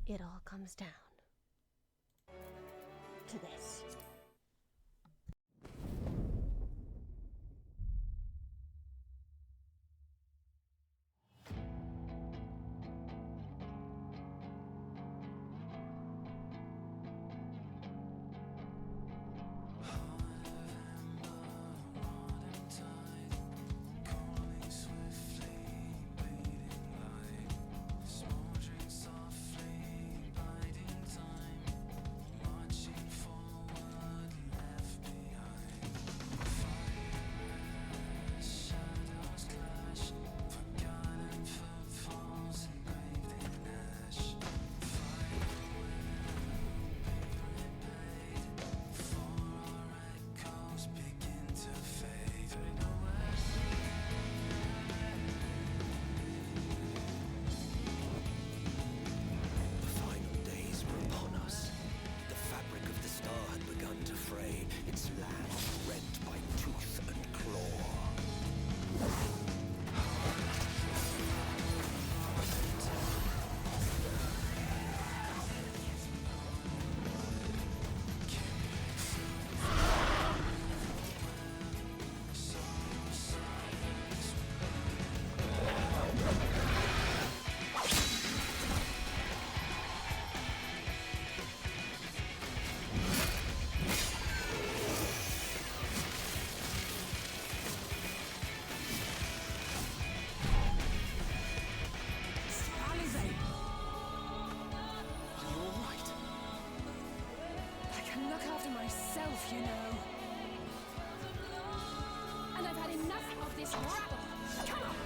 It all comes down to this. myself, you know. And I've had enough of this rabble. Come on!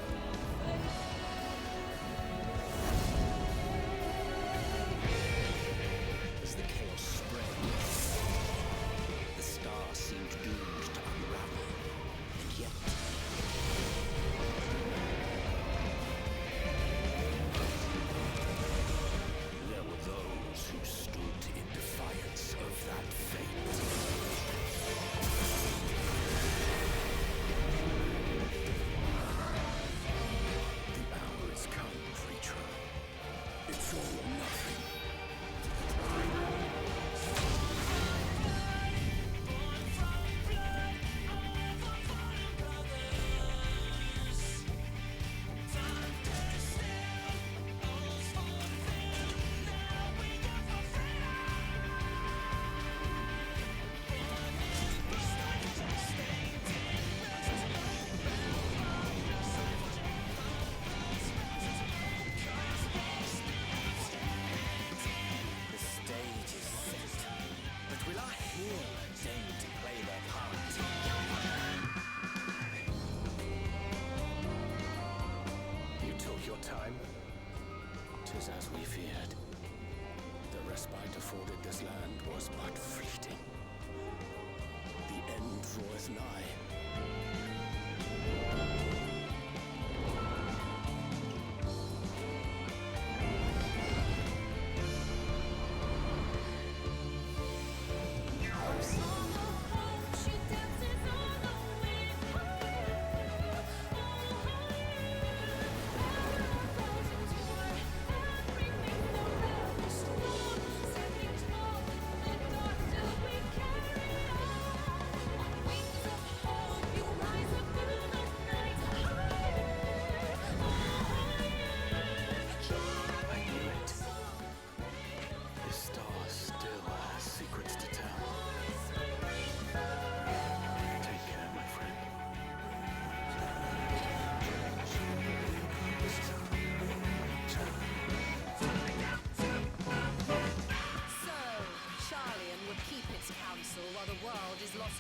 As the chaos spread, the feared. The respite afforded this land was but fleeting. The end draweth nigh.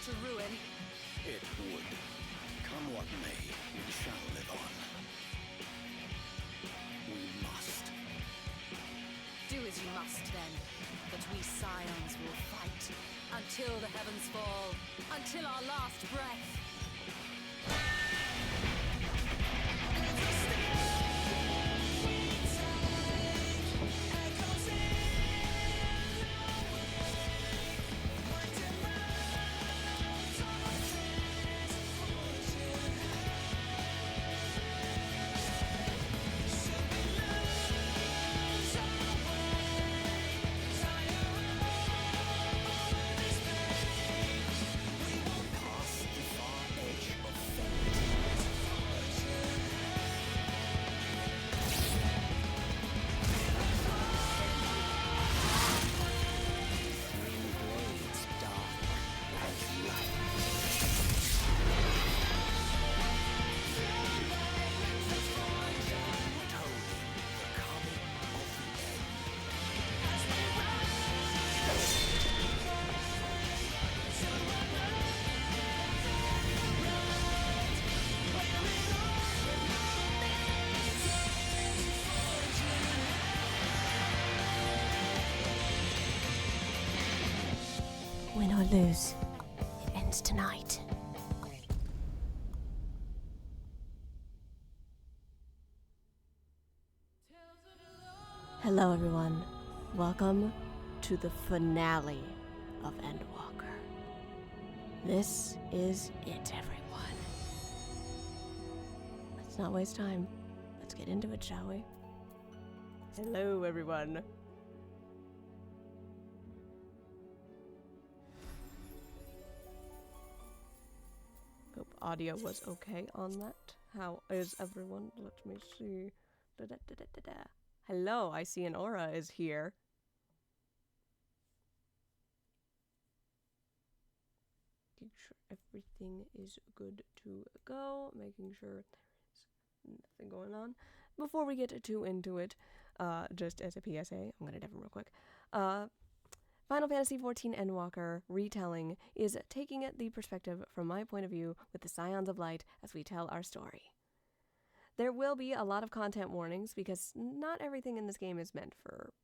To ruin. It would. Come what may, we shall live on. We must. Do as you must then, but we scions will fight until the heavens fall, until our last breath. Win or lose, it ends tonight. Hello everyone, welcome to the finale of Endwalker. This is it, everyone. Let's not waste time. Let's get into it, shall we? Hello everyone. Hope audio was okay on that. How is everyone? Let me see. Da-da-da-da-da-da. Hello, I see an aura is here. Making sure everything is good to go. Making sure there's nothing going on. Before we get too into it, just as a PSA, I'm going to dive in real quick. Final Fantasy XIV Endwalker retelling is taking the perspective from my point of view with the Scions of Light as we tell our story. There will be a lot of content warnings because not everything in this game is meant for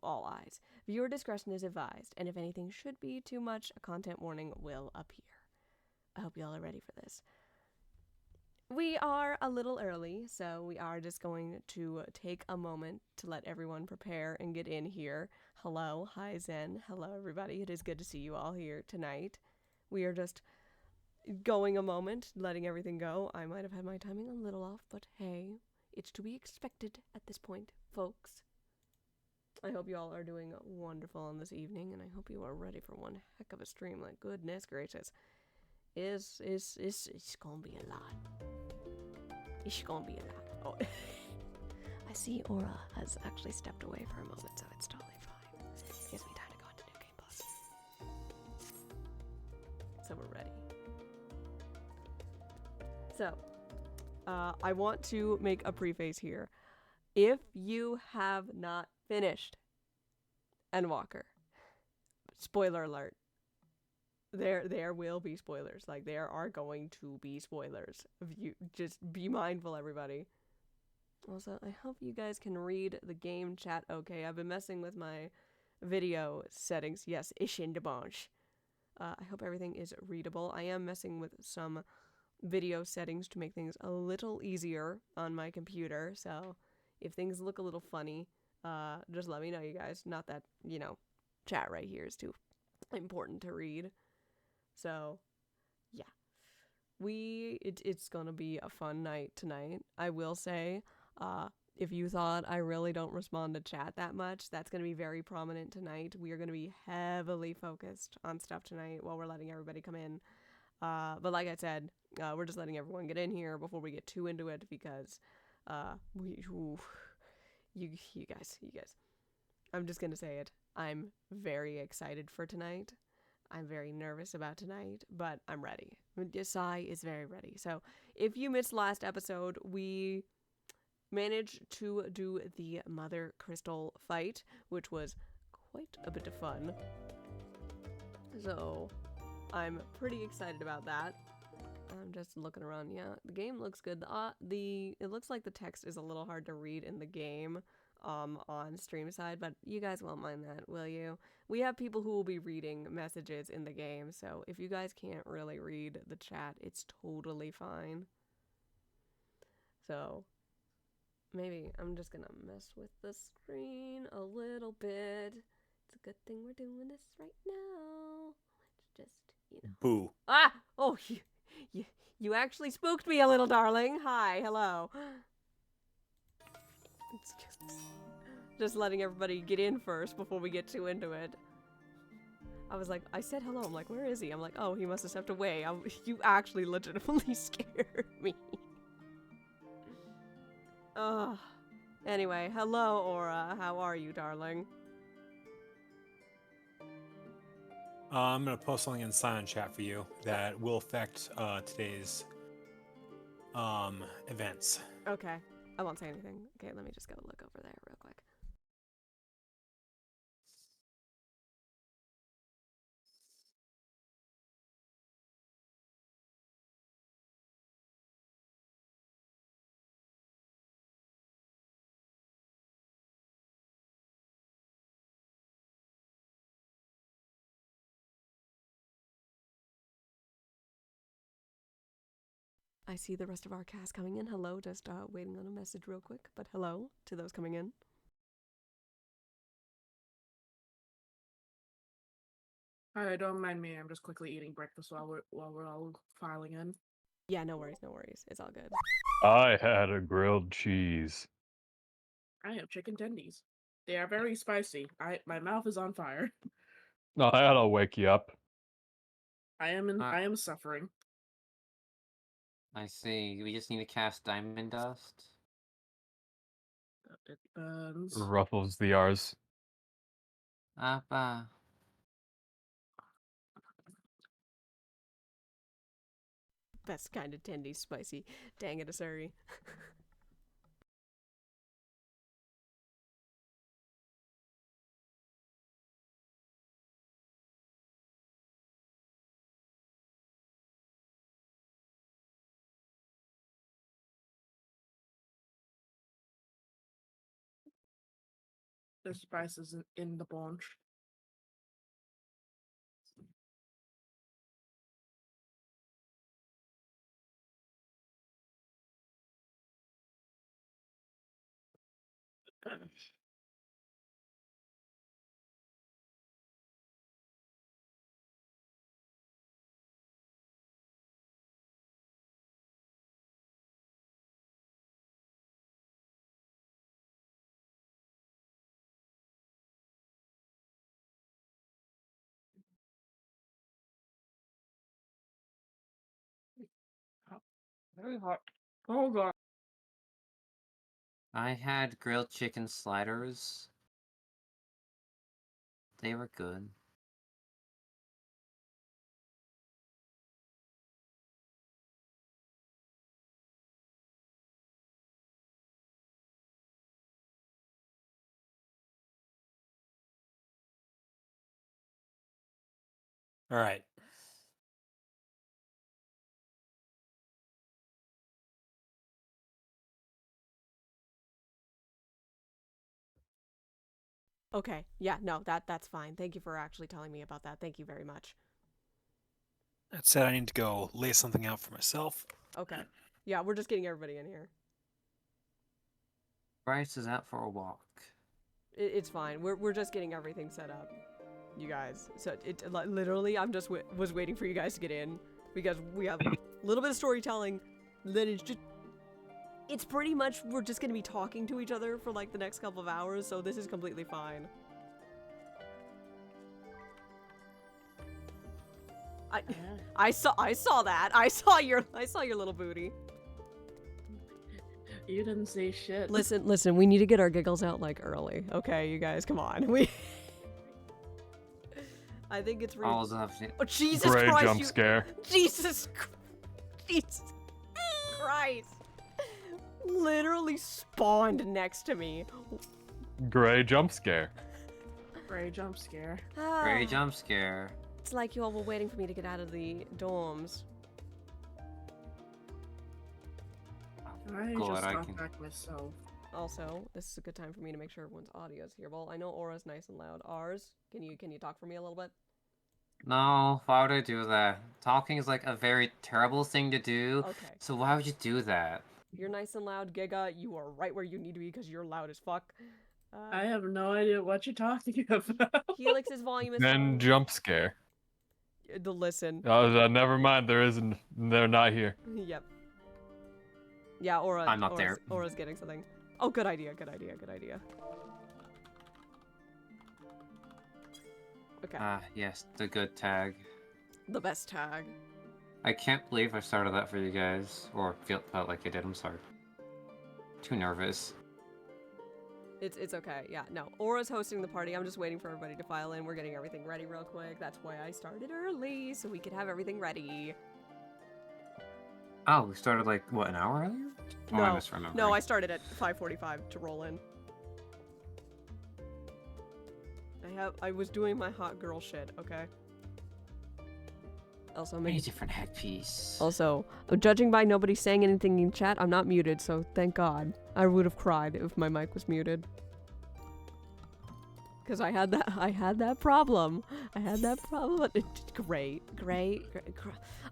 all eyes. Viewer discretion is advised, and if anything should be too much, a content warning will appear. I hope y'all are ready for this. We are a little early, so we are just going to take a moment to let everyone prepare and get in here. Hello, hi Zen, hello everybody. It is good to see you all here tonight. We are just going a moment, letting everything go. I might have had my timing a little off, but hey, it's to be expected at this point, folks. I hope you all are doing wonderful on this evening, and I hope you are ready for one heck of a stream. Like, goodness gracious. It's gonna be a lot. It's gonna be a lot. Oh. I see Aura has actually stepped away for a moment, so it's totally fine. Gives me time to go into New Game Plus. So we're ready. So, I want to make a preface here. If you have not finished Endwalker, spoiler alert, there will be spoilers. Like, there are going to be spoilers. You just be mindful, everybody. Also, I hope you guys can read the game chat okay. I've been messing with my video settings. Yes, Ishindabanch. I hope everything is readable. I am messing with some video settings to make things a little easier on my computer. So if things look a little funny, just let me know, you guys. Not that, chat right here is too important to read. So yeah, it's gonna be a fun night tonight. I will say, if you thought I really don't respond to chat that much, that's gonna be very prominent tonight. We are gonna be heavily focused on stuff tonight while we're letting everybody come in. But like I said, we're just letting everyone get in here before we get too into it because you guys, I'm just gonna say it. I'm very excited for tonight. I'm very nervous about tonight, but I'm ready. Sai is very ready. So if you missed last episode, we managed to do the Mother Crystal fight, which was quite a bit of fun. So I'm pretty excited about that. I'm just looking around. Yeah, the game looks good. It looks like the text is a little hard to read in the game on stream side, but you guys won't mind that, will you? We have people who will be reading messages in the game, so if you guys can't really read the chat, it's totally fine. So maybe I'm just gonna mess with the screen a little bit. It's a good thing we're doing this right now. Let's just, Boo. Ah! Oh, you actually spooked me a little, darling. Hi, hello. It's just letting everybody get in first before we get too into it. I was like, I said hello. I'm like, where is he? I'm like, oh, he must have stepped away. You actually legitimately scared me. Ugh. Anyway, hello, Aura. How are you, darling? I'm going to post something in silent chat for you that will affect today's events. Okay. I won't say anything. Okay, let me just go look over there real quick. I see the rest of our cast coming in. Hello, just waiting on a message real quick, but hello to those coming in. Hi, don't mind me. I'm just quickly eating breakfast while we're all filing in. Yeah, no worries, no worries. It's all good. I had a grilled cheese. I have chicken tendies. They are very spicy. My mouth is on fire. No, that'll wake you up. I am suffering. I see. We just need to cast Diamond Dust. It burns. Ruffles the R's. Appa. Best kind of tendy spicy. Dang it, sorry. The spices in the bunch. Very hot. Oh god. I had grilled chicken sliders. They were good. All right. Okay. Yeah, no, that's fine. Thank you for actually telling me about that. Thank you very much. That said, I need to go lay something out for myself. Okay. Yeah, we're just getting everybody in here. Bryce is out for a walk. It's fine. We're just getting everything set up, you guys. So literally, I'm just was waiting for you guys to get in because we have a little bit of storytelling. Then it's pretty much we're just gonna be talking to each other for like the next couple of hours. So this is completely fine. I saw that. I saw your little booty. You didn't say shit. Listen, we need to get our giggles out like early. Okay, you guys, come on. I think it's All is up. Oh, Jesus Gray Christ, jump scare. Jesus Christ. Literally spawned next to me. Gray jump scare. Gray jump scare. Gray jump scare. It's like you all were waiting for me to get out of the dorms. I God, just I got can- back myself. Also, this is a good time for me to make sure everyone's audio is here. Well, I know Aura's nice and loud. Ours, can you talk for me a little bit? No, why would I do that? Talking is like a very terrible thing to do. Okay. So why would you do that? You're nice and loud, Giga. You are right where you need to be because you're loud as fuck. I have no idea what you're talking about. Helix's volume is Then fine. jump scare. Listen. Never mind. There isn't. They're not here. Yep. Yeah, I'm not there. Aura's getting something. Oh, good idea, good idea, good idea. Okay. Ah, yes, the good tag. The best tag. I can't believe I started that for you guys. Or felt like I did, I'm sorry. Too nervous. It's okay. Yeah, no. Aura's hosting the party. I'm just waiting for everybody to file in. We're getting everything ready real quick. That's why I started early, so we could have everything ready. Oh, we started like, what, an hour earlier? Oh, No, I'm misremembering. no, I started at 5:45 to roll in. I was doing my hot girl shit, okay? Also, Many different headpiece. Also, judging by nobody saying anything in chat, I'm not muted, so thank God. I would have cried if my mic was muted. Because I had that problem. Great.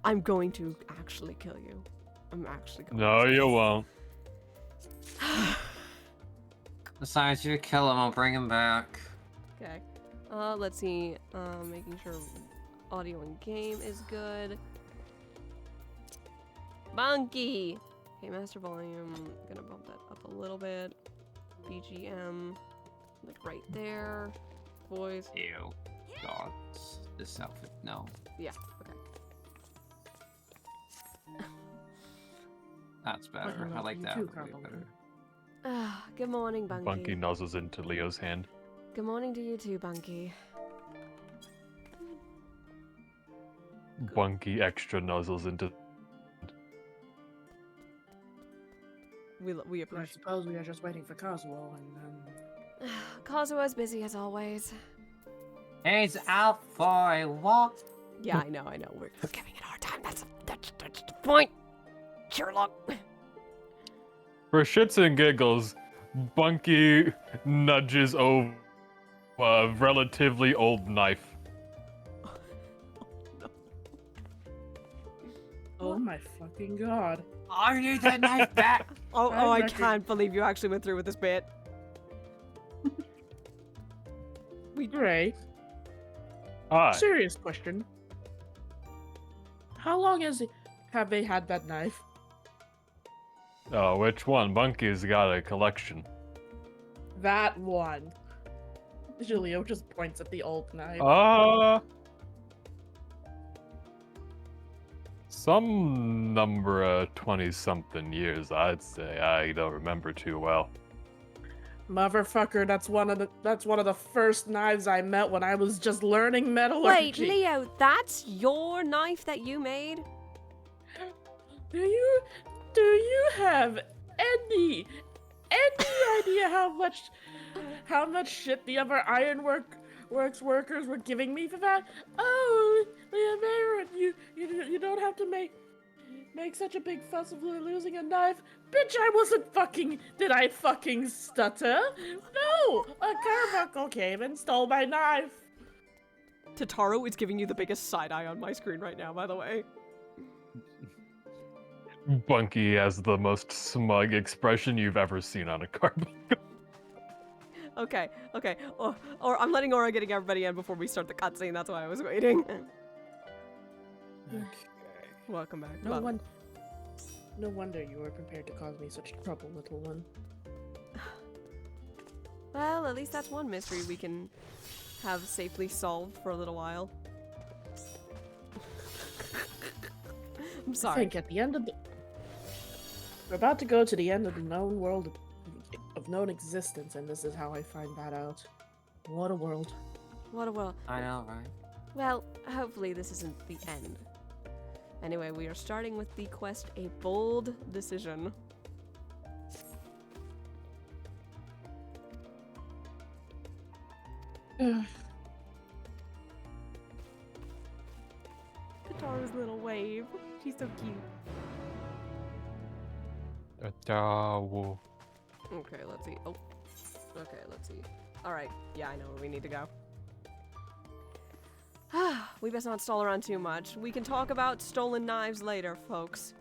I'm going to actually kill you. I'm actually going No, to. you won't. Besides, you kill him, I'll bring him back. Okay. Let's see. Making sure audio and game is good. Monkey! Okay, master volume. Gonna bump that up a little bit. BGM. Like right there. Voice. Ew. God. This outfit, no. Yeah, okay. That's better. I like that too, way Carl. better. Good morning, Bunky. Bunky nuzzles into Leo's hand. Good morning to you too, Bunky. Bunky extra nuzzles into. We I appreciate. suppose we are just waiting for Kazuo and then... Kazuo's busy as always. He's out for a walk. Yeah, I know. We're giving it a hard time. That's the point. Sherlock. For shits and giggles, Bunky nudges over a relatively old knife. Oh my fucking god. I need that knife back. Oh, I'm I ready. can't believe you actually went through with this bit. Gray, Hi. serious question. How long have they had that knife? Oh, which one? Bunky's got a collection. That one. Julio just points at the old knife. Some number of 20-something years, I'd say. I don't remember too well. Motherfucker, that's one of the first knives I met when I was just learning metallurgy. Wait, Leo, that's your knife that you made? Do you have any idea how much shit the other ironworks workers were giving me for that? Oh, Leo Baron, you don't have to make make such a big fuss of losing a knife. Bitch, I wasn't fucking... Did I fucking stutter? No! A carbuncle came and stole my knife. Tataru is giving you the biggest side eye on my screen right now, by the way. Bunky has the most smug expression you've ever seen on a carbuncle. Okay. Or I'm letting Aura getting everybody in before we start the cutscene. That's why I was waiting. Okay. Welcome back. No Love one... it. No wonder you were prepared to cause me such trouble, little one. Well, at least that's one mystery we can have safely solved for a little while. I'm I sorry. think at the end of the... We're about to go to the end of the known world of known existence, and this is how I find that out. What a world. What a world. I know, right? Well, hopefully this isn't the end. Anyway, we are starting with the quest, A Bold Decision. Kataru's little wave. She's so cute. Okay, let's see. Oh. Okay, let's see. Alright, yeah, I know where we need to go. We best not stall around too much. We can talk about stolen knives later, folks.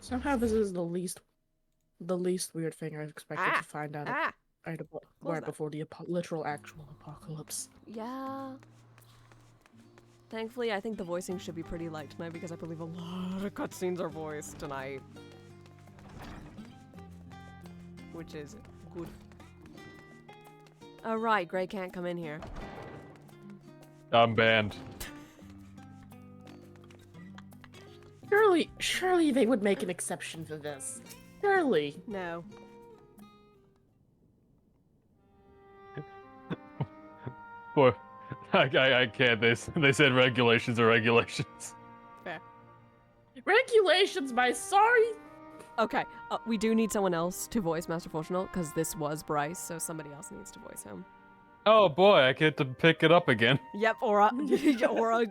Somehow this is the least weird thing I expected to find out right that. before the literal actual apocalypse. Yeah. Thankfully, I think the voicing should be pretty light tonight because I believe a lot of cutscenes are voiced tonight. Which is good. Alright, Gray can't come in here. I'm banned. Surely they would make an exception for this. Surely. No. Boy, I can't. They said regulations are regulations. Fair. Regulations, my sorry. Okay, we do need someone else to voice Master Fortunal because this was Bryce, so somebody else needs to voice him. Oh boy, I get to pick it up again. Yep, Aura, Aura,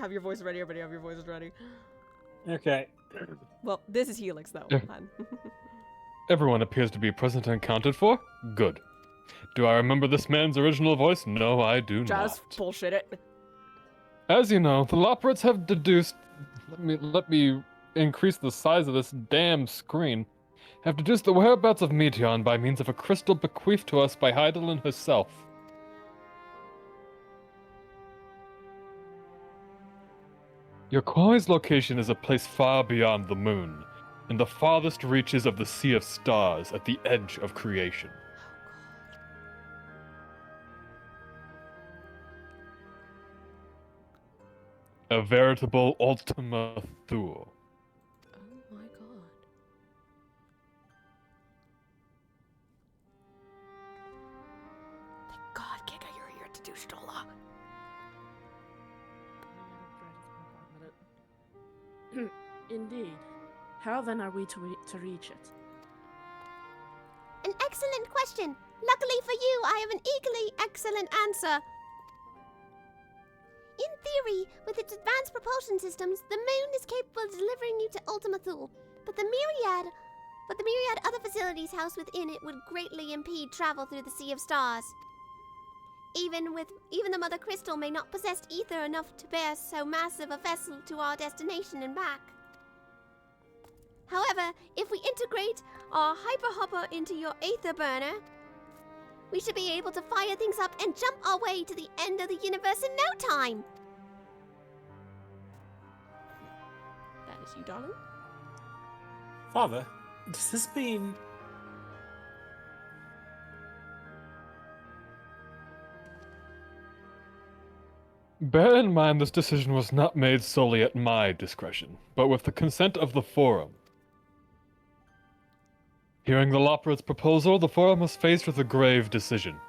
have your voice ready. Everybody have your voices ready. Okay. Well, this is Helix though. Yeah. hun. Everyone appears to be present and accounted for. Good. Do I remember this man's original voice? No, I do Just not. bullshit it. As you know, the Loporits have deduced. Let me increase the size of this damn screen. Have deduced the whereabouts of Meteon by means of a crystal bequeathed to us by Heidelin herself. Your quarry's location is a place far beyond the moon, in the farthest reaches of the Sea of Stars at the edge of creation. A veritable Ultima Thule. Oh my god. Thank God, Kika, you're here to do Stola. Indeed. How then are we to reach it? An excellent question. Luckily for you, I have an equally excellent answer. In theory, with its advanced propulsion systems, the moon is capable of delivering you to Ultima Thule, but the myriad other facilities housed within it would greatly impede travel through the Sea of Stars. Even the Mother Crystal may not possess ether enough to bear so massive a vessel to our destination and back. However, if we integrate our hyperhopper into your aether burner, we should be able to fire things up and jump our way to the end of the universe in no time. That is you, darling. Father, does this mean... Bear in mind this decision was not made solely at my discretion, but with the consent of the Forum. Hearing the Loporrit's proposal, the Forum was faced with a grave decision.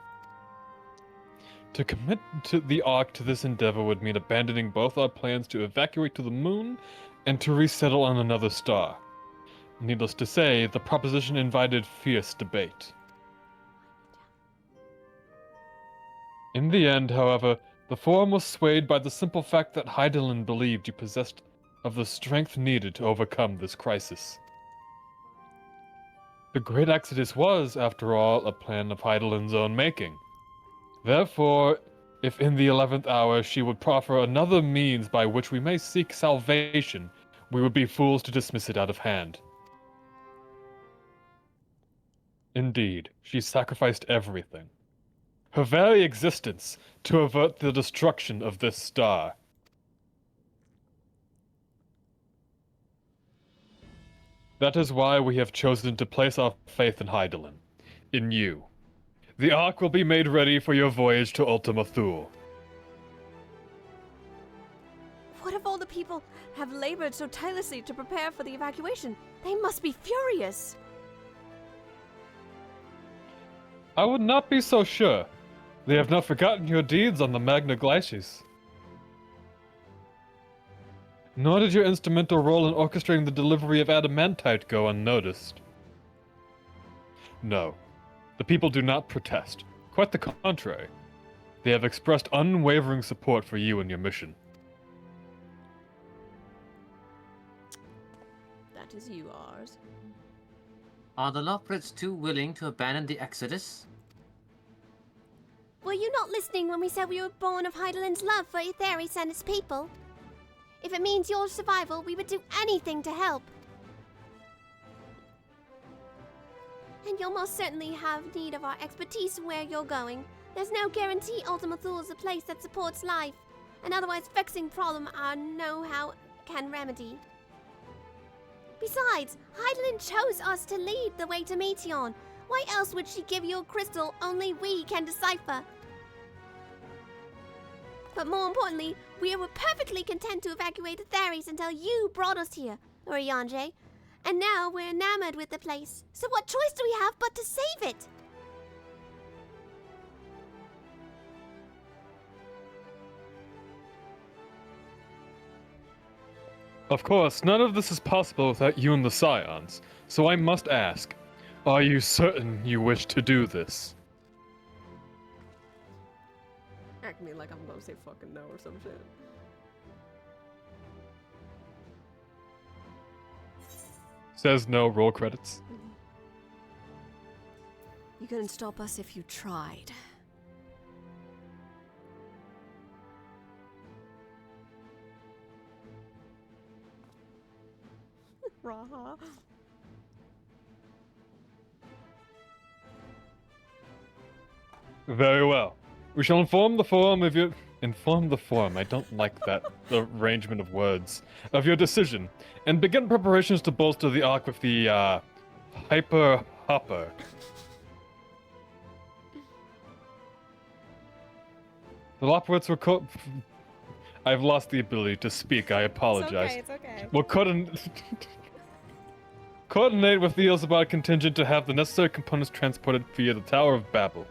To commit to the Ark to this endeavor would mean abandoning both our plans to evacuate to the moon and to resettle on another star. Needless to say, the proposition invited fierce debate. In the end, however, The Forum was swayed by the simple fact that Hydaelyn believed you possessed of the strength needed to overcome this crisis. The Great Exodus was, after all, a plan of Hydaelyn's own making. Therefore, if in the 11th hour she would proffer another means by which we may seek salvation, we would be fools to dismiss it out of hand. Indeed, she sacrificed everything. Her very existence to avert the destruction of this star. That is why we have chosen to place our faith in Hydaelyn. In you. The Ark will be made ready for your voyage to Ultima Thule. What if all the people have labored so tirelessly to prepare for the evacuation? They must be furious. I would not be so sure. They have not forgotten your deeds on the Magna Glaciers. Nor did your instrumental role in orchestrating the delivery of adamantite go unnoticed. No, the people do not protest. Quite the contrary. They have expressed unwavering support for you and your mission. That is you, ours. Are the Lockbrits too willing to abandon the Exodus? Were you not listening when we said we were born of Hydaelyn's love for Aetheris and its people? If it means your survival, we would do anything to help. And you'll most certainly have need of our expertise where you're going. There's no guarantee Ultima Thule is a place that supports life, an otherwise vexing problem our know-how can remedy. Besides, Hydaelyn chose us to lead the way to Meteon. Why else would she give you a crystal only we can decipher? But more importantly, we were perfectly content to evacuate Aetheris until you brought us here, Oriange. And now we're enamored with the place. So what choice do we have but to save it? Of course, none of this is possible without you and the Scions, so I must ask, are you certain you wish to do this? Act me like I'm gonna say fucking no or some shit. Says no, roll credits. You couldn't stop us if you tried. Raha. Very well. We shall inform the Forum of your... Inform the Forum, I don't like that arrangement of words. Of your decision, and begin preparations to bolster the Ark with the, Hyper Hopper. The Lopwitz were I've lost the ability to speak, I apologize. It's okay. We'll coordinate with the Ilzabad contingent to have the necessary components transported via the Tower of Babel.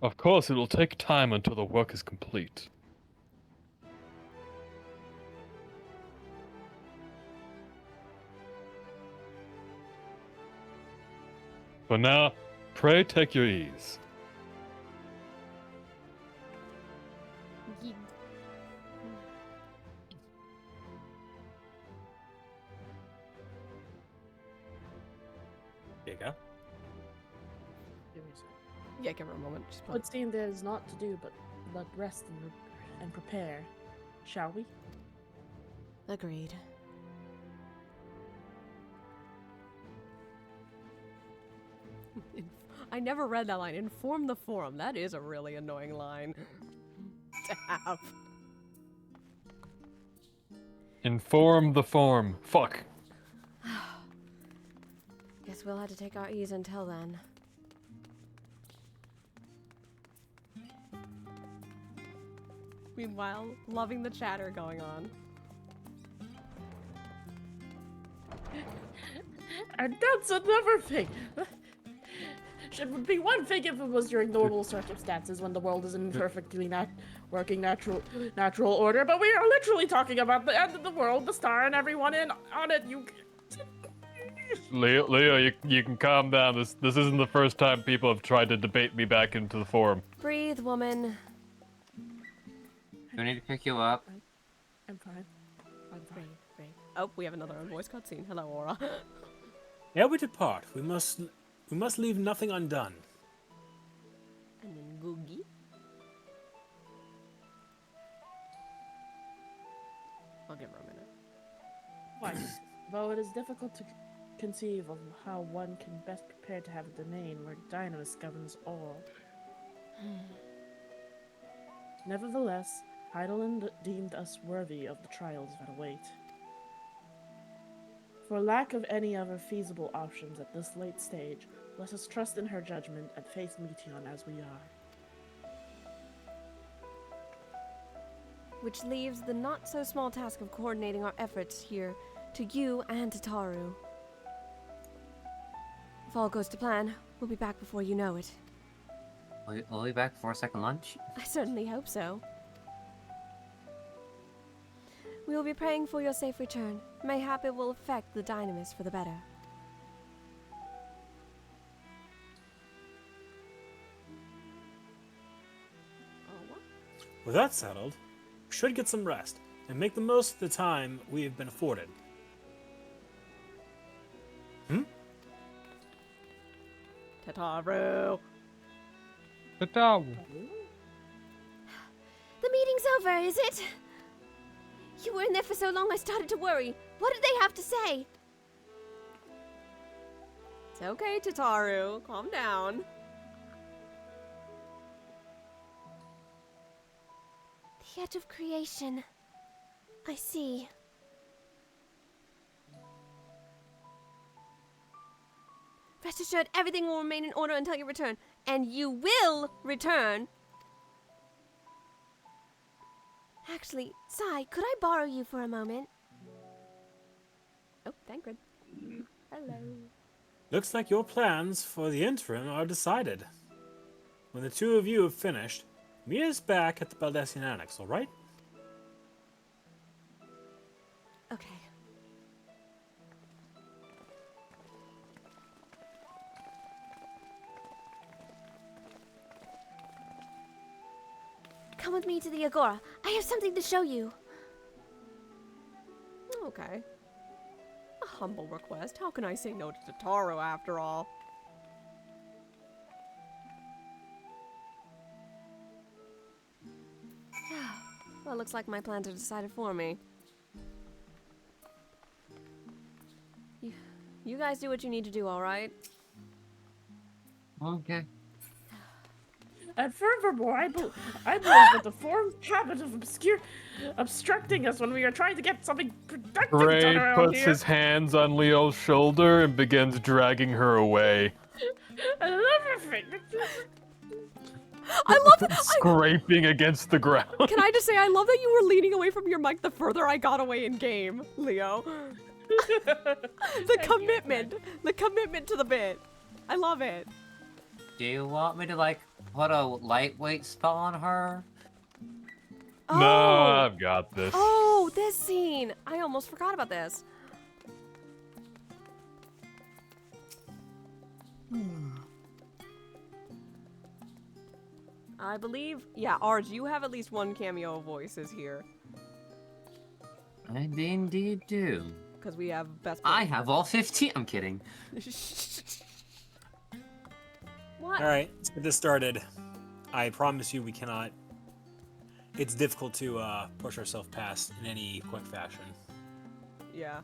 Of course, it will take time until the work is complete. For now, pray take your ease. There you go. Give me a second. Yeah, give her a moment. She's What seemed there is not to do but rest and prepare, shall we? Agreed. I never read that line. Inform the Forum. That is a really annoying line to have. Inform the Forum. Fuck. Guess we'll have to take our ease until then. Meanwhile, loving the chatter going on. And that's another thing. It would be one thing if it was during normal circumstances when the world is in perfectly working natural order, but we are literally talking about the end of the world, the star, and everyone on it. Leo, you can calm down. This isn't the first time people have tried to debate me back into the forum. Breathe, woman. Do I need to pick you up? I'm fine. I'm fine. Breathe. Oh, we have another voice cutscene. Hello, Aura. Ere we depart, we must leave nothing undone. And then Googie. I'll give her a minute. Why? Though it is difficult to conceive of how one can best prepare to have a domain where Dynamis governs all. Nevertheless, Heidelin deemed us worthy of the trials that await. For lack of any other feasible options at this late stage, let us trust in her judgment and face Meteon as we are. Which leaves the not-so-small task of coordinating our efforts here to you and to Taru. If all goes to plan, we'll be back before you know it. We'll be back for a second lunch. I certainly hope so. We will be praying for your safe return. Mayhap it will affect the Dynamis for the better. With that settled, we should get some rest and make the most of the time we have been afforded. Tataru! Ta-ta. The meeting's over, is it? You were in there for so long I started to worry. What did they have to say? It's okay, Tataru. Calm down. The edge of creation. I see. Rest assured, everything will remain in order until you return. And you will return. Actually, Sai, could I borrow you for a moment? Oh, Thancred. Hello. Looks like your plans for the interim are decided. When the two of you have finished, meet us back at the Baldessian Annex, alright? Okay. Come with me to the Agora. I have something to show you. Okay. A humble request. How can I say no to Tataru after all? Well, it looks like my plans are decided for me. You guys do what you need to do, alright? Okay. And furthermore, I believe that the formed habit of obstructing us when we are trying to get something productive done Gray around puts here. his hands on Leo's shoulder and begins dragging her away. I love everything. I love that. Scraping against the ground. Can I just say, I love that you were leaning away from your mic the further I got away in game, Leo. The commitment to the bit. I love it. Do you want me to, like, put a lightweight spell on her? Oh. No, I've got this. Oh, this scene. I almost forgot about this. I believe, yeah, Arj, you have at least one cameo voices here. I indeed do. Because we have best I have all 15. I'm kidding. What? Alright, let's get this started. I promise you we cannot... It's difficult to push ourselves past in any quick fashion. Yeah.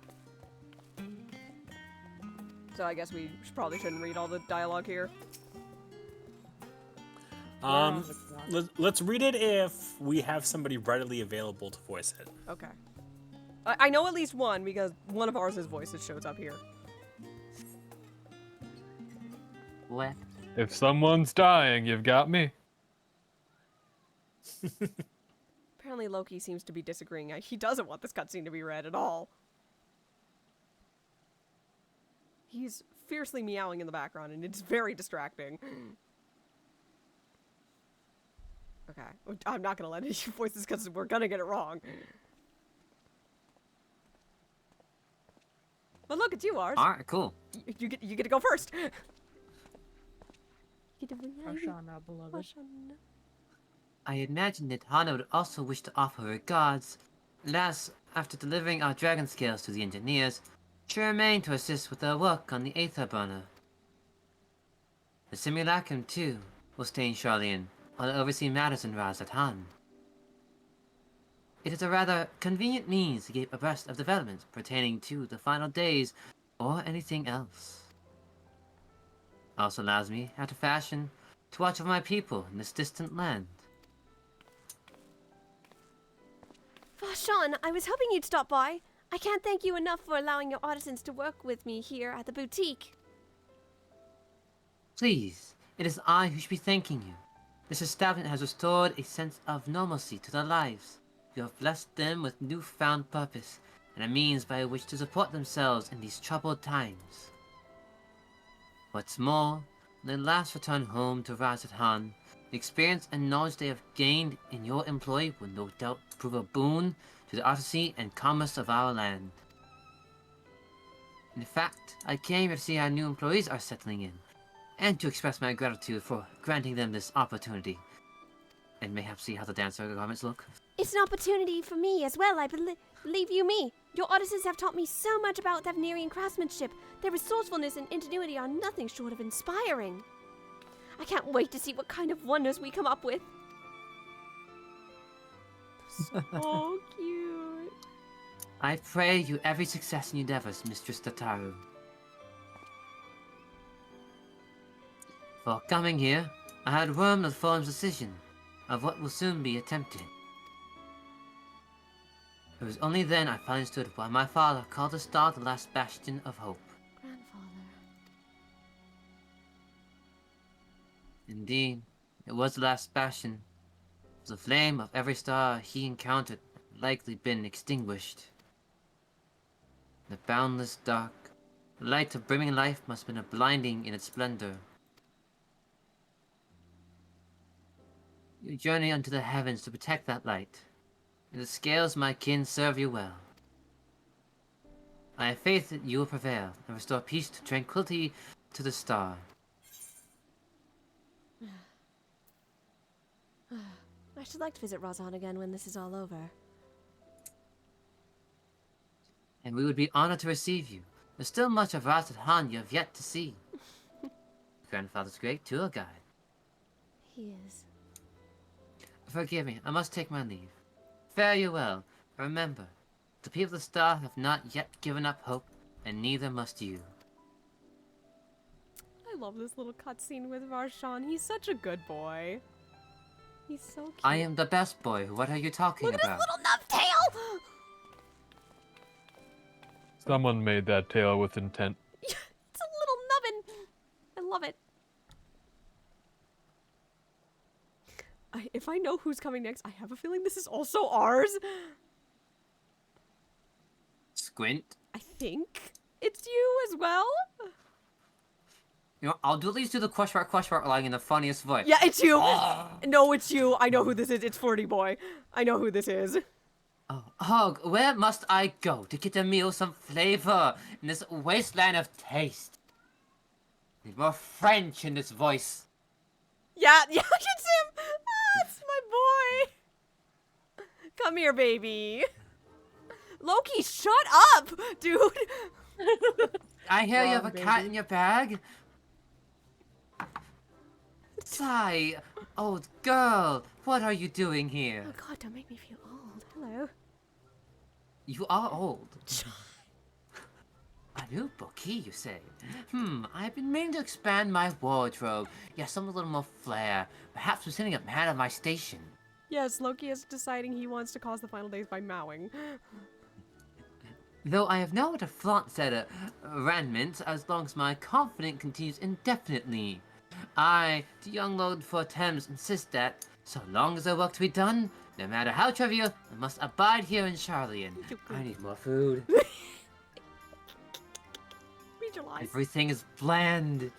So I guess we probably shouldn't read all the dialogue here. Let's read it if we have somebody readily available to voice it. Okay. I know at least one because one of ours' voices shows up here. What? If someone's dying, you've got me. Apparently Loki seems to be disagreeing. He doesn't want this cutscene to be read at all. He's fiercely meowing in the background and it's very distracting. Okay, I'm not gonna let any voices because we're gonna get it wrong. But look, it's you, ours. Alright, cool. You get to go first. You get to Arshana, beloved. Arshana. I imagine that Hana would also wish to offer regards. Last, after delivering our dragon scales to the engineers, she remained to assist with their work on the Aether Burner. The Simulacrum, too, will stay in Charlian, while I oversee matters in Raz at Han. It is a rather convenient means to keep abreast of developments pertaining to the final days or anything else. Also allows me, out of fashion, to watch over my people in this distant land. Vashon, I was hoping you'd stop by. I can't thank you enough for allowing your artisans to work with me here at the boutique. Please, it is I who should be thanking you. This establishment has restored a sense of normalcy to their lives. You have blessed them with newfound purpose, and a means by which to support themselves in these troubled times. What's more, when they last return home to Razat Han, the experience and knowledge they have gained in your employ will no doubt prove a boon to the artisy and commerce of our land. In fact, I came here to see how new employees are settling in, and to express my gratitude for granting them this opportunity. And mayhaps see how the dancer garments look. It's an opportunity for me as well, believe you me. Your artisans have taught me so much about Thavnerian craftsmanship. Their resourcefulness and ingenuity are nothing short of inspiring. I can't wait to see what kind of wonders we come up with. So cute. I pray you every success in your endeavors, Mistress Tataru. For coming here, I had wormed of the forum's decision of what will soon be attempted. It was only then I finally understood why my father called the star the last bastion of hope. Grandfather. Indeed, it was the last bastion. The flame of every star he encountered had likely been extinguished. The boundless dark, the light of brimming life must have been blinding in its splendor. You journey unto the heavens to protect that light. May the scales, my kin, serve you well. I have faith that you will prevail and restore peace to tranquility to the star. I should like to visit Razan again when this is all over. And we would be honored to receive you. There's still much of Razat Han you have yet to see. Grandfather's great tour guide. He is. Forgive me, I must take my leave. Fare you well. Remember, the people of the star have not yet given up hope, and neither must you. I love this little cutscene with Varshan. He's such a good boy. He's so cute. I am the best boy. What are you talking Look at about? his little nub tail! Someone made that tail with intent. It's a little nubbin. I love it. If I know who's coming next, I have a feeling this is also ours. Squint. I think it's you as well. You know, I'll do at least do the question mark like in the funniest voice. Yeah, it's you. Oh. No, it's you. I know who this is. It's 40 Boy. I know who this is. Oh, Hog, where must I go to get a meal some flavor in this wasteland of taste? Need more French in this voice. Yeah, it's him. Ah, it's my boy. Come here, baby. Loki, shut up, dude. I hear you have Wrong, a cat baby. in your bag. Sigh, old girl, what are you doing here? Oh God, don't make me feel old. Hello. You are old. A new bookie, you say? I've been meaning to expand my wardrobe. Yes, some a little more flair. Perhaps presenting a man of my station. Yes, Loki is deciding he wants to cause the final days by mowing. Though I have nowhere to flaunt said arraignment as long as my confidence continues indefinitely. I, the young Lord for Thames, insist that, so long as there work to be done, no matter how trivial, I must abide here in Charlian. I need more food. Read your lies. Everything is bland.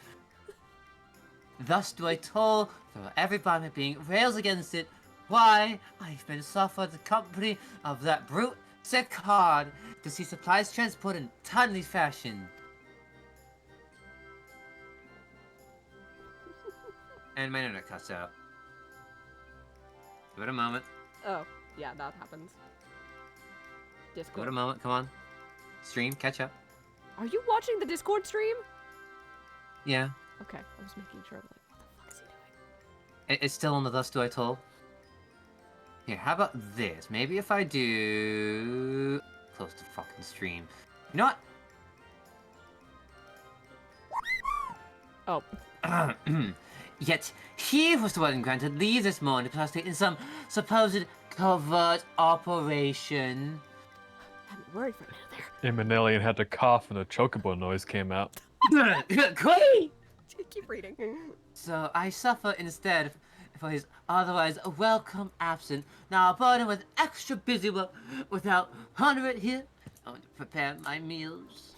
Thus do I toll for every moment being rails against it. Why, I've been suffered the company of that brute Sick hard to see supplies transported in timely fashion. And my internet cuts out. Give it a moment. Oh, yeah, that happens. Give it Discord. a moment. Come on. Stream, catch up. Are you watching the Discord stream? Yeah. Okay, I was making sure. Like, what the fuck is he doing? It's still on the Thus Do I Told. Here, how about this? Maybe if I do... Close to fucking stream. You know what? Oh, Yet he was the one granted leave this morning to participate in some supposed covert operation. had me worried for a minute there. Emanelian had to cough and a chocobo noise came out. Quay! Keep reading. So I suffer instead for his otherwise welcome absence. Now burdened with extra busy work without 100 here to prepare my meals.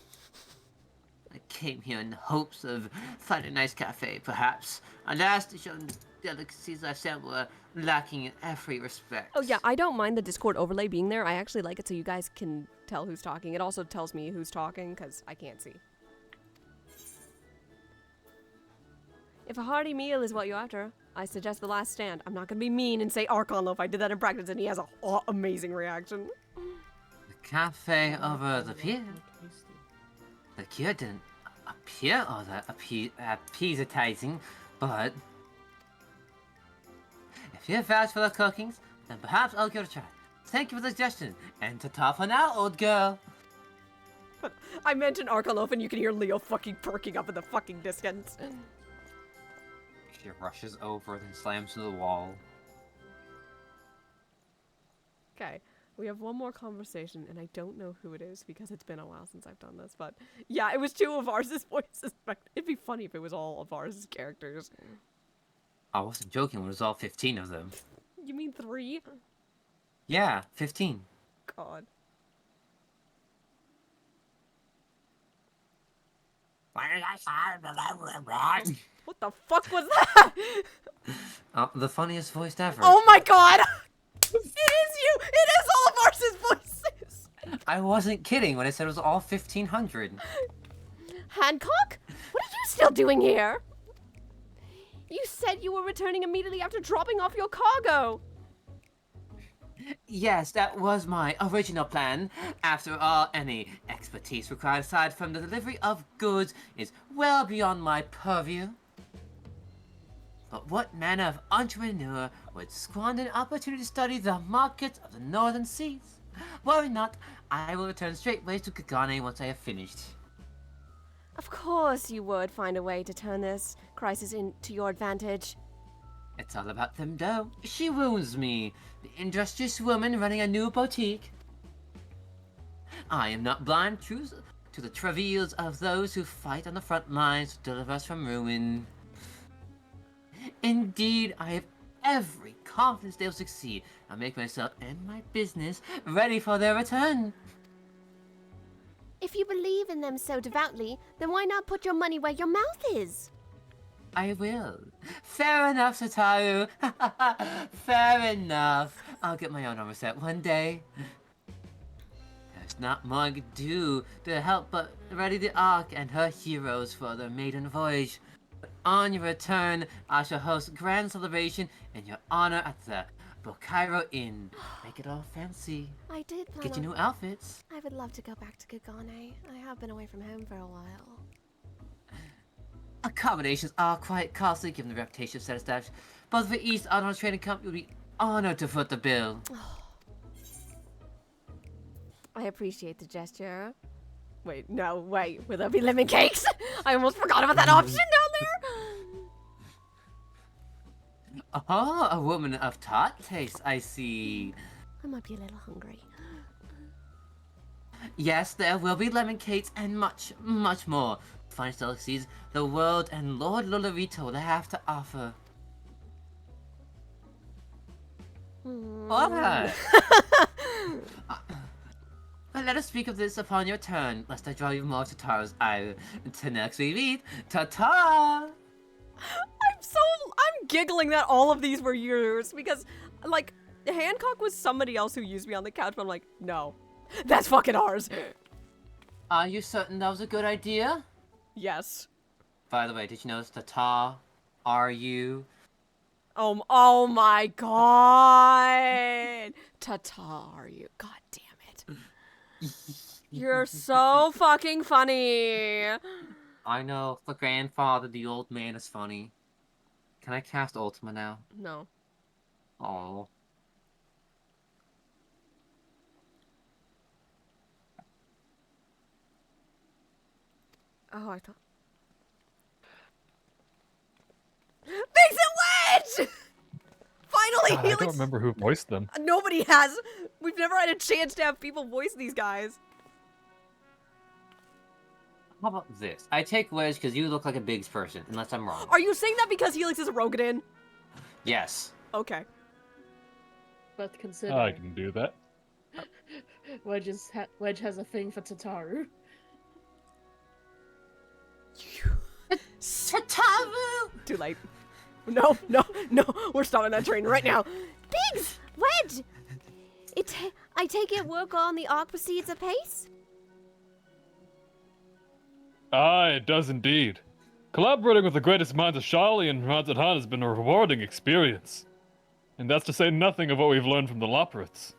I came here in hopes of finding a nice cafe, perhaps. Alas, the shown delicacies I said were lacking in every respect. Oh yeah, I don't mind the Discord overlay being there. I actually like it so you guys can tell who's talking. It also tells me who's talking because I can't see. If a hearty meal is what you're after, I suggest The Last Stand. I'm not gonna be mean and say Archon Loaf. I did that in practice and he has a amazing reaction. The cafe over the pier. The cure didn't appear all that appetizing, but if you vouch for the cookings, then perhaps I'll give it a try. Thank you for the suggestion, and ta-ta for now, old girl. I mentioned Archon Loaf and you can hear Leo fucking perking up in the fucking distance. She rushes over, then slams into the wall. Okay, we have one more conversation, and I don't know who it is because it's been a while since I've done this, but yeah, it was 2 of ours' voices, but it'd be funny if it was all of ours' characters. I wasn't joking, it was all 15 of them. You mean 3? Yeah, 15. God. What the fuck was that? The funniest voice ever. Oh my god! It is you! It is all of ours' voices! I wasn't kidding when I said it was all 1,500. Hancock? What are you still doing here? You said you were returning immediately after dropping off your cargo. Yes, that was my original plan. After all, any expertise required aside from the delivery of goods is well beyond my purview. But what manner of entrepreneur would squander an opportunity to study the markets of the northern seas? Worry not, I will return straightway to Kagane once I have finished. Of course you would find a way to turn this crisis into your advantage. It's all about them dough. She wounds me, the industrious woman running a new boutique. I am not blind to the travails of those who fight on the front lines to deliver us from ruin. Indeed, I have every confidence they'll succeed. I'll make myself and my business ready for their return. If you believe in them so devoutly, then why not put your money where your mouth is? I will. Fair enough, Sataru. Fair enough. I'll get my own armor set one day. There's not more I could do to help but ready the Ark and her heroes for their maiden voyage. But on your return, I shall host a grand celebration in your honor at the Bokairo Inn. Make it all fancy. I did plan Get you on... new outfits. I would love to go back to Kagane. I have been away from home for a while. Accommodations are quite costly given the reputation of said establishment. Both the East Honor Trading Company would be honored to foot the bill. I appreciate the gesture. Wait, no, wait. Will there be lemon cakes? I almost forgot about that option down there! Oh, a woman of tart taste, I see. I might be a little hungry. Yes, there will be lemon cakes and much, much more. Finest delicacies the world and Lord Lolorito will have to offer. Alright. But let us speak of this upon your turn, lest I draw you more to Tara's ire. Till next we meet, ta-ta! I'm giggling that all of these were yours because, like, Hancock was somebody else who used me on the couch, but I'm like, no, That's fucking ours. Are you certain that was a good idea? Yes. By the way, did you notice the ta? Are you? Oh my god. Tatar, you. God damn it. You're so fucking funny. I know, the grandfather, the old man is funny. Can I cast Ultima now? No. Oh. Oh, I thought. Fix it, Wedge! Finally, God, I Helix. don't remember who voiced them. Nobody has. We've never had a chance to have people voice these guys. How about this? I take Wedge because you look like a Biggs person, unless I'm wrong. Are you saying that because Helix is a Rogadin? Yes. Okay. But consider I can do that. Wedge has a thing for Tataru. Tataru! Too late. No. We're stopping that train right now. Biggs! Wedge! I take it work on the Ark proceeds apace? Aye, it does indeed. Collaborating with the greatest minds of Charlie and Ranzathan has been a rewarding experience. And that's to say nothing of what we've learned from the Loporrits.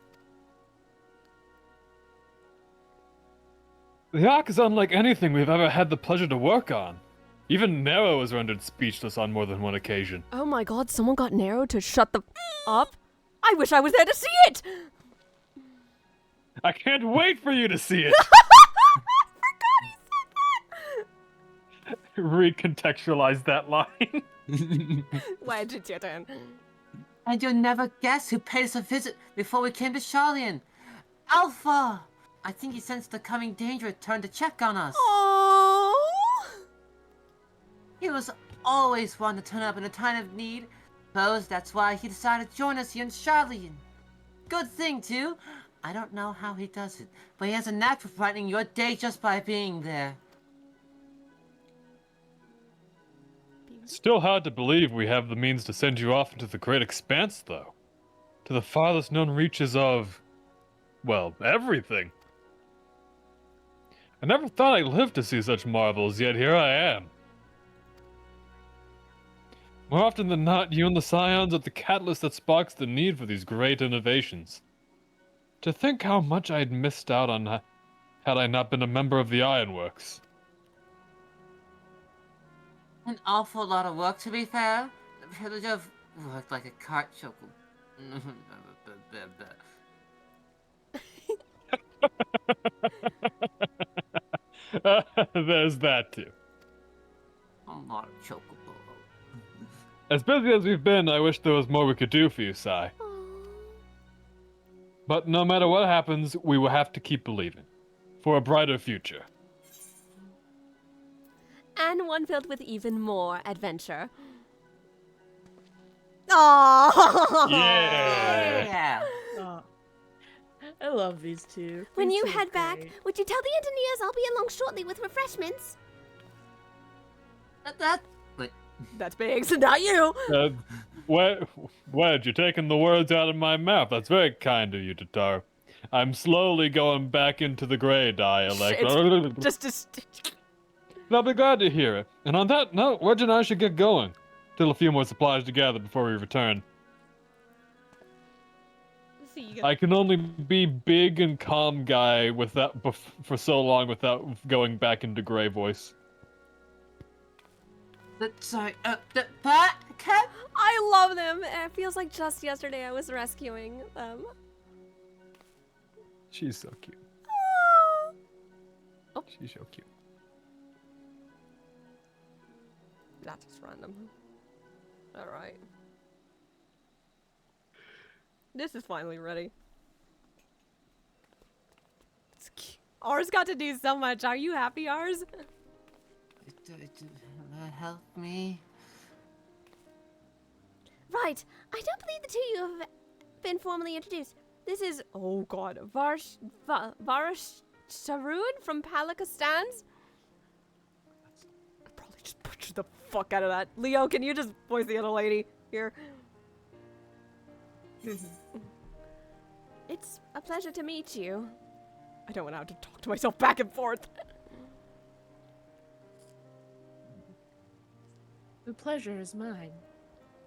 The Ark is unlike anything we've ever had the pleasure to work on. Even Nero was rendered speechless on more than one occasion. Oh my god, someone got Nero to shut the up? I wish I was there to see it! I can't wait for you to see it! Recontextualize that line. Wedge, it's your turn. And you'll never guess who paid us a visit before we came to Charlian. Alpha! I think he sensed the coming danger and turned to check on us. Oh. He was always one to turn up in a time of need. Suppose that's why he decided to join us here in Charlian. Good thing, too. I don't know how he does it, but he has a knack for brightening your day just by being there. Still hard to believe we have the means to send you off into the great expanse, though. To the farthest known reaches of... well, everything. I never thought I'd live to see such marvels, yet here I am. More often than not, you and the Scions are the catalyst that sparks the need for these great innovations. To think how much I'd missed out on had I not been a member of the Ironworks. An awful lot of work, to be fair. The privilege of worked like a cart choker. There's that too. I'm not a chocobo. As busy as we've been, I wish there was more we could do for you, Sai. But no matter what happens, we will have to keep believing. For a brighter future. And one filled with even more adventure. Aww. Yeah! Oh, I love these two. When These you two are head back, great. would you tell the engineers I'll be along shortly with refreshments? Wait, That's big, so not you. Wedge, you're taking the words out of my mouth. That's very kind of you, Tatar. I'm slowly going back into the Grey dialect. Just I'll be glad to hear it. And on that note, Wedge and I should get going. Still a few more supplies to gather before we return. I can only be big and calm guy for so long without going back into Grey voice. sorry, I love them. It feels like just yesterday I was rescuing them. She's so cute. Oh. She's so cute. That's just random. Alright. This is finally ready. It's cute. Ours got to do so much. Are you happy, ours? Help me. Right. I don't believe the two of you have been formally introduced. This is, Oh god. Varsh Sharoon from Palakistans? I probably just butchered the fuck out of that. Leo, can you just voice the other lady here? it's a pleasure to meet you. I don't want to have to talk to myself back and forth. The pleasure is mine.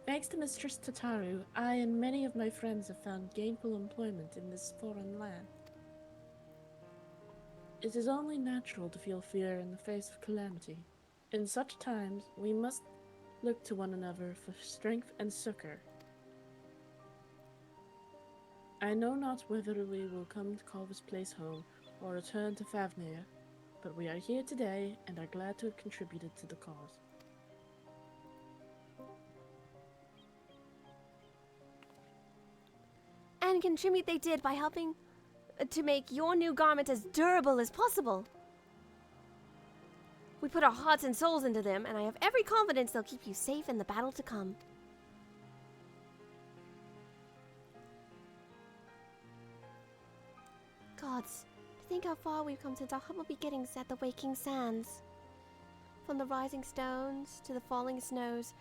Thanks to Mistress Tataru, I and many of my friends have found gainful employment in this foreign land. It is only natural to feel fear in the face of calamity. In such times, we must look to one another for strength and succor. I know not whether we will come to call this place home or return to Favnia, but we are here today and are glad to have contributed to the cause. And contribute they did by helping to make your new garment as durable as possible. We put our hearts and souls into them, and I have every confidence they'll keep you safe in the battle to come. Gods, to think how far we've come since our humble beginnings at the Waking Sands. From the rising stones to the falling snows,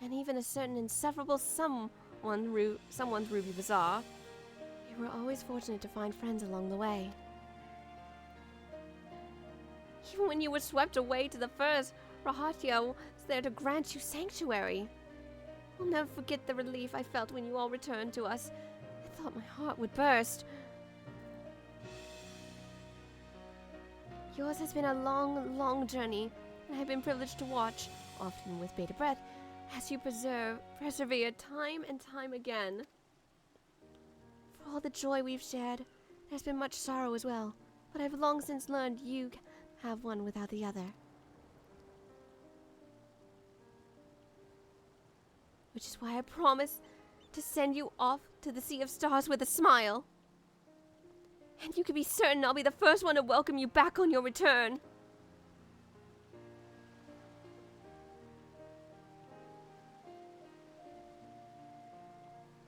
and even a certain insufferable someone's Ruby Bazaar, we were always fortunate to find friends along the way. Even when you were swept away to the firs, Rahatio was there to grant you sanctuary. I'll never forget the relief I felt when you all returned to us. I thought my heart would burst. Yours has been a long, long journey, and I've been privileged to watch, often with bated breath, as you persevere time and time again. For all the joy we've shared, there's been much sorrow as well, but I've long since learned you have one without the other. Which is why I promise to send you off to the Sea of Stars with a smile. And you can be certain I'll be the first one to welcome you back on your return.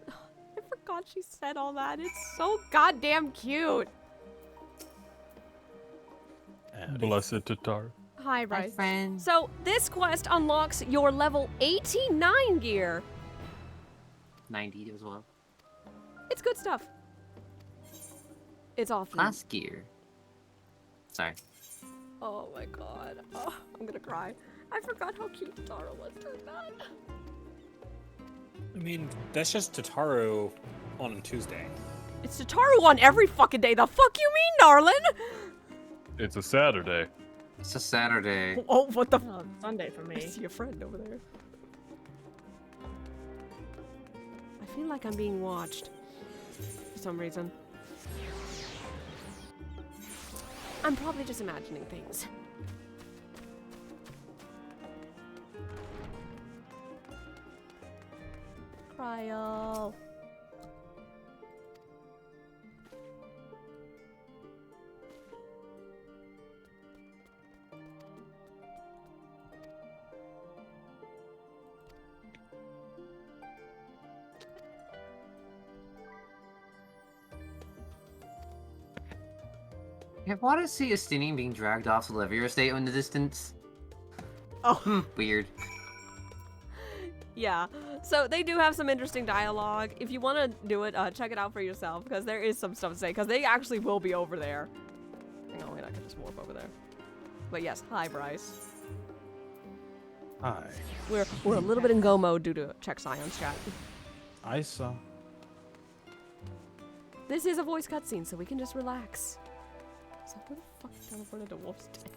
I forgot she said all that. It's so goddamn cute. Blessed Tataru. Hi, Hi, Bryce. friend. So, this quest unlocks your level 89 gear. 90 as well. It's good stuff. It's awfully... Class gear. Sorry. Oh my god. Oh, I'm gonna cry. I forgot how cute Tara was during that. I mean, that's just Tataru on Tuesday. It's Tataru on every fucking day. The fuck you mean, darling? It's a Saturday. It's a Saturday. Oh, what the... Oh, it's Sunday for I me. see a friend over there. I feel like I'm being watched. For some reason. I'm probably just imagining things. Cryo. I want to see Estinian being dragged off the Olivia estate in the distance. Oh. Weird. Yeah, so they do have some interesting dialogue. If you want to do it, check it out for yourself, because there is some stuff to say, because they actually will be over there. Hang on, wait, I can just warp over there. But yes, hi, Bryce. Hi. We're a little bit in go mode due to check Scion's chat. I saw. This is a voice cutscene, so we can just relax. So where the fuck teleported to Wolf's Den?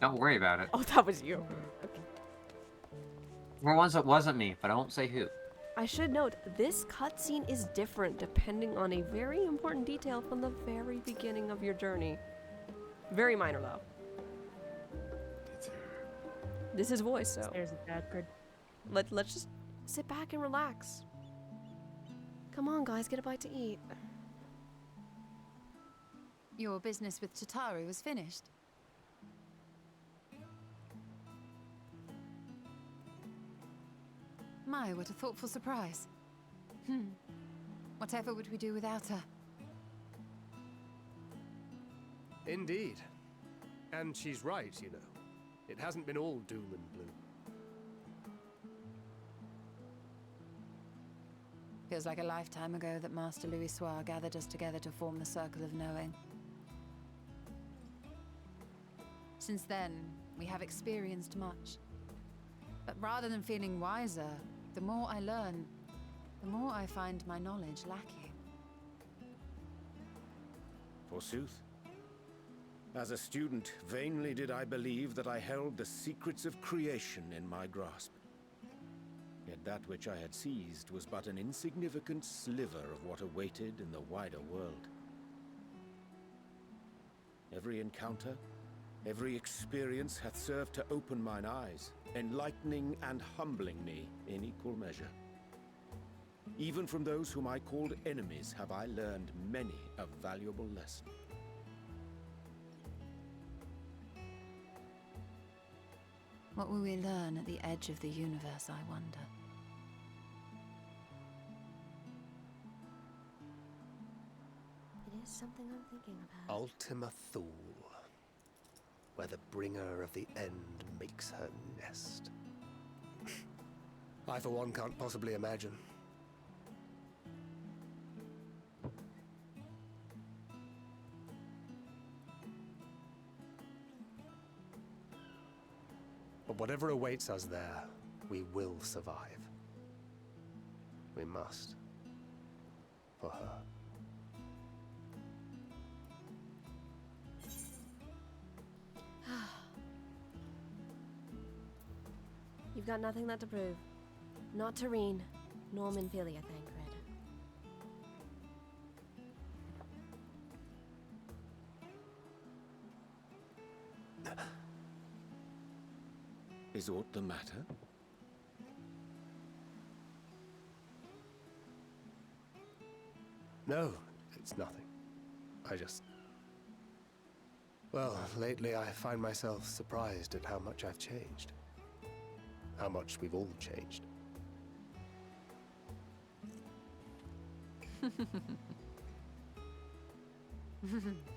Don't worry about it. Oh, that was you. Okay. For once, it wasn't me, but I won't say who. I should note, this cutscene is different depending on a very important detail from the very beginning of your journey. Very minor, though. This is voice, so There's a bad bird. let's just sit back and relax. Come on, guys, get a bite to eat. Your business with Tataru is finished. My, what a thoughtful surprise. Whatever would we do without her? Indeed. And she's right, you know. It hasn't been all doom and gloom. Feels like a lifetime ago that Master Louis Soir gathered us together to form the Circle of Knowing. Since then, we have experienced much. But rather than feeling wiser, the more I learn, the more I find my knowledge lacking. Forsooth. As a student, vainly did I believe that I held the secrets of creation in my grasp. Yet that which I had seized was but an insignificant sliver of what awaited in the wider world. Every encounter, every experience hath served to open mine eyes, enlightening and humbling me in equal measure. Even from those whom I called enemies have I learned many a valuable lesson. What will we learn at the edge of the universe, I wonder? It is something I'm thinking about. Ultima Thule, where the bringer of the end makes her nest. I, for one, can't possibly imagine. But whatever awaits us there, we will survive. We must. For her. You've got nothing left to prove. Not Tareen, nor Minfilia, Thancred. Is aught the matter? No, it's nothing. I just... Well, lately I find myself surprised at how much I've changed. How much we've all changed.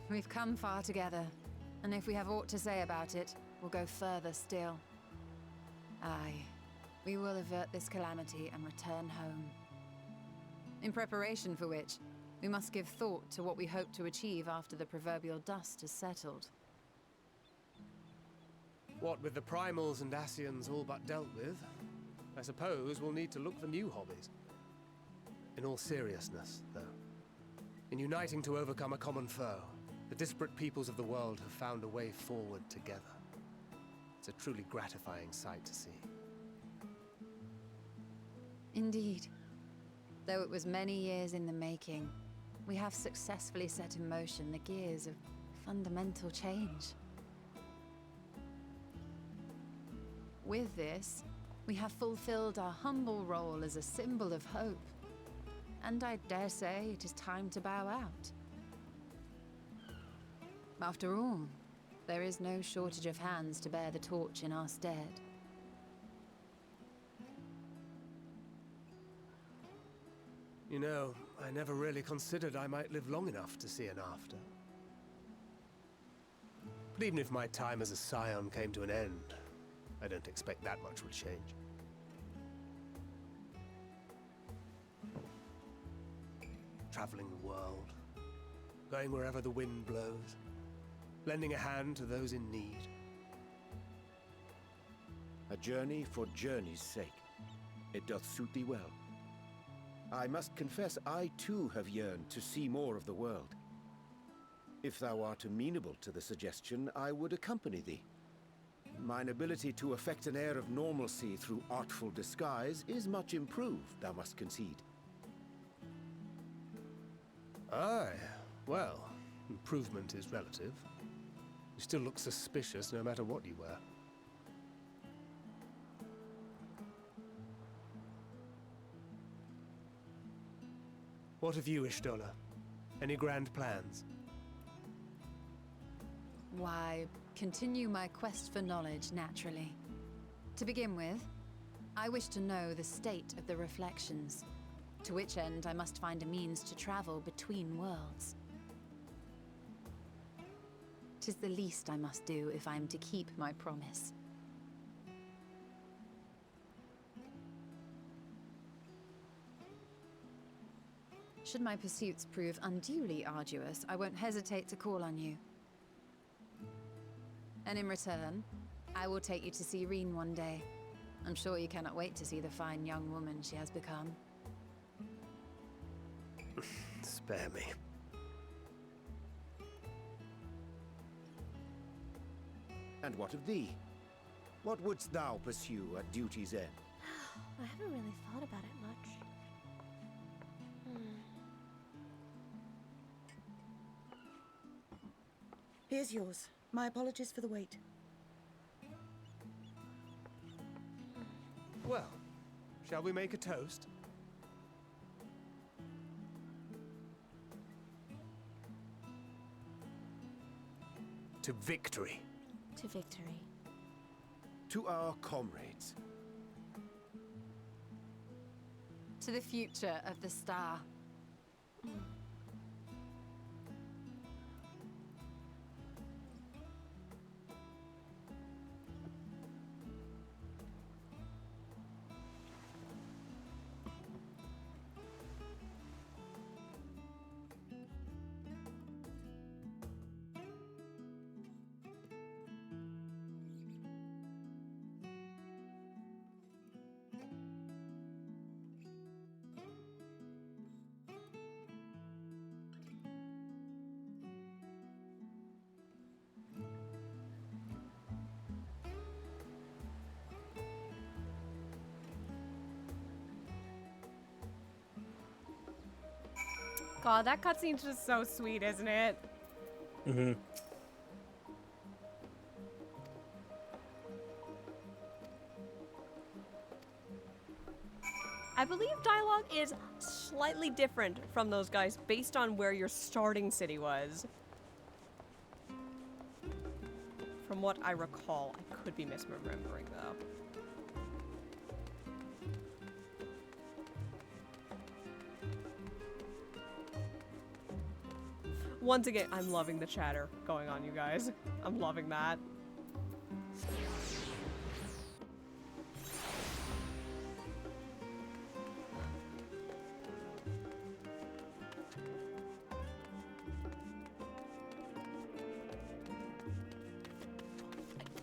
We've come far together, and if we have aught to say about it, we'll go further still. Aye, we will avert this calamity and return home. In preparation for which, we must give thought to what we hope to achieve after the proverbial dust has settled. What with the primals and Ascians all but dealt with, I suppose we'll need to look for new hobbies. In all seriousness, though, in uniting to overcome a common foe, the disparate peoples of the world have found a way forward together. It's a truly gratifying sight to see. Indeed. Though it was many years in the making, we have successfully set in motion the gears of fundamental change. With this, we have fulfilled our humble role as a symbol of hope. And I dare say it is time to bow out. After all, there is no shortage of hands to bear the torch in our stead. You know, I never really considered I might live long enough to see an after. But even if my time as a scion came to an end, I don't expect that much will change. Traveling the world, going wherever the wind blows, lending a hand to those in need. A journey for journey's sake. It doth suit thee well. I must confess I too have yearned to see more of the world. If thou art amenable to the suggestion, I would accompany thee. Mine ability to affect an air of normalcy through artful disguise is much improved, thou must concede. Aye, well, improvement is relative. You still look suspicious no matter what you wear. What of you, Ishtola? Any grand plans? Why, continue my quest for knowledge, naturally. To begin with, I wish to know the state of the reflections, to which end I must find a means to travel between worlds. 'Tis the least I must do if I am to keep my promise. Should my pursuits prove unduly arduous, I won't hesitate to call on you. And in return, I will take you to see Reen one day. I'm sure you cannot wait to see the fine young woman she has become. Spare me. And what of thee? What wouldst thou pursue at duty's end? I haven't really thought about it much. Here's yours. My apologies for the wait. Well, shall we make a toast? To victory. To victory. To our comrades. To the future of the star. God, that cutscene's just so sweet, isn't it? Mm-hmm. I believe dialogue is slightly different from those guys based on where your starting city was. From what I recall. I could be misremembering, though. Once again, I'm loving the chatter going on, you guys. I'm loving that.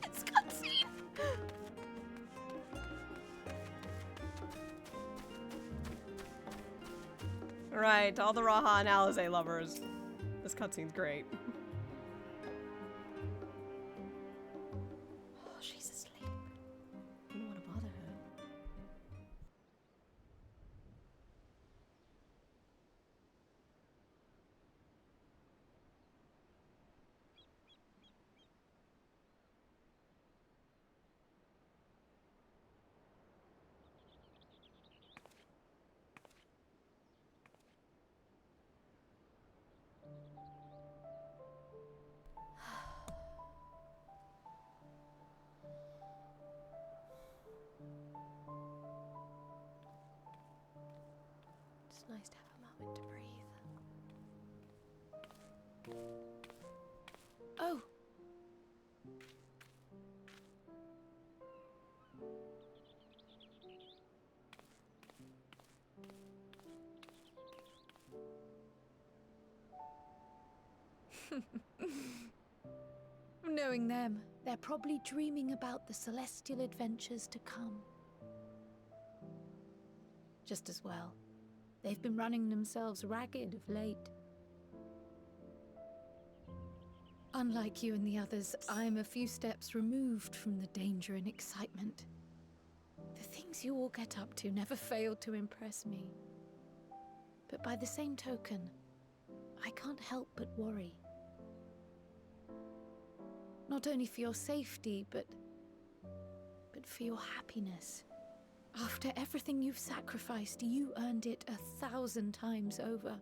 It's cutscene! Right, all the Raha and Alizé lovers. This cutscene's great. Oh, she's asleep. I don't want to bother her. It's nice to have a moment to breathe. Oh! Knowing them, they're probably dreaming about the celestial adventures to come. Just as well. They've been running themselves ragged of late. Unlike you and the others, I'm a few steps removed from the danger and excitement. The things you all get up to never fail to impress me. But by the same token, I can't help but worry. Not only for your safety, but for your happiness. After everything you've sacrificed, you earned it 1,000 times over.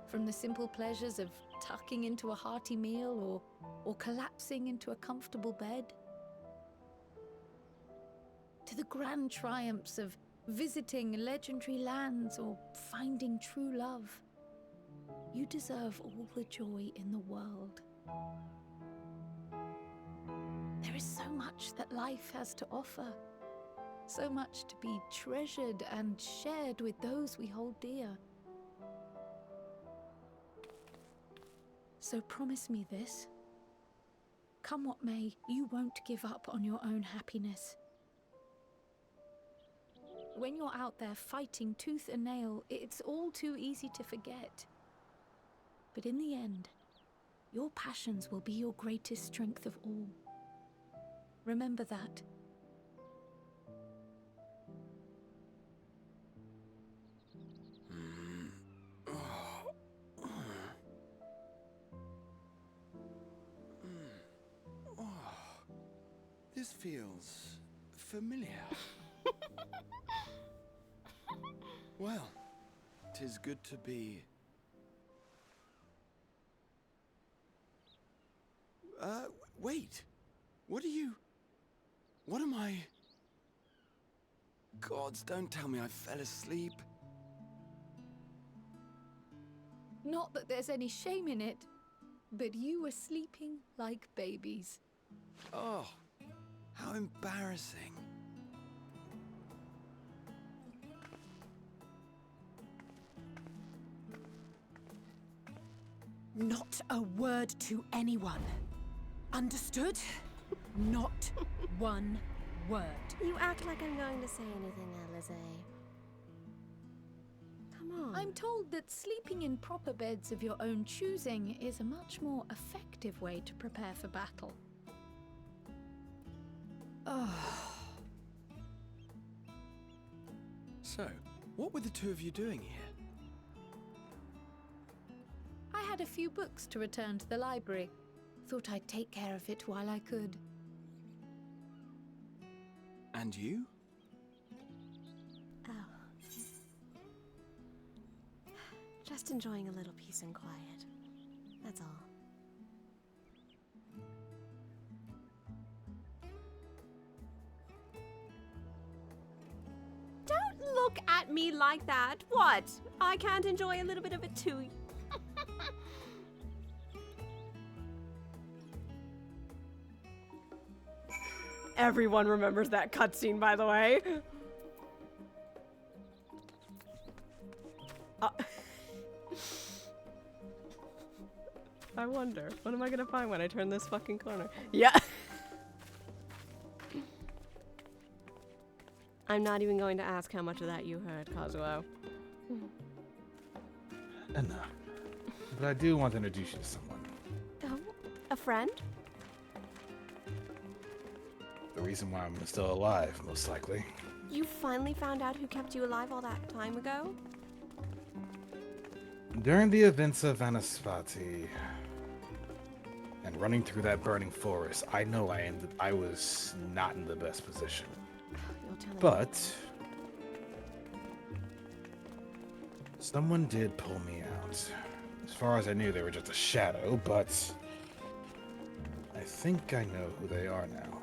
From the simple pleasures of tucking into a hearty meal or collapsing into a comfortable bed, to the grand triumphs of visiting legendary lands or finding true love. You deserve all the joy in the world. There is so much that life has to offer. So much to be treasured and shared with those we hold dear. So promise me this. Come what may, you won't give up on your own happiness. When you're out there fighting tooth and nail, it's all too easy to forget. But in the end, your passions will be your greatest strength of all. Remember that. This feels familiar. Well, 'tis good to be... wait! What are you... What am I... Gods, don't tell me I fell asleep. Not that there's any shame in it, but you were sleeping like babies. Oh, how embarrassing. Not a word to anyone. Understood? Not one word. You act like I'm going to say anything, Alize. Come on. I'm told that sleeping in proper beds of your own choosing is a much more effective way to prepare for battle. So, what were the two of you doing here? I had a few books to return to the library. Thought I'd take care of it while I could. And you? Oh. Just enjoying a little peace and quiet. That's all. Don't look at me like that. What? I can't enjoy a little bit of it too. Everyone remembers that cutscene, by the way. I wonder, what am I gonna find when I turn this fucking corner? Yeah. I'm not even going to ask how much of that you heard, Kazuo. Enough. But I do want to introduce you to someone. Oh, a friend? The reason why I'm still alive, most likely. You finally found out who kept you alive all that time ago? During the events of Anaspati and running through that burning forest, I know I was not in the best position. But someone did pull me out. As far as I knew, they were just a shadow, but I think I know who they are now.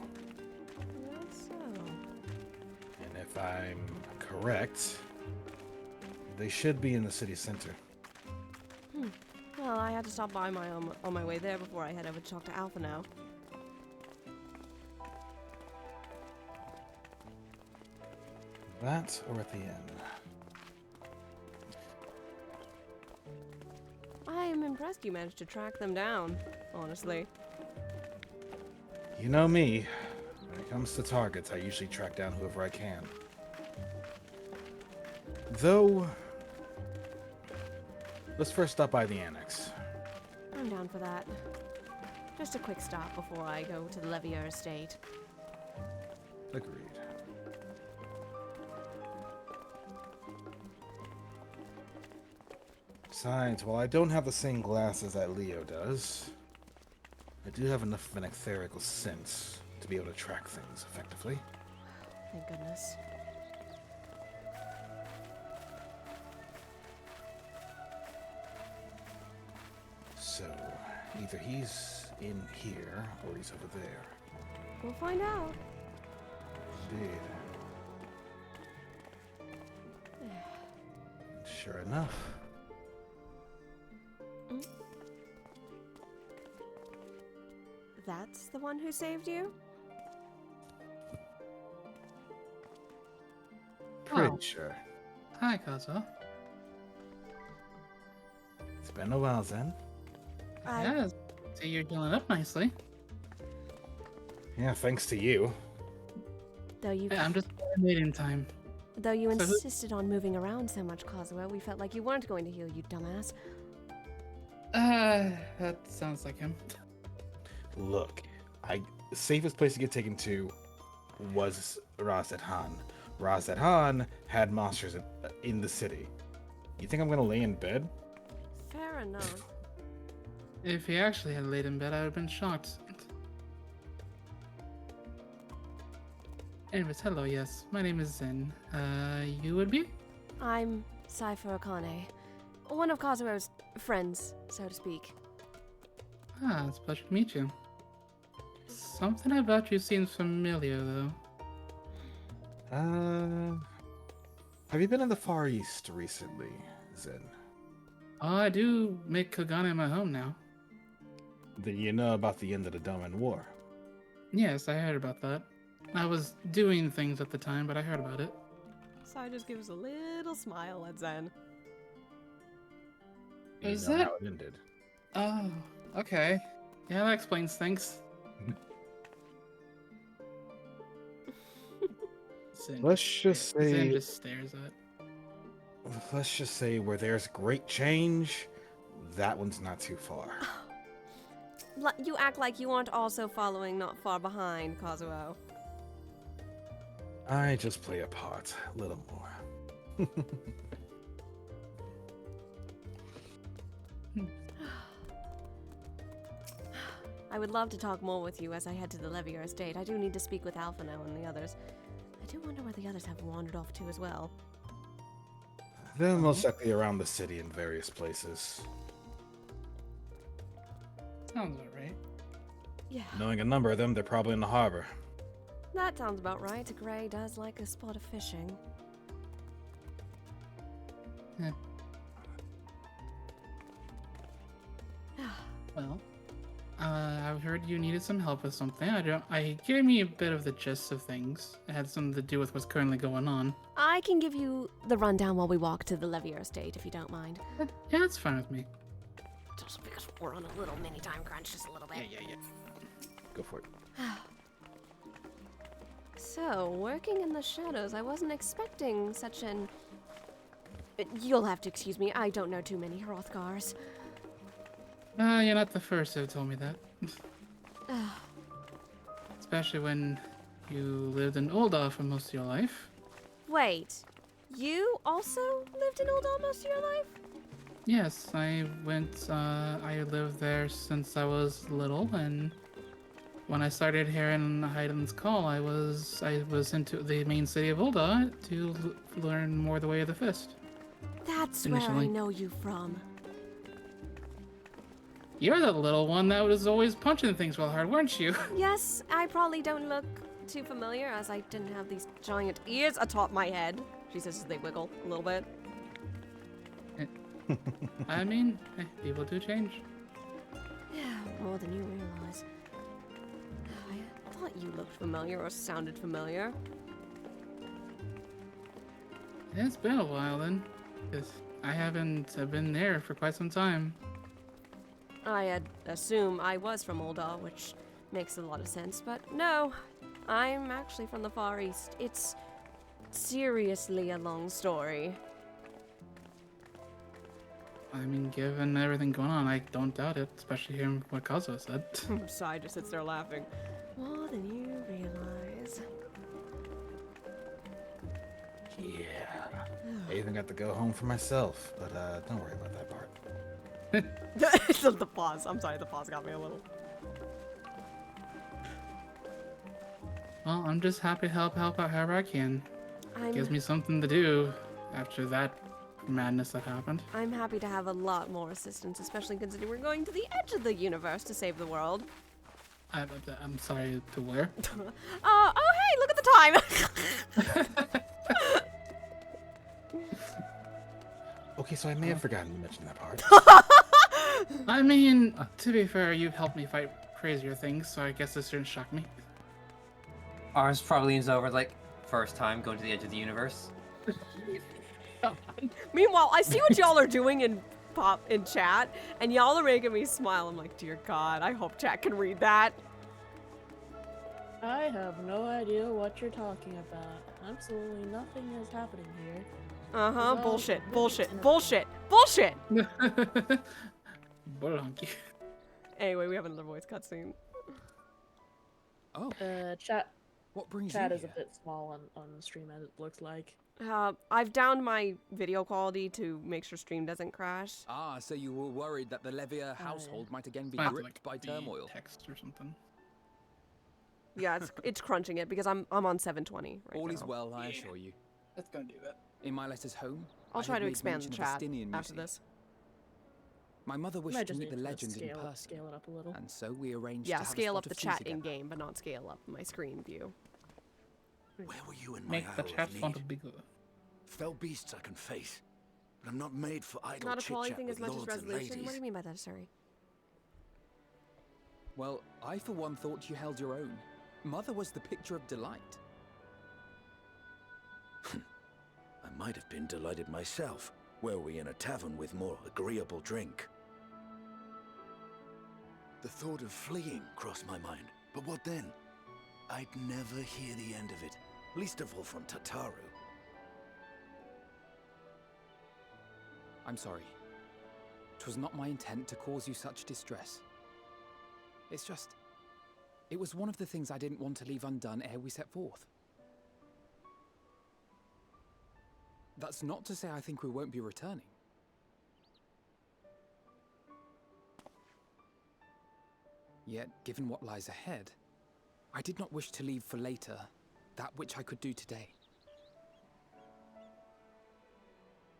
And if I'm correct, they should be in the city center. Well, I had to stop by on my way there before I head over to talk to Alpha now. That or at the inn. I am impressed you managed to track them down, honestly. You know me. When it comes to targets, I usually track down whoever I can. Though, let's first stop by the annex. I'm down for that. Just a quick stop before I go to the Levier estate. Agreed. Besides, while I don't have the same glasses that Leo does, I do have enough of an etherical sense to be able to track things effectively. Thank goodness. So, either he's in here or he's over there. We'll find out. Indeed. Sure enough. That's the one who saved you? sure. Hi, Kazuo. It's been a while, Zen. Yeah, see you're healing up nicely. Yeah, thanks to you. Though you, Yeah, I'm just coordinating time. though you So who- insisted on moving around so much, Kazuo, we felt like you weren't going to heal, you dumbass. That sounds like him. Look, the safest place to get taken to was Ras-et-Han. Ras-et-Han had monsters in the city. You think I'm gonna lay in bed? Fair enough. If he actually had laid in bed, I would have been shocked. Anyways, hello, yes. My name is Zen. You would be? I'm Cypher Akane. One of Kazuo's friends, so to speak. Ah, it's a pleasure to meet you. Something about you seems familiar, though. Have you been in the Far East recently, Zen? Oh, I do make Kagane my home now. Then you know about the end of the Doman War. Yes, I heard about that. I was doing things at the time, but I heard about it. Sai just gives a little smile at Zen. You Is know that- how it ended. Oh, okay. Yeah, that explains things. Zen Let's just Zen say, just stares at. where there's great change, that one's not too far. You act like you aren't also following not far behind, Kazuo. I just play a part, a little more. I would love to talk more with you as I head to the Levier estate. I do need to speak with Alpha now and the others. I do wonder where the others have wandered off to as well. They're most likely around the city in various places. Sounds alright. Yeah, Knowing a number of them, they're probably in the harbor. that sounds about right. Gray does like a spot of fishing. Yeah. Well, I've heard you needed some help with something. I gave me a bit of the gist of things. It had something to do with what's currently going on. I can give you the rundown while we walk to the Levier estate, if you don't mind. Yeah, that's fine with me. Just because we're on a little mini time crunch, just a little bit. Yeah. Go for it. So, working in the shadows, I wasn't expecting such an... You'll have to excuse me, I don't know too many Hrothgars. You're not the first to have told me that. Especially when you lived in Ul'dah for most of your life. Wait, you also lived in Ul'dah most of your life? Yes, I lived there since I was little, and when I started here in Hyden's Call, I was into the main city of Ul'dah to learn more the way of the fist. That's where I Initially. know you from. You're the little one that was always punching things real hard, weren't you? Yes, I probably don't look too familiar as I didn't have these giant ears atop my head. She says as they wiggle a little bit. I mean, people do change. Yeah, more than you realize. I thought you looked familiar or sounded familiar. It's been a while then, 'cause I haven't been there for quite some time. I had assumed I was from Ul'dah, which makes a lot of sense, but no, I'm actually from the Far East. It's seriously a long story. I mean, given everything going on, I don't doubt it, especially hearing what Kazuo said. Sai just sits there laughing. More than you realize. Yeah. I even got to go home for myself, but don't worry about that part. The pause. I'm sorry, the pause got me a little. Well, I'm just happy to help out however I can. Gives me something to do after that madness that happened. I'm happy to have a lot more assistance, especially considering we're going to the edge of the universe to save the world. I'm sorry, to where? Oh, hey, look at the time! Okay, so I may have forgotten to mention that part. I mean, to be fair, you've helped me fight crazier things, so I guess this shouldn't shock me. Ours probably leans over like, first time going to the edge of the universe. Meanwhile, I see what y'all are doing in chat, and y'all are making me smile. I'm like, dear God, I hope chat can read that. I have no idea what you're talking about. Absolutely nothing is happening here. Uh-huh, bullshit, bullshit, bullshit, bullshit! Bolonki. Anyway, we have another voice cutscene. Oh. Chat. What brings chat you is here? a bit small on the stream as it looks like. I've downed my video quality to make sure stream doesn't crash. Ah, so you were worried that the Levier household might again be Might gripped by turmoil. Text or something. Yeah, it's crunching it because I'm on 720 right All now. is well, I assure you. That's gonna do that. In my letters home, I'll I try have to made expand mention the of the chat Stinian after Musi. this. My mother wished Might to just meet the need to legend in scale person, it up a little. and so we arranged Yeah, to have scale a up spot the of tea chat together. in game, but not scale up my screen view. Where were you in my Make the hour chat of font need? bigger. Fell beasts I can face, but I'm not made for idle Not a quality chit-chat thing with as much as lords and resolution? What do ladies. you mean by that, sorry? Well, I for one thought you held your own. Mother was the picture of delight. I might have been delighted myself, were we in a tavern with more agreeable drink. The thought of fleeing crossed my mind, but what then? I'd never hear the end of it, least of all from Tataru. I'm sorry. 'Twas not my intent to cause you such distress. It's just... It was one of the things I didn't want to leave undone ere we set forth. That's not to say I think we won't be returning. Yet, given what lies ahead, I did not wish to leave for later that which I could do today.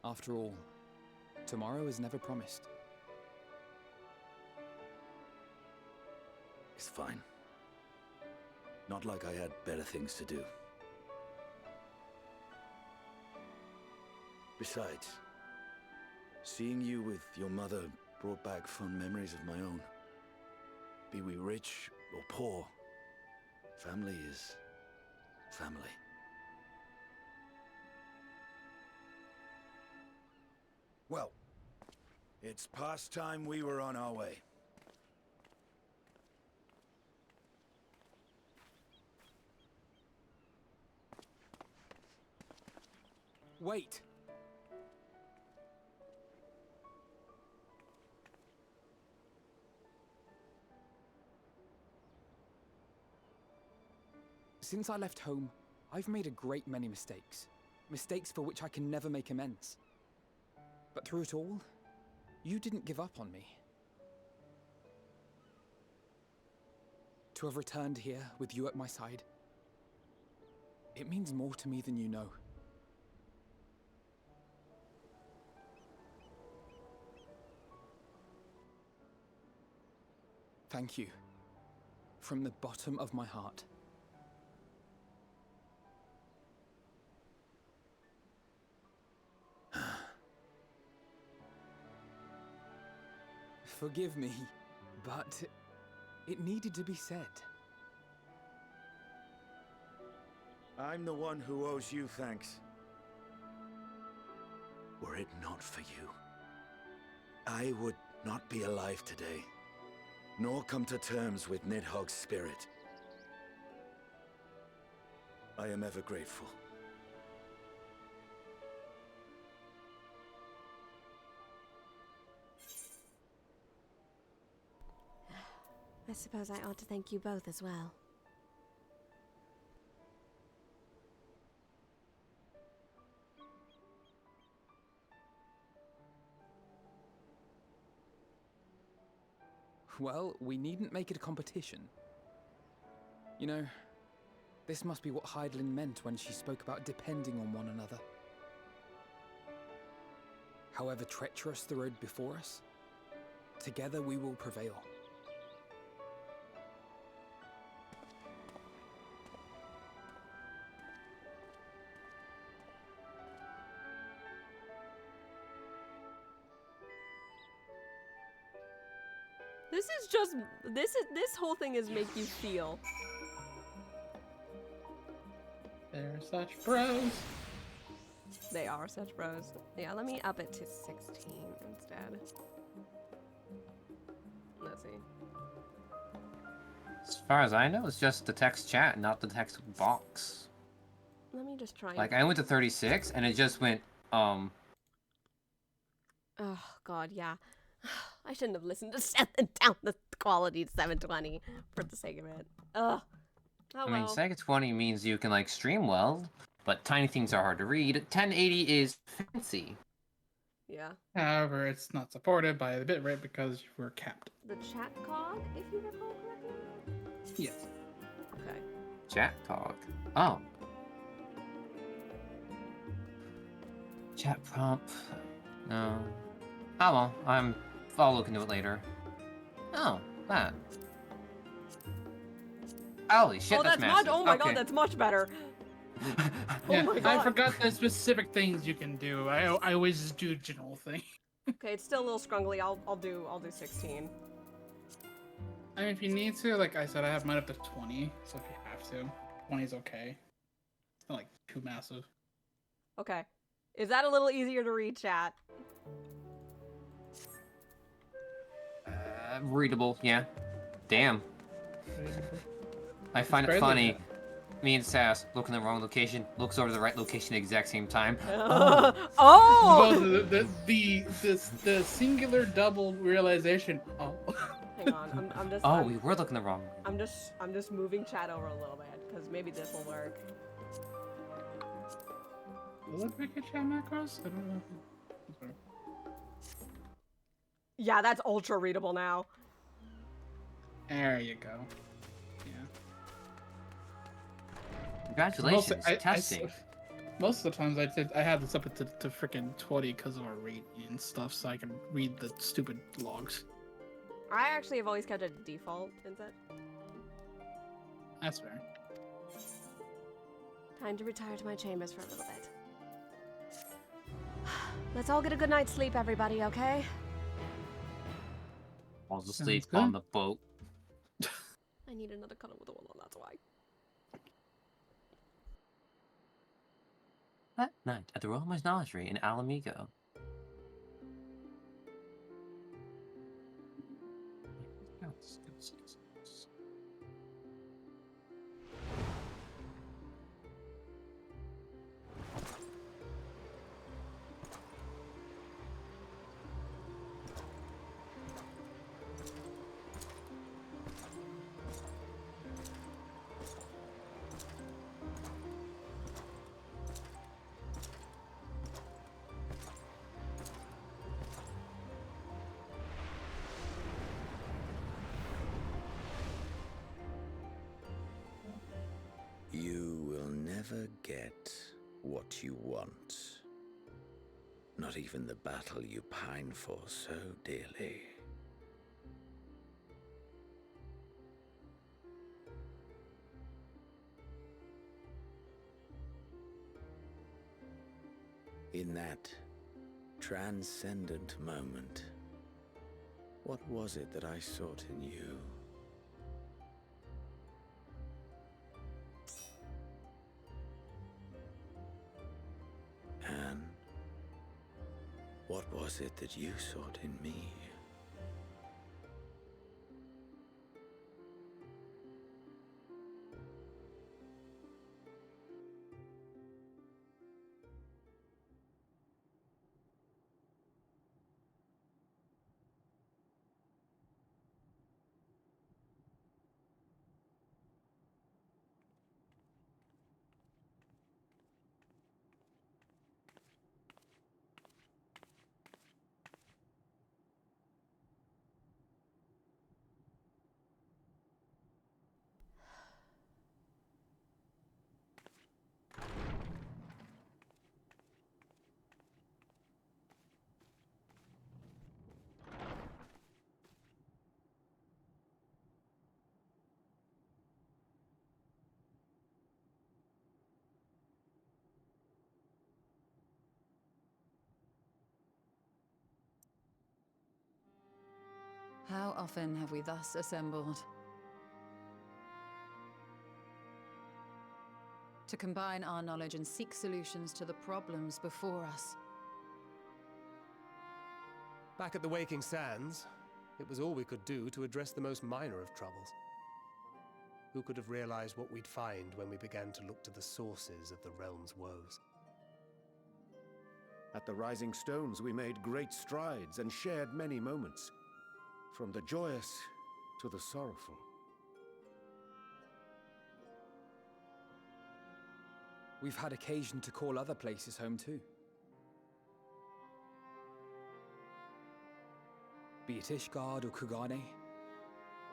After all, tomorrow is never promised. It's fine. Not like I had better things to do. Besides, seeing you with your mother brought back fond memories of my own. Be we rich or poor, family is family. Well, it's past time we were on our way. Wait! Since I left home, I've made a great many mistakes. Mistakes for which I can never make amends. But through it all, you didn't give up on me. To have returned here with you at my side, it means more to me than you know. Thank you, from the bottom of my heart. Forgive me, but it needed to be said. I'm the one who owes you thanks. Were it not for you, I would not be alive today, nor come to terms with Nidhogg's spirit. I am ever grateful. I suppose I ought to thank you both as well. Well, we needn't make it a competition. You know, this must be what Heidelin meant when she spoke about depending on one another. However treacherous the road before us, together we will prevail. This is just this whole thing is make you feel. They're such pros. They are such bros. Yeah, let me up it to 16 instead. Let's see. As far as I know, it's just the text chat, not the text box. Let me just try. Like, I went to 36, and it just went, Oh, God, yeah. I shouldn't have listened to 7 down the quality to 720 for the sake of it. Ugh. Oh, I mean, well. 720 means you can, like, stream well, but tiny things are hard to read. 1080 is fancy. Yeah. However, it's not supported by the bitrate because we're capped. The chat cog, if you recall correctly? Yes. Okay. Chat cog. Oh. Chat prompt. No. Oh well, I'll look into it later. Oh, that. Holy shit, that's massive. much. Oh my Okay. God, that's much better. Yeah, my I God. forgot the specific things you can do. I always just do general thing. Okay, it's still a little scrungly. I'll do 16. I mean, if you need to, like I said, I have mine up to 20, so if you have to, 20 is okay. It's not like too massive. Okay. Is that a little easier to read, chat? Readable, yeah. Damn. I find it barely funny. that. Me and Sass look in the wrong location, looks over to the right location at the exact same time. Oh! The singular double realization. Oh. Hang on, I'm just. Oh, we were looking the wrong way. I'm just moving chat over a little bit because maybe this will work. Will it make a chat macros? I don't know. Yeah, that's ultra readable now. There you go. Yeah. Congratulations, testing. Most of the times I had this up to freaking 20 because of our rate and stuff, so I can read the stupid logs. I actually have always kept it default instead. That's fair. Time to retire to my chambers for a little bit. Let's all get a good night's sleep, everybody, okay? I'll just sleep on the boat. I need another cuddle with Orlon, that's why. That night at the Royal Menagerie in Alamigo. You will never get what you want. Not even the battle you pine for so dearly. In that transcendent moment, what was it that I sought in you? And what was it that you sought in me? How often have we thus assembled? to combine our knowledge and seek solutions to the problems before us. Back at the Waking Sands, it was all we could do to address the most minor of troubles. Who could have realized what we'd find when we began to look to the sources of the realm's woes? At the Rising Stones, we made great strides and shared many moments, from the joyous to the sorrowful. We've had occasion to call other places home too. Be it Ishgard or Kugane,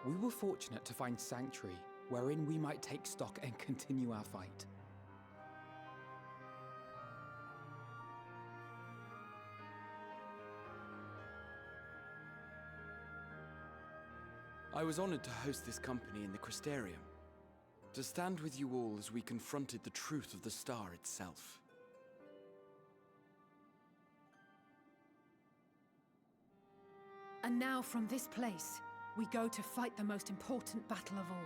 we were fortunate to find sanctuary wherein we might take stock and continue our fight. I was honored to host this company in the Crystarium, to stand with you all as we confronted the truth of the star itself. And now from this place, we go to fight the most important battle of all.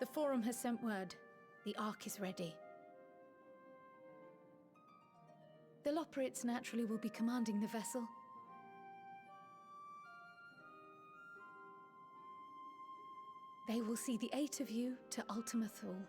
The Forum has sent word. The Ark is ready. The Loporrits naturally will be commanding the vessel. They will see the 8 of you to Ultima Thule.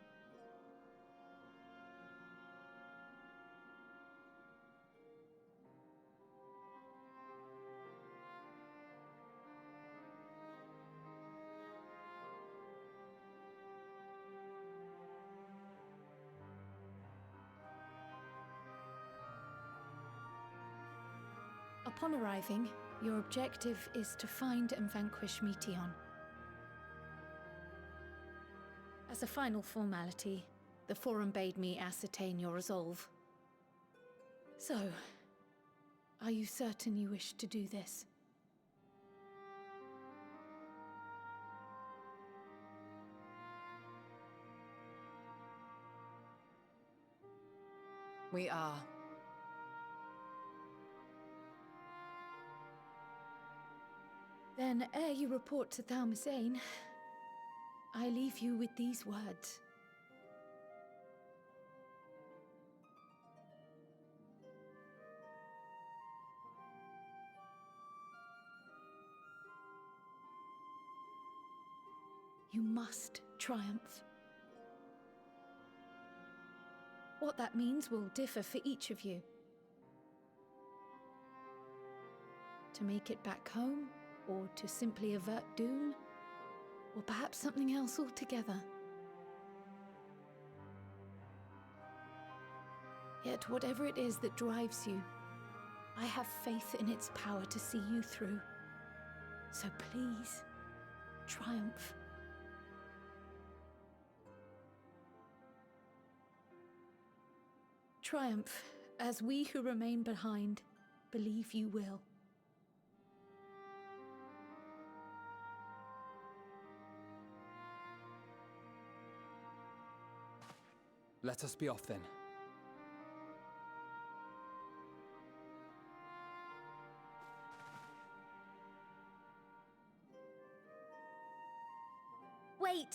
Upon arriving, your objective is to find and vanquish Meteon. As a final formality, the Forum bade me ascertain your resolve. So, are you certain you wish to do this? We are. Then, ere you report to Thalmasane, I leave you with these words. You must triumph. What that means will differ for each of you. To make it back home, or to simply avert doom, or perhaps something else altogether. Yet whatever it is that drives you, I have faith in its power to see you through. So please, triumph. Triumph, as we who remain behind believe you will. Let us be off then. Wait!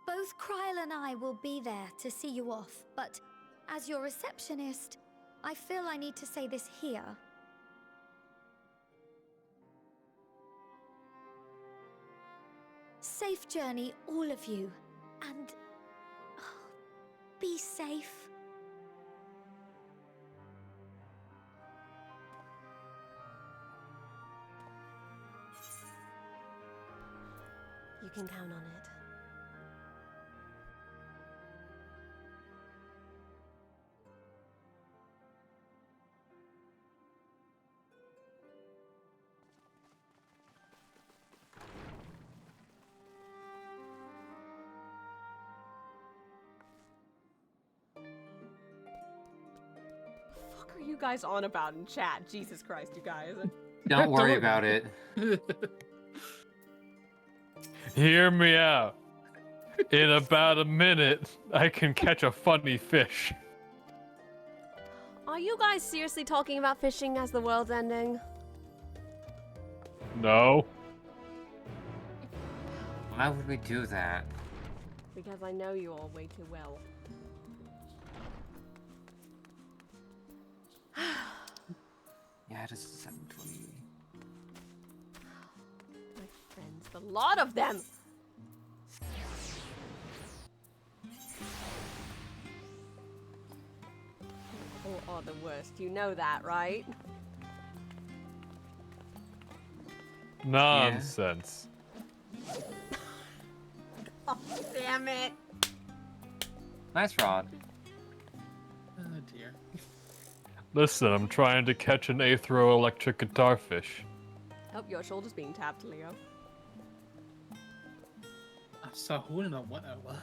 Both Kryl and I will be there to see you off, but as your receptionist, I feel I need to say this here. Safe journey, all of you, and be safe. You can count on it. are you guys on about in chat? Jesus Christ, you guys. Don't worry about it. Hear me out. In about a minute, I can catch a funny fish. Are you guys seriously talking about fishing as the world's ending? No. Why would we do that? Because I know you all way too well. Yeah, it is 7:20. My friends, the lot of them! People are the worst. You know that, right? Nonsense. Oh, damn it. Nice rod. Oh dear. Listen, I'm trying to catch an aethero electric guitar fish. Oh, your shoulder's being tapped, Leo. Sahuna, whatever.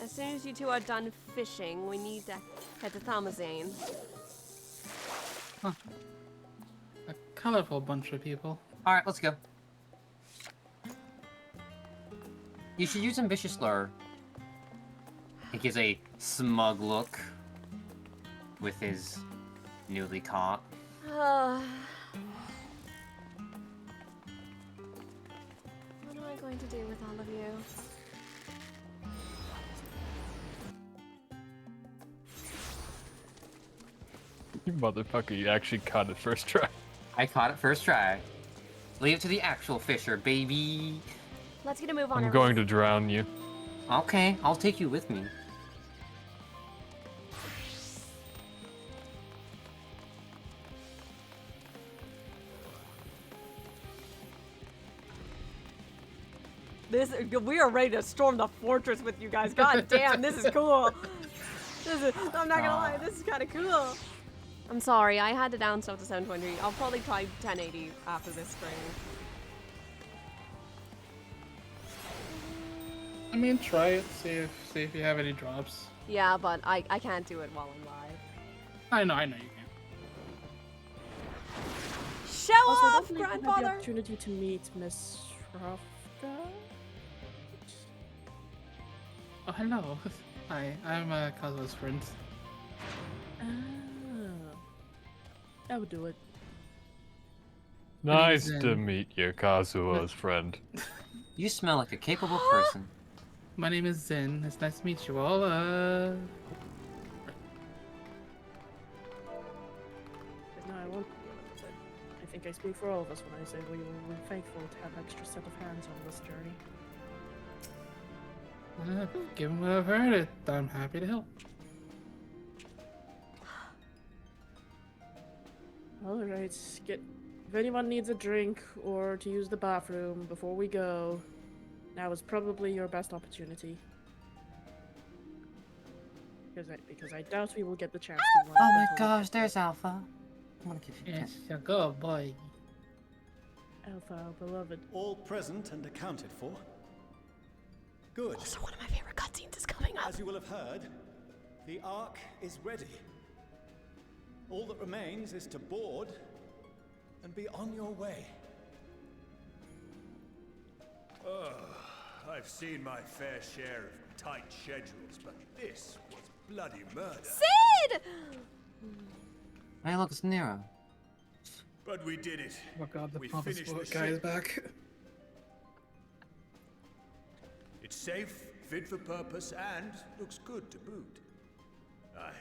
As soon as you two are done fishing, we need to head to Thamazane. Huh. A colorful bunch of people. Alright, let's go. You should use Ambitious Slur. He gives a smug look with his newly caught. What am I going to do with all of you? You motherfucker, you actually caught it first try. I caught it first try. Leave it to the actual fisher, baby. Let's get a move on. I'm going to drown you. Okay, I'll take you with me. We are ready to storm the fortress with you guys. God damn, this is cool. I'm not gonna lie, this is kind of cool. I'm sorry, I had to down stuff to 720. I'll probably try 1080 after this stream. I mean, try it. See if you have any drops. Yeah, but I can't do it while I'm live. I know you can. Show Also, I off, don't believe you had grandfather! the opportunity to meet Miss Rafka. Oh, hello. Hi, I'm Kazuo's friend. Ah, I would do it. Nice Zen. to meet you, Kazuo's friend. You smell like a capable person. My name is Zen. It's nice to meet you all. No, I won't. But I think I speak for all of us when I say we're thankful to have an extra set of hands on this journey. Given what I've heard, I'm happy to help. Alright, if anyone needs a drink or to use the bathroom before we go, now is probably your best opportunity. Because I doubt we will get the chance to. Oh my gosh, there's Alpha. I want to give you a Yes, a good boy. Alpha, beloved. All present and accounted for. Good. Also, one of my favorite cutscenes is coming up. As you will have heard, the Ark is ready. All that remains is to board and be on your way. I've seen my fair share of tight schedules, but this was bloody murder. Sid! Hey, look, it's Nero. But we did it. Oh god, the We pompous finished the guy is ship. back. It's safe, fit for purpose, and looks good to boot. Aye,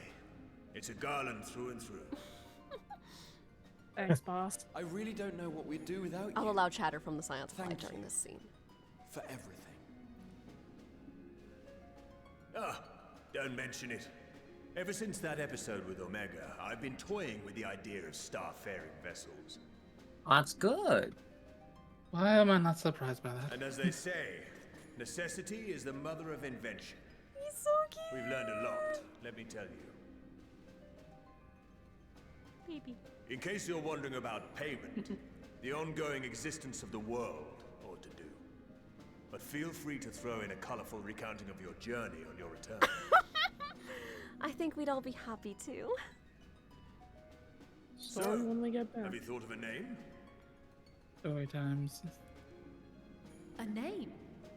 it's a garland through and through. Thanks, boss. I really don't know what we'd do without you. I'll allow chatter from the Science Fly Thank during you. this scene. For everything. Ah, don't mention it. Ever since that episode with Omega, I've been toying with the idea of starfaring vessels. That's good. Why am I not surprised by that? And as they say, necessity is the mother of invention. He's so cute. We've learned a lot, let me tell you. Baby. In case you're wondering about payment, the ongoing existence of the world ought to do. But feel free to throw in a colorful recounting of your journey on your return. I think we'd all be happy to. Story when we get back. Have you thought of a name? Story times. A name?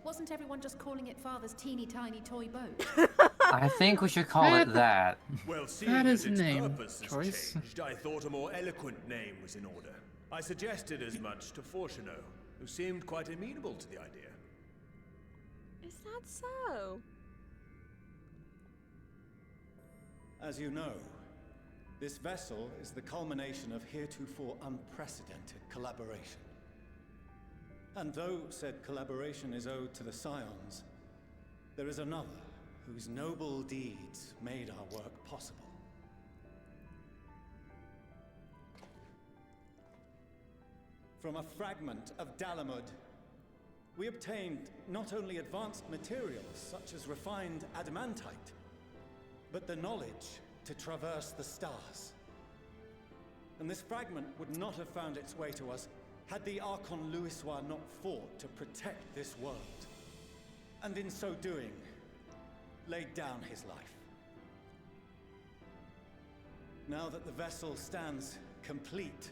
Wasn't everyone just calling it Father's teeny tiny toy boat? I think we should call it that. Well, seeing That as is its name purpose has choice. changed, I thought a more eloquent name was in order. I suggested as much to Fortuno, who seemed quite amenable to the idea. Is that so? As you know, this vessel is the culmination of heretofore unprecedented collaboration. And though said collaboration is owed to the Scions, there is another whose noble deeds made our work possible. From a fragment of Dalamud, we obtained not only advanced materials such as refined adamantite, but the knowledge to traverse the stars. And this fragment would not have found its way to us had the Archon Louisois not fought to protect this world, and in so doing, laid down his life. Now that the vessel stands complete,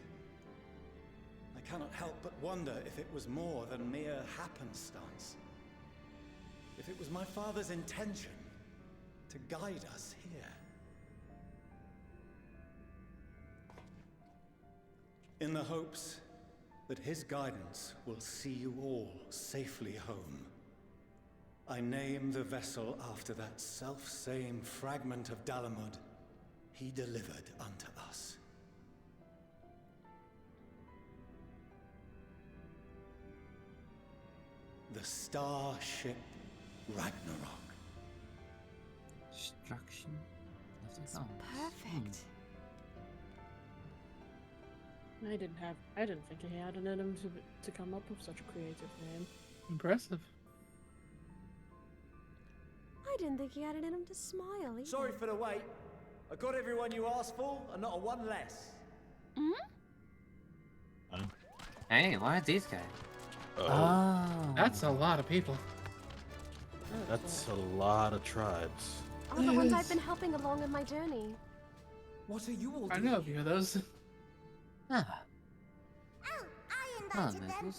I cannot help but wonder if it was more than mere happenstance. If it was my father's intention to guide us here. In the hopes that his guidance will see you all safely home, I name the vessel after that self-same fragment of Dalamud he delivered unto us. The starship Ragnarok. Destruction of the It's gods. perfect. I didn't think he had it in him to come up with such a creative name. Impressive. I didn't think he had it in him to smile either. Sorry for the wait. I got everyone you asked for, and not a one less. Hey, why are these guys? That's a lot of people. That's a lot of tribes. All the ones I've been helping along on my journey. What are you all I doing? know a few of those. Ah. Oh, I invited them.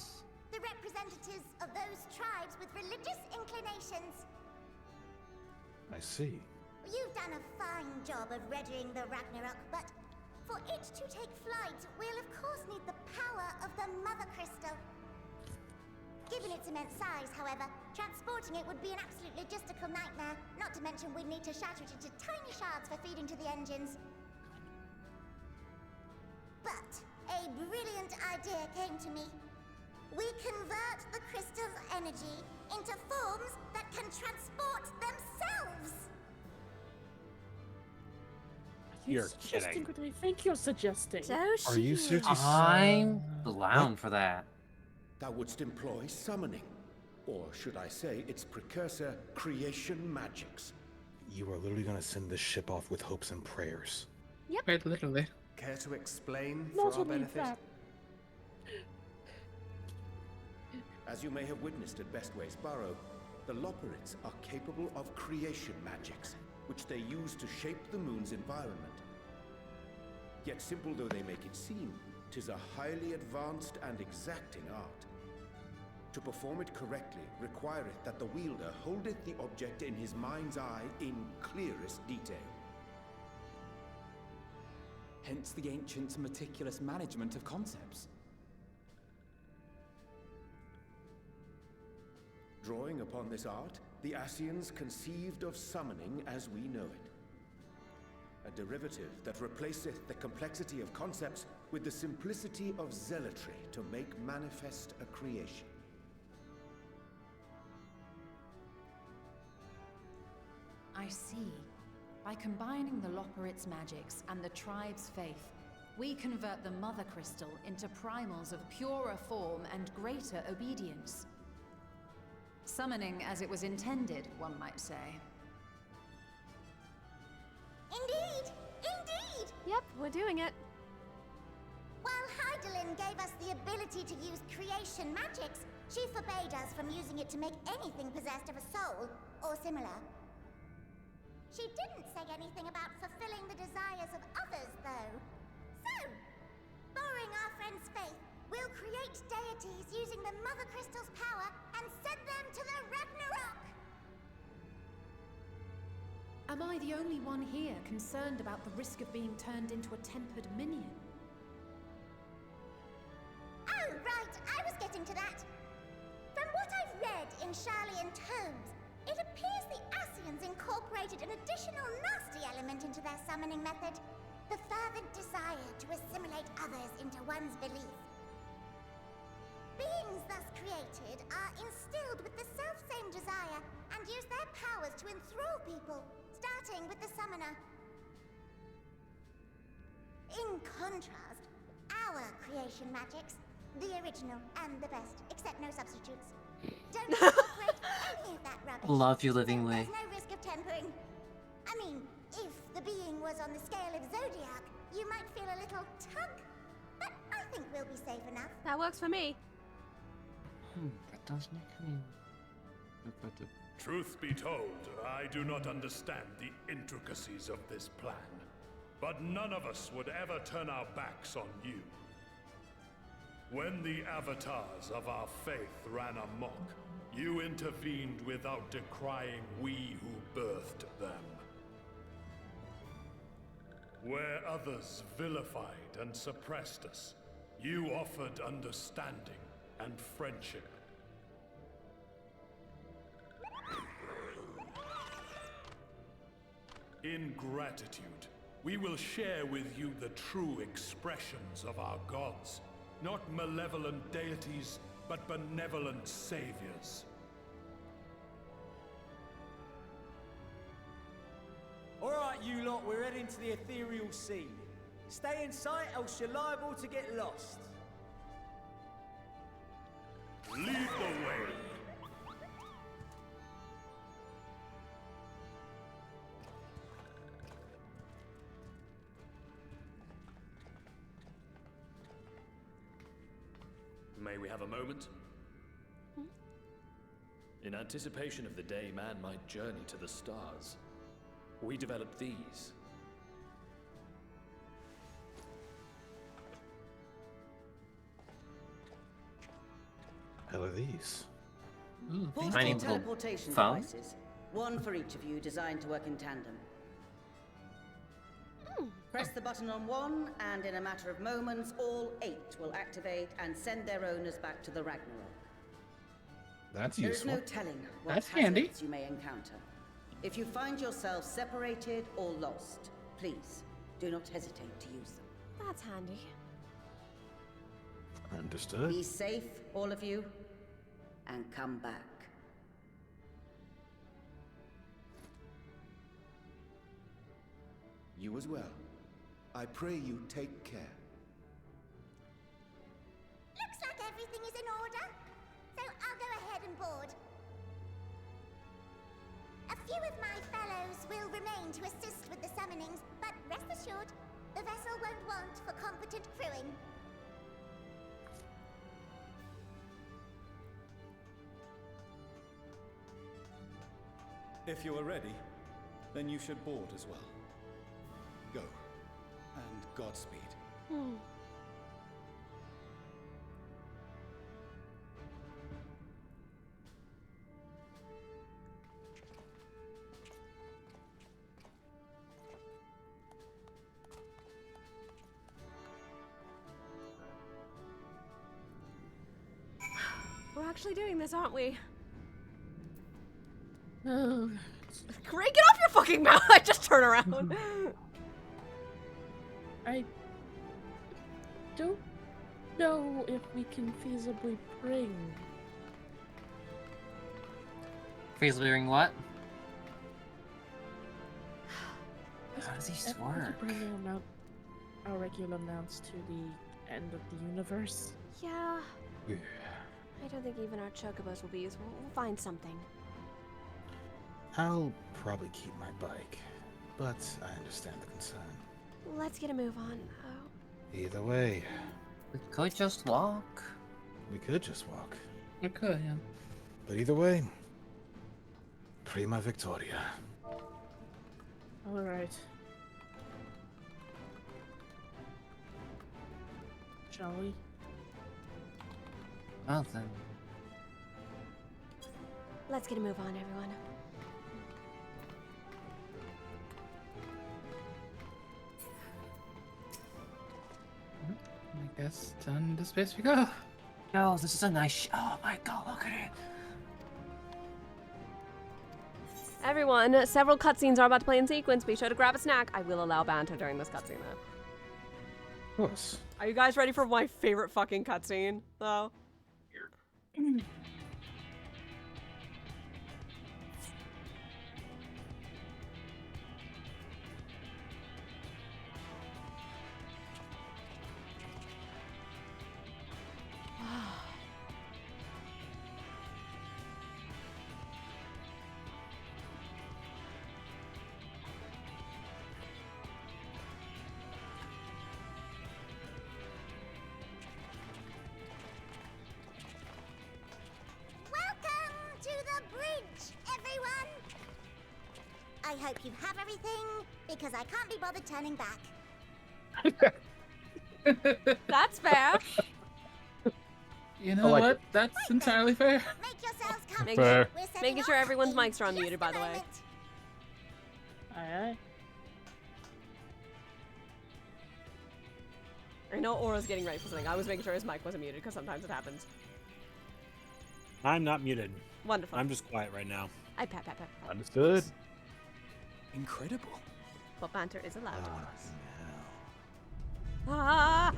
The representatives of those tribes with religious inclinations. I see. You've done a fine job of readying the Ragnarok, but for it to take flight, we'll of course need the power of the Mother Crystal. Given its immense size, however, transporting it would be an absolute logistical nightmare, not to mention we'd need to shatter it into tiny shards for feeding to the engines. But a brilliant idea came to me. We convert the crystal's energy into forms that can transport themselves. You're Suggesting kidding. what I think you're suggesting. Are you seriously? I'm down for that. Thou wouldst employ summoning, or should I say its precursor, creation magics. You are literally going to send this ship off with hopes and prayers. Yep. Quite literally. Care to explain Not for our only benefit? that. As you may have witnessed at Bestway's Burrow, the Loporrits are capable of creation magics, which they use to shape the moon's environment. Yet simple though they make it seem, 'tis a highly advanced and exacting art. To perform it correctly requireth that the wielder holdeth the object in his mind's eye in clearest detail. Hence the ancients' meticulous management of concepts. Drawing upon this art, the Ascians conceived of summoning as we know it. A derivative that replaceth the complexity of concepts with the simplicity of zealotry to make manifest a creation. I see. By combining the Loporrits' magics and the tribe's faith, we convert the Mother Crystal into primals of purer form and greater obedience. Summoning as it was intended, one might say. Indeed! Indeed! Yep, we're doing it. While Heidelin gave us the ability to use creation magics, she forbade us from using it to make anything possessed of a soul, or similar. She didn't say anything about fulfilling the desires of others, though. So, borrowing our friend's faith, we'll create deities using the Mother Crystal's power and send them to the Ragnarok! Am I the only one here concerned about the risk of being turned into a tempered minion? Oh, right, I was getting to that. From what I've read in Sharlayan tomes, it appears the Ascians incorporated an additional nasty element into their summoning method. The fervent desire to assimilate others into one's belief. Beings thus created are instilled with the self-same desire and use their powers to enthrall people, starting with the summoner. In contrast, our creation magics, the original and the best, except no substitutes, don't incorporate any of that rubbish. Love you, living way. There's no risk of tempering. I mean, if the being was on the scale of Zodiac, you might feel a little tug, but I think we'll be safe enough. That works for me. That doesn't mean. Truth be told, I do not understand the intricacies of this plan. But none of us would ever turn our backs on you. When the avatars of our faith ran amok, you intervened without decrying we who birthed them. Where others vilified and suppressed us, you offered understanding and friendship. In gratitude, we will share with you the true expressions of our gods. Not malevolent deities, but benevolent saviors. Alright, you lot, we're heading to the ethereal sea. Stay in sight, else you're liable to get lost. Lead the way. May we have a moment? In anticipation of the day man might journey to the stars, we developed these. Hell are these? Tiny Portable little teleportation phone? devices. One for each of you, designed to work in tandem. Press the button on one, and in a matter of moments, all 8 will activate and send their owners back to the Ragnarok. That's There is useful. no telling what That's handy. hazards you may encounter. If you find yourself separated or lost, please do not hesitate to use them. That's handy. Understood. Be safe, all of you, and come back. You as well. I pray you take care. Looks like everything is in order, so I'll go ahead and board. A few of my fellows will remain to assist with the summonings, but rest assured, the vessel won't want for competent crewing. If you are ready, then you should board as well. Go, and Godspeed. We're actually doing this, aren't we? Oh. Great, get off your fucking mouth! I just turn around. I don't know if we can feasibly bring. Feasibly ring what? How does this To work? bring our regular mounts to the end of the universe. Yeah. I don't think even our chocobos will be useful. We'll find something. I'll probably keep my bike, but I understand the concern. Let's get a move on. Oh, Either way. We could just walk. We could just walk. We could, yeah. But either way, Prima Victoria. Alright. Shall we? Well then. Let's get a move on, everyone. I guess down to space we go. Oh, this is a nice. Oh my god, look at it. Everyone, several cutscenes are about to play in sequence. Be sure to grab a snack. I will allow banter during this cutscene, though. Of course. Are you guys ready for my favorite fucking cutscene, though? Welcome to the bridge, everyone! I hope you have everything, because I can't be bothered turning back. That's fair. You know what? That's entirely fair. Make yourselves Fair. comfortable. We're setting Making sure off everyone's in mics are just unmuted, a by the way. moment. Aye, I know Aura's getting ready for something. I was making sure his mic wasn't muted, because sometimes it happens. I'm not muted. Wonderful. I'm just quiet right now. I pat, pat, pat. Understood. Incredible. But banter is allowed. Ah!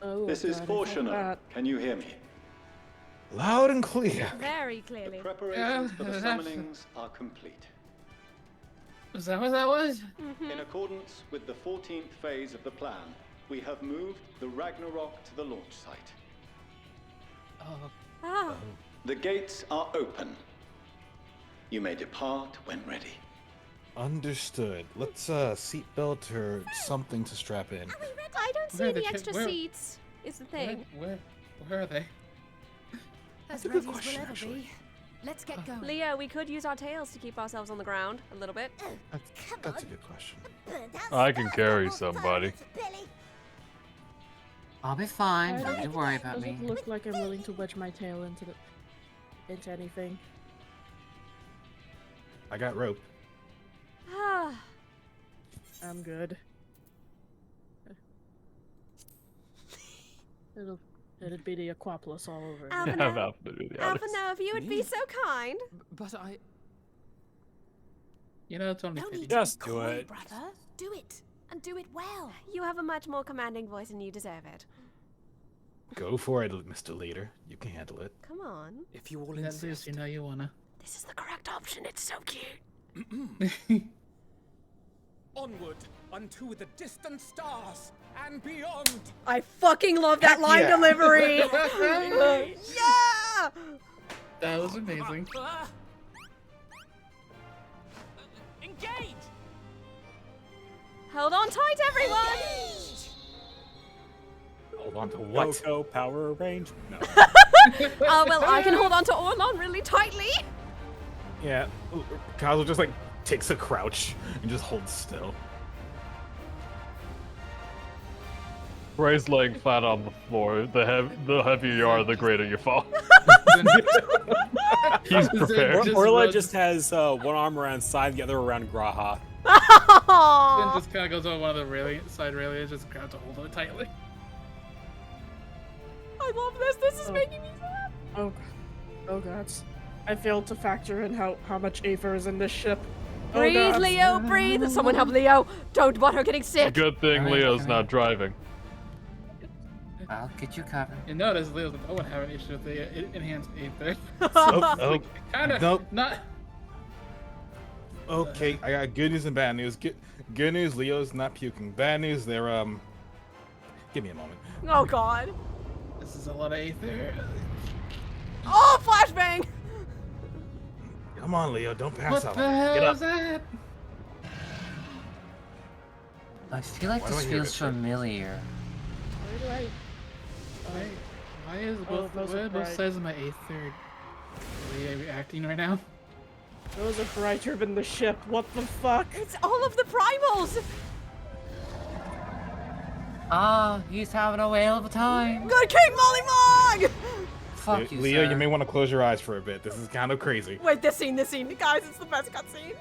Oh, This is God, I Fortuner. forgot. Can you hear me? Loud and clear. Very clearly. The preparations for the summonings are complete. Is that what that was? In accordance with the 14th phase of the plan, we have moved the Ragnarok to the launch site. Oh. Ah. The gates are open. You may depart when ready. Understood. Let's seatbelt or something to strap in. I don't see Where are the any chi- extra where- seats, is the thing. Where are they? As a good ready as question, we'll ever actually. be. Let's get going. Leo, we could use our tails to keep ourselves on the ground a little bit. That's a good question. I can carry somebody. I'll be fine. I Don't need to worry about me. Doesn't look like I'm willing to wedge my tail into anything. I got rope. Ah. I'm good. It'd be the Aquapolis all over. Alpha, Have no. Alpha do the Alpha, honors. no, if you would be Me? so kind. But I... You know, it's only No 50. need to Just be do coy, it. brother. Do it, and do it well. You have a much more commanding voice and you deserve it. Go for it, Mr. Leader. You can handle it. Come on. If you all At insist. least you know you wanna. This is the correct option. It's so cute. Onward unto the distant stars and beyond. I fucking love that line yeah. delivery. Yeah! That was amazing. Engage! Hold on tight, everyone. Hold on to what? Go Power Range? No. Well, I can hold on to Orlon really tightly. Yeah, Kazuo just like takes a crouch and just holds still. Ray's laying flat on the floor. The heavier you are, the greater you fall. He's prepared. Orla just has one arm around side, the other around Graha. Then just kind of goes on one of the side railings, just grabs a hold of it tightly. I love this. This is making me sad. Oh god. I failed to factor in how much Aether is in this ship. Oh, Breathe, God. Leo, breathe. Someone help Leo. Don't want her getting sick. Good thing Alright, Leo's alright. not driving. I'll get you covered. You notice Leo's I wouldn't have an issue with the enhanced Aether. Oh, Kinda. nope. Not. Okay, I got good news and bad news. Good news, Leo's not puking. Bad news, they're Give me a moment. Oh god. This is a lot of Aether. Oh, flashbang. Come on, Leo, don't pass What out. the hell Get up. is that? I feel like Why do this I hear feels this shit? familiar. Why is both those why are are both bright. sides of my eighth third? Are we acting right now? Those are brighter than the ship. What the fuck? It's all of the primals! Ah, he's having a whale of a time. Good King Molly Mog! Fuck you, Leo, sir. you may want to close your eyes for a bit. This is kind of crazy. Wait, this scene, guys, it's the best cutscene.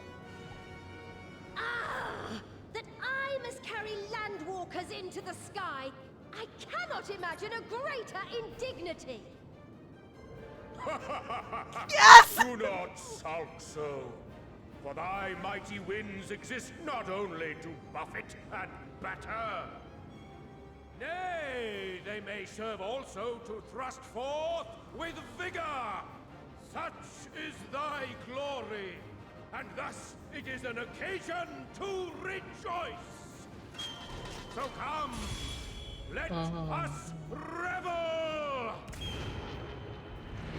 That I must carry landwalkers into the sky. I cannot imagine a greater indignity. Yes! Do not sulk so, for thy mighty winds exist not only to buffet and batter. Nay, they may serve also to thrust forth with vigor. Such is thy glory, and thus it is an occasion to rejoice. So come, let us revel!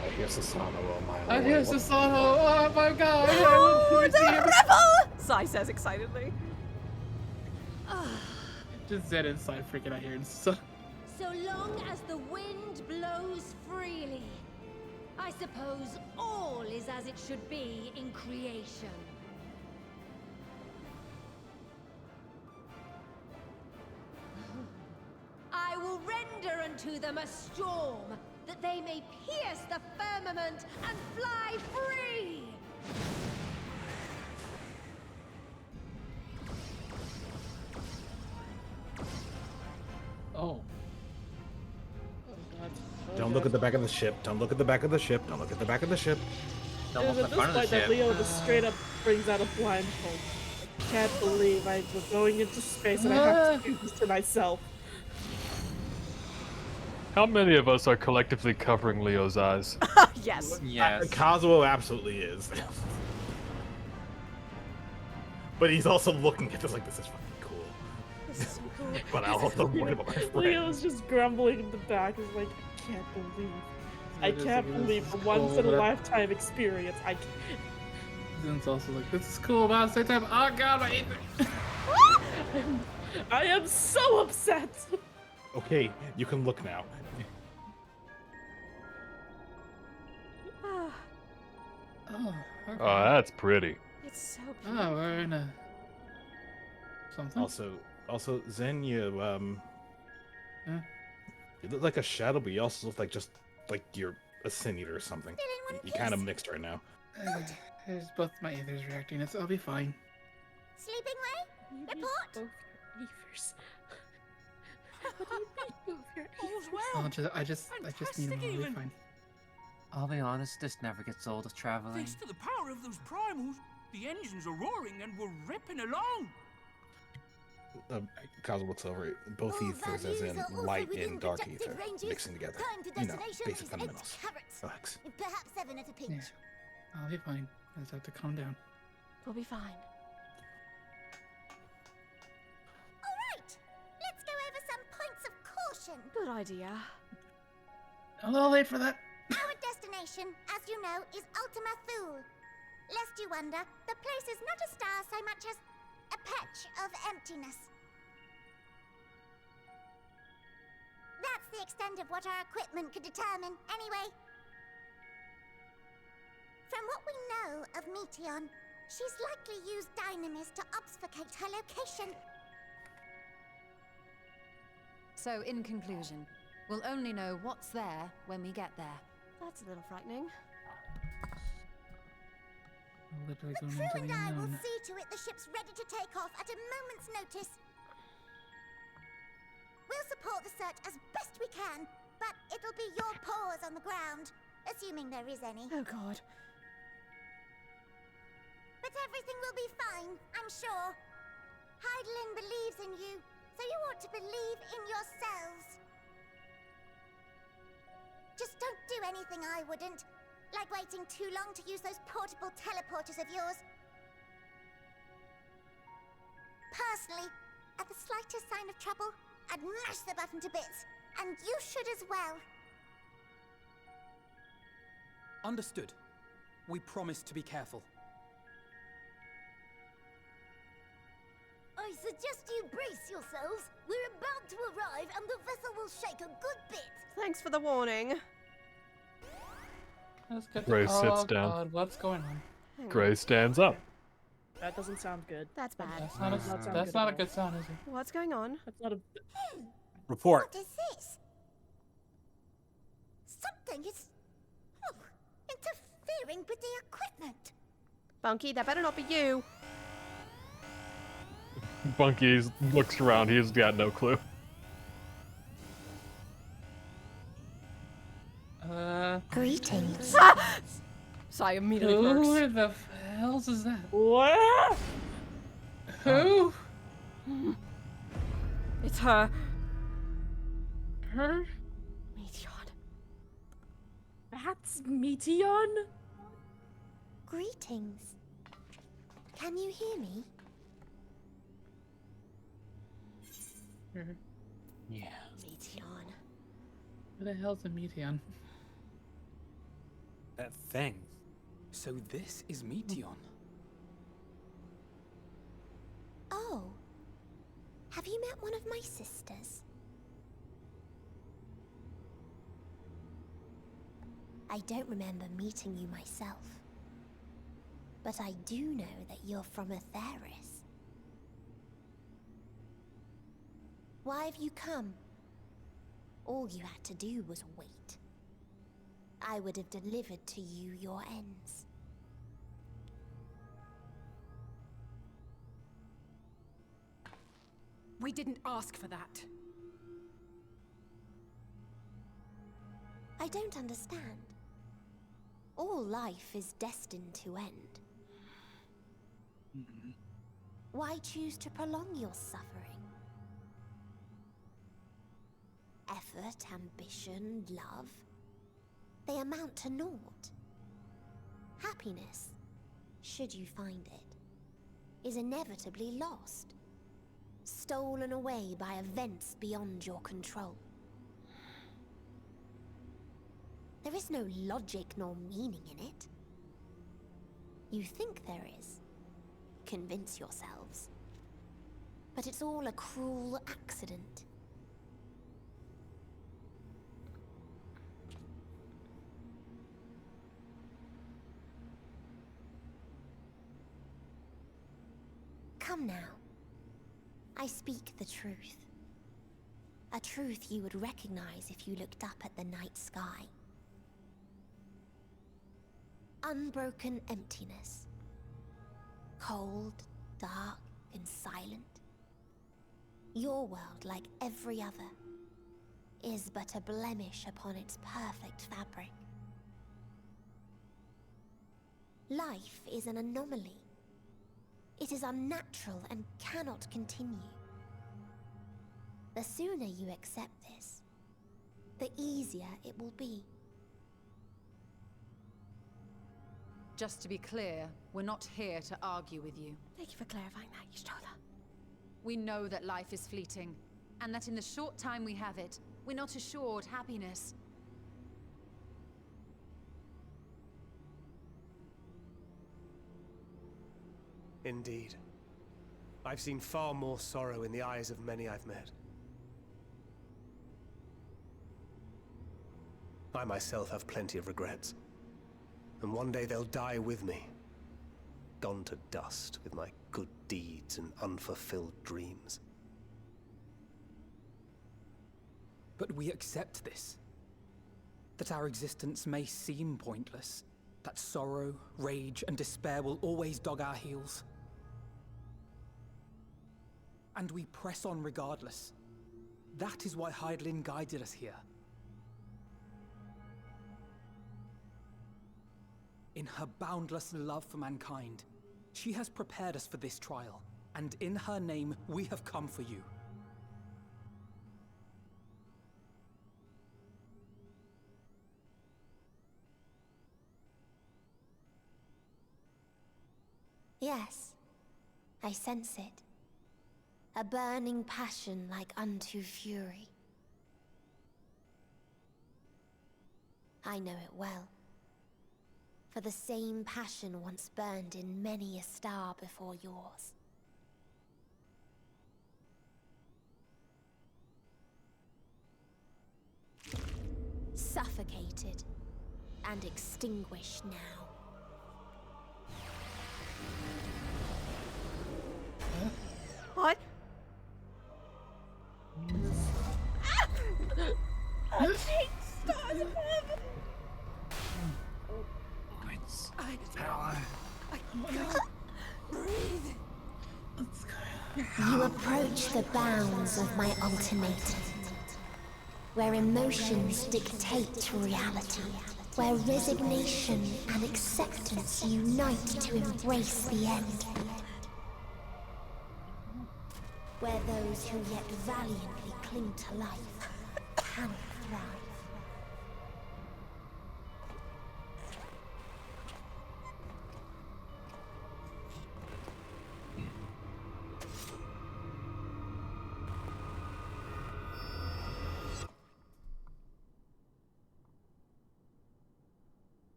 I hear Sasano a mile I away. hear What- Sasano! Oh my god! Oh, I the see him. rebel! Sai says excitedly. Just dead inside freaking out here. And so So long as the wind blows freely, I suppose all is as it should be in creation. I will render unto them a storm, that they may pierce the firmament and fly free! oh. Don't look at the back of the ship. Don't look at the back of the ship. Don't look at the back of the ship. Don't It is look at in this front of point the that ship. Leo just straight up brings out a blindfold. I can't believe I'm going into space and I have to do this to myself. How many of us are collectively covering Leo's eyes? Yes. Yes. Kazuo absolutely is. But he's also looking at this like, this is fucking cool. This is so cool. But I'll also worry about my friend. Leo's just grumbling in the back. He's like, I can't believe. I It is- can't it believe is the once in a cool, but- lifetime experience. I can't. Then it's also like, this is cool, but at the same time, oh god, my eighth. I am so upset. Okay, you can look now. Oh, okay. Oh, that's pretty. It's so beautiful. Oh, we're in a something. Also, Zen, you you look like a shadow, but you also look like just like you're a sin eater or something. You kind of mixed right now. There's both my ethers reacting. I'll be fine. Sleeping way? Report? I just need a moment. I'll be fine. I'll be honest, this never gets old of traveling. Thanks to the power of those primals, the engines are roaring and we're ripping along. Kazuo looks over it. Both ethers, as in light and dark ether, mixing together. You know, basic fundamentals. Relax. Perhaps 7 at a pinch. Yeah, I'll be fine. I just have to calm down. We'll be fine. Alright, let's go over some points of caution. Good idea. A little late for that. Our destination, as you know, is Ultima Thule. Lest you wonder, the place is not a star so much as a patch of emptiness. That's the extent of what our equipment could determine, anyway. From what we know of Meteon, she's likely used dynamis to obfuscate her location. So, in conclusion, we'll only know what's there when we get there. That's a little frightening. Literally The going crew into and the I will unknown. see to it the ship's ready to take off at a moment's notice. We'll support the search as best we can, but it'll be your paws on the ground, assuming there is any. Oh god. But everything will be fine, I'm sure. Heidelin believes in you, so you ought to believe in yourselves. Just don't do anything I wouldn't, like waiting too long to use those portable teleporters of yours. Personally, at the slightest sign of trouble, I'd mash the button to bits, and you should as well. Understood. We promise to be careful. I I suggest you brace yourselves. We're about to arrive and the vessel will shake a good bit. Thanks for the warning. Let's get Gray to... sits Oh down. God, what's going on? Gray stands up. That doesn't sound good. That's bad. That's not a good sound, is it? What's going on? That's not a... Report. What is this? Something is... interfering with the equipment. Bunky, that better not be you. Bunky looks around. He's got no clue. Greetings. So I immediately perks. Who the hells is that? What? Who? It's her. Her? Meteon. That's Meteon? Greetings. Can you hear me? Yeah. Meteon. Who the hell's a Meteon? That thing. So this is Meteon. Oh. Have you met one of my sisters? I don't remember meeting you myself. But I do know that you're from Atheris. Why have you come? All you had to do was wait. I would have delivered to you your ends. We didn't ask for that. I don't understand. All life is destined to end. Why choose to prolong your suffering? Effort, ambition, love, they amount to naught. Happiness, should you find it, is inevitably lost, stolen away by events beyond your control. There is no logic nor meaning in it. You think there is. Convince yourselves. But it's all a cruel accident. Come now. I speak the truth. A truth you would recognize if you looked up at the night sky. Unbroken emptiness. Cold, dark, and silent. Your world, like every other, is but a blemish upon its perfect fabric. Life is an anomaly. It is unnatural and cannot continue. The sooner you accept this, the easier it will be. Just to be clear, we're not here to argue with you. Thank you for clarifying that, Y'shtola. We know that life is fleeting, and that in the short time we have it, we're not assured happiness. Indeed. I've seen far more sorrow in the eyes of many I've met. I myself have plenty of regrets. And one day they'll die with me. Gone to dust with my good deeds and unfulfilled dreams. But we accept this. That our existence may seem pointless. That sorrow, rage, and despair will always dog our heels. And we press on regardless. That is why Hydaelyn guided us here. In her boundless love for mankind, she has prepared us for this trial, and in her name, we have come for you. Yes, I sense it. A burning passion like unto fury. I know it well. For the same passion once burned in many a star before yours. suffocated, and extinguished now. What? Stars above! I can't breathe. You approach the bounds of my ultimatum, where emotions dictate reality, where resignation and acceptance unite to embrace the end, where those who yet valiantly cling to life can thrive.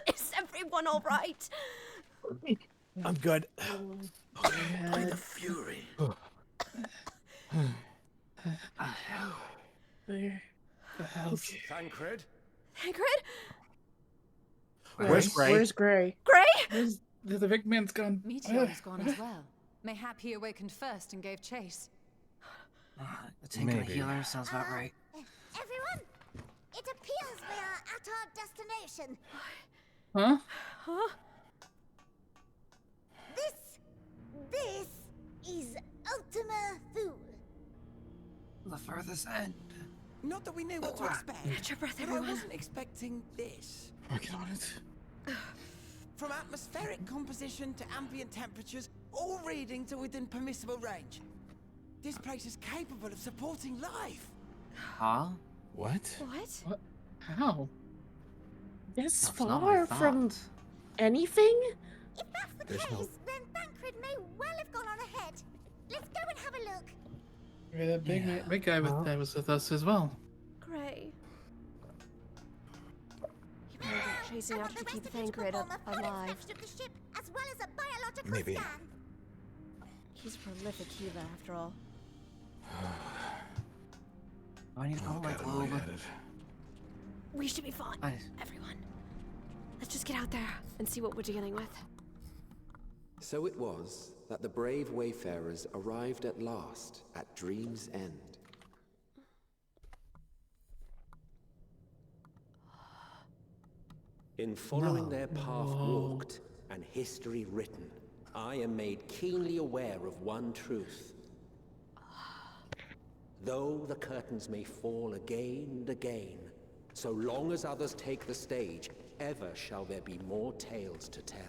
Is everyone all right? I'm good. By the fury. Where the hell's Thancred? Tancred? Where's Gray? Where's Gray? Gray? Where's the big man's gone? Meteor's gone as well. Mayhap he awakened first and gave chase. I think a healer sounds about right. Everyone, it appears we are at our destination. Huh? Huh? This is Ultima Thule. The furthest end. Not that we knew what to expect. Catch your breath, but I everyone. wasn't expecting this. Working on it. From atmospheric composition to ambient temperatures, all reading to within permissible range. This place is capable of supporting life. Huh? What? What? How? This That's not what far I from thought. anything? If that's the There's case, no- then Thancred may well have gone on ahead. Let's go and have a look. The big guy that was with us as well. Gray. You better get chasing after to keep Thancred alive. Of the ship, as well as a biological Maybe. scan. He's a prolific healer, after all. I need to call my God, I'm globe. at it. We should be fine, I- everyone. Let's just get out there and see what we're dealing with. So it was that the brave wayfarers arrived at last at Dream's End. In following their path walked and history written, I am made keenly aware of one truth. Though the curtains may fall again and again, so long as others take the stage, ever shall there be more tales to tell.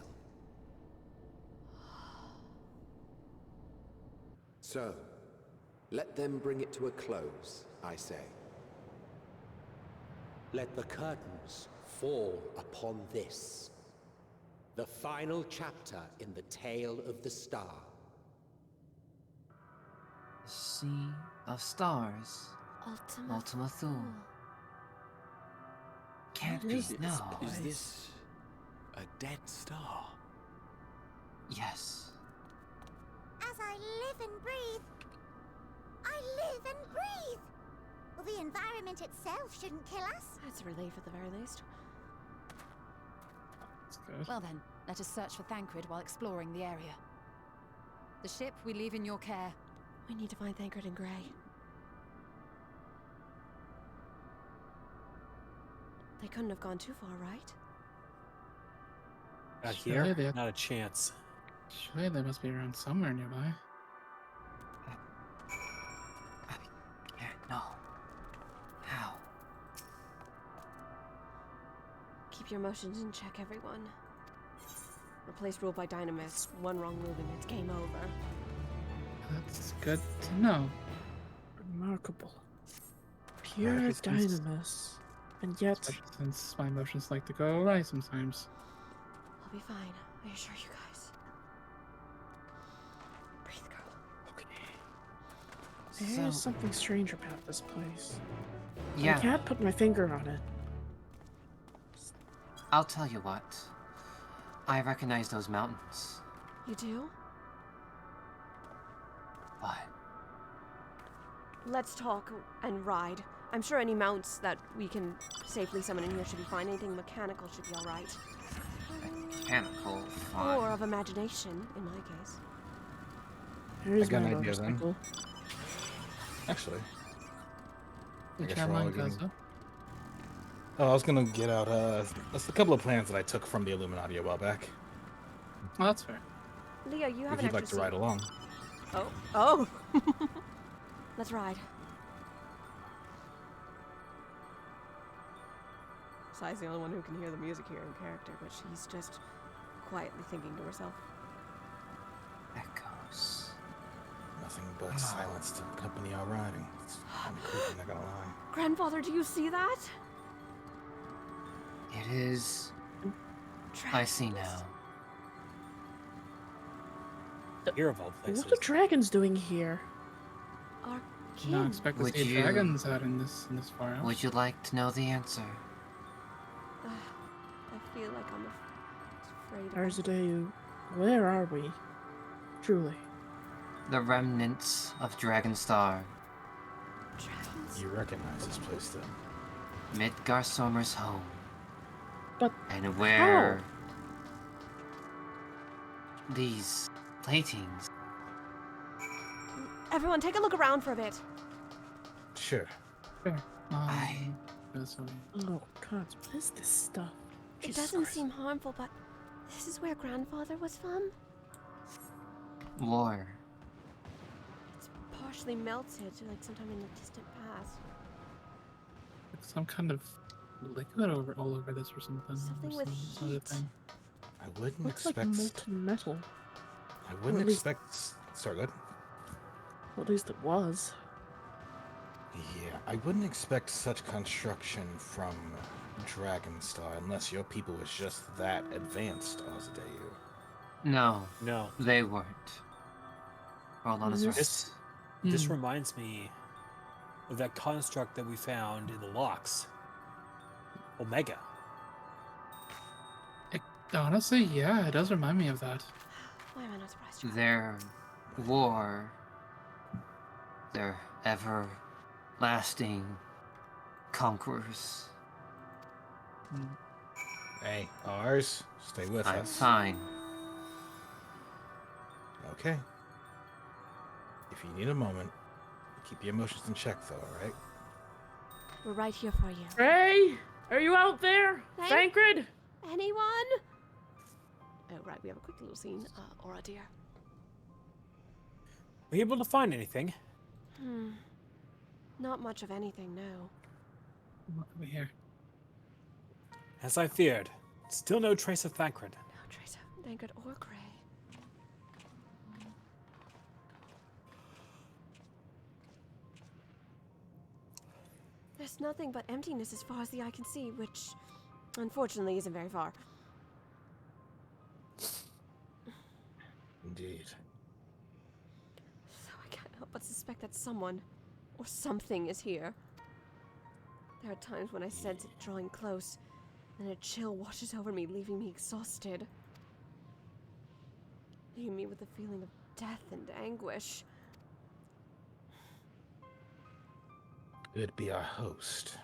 So, let them bring it to a close, I say. Let the curtains fall upon this, the final chapter in the tale of the star. Sea of Stars. Ultima Thule. Can't be, no. Is this a dead star? Yes. As I live and breathe, I live and breathe. Well, the environment itself shouldn't kill us. That's a relief at the very least. That's good. Well then, let us search for Thancred while exploring the area. The ship we leave in your care. We need to find Thancred and Gray. They couldn't have gone too far, right? Out Surely here? they- Not a chance. Surely they must be around somewhere nearby. No. How? Keep your emotions in check, everyone. Replace rule by dynamis. One wrong move and it's game over. That's good to know. Remarkable. Pure Right, since- dynamis. And yet, Since my emotions like to go awry sometimes. I'll be fine. I assure you guys. Breathe, girl. there is So- something strange about this place. Yeah. I can't put my finger on it. I'll tell you what. I recognize those mountains. You do? What? Let's talk and ride. I'm sure any mounts that we can safely summon in here should be fine. Anything mechanical should be alright. Mechanical, fine. Or of imagination, in my case. Here's I got my an idea then. motorcycle. Actually. I Which guess have we're all mine getting- goes up. Oh, I was gonna get out that's a couple of plans that I took from the Illuminati a while back. Oh, that's fair. Leo, you have If an you'd like extra to ride seat. along. Oh. Oh! Let's ride. Sai's the only one who can hear the music here in character, but she's just quietly thinking to herself. Echoes. Nothing but silence to accompany our riding. It's kind of creepy, not gonna lie. Grandfather, do you see that? It is. I see now. Here of all places. What are dragons doing here? Our Did not expect to Would see you- dragons out in this far out. Would you like to know the answer? I feel like I'm afraid of Arzadeu, where are we? Truly. The remnants of Dragonstar. You recognize this place then? Midgar Sommer's home. But and where these platings. Everyone, take a look around for a bit. Sure. Fair. Oh god, what is this stuff? It Jesus doesn't Christ. seem harmful, but this is where Grandfather was from? War. It's partially melted, like sometime in the distant past. Like some kind of liquid all over this or something. Something or with some other heat. thing. I wouldn't Looks like expect. molten metal. I Or wouldn't at least- expect. Sorry, good. Well, at least it was. Yeah, I wouldn't expect such construction from Dragonstar unless your people was just that advanced, Azadeu. No. No. They weren't. Roland is right. This reminds me of that construct that we found in the locks. Omega. Honestly, yeah, it does remind me of that. Why am I not surprised? Their war. Their everlasting conquerors. Hey, ours. Stay with I'm us. fine. Okay. If you need a moment, keep your emotions in check, though. All right? We're right here for you. Ray, are you out there? Thancred? Anyone? Oh, right, we have a quick little scene. Aura, dear. Were you able to find anything? Not much of anything, no. What over here? As I feared, still no trace of Thancred. No trace of Thancred or Gray. There's nothing but emptiness as far as the eye can see, which unfortunately isn't very far. Indeed. So I can't help but suspect that someone or something is here. There are times when I sense it drawing close, and a chill washes over me, leaving me exhausted. Leaving me with a feeling of death and anguish. It'd be our host.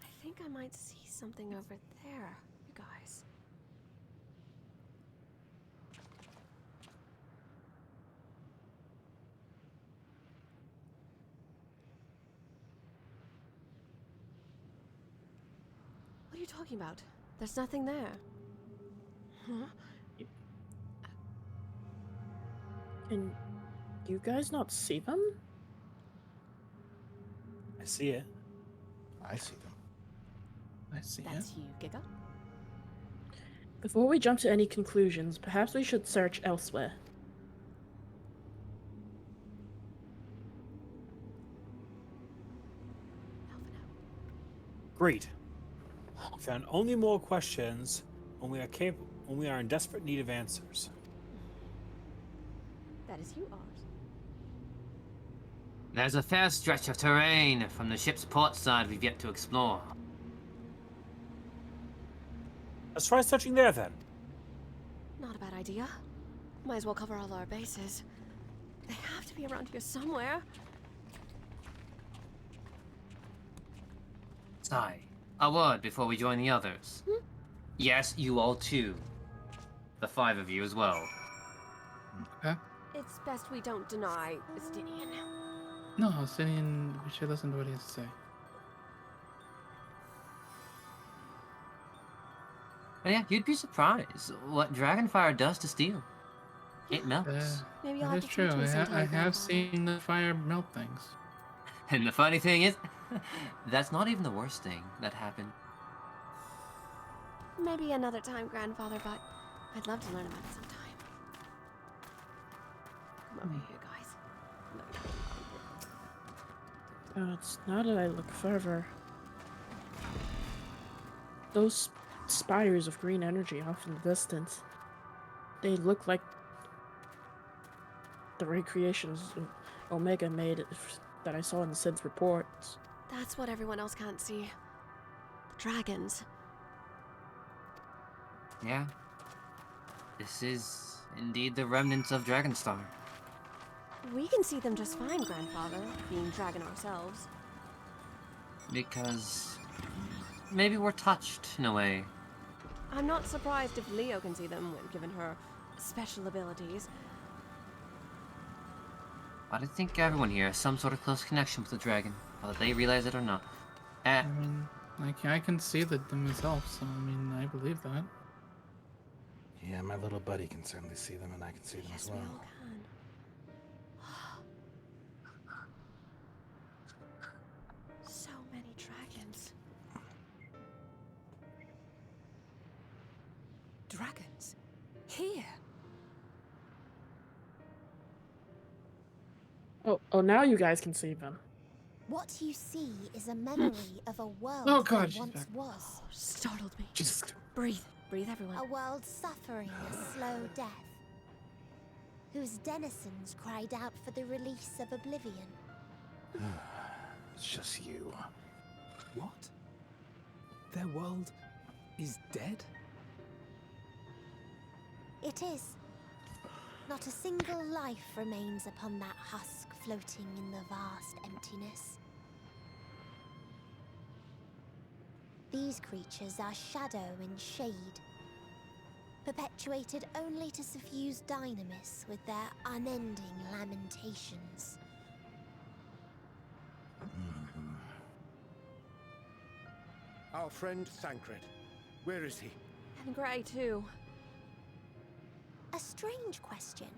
I think I might see something over there, you guys. What are you talking about? There's nothing there. Huh? Can you guys not see them? I see it. I see them. I see That's you, Giga. Before we jump to any conclusions, perhaps we should search elsewhere. Great. We found only more questions when we are in desperate need of answers. That is you, Ars. There's a fair stretch of terrain from the ship's port side we've yet to explore. Let's try searching there then. Not a bad idea. Might as well cover all our bases. They have to be around here somewhere. Sai, a word before we join the others. Yes, you all too. The 5 of you as well. Okay. It's best we don't deny Estinian. No, Sidian, we should listen to what he has to say. But yeah, you'd be surprised what Dragonfire does to steel. It melts. Maybe I'll That have is to true. teach you sometime, I have Grandfather. seen the fire melt things. And the funny thing is, that's not even the worst thing that happened. Maybe another time, Grandfather, but I'd love to learn about it sometime. Come over here, guys. It's now that I look further. Those spires of green energy off in the distance, they look like the recreations Omega made that I saw in Sid's reports. That's what everyone else can't see. The dragons. Yeah. This is indeed the remnants of Dragonstar. We can see them just fine, Grandfather, being dragon ourselves. Because maybe we're touched in a way. I'm not surprised if Leo can see them, given her special abilities. But I think everyone here has some sort of close connection with the dragon, whether they realize it or not. I mean, I can see them myself, so I mean, I believe that. Yeah, my little buddy can certainly see them, and I can see them as well. We all can. So many dragons. Dragons? Here? Oh, now you guys can see them. What you see is a memory of a world Oh, God, that she's once back. was. Startled me. Just breathe, everyone. A world suffering a slow death, whose denizens cried out for the release of oblivion. It's just you. What? Their world is dead? It is. Not a single life remains upon that husk floating in the vast emptiness. These creatures are shadow and shade, perpetuated only to suffuse dynamis with their unending lamentations. Our friend Thancred. Where is he? And Grey, too. A strange question.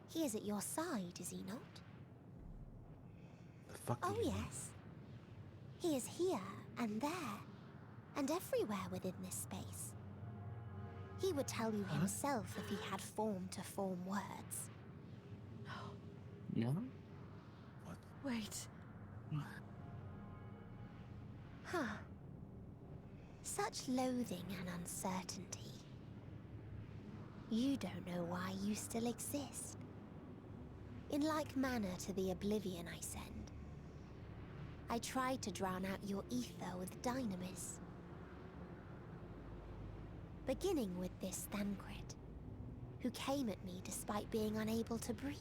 He is at your side, is he not? The fuck Oh, yes. He is here and there, and everywhere within this space. He would tell you himself if he had form to form words. No? Wait. Huh. Such loathing and uncertainty. You don't know why you still exist. In like manner to the oblivion I send, I tried to drown out your ether with dynamis. Beginning with this Thancred, who came at me despite being unable to breathe.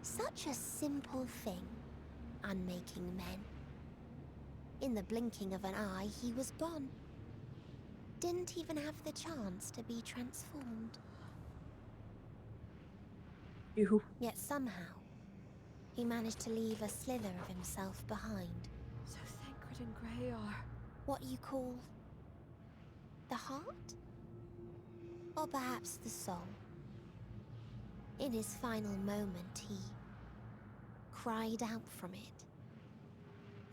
Such a simple thing, unmaking men. In the blinking of an eye, he was gone. Didn't even have the chance to be transformed. Yet somehow, he managed to leave a slither of himself behind. So Thancred and Grey are... What you call... the heart? Or perhaps the soul? In his final moment, he... cried out from it.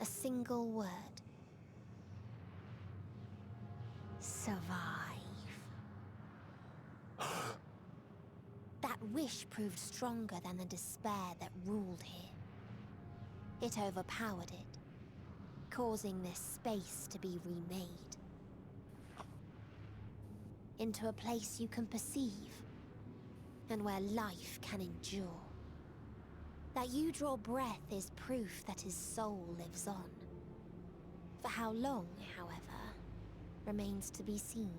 A single word. Survive. That wish proved stronger than the despair that ruled here. It overpowered it, causing this space to be remade. Into a place you can perceive, and where life can endure. That you draw breath is proof that his soul lives on. For how long, however, remains to be seen.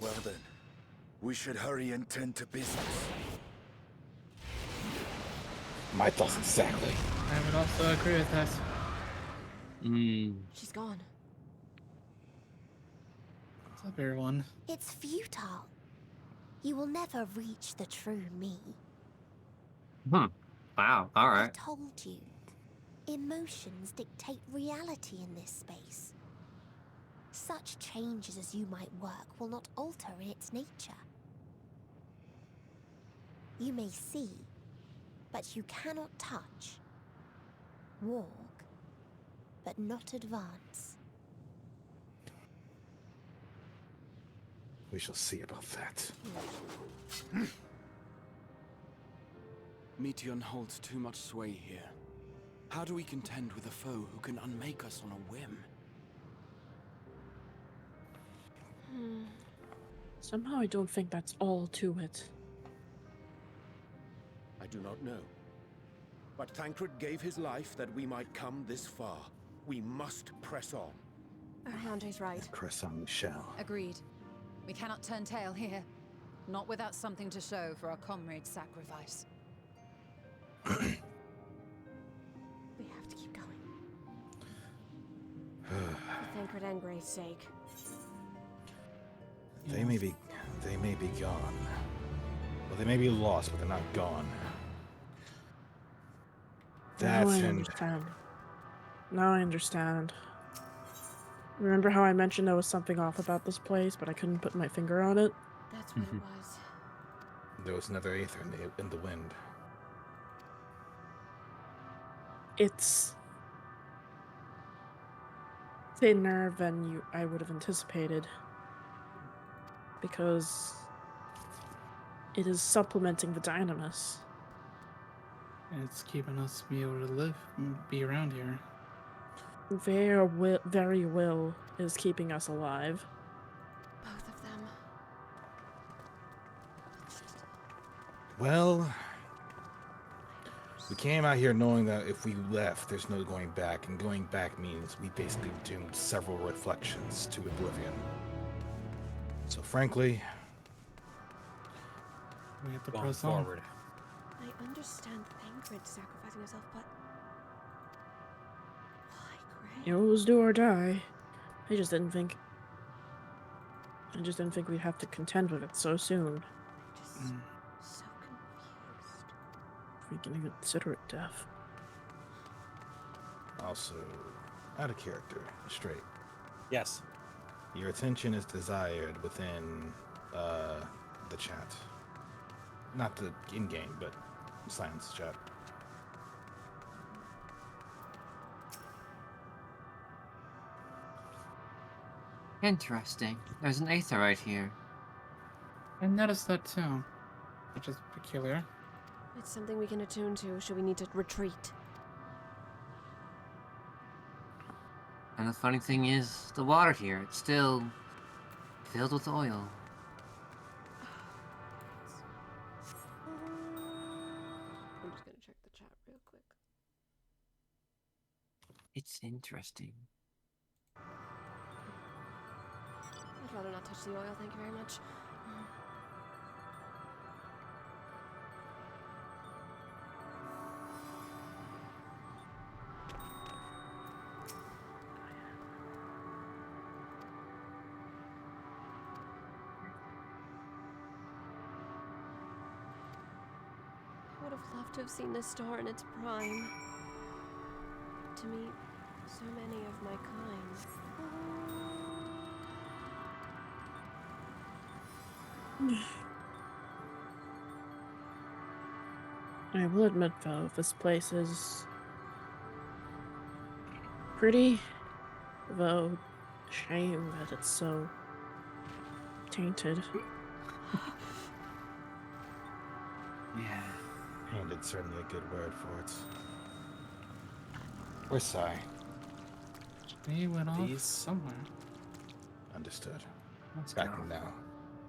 Well then, we should hurry and tend to business. My thoughts exactly. I would also agree with that. She's gone. What's up, everyone? It's futile. You will never reach the true me. Wow, I've alright. told you. Emotions dictate reality in this space. Such changes as you might work will not alter in its nature. You may see, but you cannot touch. Walk, but not advance. We shall see about that. Meteon holds too much sway here. How do we contend with a foe who can unmake us on a whim? Somehow I don't think that's all to it. I do not know. But Thancred gave his life that we might come this far. We must press on. Arhante's right. Press on we shall. Agreed. We cannot turn tail here. Not without something to show for our comrade's sacrifice. We have to keep going. For Thancred and Gray's sake. They may be gone. Well, they may be lost, but they're not gone. Now I understand. Now I understand. Remember how I mentioned there was something off about this place, but I couldn't put my finger on it? That's what it was. There was another aether in the wind. It's thinner than I would have anticipated. Because it is supplementing the dynamis. It's keeping us be able to be around here. Their very will is keeping us alive. Both of them. Well, we came out here knowing that if we left, there's no going back, and going back means we basically doomed several reflections to oblivion. So frankly, we have to going press forward. I understand Thancred sacrificing herself, but It was do or die. I just didn't think we'd have to contend with it so soon. so confused. If we can even consider it death. also out of character, straight. Yes. Your attention is desired within the chat. Not the in-game, but science chat. Interesting. There's an aether right here. I noticed that too, which is peculiar. It's something we can attune to should we need to retreat. And the funny thing is, the water here, it's still filled with oil. I'm just gonna check the chat real quick. It's interesting. I'd rather not touch the oil, thank you very much. I would have loved to have seen this star in its prime. To meet so many of my kind. I will admit, though, this place is pretty, though shame that it's so tainted. Yeah. Tainted, certainly a good word for it. Or sigh. He went off somewhere. Understood. Let's Back go. now.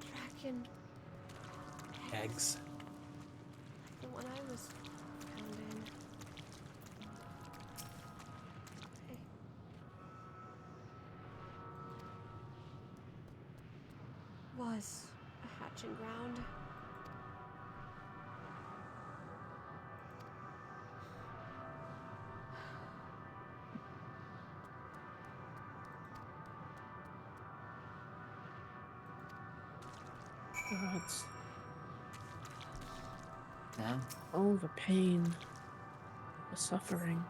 Draken. Eggs. The one I was found in. Was a hatching ground. God. Yeah. All the pain, the suffering.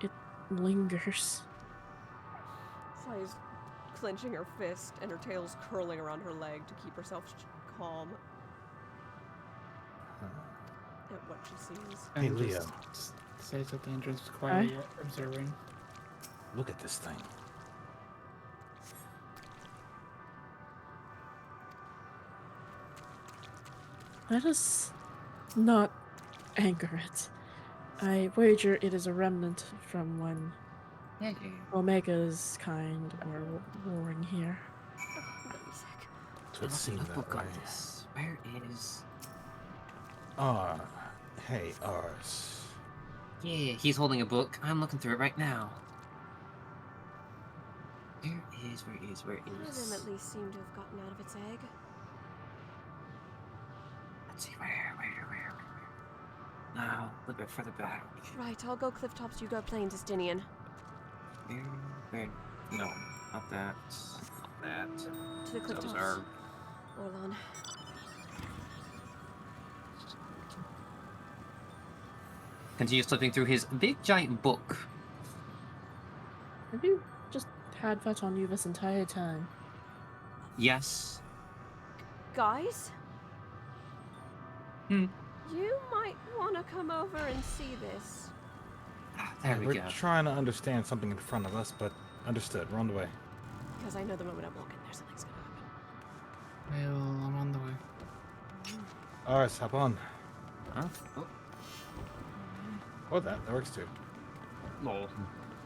It lingers. Saya's clenching her fist and her tail's curling around her leg to keep herself calm at what she sees. Hey, And Leo. just says that the entrance quietly observing. Look at this thing. Let us not anger it. I wager it is a remnant from when Omega's kind were warring here. So it seemed that way. Where is... Hey, Ars. Yeah, he's holding a book. I'm looking through it right now. Where is... One of them at least seemed to have gotten out of its egg. Let's see, where? No, a little bit further back. Right, I'll go cliff tops, you go plain, Justinian. Where? No, not that. Not that. To the cliff Those tops. are... Orlon. Continues flipping through his big giant book. Have you just had that on you this entire time? Yes. Guys? Hmm. You might want to come over and see this. There we We're go. trying to understand something in front of us, but understood. We're on the way. Because I know the moment I walk in there, something's gonna happen. Well, I'm on the way. Ars, hop on. Huh? Oh. Oh, that works too. Lol.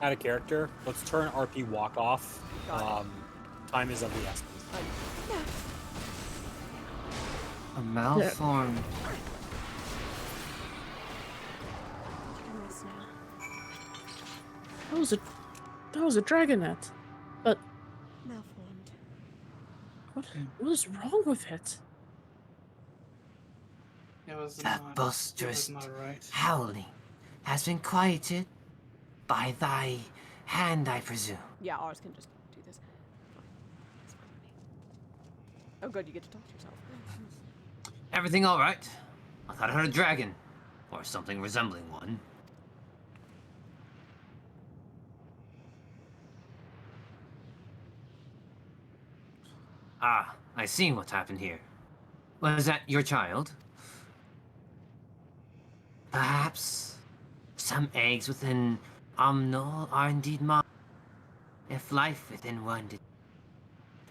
Out of character. Let's turn RP walk off. Time is of the essence. A malformed. That was a dragonet. But Malformed. what is wrong with it? That boisterous howling has been quieted by thy hand, I presume. Yeah, ours can just do this. It's fine with me. Oh, good, you get to talk to yourself. Everything all right? I thought I heard a dragon, or something resembling one. Ah, I see what's happened here. Was that your child? Perhaps some eggs within Omnol are indeed mine. If life within one did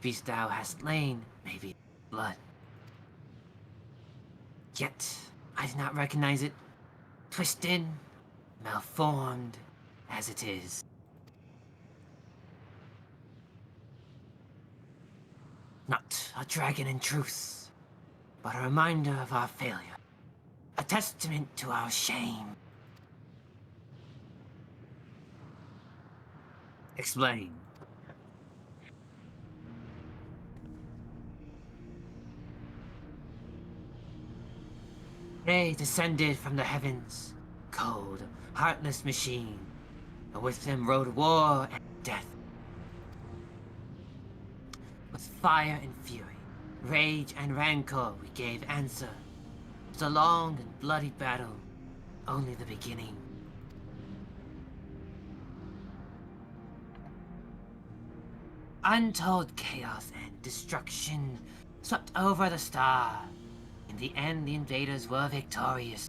beast thou hast slain, maybe blood. Yet I did not recognize it, twisted, malformed as it is. Not a dragon in truth, but a reminder of our failure. A testament to our shame. Explain. They descended from the heavens, cold, heartless machine, and with them rode war and death. With fire and fury, rage and rancor, we gave answer. It was a long and bloody battle, only the beginning. Untold chaos and destruction swept over the star. In the end, the invaders were victorious.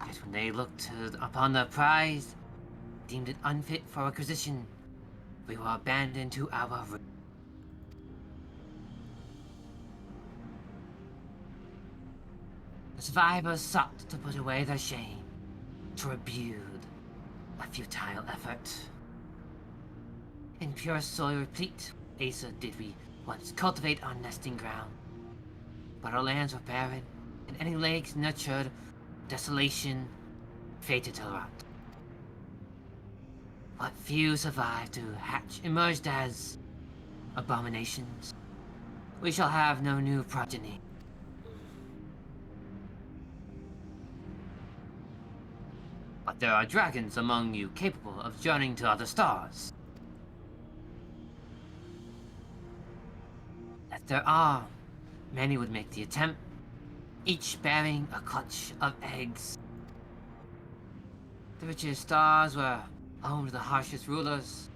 Yet when they looked upon the prize, deemed it unfit for acquisition, we were abandoned to our ruin. The survivors sought to put away their shame, to rebuild, a futile effort. In pure soil replete, Asa did we once cultivate our nesting ground, but our lands were barren, and any lakes nurtured desolation, fated to rot. What few survived to hatch emerged as abominations. We shall have no new progeny. But there are dragons among you capable of journeying to other stars. If there are, many would make the attempt, each bearing a clutch of eggs. The richest stars were home to the harshest rulers.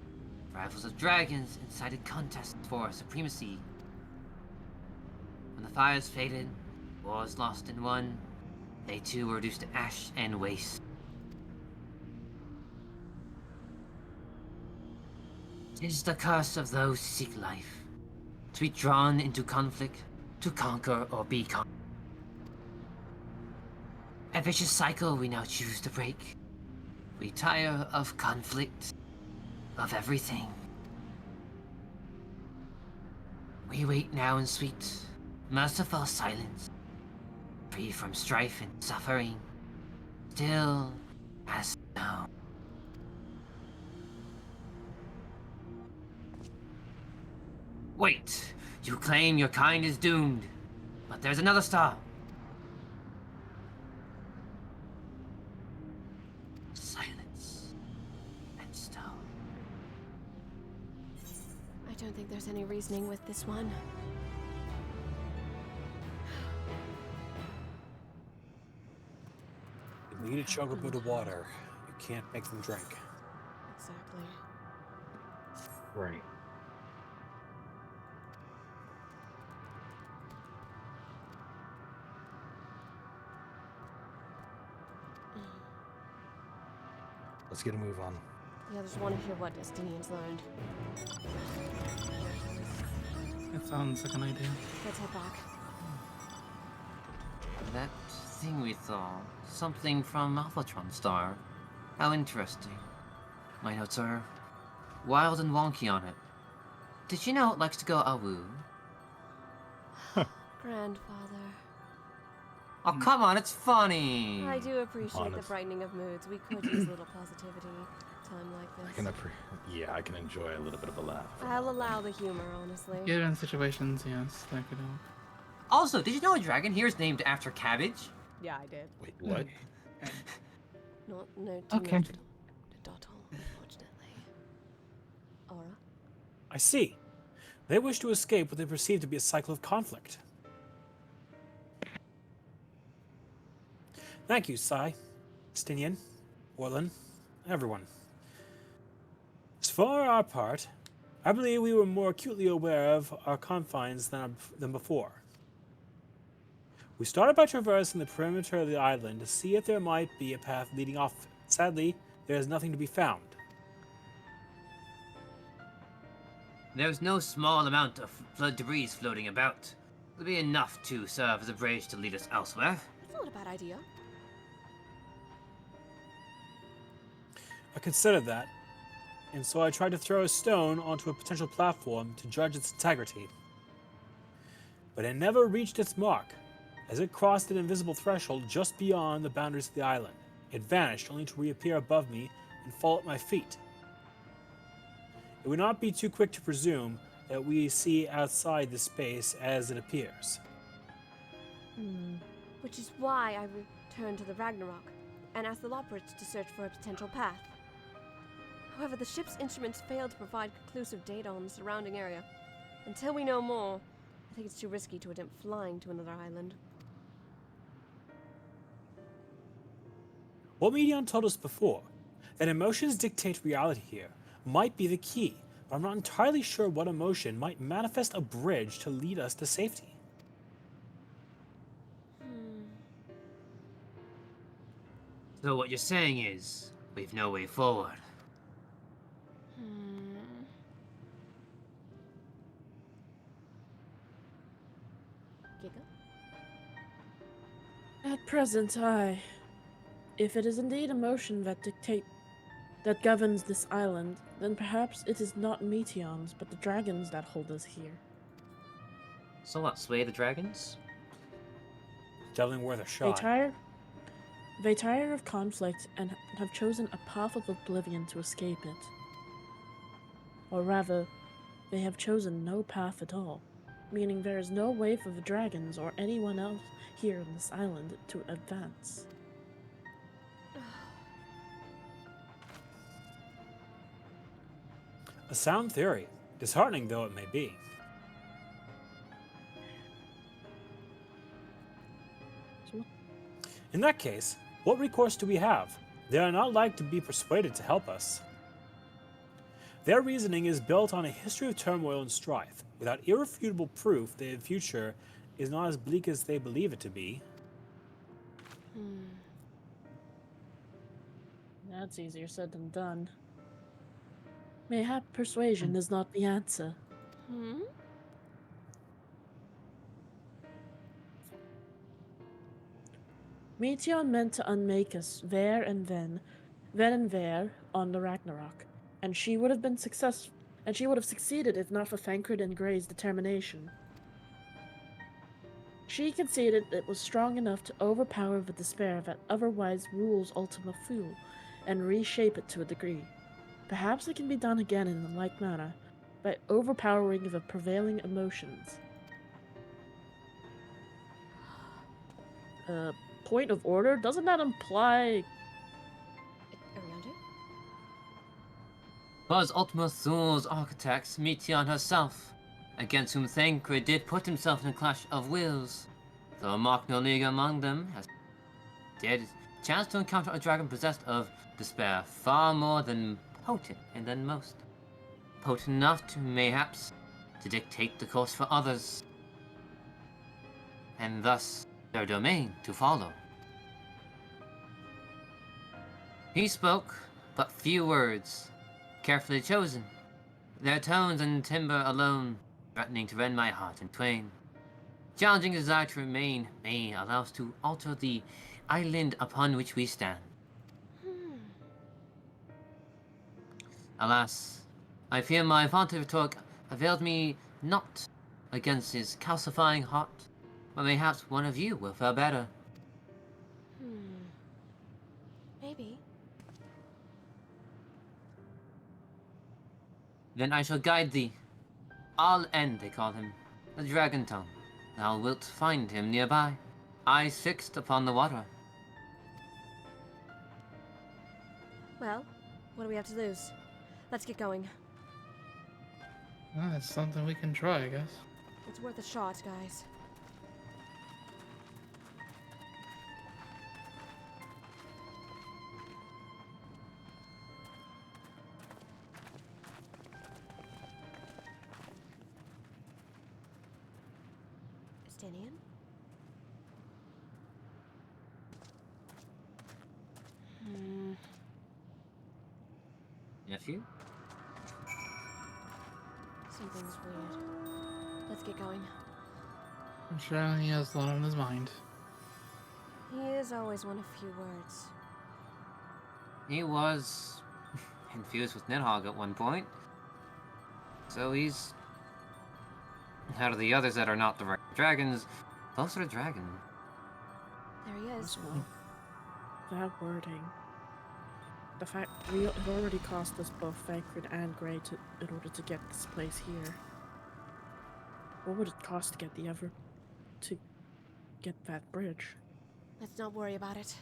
Rivals of dragons incited contests for supremacy. When the fires faded, wars lost and won, they too were reduced to ash and waste. It is the curse of those who seek life, to be drawn into conflict, to conquer or be conquered. A vicious cycle we now choose to break. We tire of conflict, of everything. We wait now in sweet, merciful silence, free from strife and suffering, still as snow. Wait, you claim your kind is doomed, but there's another star. Silence and stone. I don't think there's any reasoning with this one. You need a chug a bit of water. You can't make them drink. Exactly. Right. Let's get a move on. The others want to hear what Estinians learned. That sounds like an idea. Let's head back. That thing we saw, something from Alphatron Star. How interesting. My notes are wild and wonky on it. Did you know it likes to go awoo? Grandfather. Oh, come on, it's funny! I do appreciate the Honest. brightening of moods. We could use a little positivity time like I this. can yeah, I can enjoy a little bit of a laugh. I'll allow the humor, honestly. Given situations, yes, that could help. Also, did you know a dragon here is named after cabbage? Yeah, I did. Wait, what? No, too Okay. much to dot on, unfortunately. Aura? I see. They wish to escape what they perceive to be a cycle of conflict. Thank you, Sai, Stinian, Orlin, everyone. As for our part, I believe we were more acutely aware of our confines than before. We started by traversing the perimeter of the island to see if there might be a path leading off. Sadly, there is nothing to be found. There's no small amount of flood debris floating about. It'll be enough to serve as a bridge to lead us elsewhere. That's not a bad idea. I considered that, and so I tried to throw a stone onto a potential platform to judge its integrity. But it never reached its mark. As it crossed an invisible threshold just beyond the boundaries of the island, it vanished only to reappear above me and fall at my feet. It would not be too quick to presume that we see outside this space as it appears. Which is why I returned to the Ragnarok and asked the Loporits to search for a potential path. However, the ship's instruments failed to provide conclusive data on the surrounding area. Until we know more, I think it's too risky to attempt flying to another island. What Medion told us before, that emotions dictate reality here, might be the key, but I'm not entirely sure what emotion might manifest a bridge to lead us to safety. So what you're saying is, we've no way forward. Giga? At present, if it is indeed emotion that governs this island, then perhaps it is not Meteons, but the dragons that hold us here. So what, sway the dragons? Definitely worth a They shot. tire of conflict and have chosen a path of oblivion to escape it. Or rather, they have chosen no path at all, meaning there is no way for the dragons or anyone else here on this island to advance. A sound theory, disheartening though it may be. In that case, what recourse do we have? They are not like to be persuaded to help us. Their reasoning is built on a history of turmoil and strife, without irrefutable proof that the future is not as bleak as they believe it to be. That's easier said than done. Mayhap persuasion is not the answer. Meteon meant to unmake us there and then and there, on the Ragnarok, and she would have succeeded if not for Thancred and Grey's determination. She conceded it was strong enough to overpower the despair that otherwise rules Ultima Thule, and reshape it to a degree. Perhaps it can be done again in a like manner, by overpowering the prevailing emotions. Point of order? Doesn't that imply... Was Ultima Thule's architect, Meteon herself, against whom Thancred did put himself in a clash of wills, though marked no league among them, has did chance to encounter a dragon possessed of despair far more than potent and than most. Potent enough to, mayhaps, to dictate the course for others, and thus their domain to follow. He spoke but few words, carefully chosen, their tones and timbre alone threatening to rend my heart in twain. Challenging desire to remain may allow us to alter the island upon which we stand. Alas, I fear my vaunted rhetoric availed me not against his calcifying heart, but mayhaps one of you will fare better. Maybe. Then I shall guide thee. I'll end, they call him, the dragon tongue. Thou wilt find him nearby, eyes fixed upon the water. Well, what do we have to lose? Let's get going. Well, that's something we can try, I guess. It's worth a shot, guys. Estinian? Nephew? Something's weird. Let's get going. I'm sure he has a lot on his mind. He is always one of few words. He was infused with Nidhogg at one point. So he's... out of the others that are not the right dragons, those are dragon. There he is. That wording. The fact it already cost us both Thancred and Grey in order to get this place here. What would it cost to get that bridge? Let's not worry about it.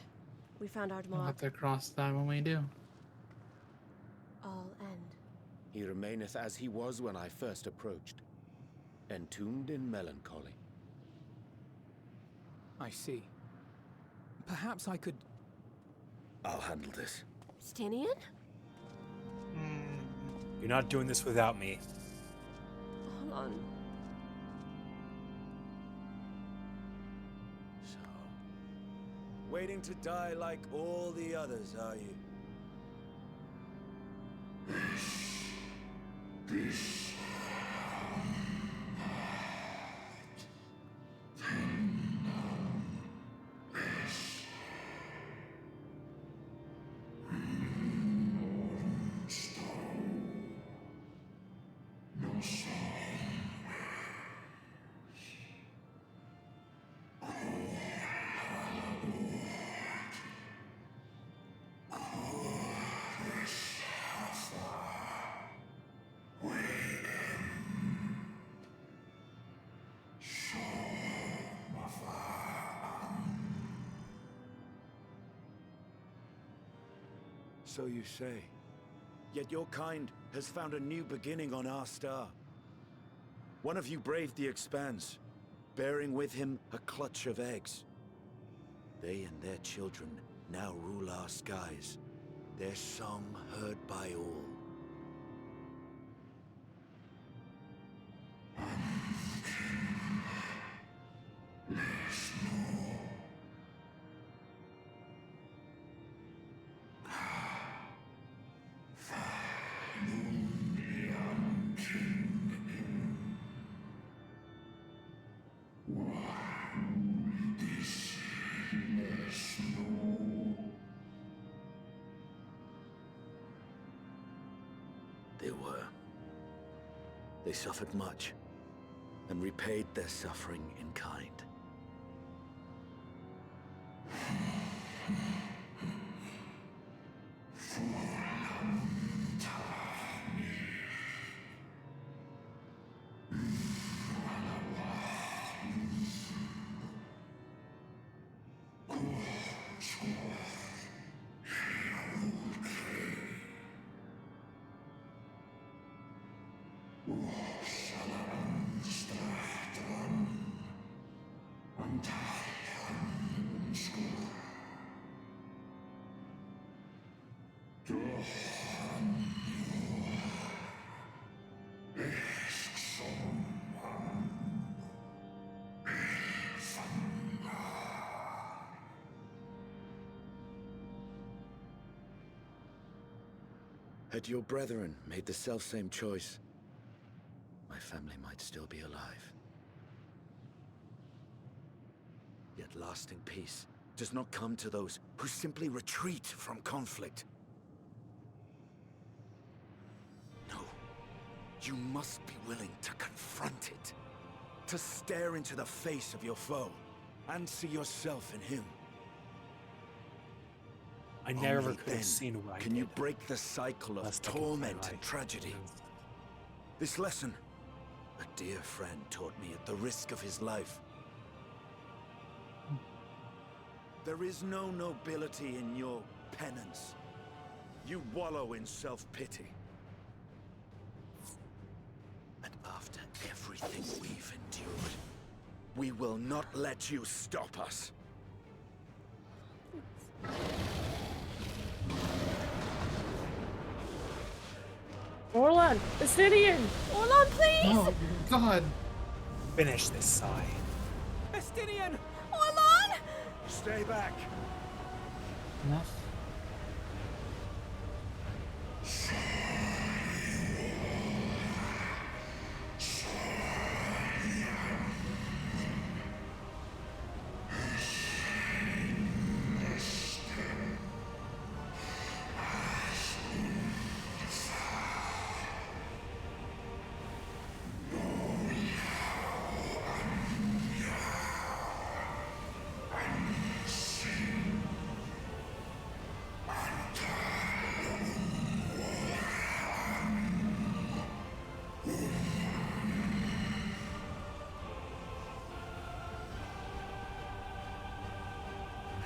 We found our We'll mark. have to cross that when we do. All end. He remaineth as he was when I first approached, entombed in melancholy. I see. Perhaps I could... I'll handle this. Stanian? You're not doing this without me. Hold on. So, waiting to die like all the others, are you? This So you say. Yet your kind has found a new beginning on our star. One of you braved the Expanse, bearing with him a clutch of eggs. They and their children now rule our skies, their song heard by all. They were. They suffered much, and repaid their suffering in kind. Had your brethren made the selfsame choice, my family might still be alive. Yet lasting peace does not come to those who simply retreat from conflict. No, you must be willing to confront it, to stare into the face of your foe, and see yourself in him. I never Only could have then seen what I can did. you break the cycle of Lest I could torment play and tragedy. This lesson, a dear friend taught me at the risk of his life. There is no nobility in your penance. You wallow in self-pity. And after everything we've endured, we will not let you stop us. Orlan, Estinian! Orlan, please! Oh, God! Finish this, Sai. Estinian! Orlan! Stay back! Enough.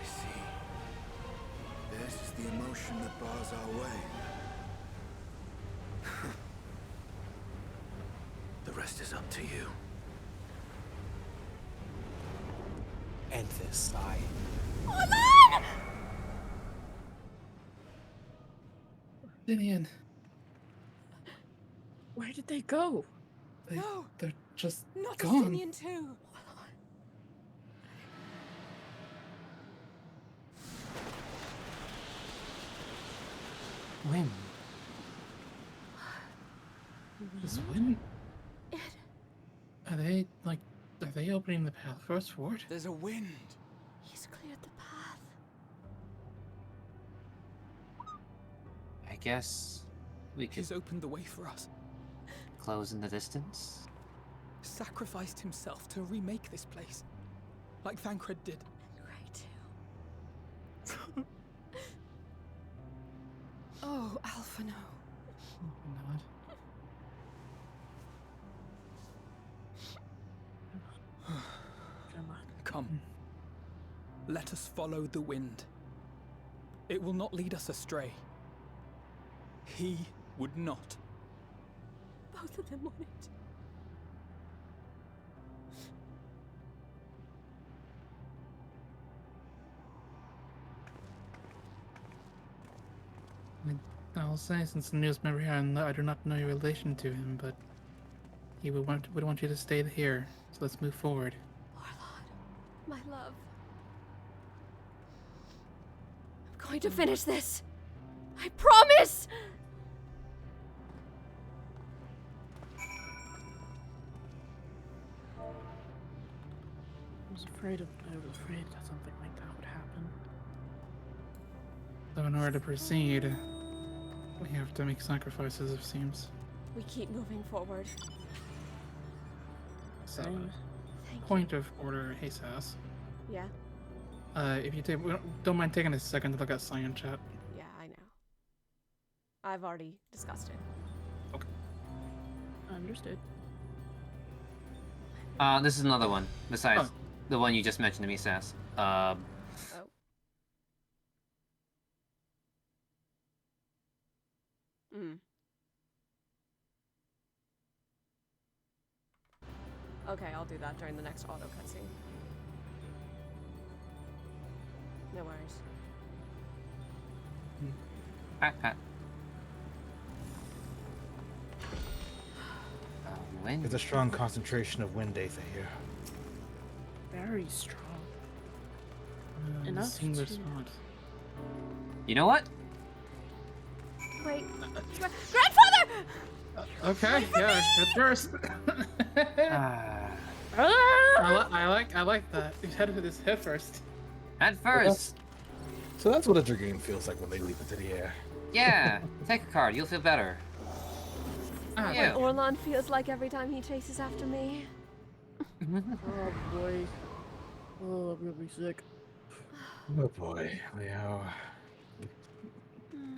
I see. Theirs is the emotion that bars our way. The rest is up to you. End this, Sai. Orlan! Vivian, Where did they go? they're just Not gone. Estinian too. When? This wind? Are they, like, are they opening the path for us forward? There's a wind. He's cleared the path. I guess we could He's opened the way for us. close in the distance. Sacrificed himself to remake this place. Like Thancred did. Oh, Alphino. Come. Let us follow the wind. It will not lead us astray. He would not. Both of them wouldn't. I'll say, since the news member here, I do not know your relation to him, but he would want you to stay here. So let's move forward. My love. I'm going to finish this. I promise! I was afraid that something like that would happen. So in order to proceed, we have to make sacrifices, it seems. We keep moving forward. So, Thank point of order, hey Sass. Yeah? If you don't mind taking a second to look at Cyan chat. Yeah, I know. I've already discussed it. Okay. Understood. This is another one, besides the one you just mentioned to me, Sass. Oh. Okay, I'll do that during the next auto cutscene. No worries. Pat. Wind. There's a strong concentration of wind aether here. Very strong. Enough Singular to... spot. You know what? Wait. Grandfather! Okay, yeah, head first. I like that. You head with his head first. Head first. So that's what a dragoon feels like when they leap into the air. Yeah, take a card. You'll feel better. What Orlon feels like every time he chases after me. Oh boy. Oh, I'm gonna be sick. Oh boy, Leo.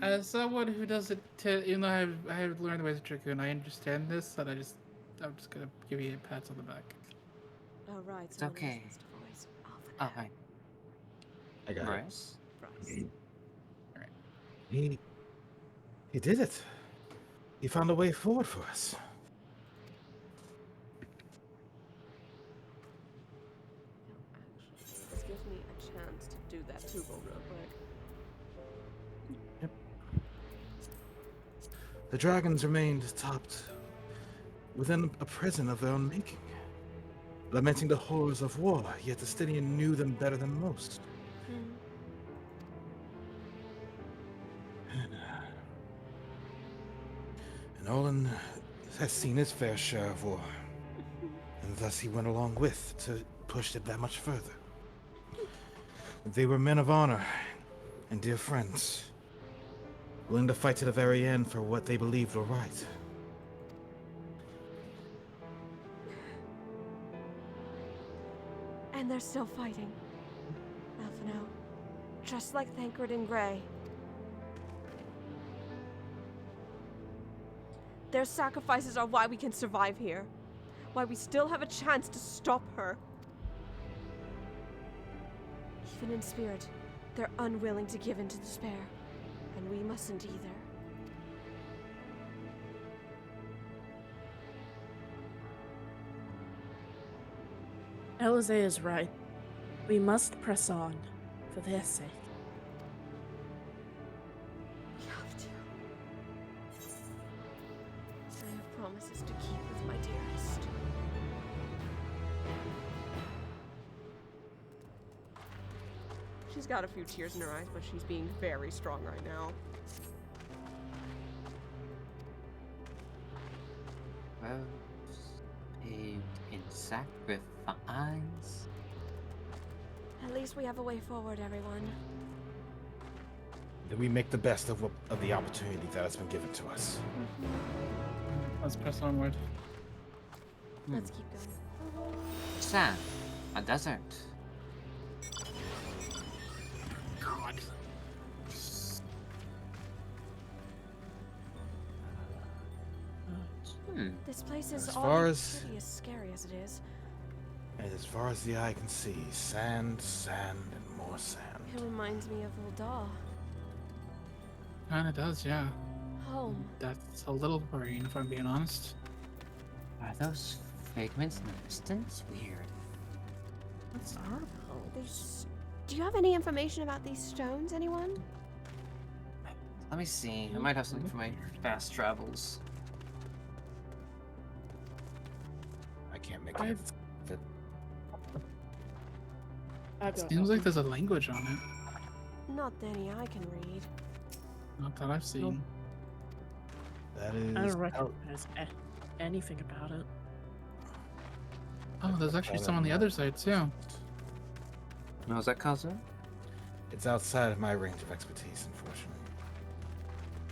As someone who does it, even though I have learned the ways of Dragoon, I understand this, and I'm just gonna give you a pat on the back. Oh right. It's okay. Oh, hi. I got Bryce. it. Alright. He did it. He found a way forward for us. This gives me a chance to do that tubal real quick. Yep. The dragons remained topped within a prison of their own making, lamenting the horrors of war, yet the Stydian knew them better than most. And Olin has seen his fair share of war, and thus he went along with to push it that much further. They were men of honor and dear friends, willing to fight to the very end for what they believed were right. And they're still fighting. Alphino. Just like Thancred and Grey. Their sacrifices are why we can survive here. Why we still have a chance to stop her. Even in spirit, they're unwilling to give in to despair. And we mustn't either. Elise is right. We must press on, for their sake. We have to. I have promises to keep with my dearest. She's got a few tears in her eyes, but she's being very strong right now. Paid in sacrifice. At least we have a way forward, everyone. Then we make the best of the opportunity that has been given to us. Let's press onward. Let's keep going. Sand. A desert. God. This place is As all far pretty as scary as it is. And as far as the eye can see, sand, sand, and more sand. It reminds me of Ul'dah. Kinda does, yeah. Home. That's a little worrying, if I'm being honest. Are those figments in the distance? Weird. That's our home. Do you have any information about these stones, anyone? Let me see. I might have something for my fast travels. I can't make it. Seems like there's a language on it. Not that any I can read. Not that I've seen. That is. I don't recognize anything about it. Oh, there's actually some on the other side too. No, is that cousin? It's outside of my range of expertise, unfortunately.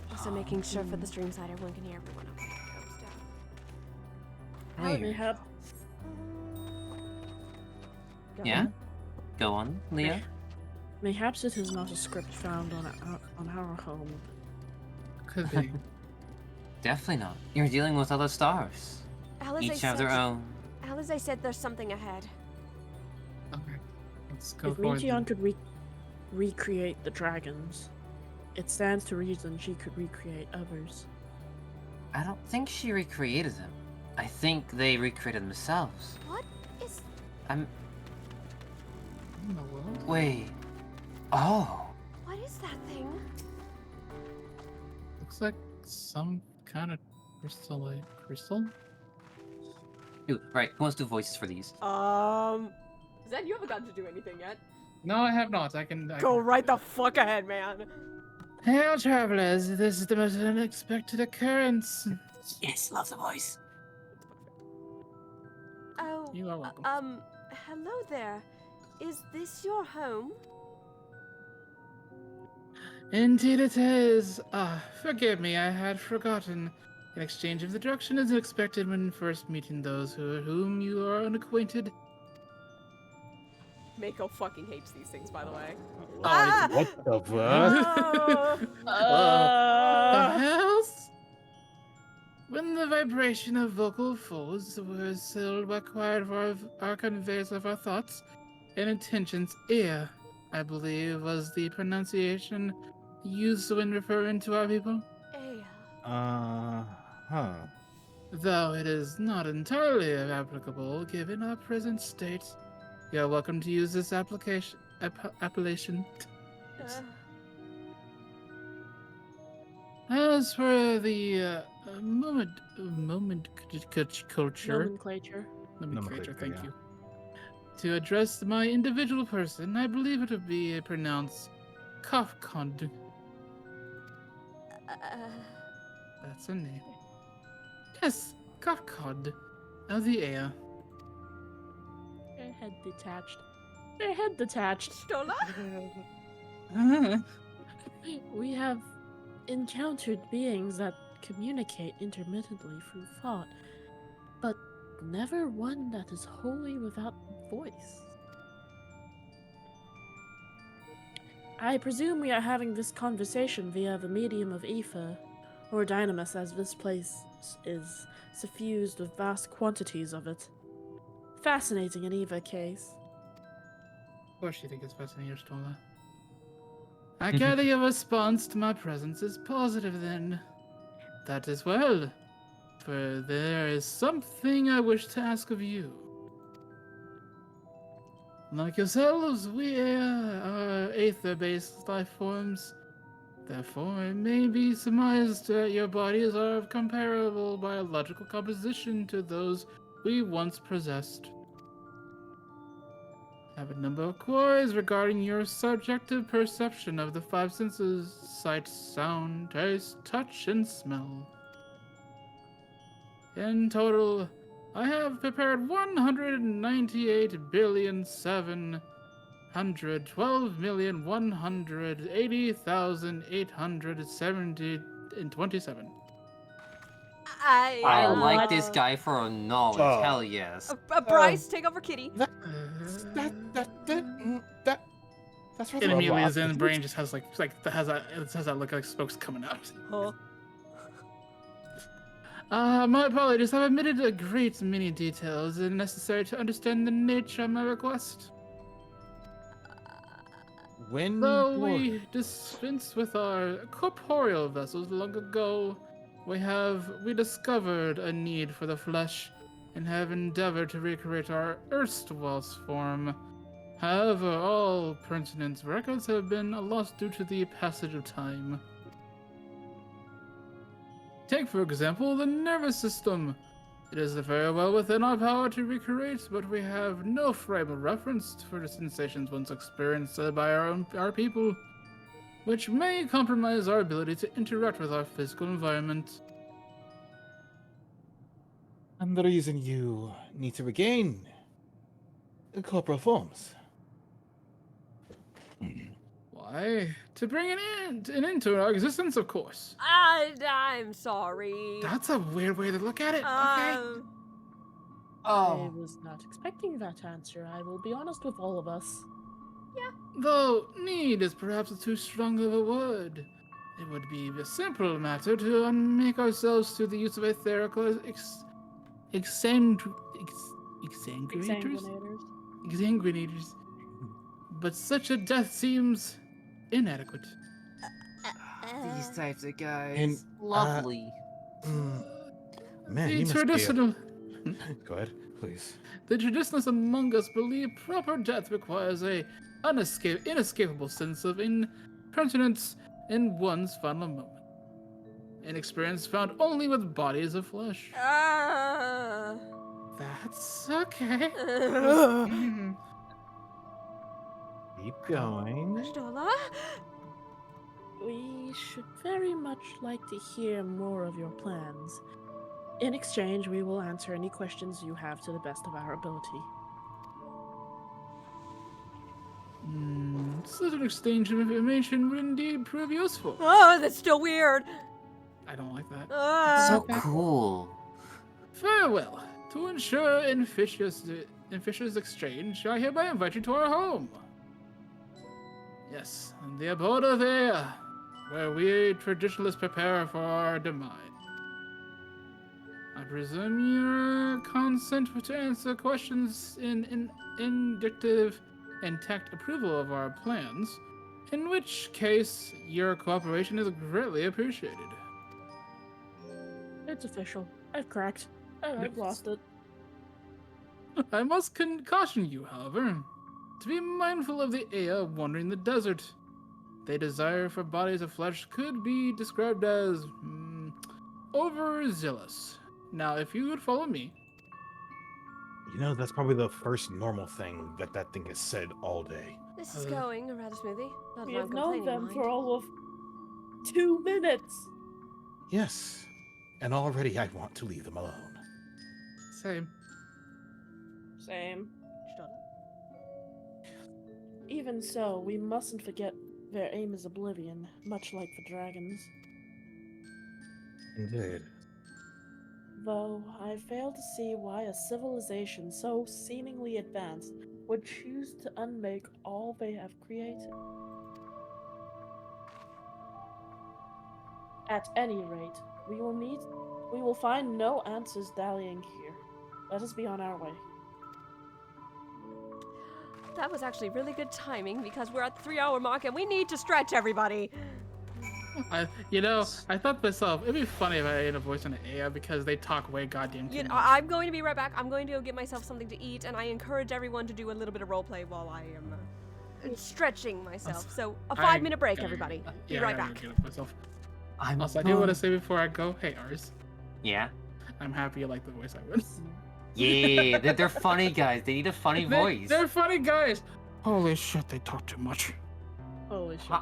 Also making sure for the stream side everyone can hear everyone up. Weird. Yeah? Go on, Leah. Mayhaps it is not a script found on our home. Could be. Definitely not. You're dealing with other stars. Each have their own. Alize said there's something ahead. Okay. Let's go If for it. Meteon could recreate the dragons, it stands to reason she could recreate others. I don't think she recreated them. I think they recreated themselves. What is... Wait. Oh. What is that thing? Looks like some kind of crystal? Ooh, right. Who wants to do voices for these? Zen, you haven't gotten to do anything yet. No, I have not. I can Go right the fuck ahead, man. Hail, travelers! This is the most unexpected occurrence. Yes, love the voice. Oh. You are welcome. Hello there. Is this your home? Indeed it is. Forgive me, I had forgotten. An exchange of introduction is expected when first meeting those whom you are unacquainted. Mako fucking hates these things, by the way. What the fuck? Else? When the vibration of vocal folds were sealed by quiet of our conveys of our thoughts and intentions, ear, I believe, was the pronunciation used when referring to our people. Huh. Though it is not entirely applicable given our present state, you are welcome to use this appellation. As for the nomenclature, thank you. To address my individual person, I believe it would be pronounced Kafkond. That's a name. Yes, Kafkond of the air. Their head detached. Their head detached. Stola? We have encountered beings that communicate intermittently through thought, but never one that is wholly without voice. I presume we are having this conversation via the medium of ether, or dynamis, as this place is suffused with vast quantities of it. Fascinating in either case. Of course you think it's fascinating, Stola. I gather your response to my presence is positive then. That is well, for there is something I wish to ask of you. Like yourselves, we are aether-based life forms. Therefore, it may be surmised that your bodies are of comparable biological composition to those we once possessed. I have a number of queries regarding your subjective perception of the five senses: sight, sound, taste, touch, and smell. In total, I have prepared 198,780,870.27. I like this guy for knowledge. Hell yes. Bryce, take over Kitty. That's It immediately is in the brain, just has that look like smoke's coming out. Huh? My apologies. I've omitted a great many details necessary to understand the nature of my request. Though we dispensed with our corporeal vessels long ago, we discovered a need for the flesh and have endeavored to recreate our erstwhile form. However, all pertinent records have been lost due to the passage of time. Take, for example, the nervous system. It is very well within our power to recreate, but we have no frame of reference for the sensations once experienced by our people, which may compromise our ability to interact with our physical environment. And the reason you need to regain corporal forms. Why? To bring an end to our existence, of course. I'm sorry. That's a weird way to look at it. Okay. I was not expecting that answer. I will be honest with all of us. Though need is perhaps too strong of a word. It would be a simple matter to unmake ourselves through the use of etherical exsanguinators. But such a death seems inadequate. These types of guys. And, Lovely. Man, The you must traditional. Go ahead, please. The traditionalists among us believe proper death requires a inescapable sense of impertinence in one's final moment. An experience found only with bodies of flesh. That's okay. Keep going. We should very much like to hear more of your plans. In exchange, we will answer any questions you have to the best of our ability. Such an exchange of information would indeed prove useful. Oh, that's still weird. I don't like that. So cool. Very well. To ensure officious exchange, I hereby invite you to our home. Yes, the abode of Ea, where we traditionalists prepare for our demise. I presume your consent to answer questions in indicative and tact approval of our plans, in which case your cooperation is greatly appreciated. It's official. I've cracked. I've lost it. I must caution you, however, to be mindful of the Ea wandering the desert. Their desire for bodies of flesh could be described as overzealous. Now, if you would follow me. You know, that's probably the first normal thing that thing has said all day. This is going rather smoothly. Not We that have I'm known complaining, them mind. for all of 2 minutes. Yes. And already I want to leave them alone. Same. Same. Even so, we mustn't forget their aim is oblivion, much like the dragons. Indeed. Though I fail to see why a civilization so seemingly advanced would choose to unmake all they have created. At any rate, we will find no answers dallying here. Let us be on our way. That was actually really good timing because we're at the 3-hour mark and we need to stretch, everybody. I thought to myself, it'd be funny if I had a voice on Ea because they talk way goddamn too much. I'm going to be right back. I'm going to go get myself something to eat, and I encourage everyone to do a little bit of roleplay while I am stretching myself. So a 5-minute break, everybody. Be right back. I do want to say before I go, hey, Ars. Yeah? I'm happy you like the voice I was. Yeah, they're funny guys. They need a funny voice. They're funny guys. Holy shit, they talk too much. Holy shit.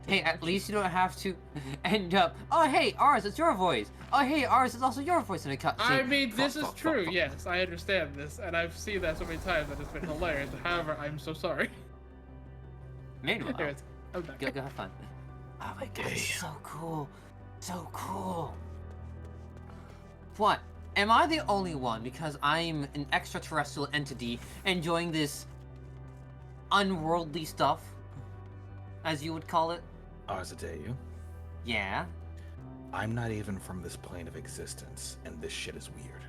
Hey, at least you don't have to end up. Oh, hey, Ars, it's your voice. Oh, hey, Ars, it's also your voice in a cutscene. I mean, this is true. Yes, I understand this, and I've seen that so many times that it's been hilarious. However, I'm so sorry. Meanwhile, Anyways, I'm back. Go have fun. Oh my god, it's so cool. So cool. What? Am I the only one because I'm an extraterrestrial entity enjoying this unworldly stuff, as you would call it? Arzadeu? Yeah? I'm not even from this plane of existence, and this shit is weird.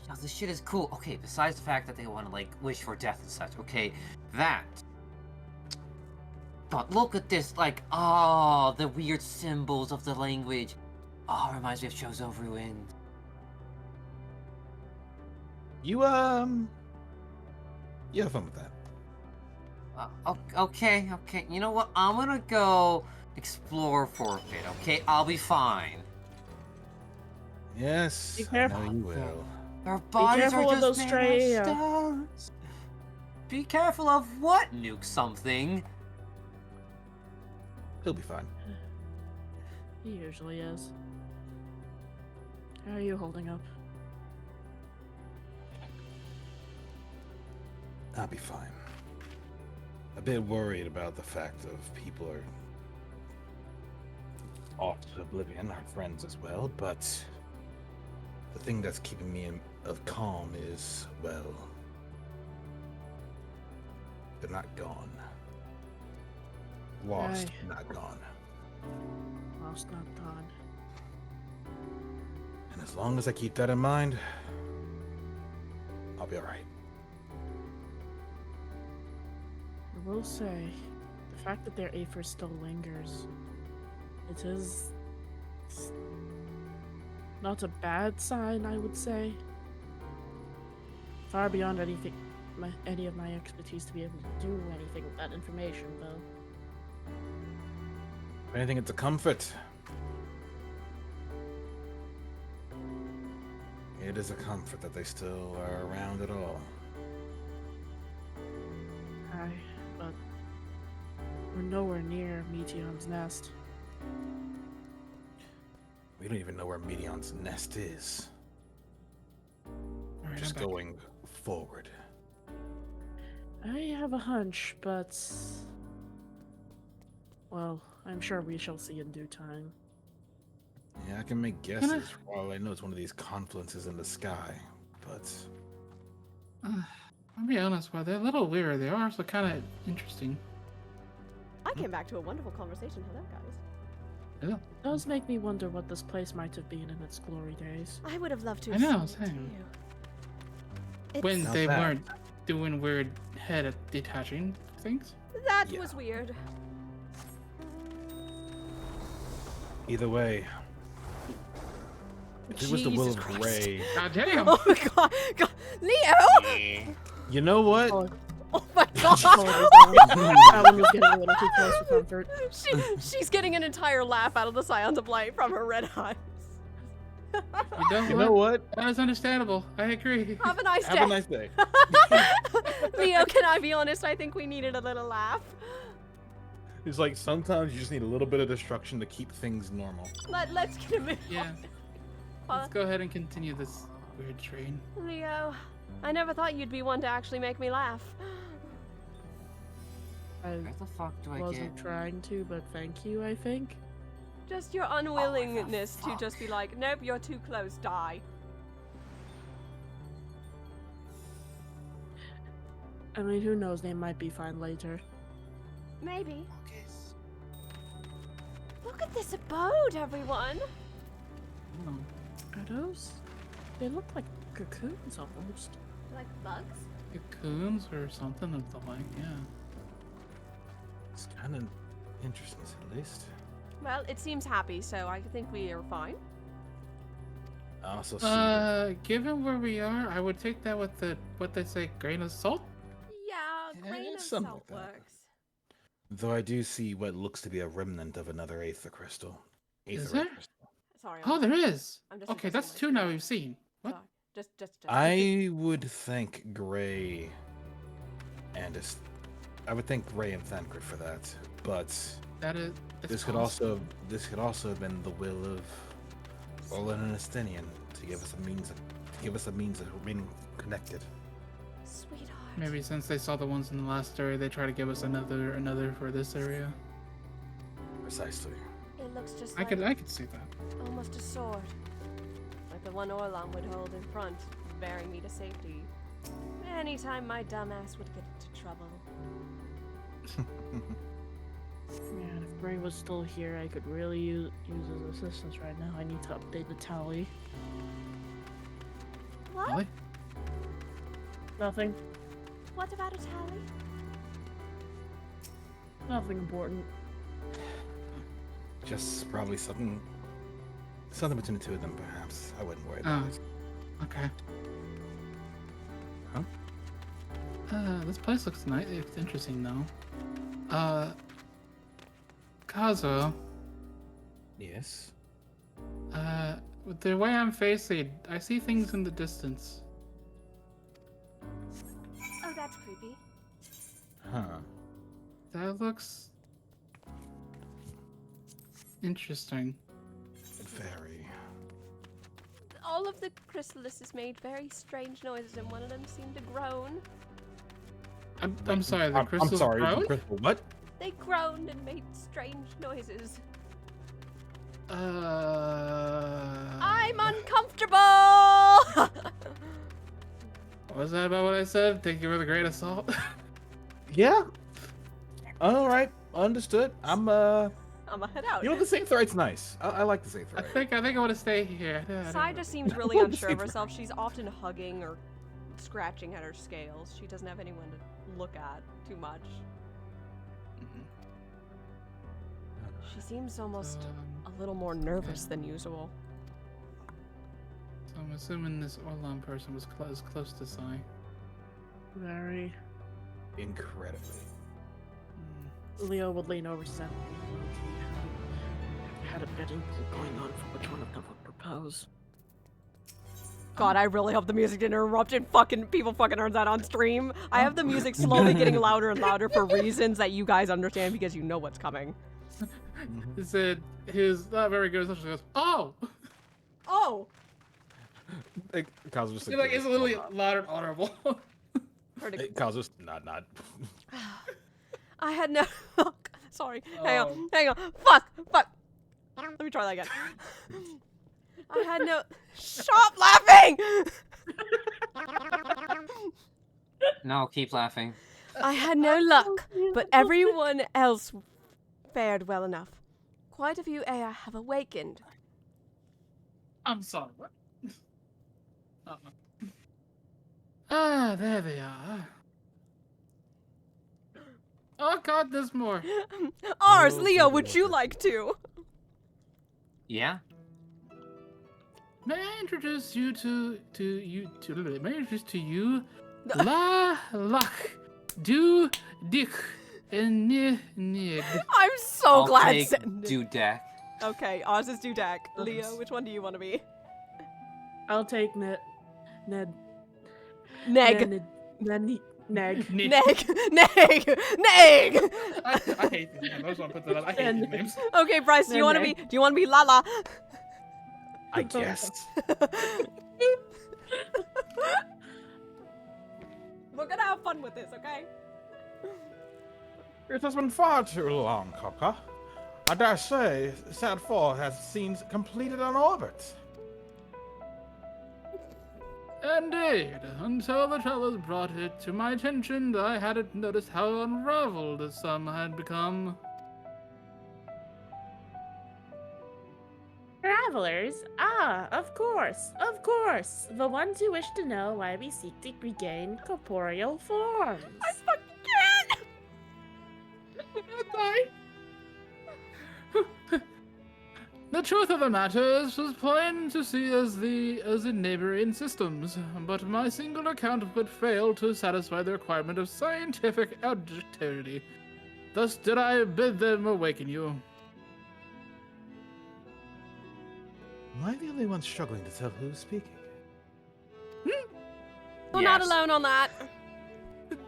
Yo, this shit is cool. Okay, besides the fact that they want to, like, wish for death and such, okay, that. But look at this, like, oh, the weird symbols of the language. Oh, reminds me of Chozo Ruin. You have fun with that. Okay. You know what? I'm gonna go explore for a bit, okay? I'll be fine. Yes, Be I careful. know you will. Our Be bodies careful are of just those made stray. of stones. Be careful of what? Nuke something. He'll be fine. He usually is. How are you holding up? I'll be fine. A bit worried about the fact of people are off to oblivion, our friends as well, but the thing that's keeping me of calm is, well, they're not gone. Lost, Aye. not gone. Lost, not gone. And as long as I keep that in mind, I'll be alright. I will say, the fact that their Aether still lingers, it is not a bad sign, I would say. Far beyond anything, any of my expertise to be able to do anything with that information, though. If anything, it's a comfort. It is a comfort that they still are around at all. Aye, but we're nowhere near Meteon's nest. We don't even know where Meteon's nest is. Alright, Just I'm back. going forward. I have a hunch, but... well, I'm sure we shall see in due time. Yeah, I can make guesses. For all I know, it's one of these confluences in the sky, but... I'll be honest, while they're a little weird, they are also kind of interesting. I came back to a wonderful conversation. Hello, guys. Yeah. It does make me wonder what this place might have been in its glory days. I would have loved to I have know, seen it same. too. When Not they bad. weren't doing weird head detaching things. That was weird. Either way, if it was the will Jesus of Christ. Gray... God damn! Oh my god, Leo! You know what? Oh my god! Alan was getting a little too close for comfort. She's getting an entire laugh out of the Scions of Light from her red eyes. You know what? That is understandable. I agree. Have a nice day. Have a nice day. Leo, can I be honest? I think we needed a little laugh. It's like sometimes you just need a little bit of destruction to keep things normal. Let's get a move Yeah. Let's go ahead and continue this weird train. Leo, I never thought you'd be one to actually make me laugh. I the fuck do I wasn't trying to, but thank you, I think. Just your unwillingness to just be like, nope, you're too close, die. I mean, who knows, they might be fine later. Maybe. Look at this abode, everyone. Are those? They look like cocoons almost. Like bugs? Cocoons or something of the like, yeah. It's kind of interesting, at least. Well, it seems happy, so I think we are fine. I also see Given where we are, I would take that with the, what they say, grain of salt? Yeah, grain of something salt like that. works. Though I do see what looks to be a remnant of another Aether crystal. Is there? Crystal. Sorry. Oh, there is. I'm just Okay, that's two now we've seen. What? Sorry. Just. I would think Gray and I would think Gray and Thancred for that, but this could also have been the will of Orlan and Estinian to give us a means of remaining connected. Sweetheart. Maybe since they saw the ones in the last area, they try to give us another for this area. Precisely. It looks just I like could see that. almost a sword. Like the one Orlan would hold in front, bearing me to safety. Anytime my dumbass would get into trouble. Man, if Gray was still here, I could really use his assistance right now. I need to update the tally. What? Really? Nothing. What about a tally? Nothing important. Just probably something between the two of them, perhaps. I wouldn't worry about it. Okay. Huh? This place looks nice. It's interesting, though. Kazo. Yes? With the way I'm facing, I see things in the distance. Oh, that's creepy. Huh. That looks interesting. Very. All of the chrysalises made very strange noises, and one of them seemed to groan. I'm sorry, the crystals I'm sorry, grown? the crystal what? They groaned and made strange noises. I'm uncomfortable! Was that about what I said? Take you with a grain of salt? Yeah. Alright, understood. I'm gonna head out. You know, the Safe Ride's nice. I like the Safe I Ride. think I want to stay here. Sai just seems really unsure of herself. She's often hugging or scratching at her scales. She doesn't have anyone to look at too much. She seems almost a little more nervous than usual. So I'm assuming this Orlon person was close to Sai. Very. Incredibly. Leo would lean over to Sam. Had a bidding going on for which one of them would propose. God, I really hope the music didn't interrupt and people fucking heard that on stream. I have the music slowly getting louder and louder for reasons that you guys understand because you know what's coming. He said his not very good social goes, oh! Kyle's just Like, it's a little louder and audible. Kyle's just nod. I had no. Sorry. Hang on. Fuck. Let me try that again. I had no. Stop laughing! No, keep laughing. I had no luck, but everyone else fared well enough. Quite a few Ea have awakened. I'm sorry, what? Ah, there they are. Oh god, there's more. Ours, Leo, would you like to? Yeah? May I introduce you may I introduce to you La Lach Du Dik Nig. I'm so I'll glad. take Dudek. Okay, ours is Dudek. Leo, which one do you want to be? I'll take Ned. Neg. Neg. Neg. I hate these names. I just want to put that out. I hate these names. Okay, Bryce, do you want to be Lala? I guess. We're gonna have fun with this, okay? It has been far too long, Coca. I dare say, Sad 4 has seems completed an orbit. Indeed, until the travelers brought it to my attention, I hadn't noticed how unraveled some had become. Travelers? Ah, of course. The ones who wish to know why we seek to regain corporeal forms. I fucking can't! The truth of the matter is was plain to see as the neighboring systems, but my single account would fail to satisfy the requirement of scientific objectivity. Thus did I bid them awaken you. Am I the only one struggling to tell who's speaking? We're not alone on that.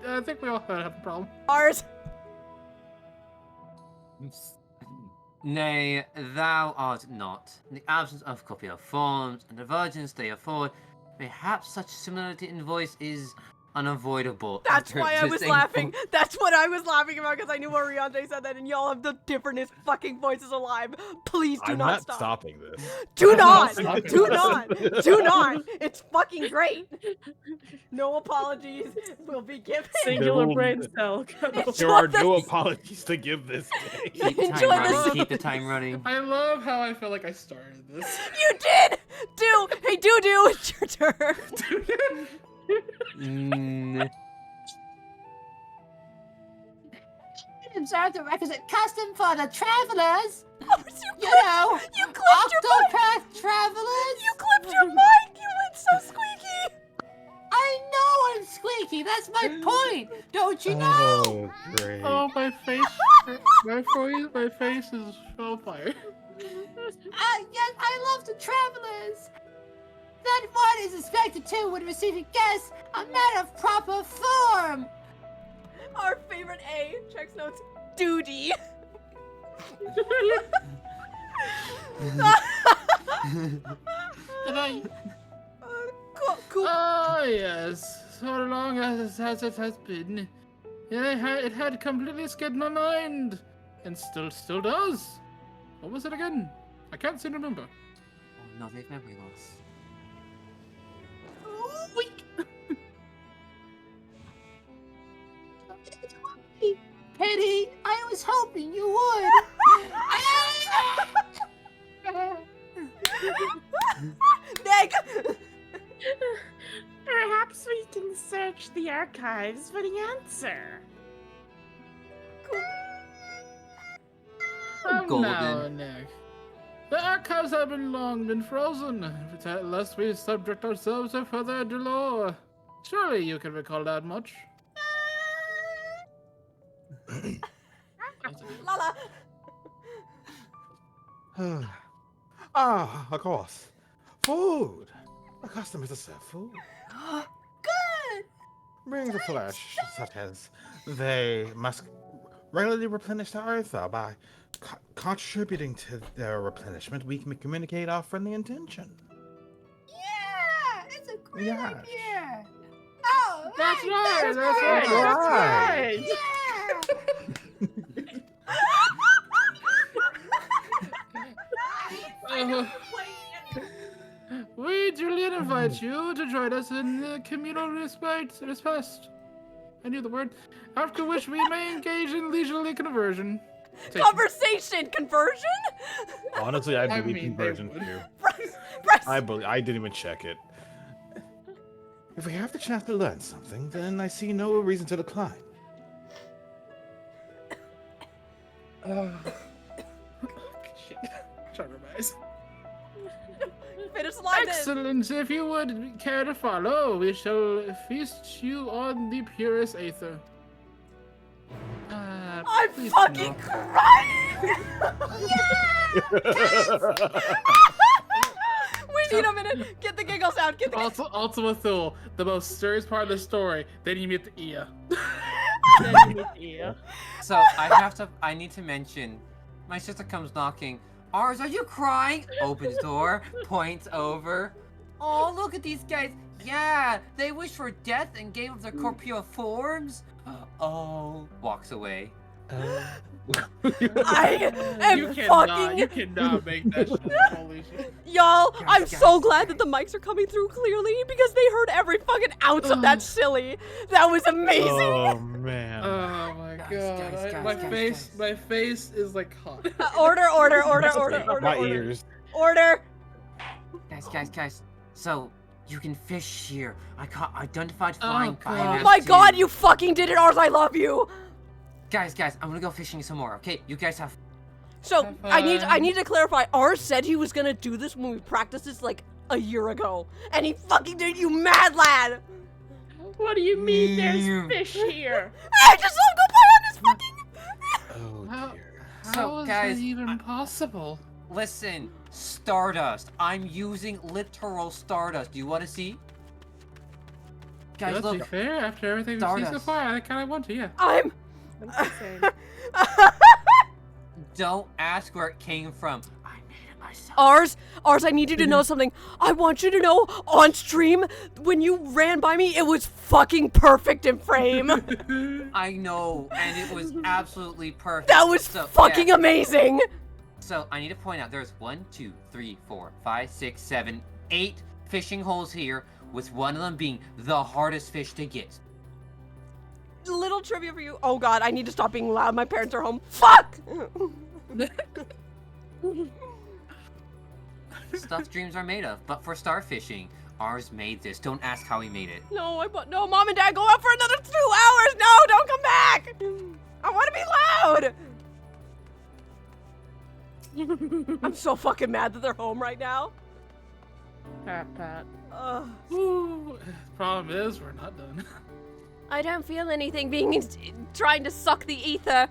I think we all have a problem. Ours. Nay, thou art not. In the absence of corporeal forms and the virgins they afford, perhaps such similarity in voice is unavoidable. That's why I was laughing. That's what I was laughing about, because I knew Oriante said that, and y'all have the differentest fucking voices alive. Please do I'm not not stop. stopping this. Do not! Do not! It's fucking great. No apologies will be given. Singular brain cell. There are no apologies to give this day. Keep the time running. I love how I feel like I started this. You did! Hey, it's your turn. items are the requisite custom for the travelers. You clipped your mic! Octopath travelers! You clipped your mic! You went so squeaky! I know I'm squeaky, that's my point! Don't you know? Oh, great. Oh, my face. My face is on fire. Yes, I love the travelers! That one is expected to when receiving guests a man of proper form! Our favorite A, checks notes, duty. Cool. Oh, yes. So long as it has been. It had completely skipped my mind. And still does. What was it again? I can't seem to remember. Oh no, they've memory loss. Penny, I was hoping you would. Meg! Perhaps we can search the archives for the answer. Now, Nick. The archives have long been frozen, lest we subject ourselves to further delay. Surely you can recall that much. Lala! Of course. Food. The custom is to serve food. Good! Bring the flesh, such as they must regularly replenish the earth by contributing to their replenishment. We can communicate our friendly intention. Yeah! It's a great Yes. idea! Oh, That's right! That's right! We duly invite you to join us in the communal respect. I knew the word. After which we may engage in leisurely conversion. Conversation conversion? Honestly, I believe mean, conversion they would. too. I didn't even check it. If we have the chance to learn something, then I see no reason to decline. Shit. Trying to revise. Finish the line. Excellent. If you would care to follow, we shall feast you on the purest aether. I'm fucking crying! We need a minute. Get the giggles out. Get the Ultima Thule, the most serious part of the story. Then you meet the Ia. So I need to mention, my sister comes knocking. Ars, are you crying? Opens door, points over. Oh, look at these guys. Yeah, they wish for death and gave up their corporeal forms. Oh, walks away. I am You fucking. cannot make that shit. Holy shit. Y'all, Guys, I'm guys, so glad guys. that the mics are coming through clearly because they heard every fucking ounce of that silly. That was amazing. Oh man. Oh my god. My face is like hot. Order. My ears. Order. Guys. So, you can fish here. I identified flying Oh my god, you fucking did it, Ars. I love you. Guys, I'm gonna go fishing some more, okay? You guys have... So, I need to clarify. Ars said he was gonna do this when we practiced this like a year ago. And he fucking did it, you mad lad. What do you mean there's fish here? I just saw him go by on this fucking... Oh dear. How is guys, that even possible? Listen, stardust. I'm using literal stardust. Do you want to see? Guys, Let's be look. fair, after everything we've seen so Stardust. far, I kind of want to, yeah. I'm... Don't ask where it came from. I made it myself. Ars, I need you to know something. I want you to know, on stream, when you ran by me, it was fucking perfect in frame. I know, and it was absolutely perfect. That was So, fucking yeah. amazing. So I need to point out there's 1, 2, 3, 4, 5, 6, 7, 8 fishing holes here, with one of them being the hardest fish to get. Little trivia for you. Oh god, I need to stop being loud. My parents are home. Fuck! Stuff dreams are made of, but for starfishing, ours made this. Don't ask how he made it. No, Mom and Dad, go out for another 2 hours. No, don't come back. I want to be loud! I'm so fucking mad that they're home right now. Pat. Ooh, problem is, we're not done. I don't feel anything being trying to suck the ether.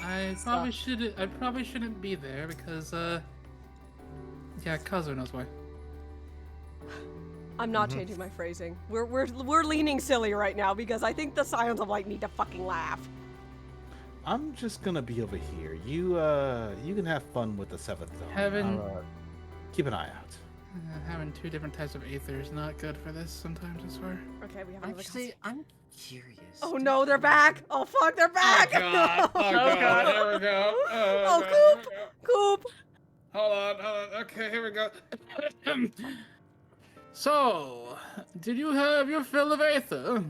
I probably shouldn't be there because, yeah, Kazu knows why. I'm not changing my phrasing. We're leaning silly right now because I think the Scions of Light need to fucking laugh. I'm just gonna be over here. You can have fun with the 7th zone. Keep an eye out. Having 2 different types of aether is not good for this sometimes, I swear. Okay, we have another Actually, I'm curious. Oh no, they're back! Oh fuck, they're back! Oh god! Oh god! Here we go! Oh, Coop! Hold on. Okay, here we go. So, did you have your fill of aether?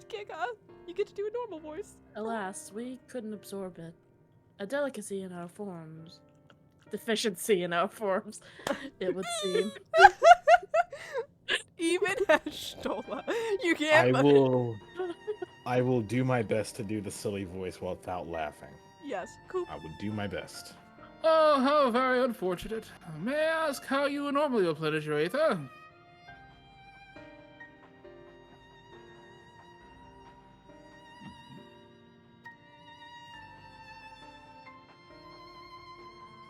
Giga, you get to do a normal voice. Alas, we couldn't absorb it. A delicacy in our forms. Deficiency in our forms, it would seem. Even as Stola, you can't. I will do my best to do the silly voice without laughing. Yes, Coop. I would do my best. Oh, how very unfortunate. May I ask how you normally replenish your aether?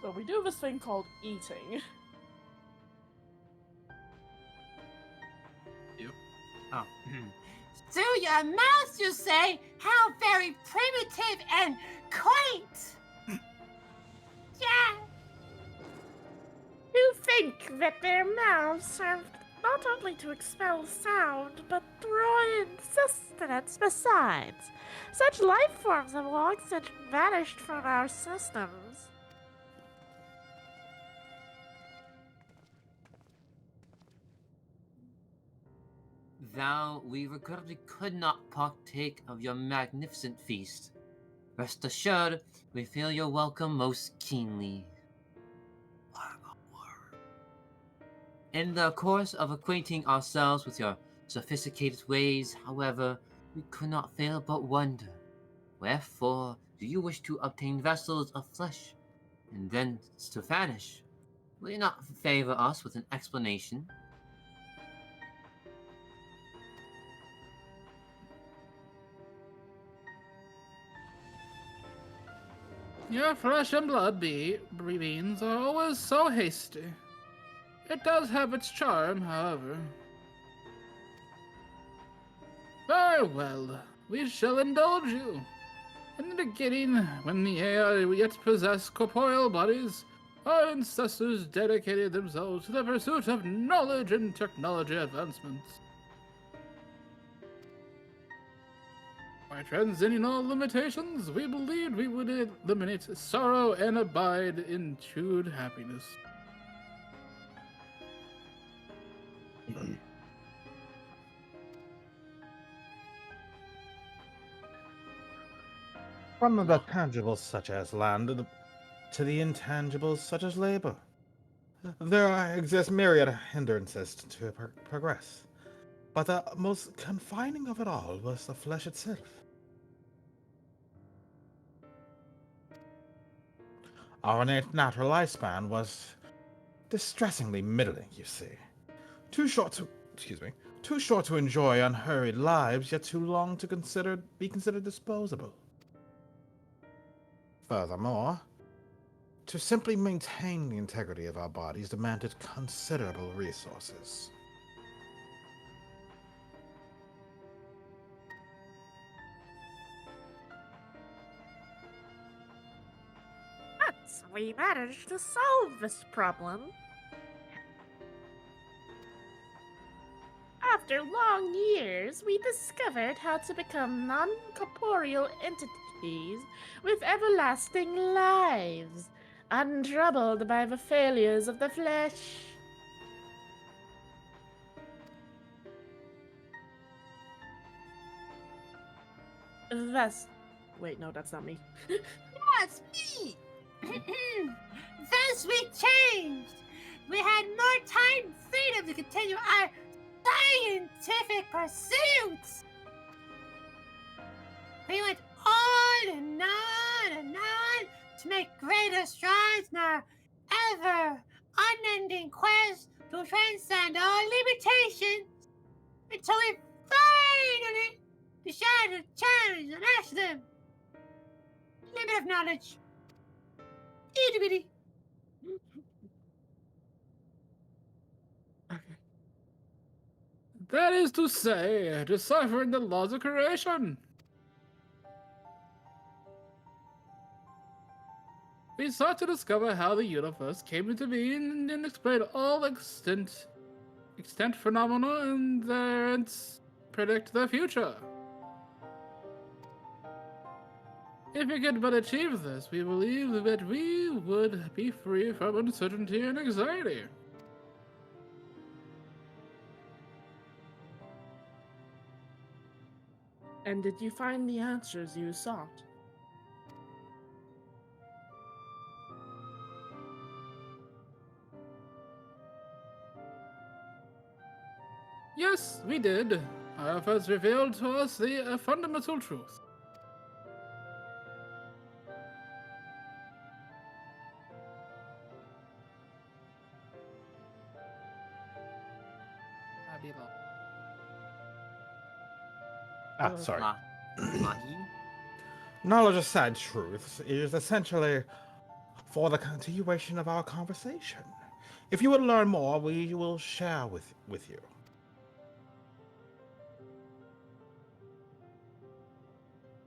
So we do this thing called eating. Oh. Through your mouth, you say? How very primitive and quaint! Yeah! You think that their mouths serve not only to expel sound, but draw in sustenance besides. Such life forms have long since vanished from our systems. Thou, we regrettably could not partake of your magnificent feast. Rest assured, we feel your welcome most keenly. In the course of acquainting ourselves with your sophisticated ways, however, we could not fail but wonder, wherefore do you wish to obtain vessels of flesh, and then to vanish? Will you not favor us with an explanation? Your flesh and blood beings are always so hasty. It does have its charm, however. Very well, we shall indulge you. In the beginning, when the Aeir yet possessed corporeal bodies, our ancestors dedicated themselves to the pursuit of knowledge and technology advancements. By transcending all limitations, we believed we would eliminate sorrow and abide in true happiness. From the tangibles such as land to the intangibles such as labor, there exist myriad hindrances to progress. But the most confining of it all was the flesh itself. Our natural lifespan was distressingly middling, you see. Too short to enjoy unhurried lives, yet too long to be considered disposable. Furthermore, to simply maintain the integrity of our bodies demanded considerable resources. But we managed to solve this problem. After long years, we discovered how to become non-corporeal entities with everlasting lives, untroubled by the failures of the flesh. Wait, no, that's not me. That's me! Thus we changed! We had more time and freedom to continue our scientific pursuits! We went on and on and on to make greater strides in our ever unending quest to transcend all limitations until we finally decided to challenge and ask them. Limit of knowledge. Itty bitty. That is to say, deciphering the laws of creation. We sought to discover how the universe came into being and explain all extant phenomena and predict the future. If we could but achieve this, we believe that we would be free from uncertainty and anxiety. And did you find the answers you sought? Yes, we did. Our efforts revealed to us the fundamental truth. Sorry. Knowledge of sad truths is essentially for the continuation of our conversation. If you would learn more, we will share with you.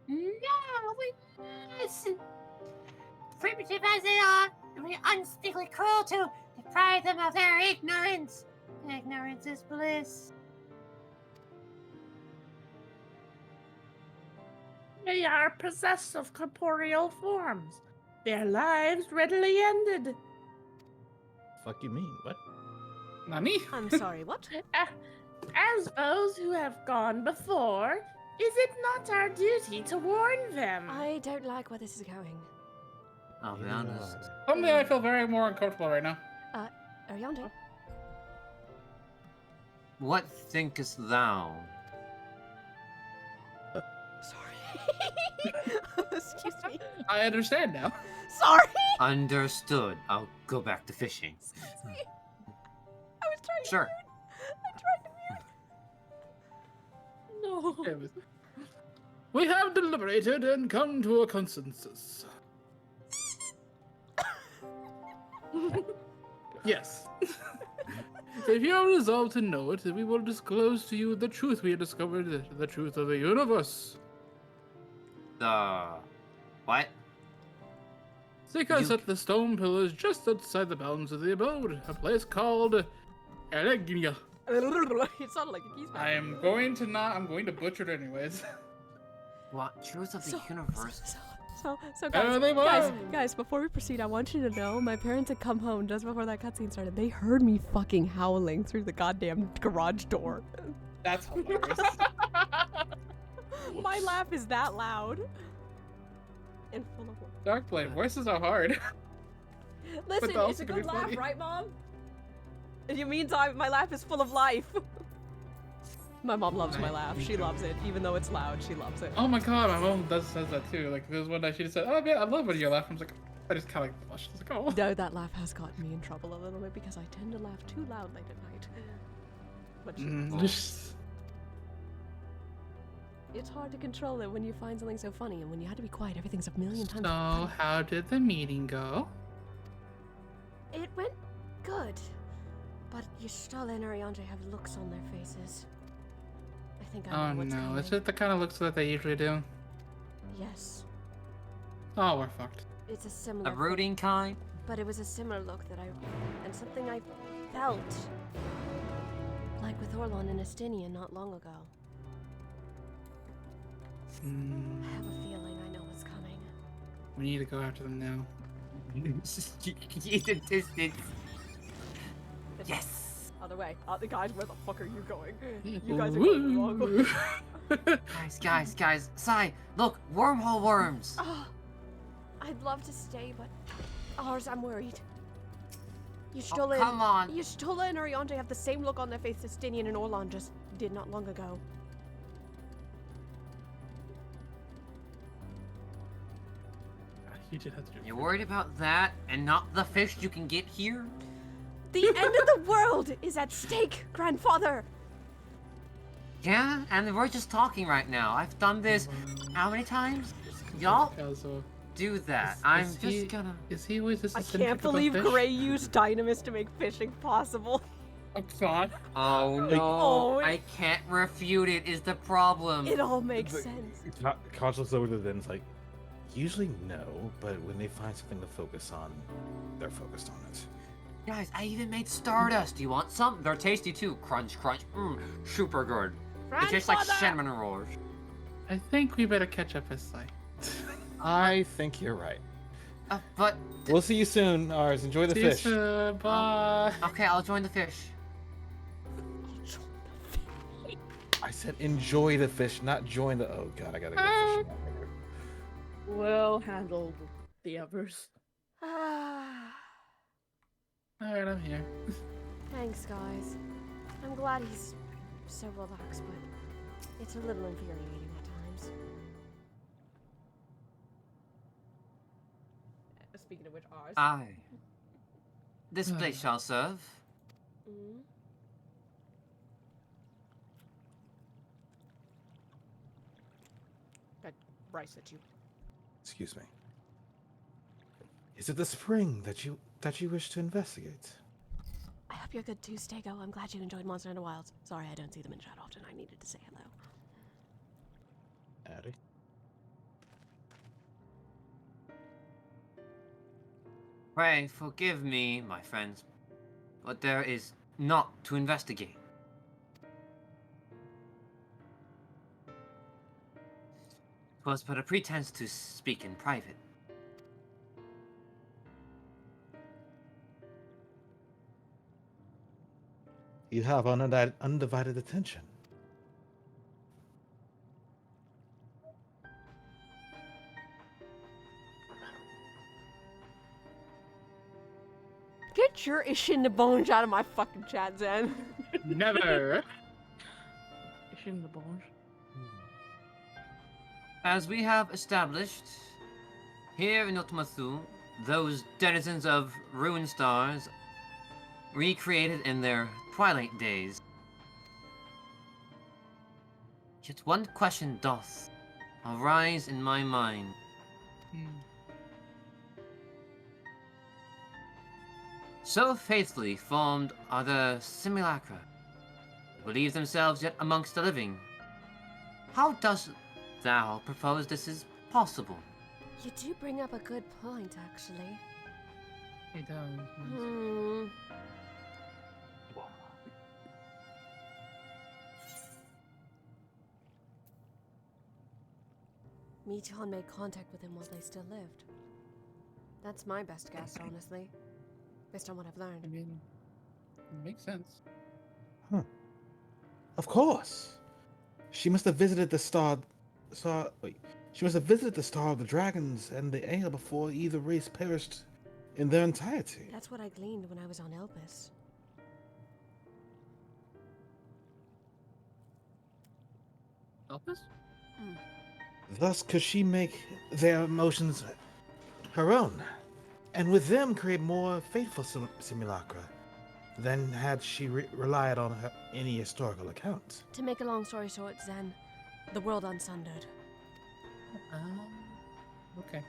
No, we mustn't. Primitive as they are, and we unspeakably cruel to deprive them of their ignorance. Ignorance is bliss. They are possessed of corporeal forms. Their lives readily ended. Fuck you mean? What? Nani? I'm sorry, what? As those who have gone before, is it not our duty to warn them? I don't like where this is going. I'll be honest. Someday I feel very more uncomfortable right now. Ariande? What thinkest thou? Excuse me. I understand now. Sorry! Understood. I'll go back to fishing. Excuse me. I was trying to Sure. No. We have deliberated and come to a consensus. Yes. If you are resolved to know it, we will disclose to you the truth we have discovered, the truth of the universe. What? Seek us at the stone pillars just outside the bounds of the abode, a place called Elegnia. It sounded like a keys. I'm going to butcher it anyways. What? Truth of the universe? So There guys, before we proceed, I want you to know my parents had come home just before that cutscene started. They heard me fucking howling through the goddamn garage door. That's hilarious. My laugh is that loud. And full of Darkblade, voices are hard. Listen, also it's a can be good laugh, funny. right, Mom? It means my laugh is full of life. My mom loves my laugh. She loves it. Even though it's loud, she loves it. Oh my god, my mom says that too. Like, there was one night she just said, "Oh man, I love when you laugh." I just kind of like blushed. I was like, "Oh." No, that laugh has gotten me in trouble a little bit because I tend to laugh too loud late at night. But it's hard to control it when you find something so funny, and when you had to be quiet, everything's a million times. So, how did the meeting go? It went good, but Y'shtola and Ariandre have looks on their faces. I think I know Oh what's no, coming. it's just the kind of looks that they usually do. Yes. Oh, we're fucked. It's a similar. A rooting kind? But it was a similar look that and something I felt. Like with Orlon and Estinian not long ago. I have a feeling I know what's coming. We need to go after them now. Keep a distance. Yes. Other way. Guys, where the fuck are you going? You guys are going the wrong way. Guys. Sai, look, wormhole worms. Oh, I'd love to stay, but ours, I'm worried. Y'shtola come on. Y'shtola and Ariante have the same look on their face as Stinian and Orlon just did not long ago. You did have to do. You're worried about that and not the fish you can get here? The end of the world is at stake, grandfather. Yeah, and we're just talking right now. I've done this how many times? Y'all do that. I'm just gonna... Is he always this I eccentric can't about believe fish? Gray used Dynamis to make fishing possible. Oh God. Oh no, Oh, I can't refute it is the problem. It all makes sense. Conscious over the then's like, usually no, but when they find something to focus on, they're focused on it. Guys, I even made Stardust. Do you want some? They're tasty too. Crunch, crunch. Super good. It tastes like cinnamon rolls. I think we better catch up this side. I think you're right. But... We'll see you soon, Ars. Enjoy the fish. See you soon. Bye. Okay, I'll join the fish. I said enjoy the fish, not join the... Oh god, I gotta go fishing. We'll handle the others. Alright, I'm here. Thanks, guys. I'm glad he's so relaxed, but it's a little infuriating at times. Speaking of which, ours. Aye. This place shall serve. Mm. That Bryce at you. Excuse me. Is it the spring that you wish to investigate? I hope you're good too, Stego. I'm glad you enjoyed Monster Hunter Wilds. Sorry I don't see them in chat often. I needed to say hello. Addy? Pray forgive me, my friends, but there is not to investigate. Was but a pretense to speak in private. You have undivided attention. Get your Ishinabonge out of my fucking chat, Zen. Never. Ishinabonge. As we have established, here in Ultimathu, those denizens of ruined stars recreated in their twilight days. Yet one question doth arise in my mind. So faithfully formed are the simulacra, who believe themselves yet amongst the living. How dost thou propose this is possible? You do bring up a good point, actually. He does. Hmm. Meteon made contact with him while they still lived. That's my best guess, honestly. Based on what I've learned. I mean, it makes sense. Huh. Of course. She must have visited the She must have visited the Star of the Dragons and the Ale before either race perished in their entirety. That's what I gleaned when I was on Elpis. Elpis? Thus could she make their emotions her own, and with them create more faithful simulacra than had she relied on any historical account. To make a long story short, Zen, the world unsundered. Okay.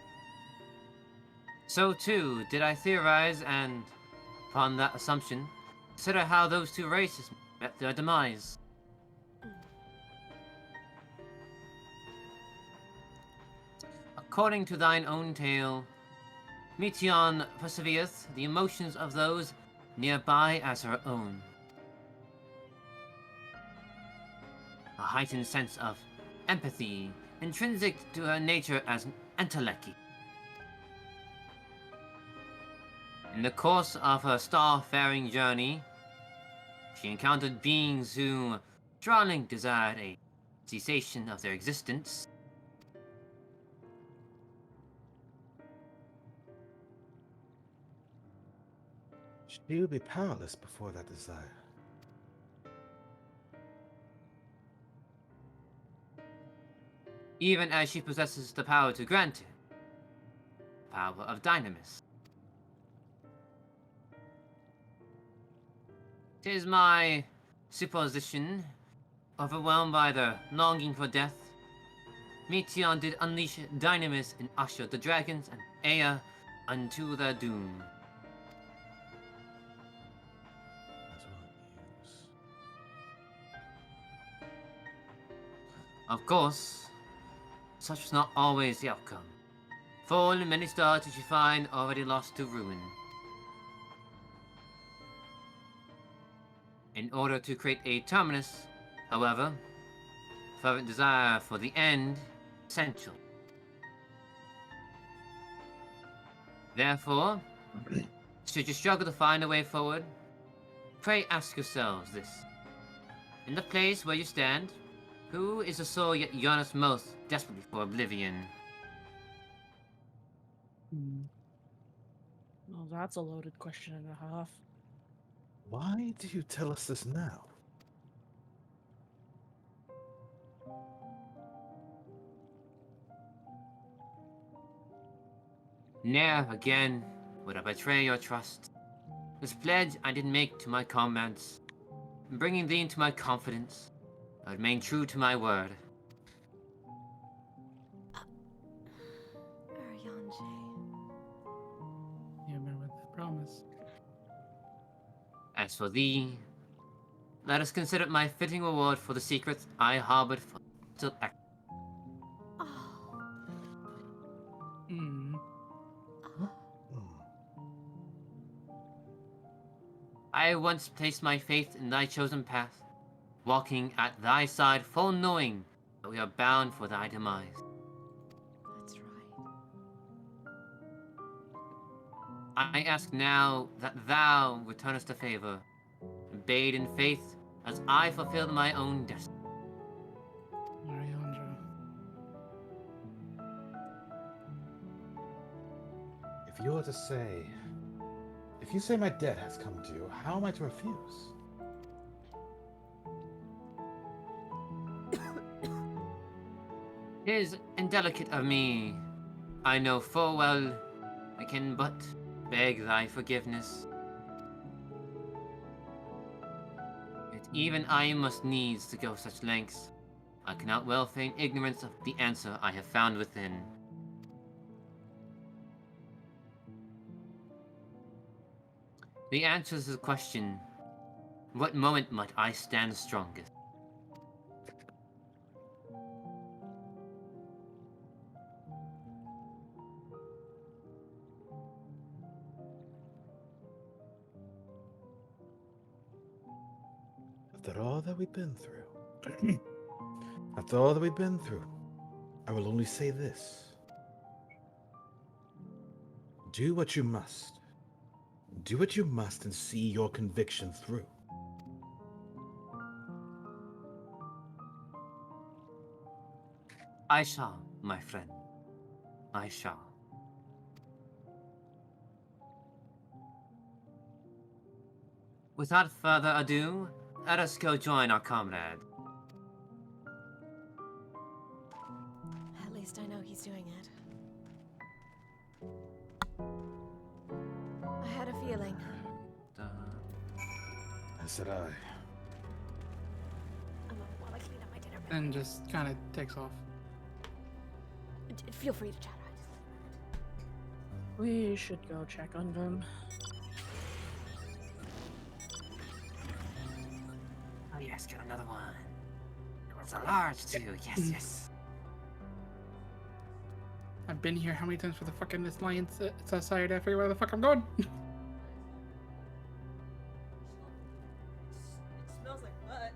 So too did I theorize, and upon that assumption, consider how those two races met their demise. According to thine own tale, Meteon persevereth the emotions of those nearby as her own. A heightened sense of empathy, intrinsic to her nature as an enteleki. In the course of her star-faring journey, she encountered beings who strongly desired a cessation of their existence. She would be powerless before that desire. Even as she possesses the power to grant it. power of Dynamis. 'Tis my supposition, overwhelmed by the longing for death, Meteon did unleash Dynamis and usher the dragons and Ea unto their doom. Of course, such was not always the outcome. Full many stars did you find already lost to ruin. In order to create a terminus, however, fervent desire for the end is essential. Therefore, should you struggle to find a way forward, pray ask yourselves this. In the place where you stand, who is the soul yet yearneth most desperately for oblivion? Well, that's a loaded question and a half. Why do you tell us this now? Ne'er again would I betray your trust. This pledge I did make to my comrades. Bringing thee into my confidence, I remain true to my word. You remember the promise. As for thee, let us consider it my fitting reward for the secrets I harbored for till I once placed my faith in thy chosen path, walking at thy side full knowing that we are bound for thy demise. That's right. I ask now that thou returnest the favor, obeyed in faith as I fulfilled my own destiny. If you were to say... If you say my debt has come due, how am I to refuse? It is indelicate of me. I know full well I can but beg thy forgiveness. Yet even I must needs to go such lengths. I cannot well feign ignorance of the answer I have found within. The answer to the question, what moment might I stand strongest? After all that we've been through... After all that we've been through, I will only say this. Do what you must. Do what you must and see your conviction through. I shall, my friend. I shall. Without further ado, let us go join our comrade. At least I know he's doing it. I had a feeling. As did I. While I clean up my dinner. And just kind of takes off. Feel free to chat. We should go check on them. Oh yes, get another one. It's a large too. Yes, yes. I've been here how many times for the fucking this lion's it's outside. I figure where the fuck I'm going. It smells like butt.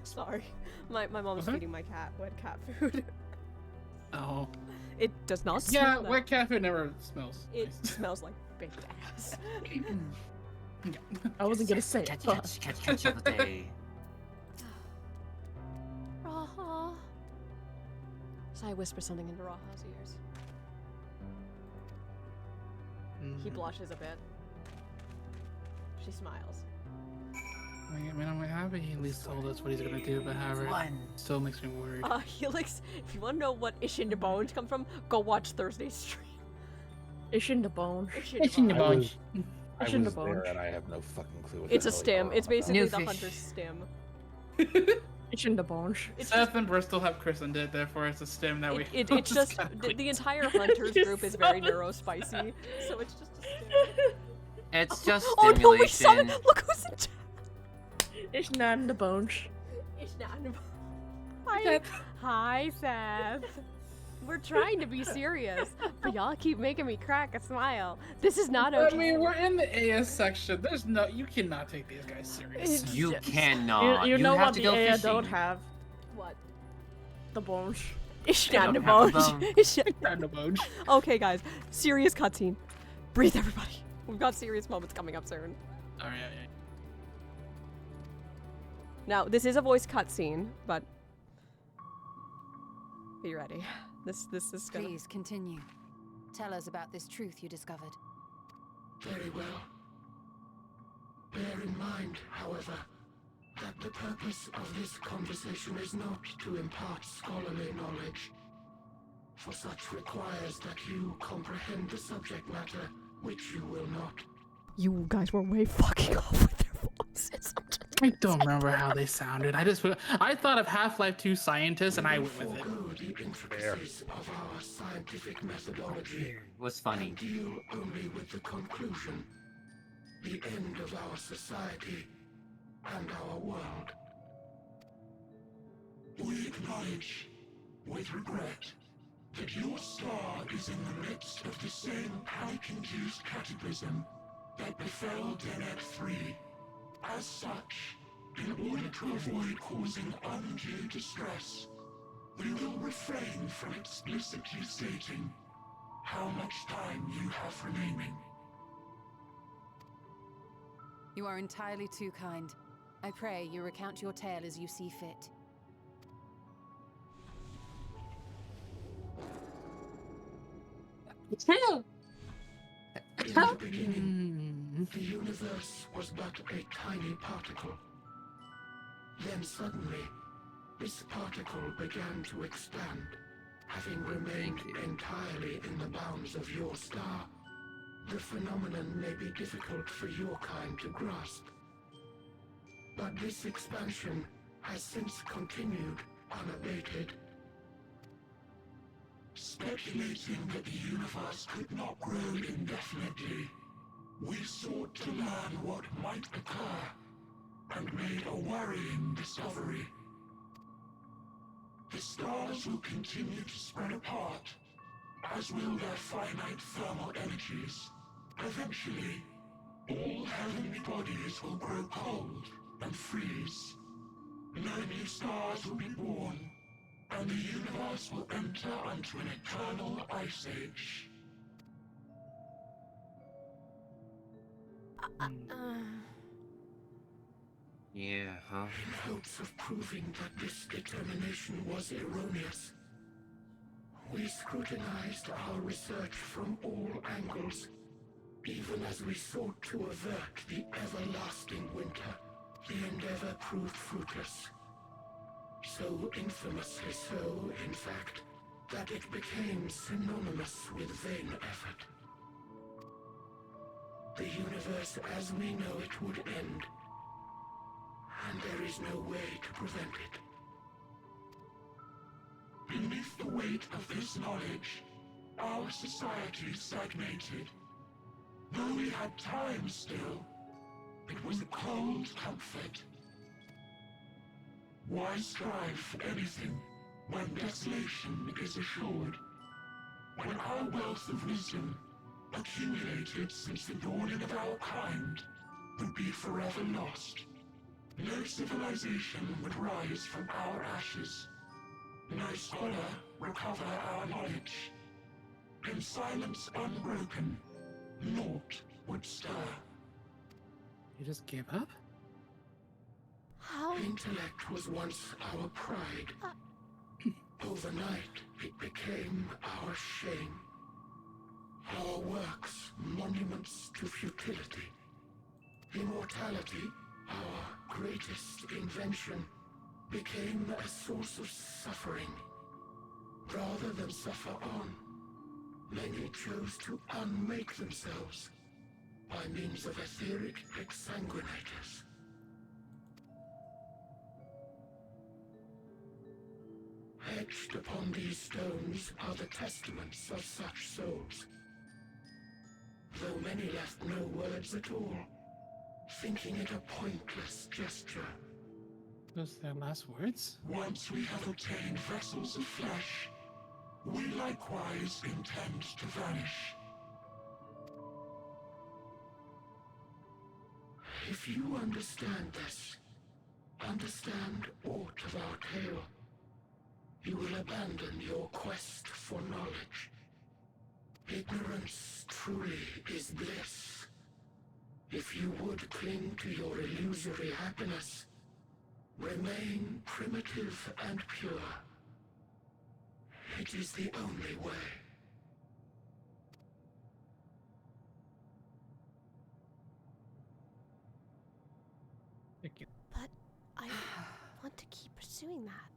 Sorry. My mom's feeding my cat wet cat food. Oh. It does not Yeah, smell wet cat food never smells. It smells like baked ass. I wasn't gonna say it. Catch of the day. Raha. So I whisper something into Raha's ears. He blushes a bit. She smiles. I'm happy he at least told us what he's gonna do, but however, it still makes me worried. Helix, if you want to know what Ishin the Bones come from, go watch Thursday's stream. Ishin the Bones. Ishin the Bones. I was there and I have no fucking clue what It's the a hell stim. you're It's on about. basically the hunter's stim. Ishin the Bones. Seth and Bristol have christened it, therefore it's a stim that we. It's just the entire hunters group is very neurospicy, so it's just a stim. It's just Oh no, we stimulation. saw. Look who's in chat. Ishnan the Bones. Ishnan. Hi, Seth. We're trying to be serious, but y'all keep making me crack a smile. This is not okay. I mean, we're in the AS section. There's no, you cannot take these guys serious. You cannot. You know have what to the go AI fishing. don't have? What? The bones. Ishnan the don't have a Bones. bone. Ishnan the Bones. Okay, guys. Serious cutscene. Breathe, everybody. We've got serious moments coming up soon. Alright. Now, this is a voice cutscene, but be ready. This is gonna... Please continue. Tell us about this truth you discovered. Very well. Bear in mind, however, that the purpose of this conversation is not to impart scholarly knowledge, for such requires that you comprehend the subject matter, which you will not. You guys were way fucking off with their voices. I don't remember how they sounded. I thought of Half-Life 2 scientists and I went with it. The intricacies of our scientific methodology Was funny. deal only with the conclusion, the end of our society and our world. We acknowledge, with regret, that your star is in the midst of the same panic-induced cataclysm that befell Ep.3. As such, in order to avoid causing undue distress, we will refrain from explicitly stating how much time you have remaining. You are entirely too kind. I pray you recount your tale as you see fit. In the beginning, the universe was but a tiny particle. Then suddenly, this particle began to expand. Having remained entirely in the bounds of your star, the phenomenon may be difficult for your kind to grasp. But this expansion has since continued unabated. Speculating that the universe could not grow indefinitely, we sought to learn what might occur, and made a worrying discovery. The stars will continue to spread apart, as will their finite thermal energies. Eventually, all heavenly bodies will grow cold and freeze. No new stars will be born, and the universe will enter into an eternal ice age. Yeah, huh? In hopes of proving that this determination was erroneous, we scrutinized our research from all angles, even as we sought to avert the everlasting winter. The endeavor proved fruitless. So infamously so, in fact, that it became synonymous with vain effort. The universe as we know it would end, and there is no way to prevent it. Beneath the weight of this knowledge, our society stagnated. Though we had time still, it was a cold comfort. Why strive for anything when desolation is assured? When our wealth of wisdom, accumulated since the dawning of our kind, would be forever lost. No civilization would rise from our ashes. No scholar recover our knowledge. In silence unbroken, naught would stir. You just gave up? How? Intellect was once our pride. Overnight, it became our shame. Our works, monuments to futility. Immortality, our greatest invention became a source of suffering. Rather than suffer on, many chose to unmake themselves by means of etheric exsanguinators. Etched upon these stones are the testaments of such souls, though many left no words at all, thinking it a pointless gesture. Those their last words? Once we have obtained vessels of flesh, we likewise intend to vanish. If you understand this, understand aught of our tale, you will abandon your quest for knowledge. Ignorance truly is bliss. If you would cling to your illusory happiness, remain primitive and pure. It is the only way. Thank you. But I want to keep pursuing that.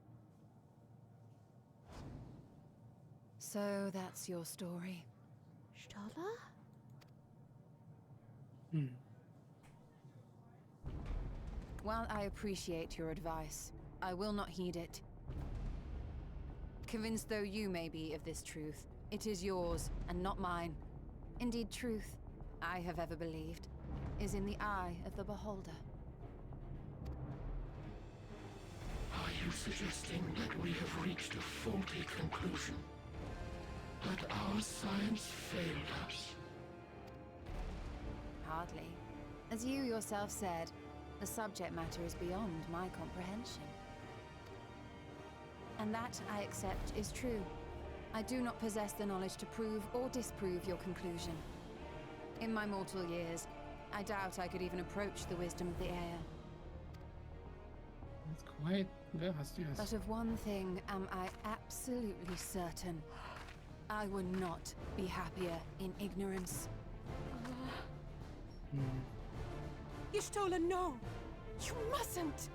So that's your story. Stola? While I appreciate your advice, I will not heed it. Convinced though you may be of this truth, it is yours and not mine. Indeed, truth, I have ever believed, is in the eye of the beholder. Are you suggesting that we have reached a faulty conclusion? That our science failed us? Hardly. As you yourself said, the subject matter is beyond my comprehension. And that, I accept, is true. I do not possess the knowledge to prove or disprove your conclusion. In my mortal years, I doubt I could even approach the wisdom of the air. That's quite vast, yes. But of one thing am I absolutely certain. I would not be happier in ignorance. Y'shtola, no! You mustn't!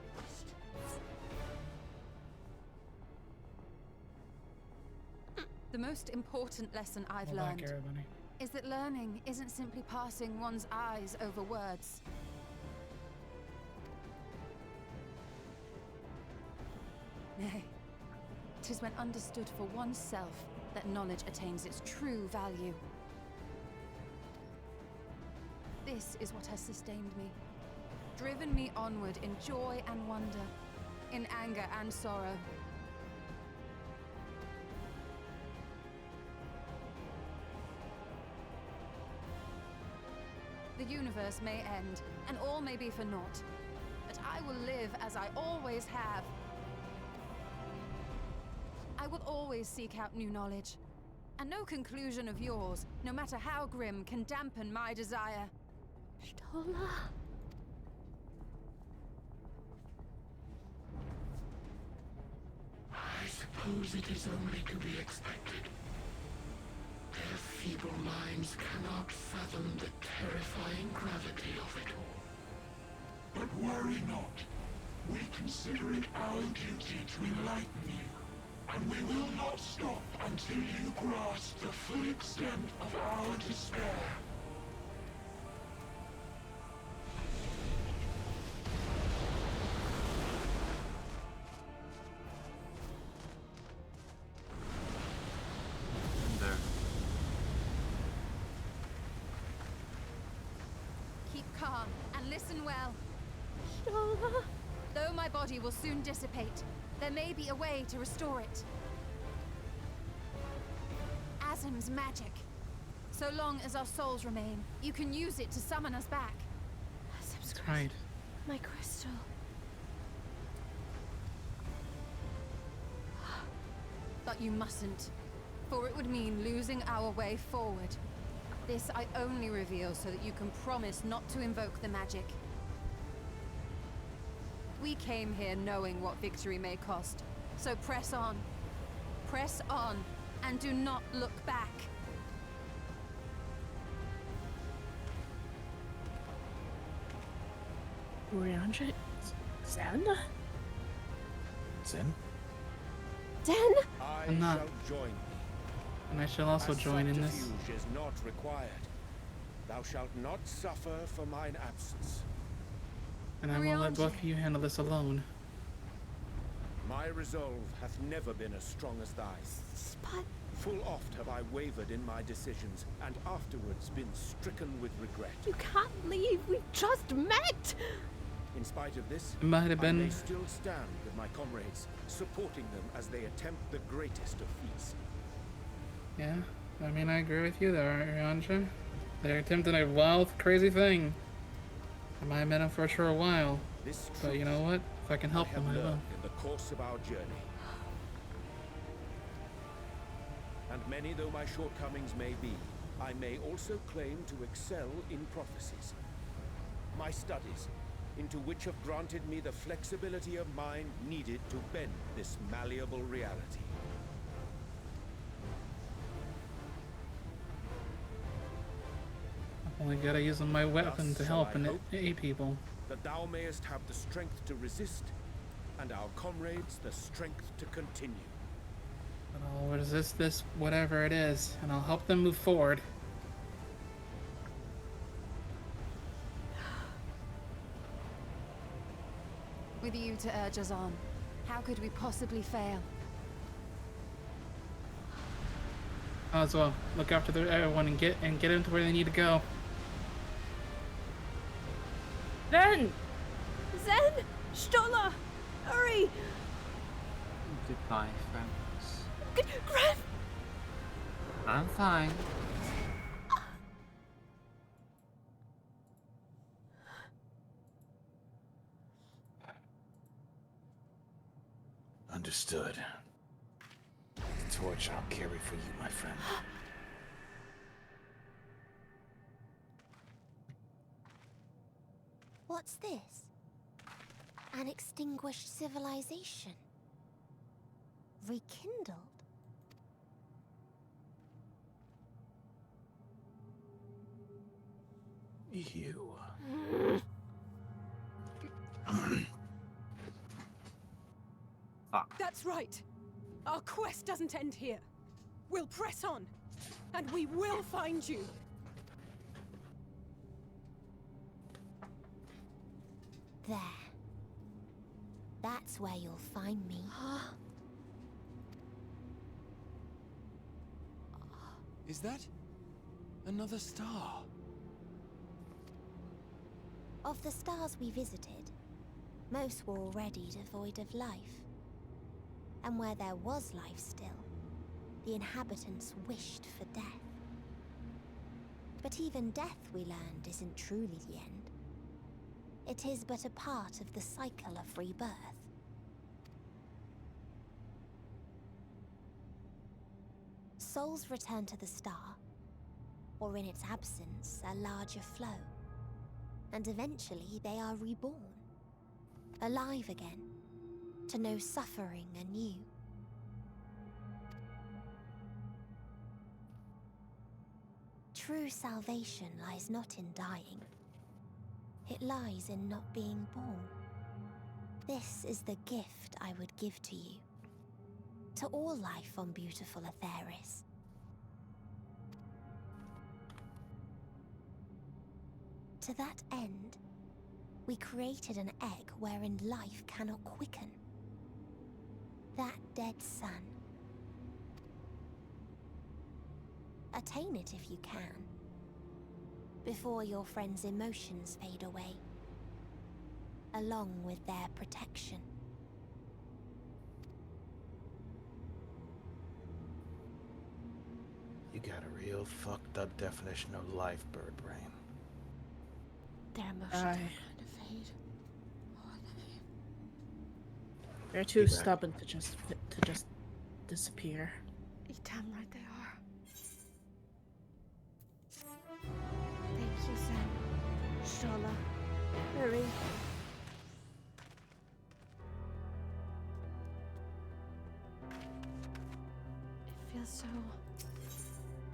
The most important lesson I've Well, back learned here, bunny. is that learning isn't simply passing one's eyes over words. Nay, 'tis when understood for oneself that knowledge attains its true value. This is what has sustained me, driven me onward in joy and wonder, in anger and sorrow. The universe may end, and all may be for naught, but I will live as I always have. I will always seek out new knowledge, and no conclusion of yours, no matter how grim, can dampen my desire. Stola. I suppose it is only to be expected. Their feeble minds cannot fathom the terrifying gravity of it all. But worry not. We consider it our duty to enlighten you, and we will not stop until you grasp the full extent of our despair. There. Keep calm and listen well. Stola. Though my body will soon dissipate, there may be a way to restore it. Asm's magic. So long as our souls remain, you can use it to summon us back. Asm's That's right. my crystal. But you mustn't, for it would mean losing our way forward. This I only reveal so that you can promise not to invoke the magic. We came here knowing what victory may cost, so press on. Press on, and do not look back. Urianger? Zen? Zen? Zen? I'm not. Shall join me. And I shall also join in this. Subterfuge is not required. Thou shalt not suffer for mine absence. And I won't let both of you handle this alone. My resolve hath never been as strong as thy. But... Full oft have I wavered in my decisions, and afterwards been stricken with regret. You can't leave. We've just met. In spite of this, It might have I been. may still stand with my comrades, supporting them as they attempt the greatest of feats. Yeah, I mean, I agree with you there, Urianger. They're attempting a wild, crazy thing. I might have met them for a short while. But you know what? If I can help them, I will. In the course of our journey. And many though my shortcomings may be, I may also claim to excel in prophecies. My studies, into which have granted me the flexibility of mind needed to bend this malleable reality. I'm only gotta use my weapon to help and aid people. That thou mayest have the strength to resist, and our comrades the strength to continue. But I'll resist this, whatever it is, and I'll help them move forward. With you to urge us on, how could we possibly fail? As well, look after everyone and get them to where they need to go. Zen! Zen! Stola! Hurry! Goodbye, friends. Graf! I'm fine. Understood. The torch I'll carry for you, my friend. What's this? An extinguished civilization. Rekindled. You. That's right. Our quest doesn't end here. We'll press on, and we will find you. There. That's where you'll find me. Is that another star? Of the stars we visited, most were already devoid of life. And where there was life still, the inhabitants wished for death. But even death, we learned, isn't truly the end. It is but a part of the cycle of rebirth. Souls return to the star, or in its absence, a larger flow. And eventually they are reborn, alive again, to know suffering anew. True salvation lies not in dying. It lies in not being born. This is the gift I would give to you. To all life on beautiful Aetheris. To that end, we created an egg wherein life cannot quicken. That dead sun. Attain it if you can, before your friends' emotions fade away, along with their protection. You got a real fucked up definition of life, bird brain. Their emotions are going to fade. They're too stubborn to just disappear. You're damn right they are. Thank you, Sam. Shola. Hurry. It feels so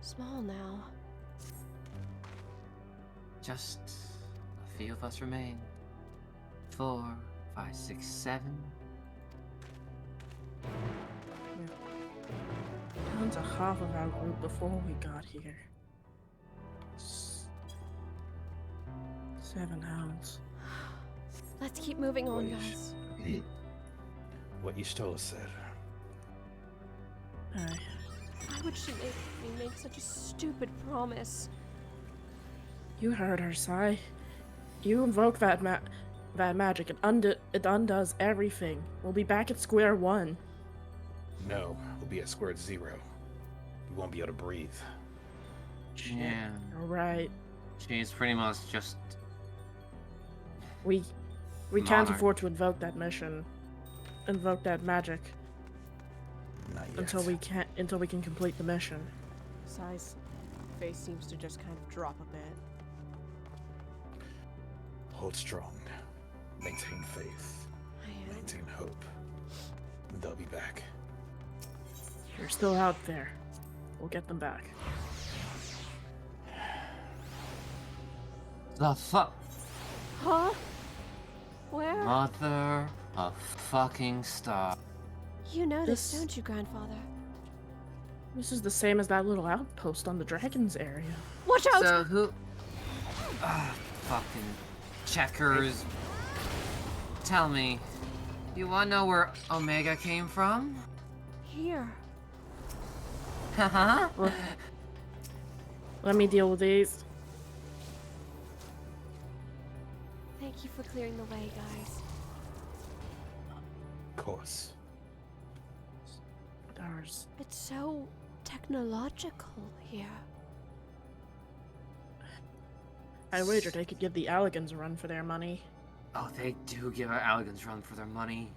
small now. Just a few of us remain. 4, 5, 6, 7. Down to half of our group before we got here. 7 hounds. Let's keep moving on, guys. What you stole, said. Aye. Why would she make me make such a stupid promise? You heard her, Sai. You invoke that magic, and it undoes everything. We'll be back at square one. No, we'll be at square 0. We won't be able to breathe. Yeah. All right. She's pretty much just. We can't Monarch. afford to invoke that magic. Not yet. Until we can complete the mission. Sai's face seems to just kind of drop a bit. Hold strong. Maintain faith. Maintain hope. They'll be back. You're still out there. We'll get them back. The fuck? Huh? Where? Mother of fucking star. You know this, don't you, Grandfather? This is the same as that little outpost on the Dragon's area. Watch out! So who? Fucking checkers. Tell me, you wanna know where Omega came from? Here. Haha. Let me deal with these. Thank you for clearing the way, guys. Of course. Ours. It's so technological here. I wagered they could give the Alligans a run for their money. Oh, they do give our Alligans run for their money.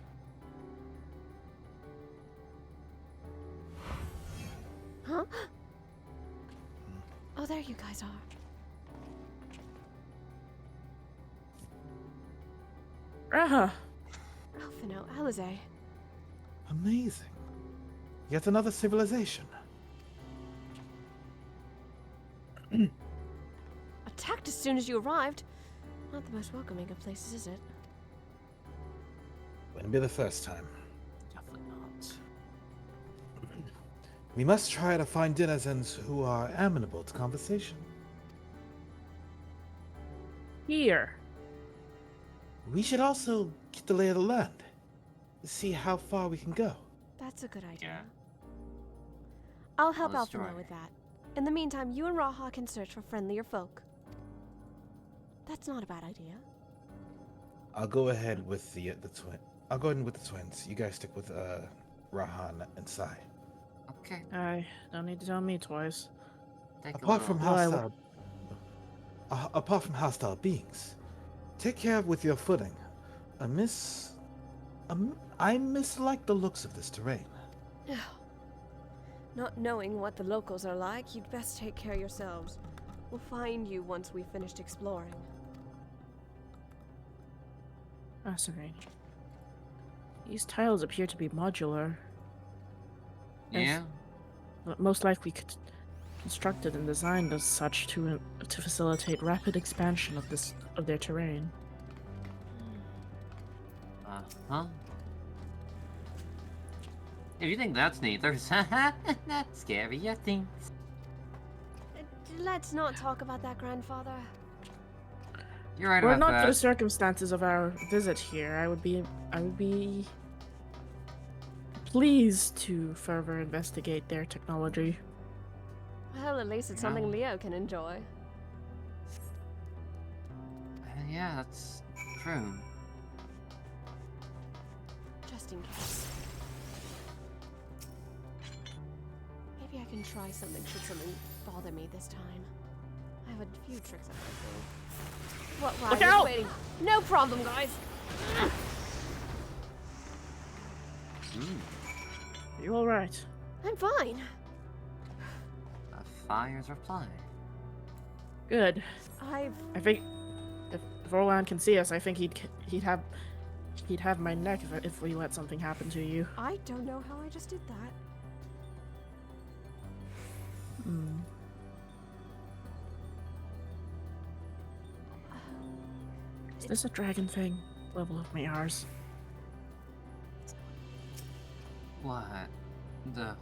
Huh? Oh, there you guys are. Raha! Alphino, Alize. Amazing. Yet another civilization. Attacked as soon as you arrived. Not the most welcoming of places, is it? Wouldn't be the first time. Definitely not. We must try to find denizens who are amenable to conversation. Here. We should also get the lay of the land. See how far we can go. That's a good idea. I'll help I'll Alphino destroy. with that. In the meantime, you and Raha can search for friendlier folk. That's not a bad idea. I'll go ahead with the twin. I'll go ahead with the twins. You guys stick with Rahan and Sai. Okay. I don't need to tell me twice. Apart from hostile beings, take care with your footing. I mislike the looks of this terrain. Not knowing what the locals are like, you'd best take care yourselves. We'll find you once we've finished exploring. Fascinating. These tiles appear to be modular. Yeah. Most likely constructed and designed as such to facilitate rapid expansion of their terrain. Huh? If you think that's neat, there's scarier things. Let's not talk about that, Grandfather. You're right Were it about not that. for the circumstances of our visit here, I would be pleased to further investigate their technology. Well, at least it's something Leo can enjoy. Yeah, that's true. Just in case. Maybe I can try something should something bother me this time. I have a few tricks up my sleeve. What Look ride is out! waiting? No problem, guys. Are you alright? I'm fine. The fire's reply. Good. I think if Orlan can see us, I think he'd have my neck if we let something happen to you. I don't know how I just did that. Is this a dragon thing? level of Mayars. What?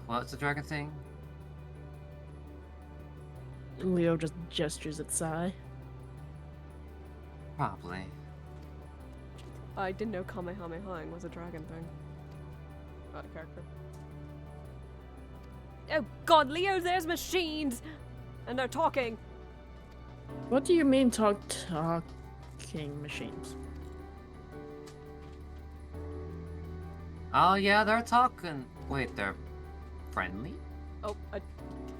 What's the dragon thing? Leo just gestures at Sai. Probably. I didn't know Kamehamehaing was a dragon thing. Out of character. Oh god, Leo, there's machines! And they're talking! What do you mean talking machines? Oh yeah, they're talking. Wait, they're friendly? Oh,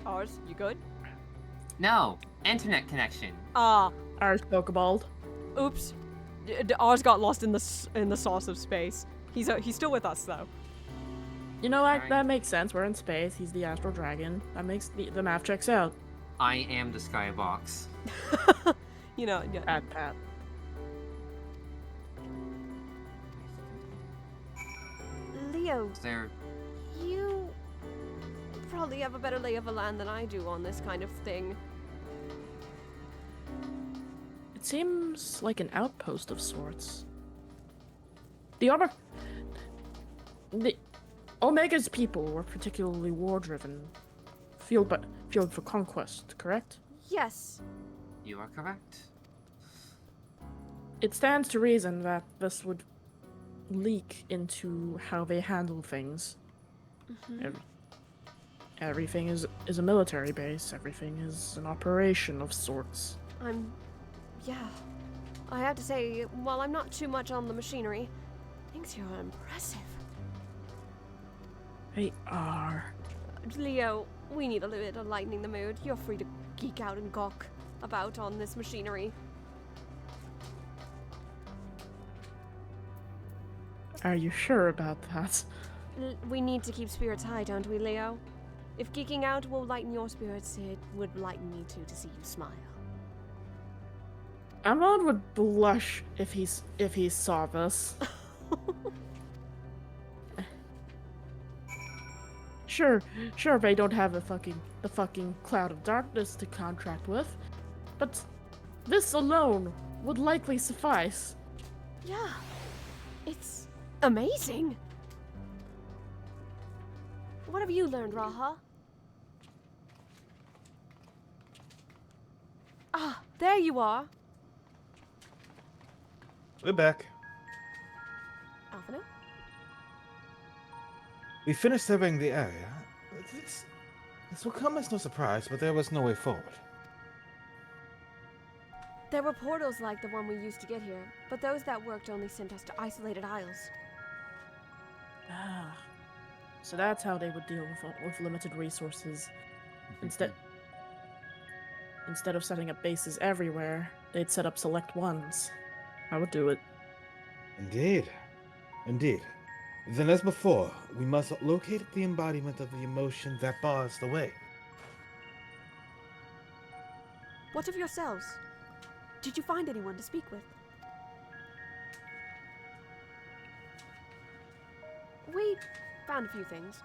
ours, you good? No, internet connection. Ah. Ours Pokeball. Oops. Ours got lost in the sauce of space. He's still with us though. You know what? That makes sense. We're in space. He's the astral dragon. That makes the math checks out. I am the skybox. You know, yeah. Pat. Leo, There. you probably have a better lay of the land than I do on this kind of thing. It seems like an outpost of sorts. The Omega's people were particularly war-driven, fueled for conquest, correct? Yes. You are correct. It stands to reason that this would leak into how they handle things. Mhm. Everything is a military base. Everything is an operation of sorts. Yeah. I have to say, while I'm not too much on the machinery, things here are impressive. They are. Leo, we need a little bit of lightening the mood. You're free to geek out and gawk about on this machinery. Are you sure about that? We need to keep spirits high, don't we, Leo? If geeking out will lighten your spirits, it would lighten me too to see you smile. Amon would blush if he saw this. Sure, they don't have the fucking cloud of darkness to contract with, but this alone would likely suffice. Yeah, it's amazing. What have you learned, Raha? Ah, there you are. We're back. Alphino? We finished surveying the area. This will come as no surprise, but there was no way forward. There were portals like the one we used to get here, but those that worked only sent us to isolated isles. Ah, so that's how they would deal with limited resources. Instead of setting up bases everywhere, they'd set up select ones. I would do it. Indeed. Then as before, we must locate the embodiment of the emotion that bars the way. What of yourselves? Did you find anyone to speak with? We found a few things.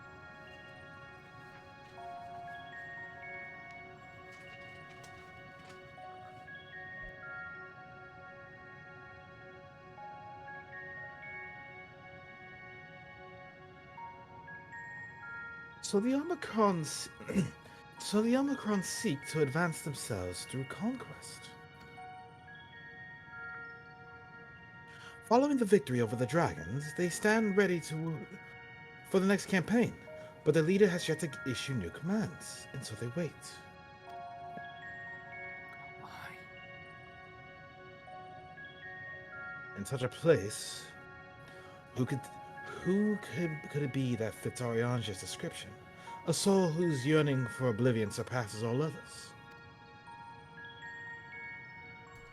So the Omicrons seek to advance themselves through conquest. Following the victory over the dragons, they stand ready for the next campaign, but the leader has yet to issue new commands, and so they wait. Why? In such a place, who could it be that fits Ariange's description? A soul whose yearning for oblivion surpasses all others.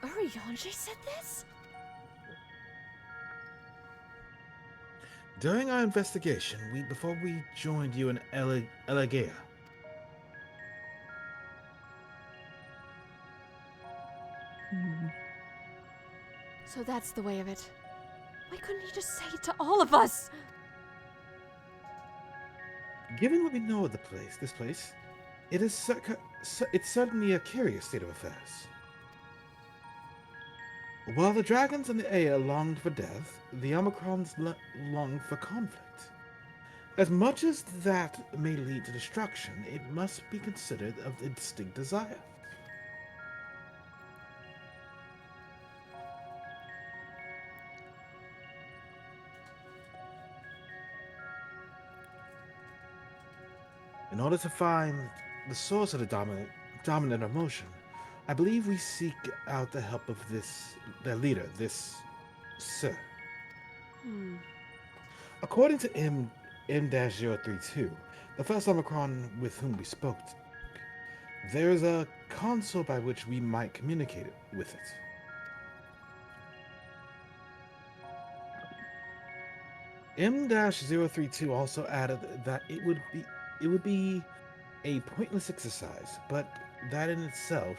Ariange said this? During our investigation, before we joined you in Elegea. So that's the way of it. Why couldn't he just say it to all of us? Given what we know of this place, it's certainly a curious state of affairs. While the dragons and the Aya longed for death, the Omicrons longed for conflict. As much as that may lead to destruction, it must be considered of a distinct desire. In order to find the source of the dominant emotion, I believe we seek out the help of their leader, this Sir. According to M-032, the first Omicron with whom we spoke, there is a console by which we might communicate with it. M-032 also added that it would be a pointless exercise, but that in itself,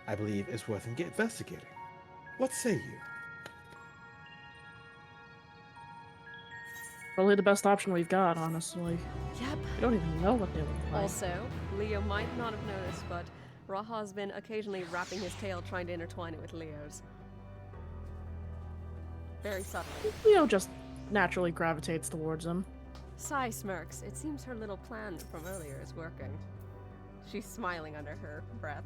I believe, is worth investigating. What say you? Probably the best option we've got, honestly. Yep. We don't even know what they look like. Also, Leo might not have noticed, but Raha's been occasionally wrapping his tail trying to intertwine it with Leo's. Very subtly. Leo just naturally gravitates towards him. Sai smirks. It seems her little plan from earlier is working. She's smiling under her breath.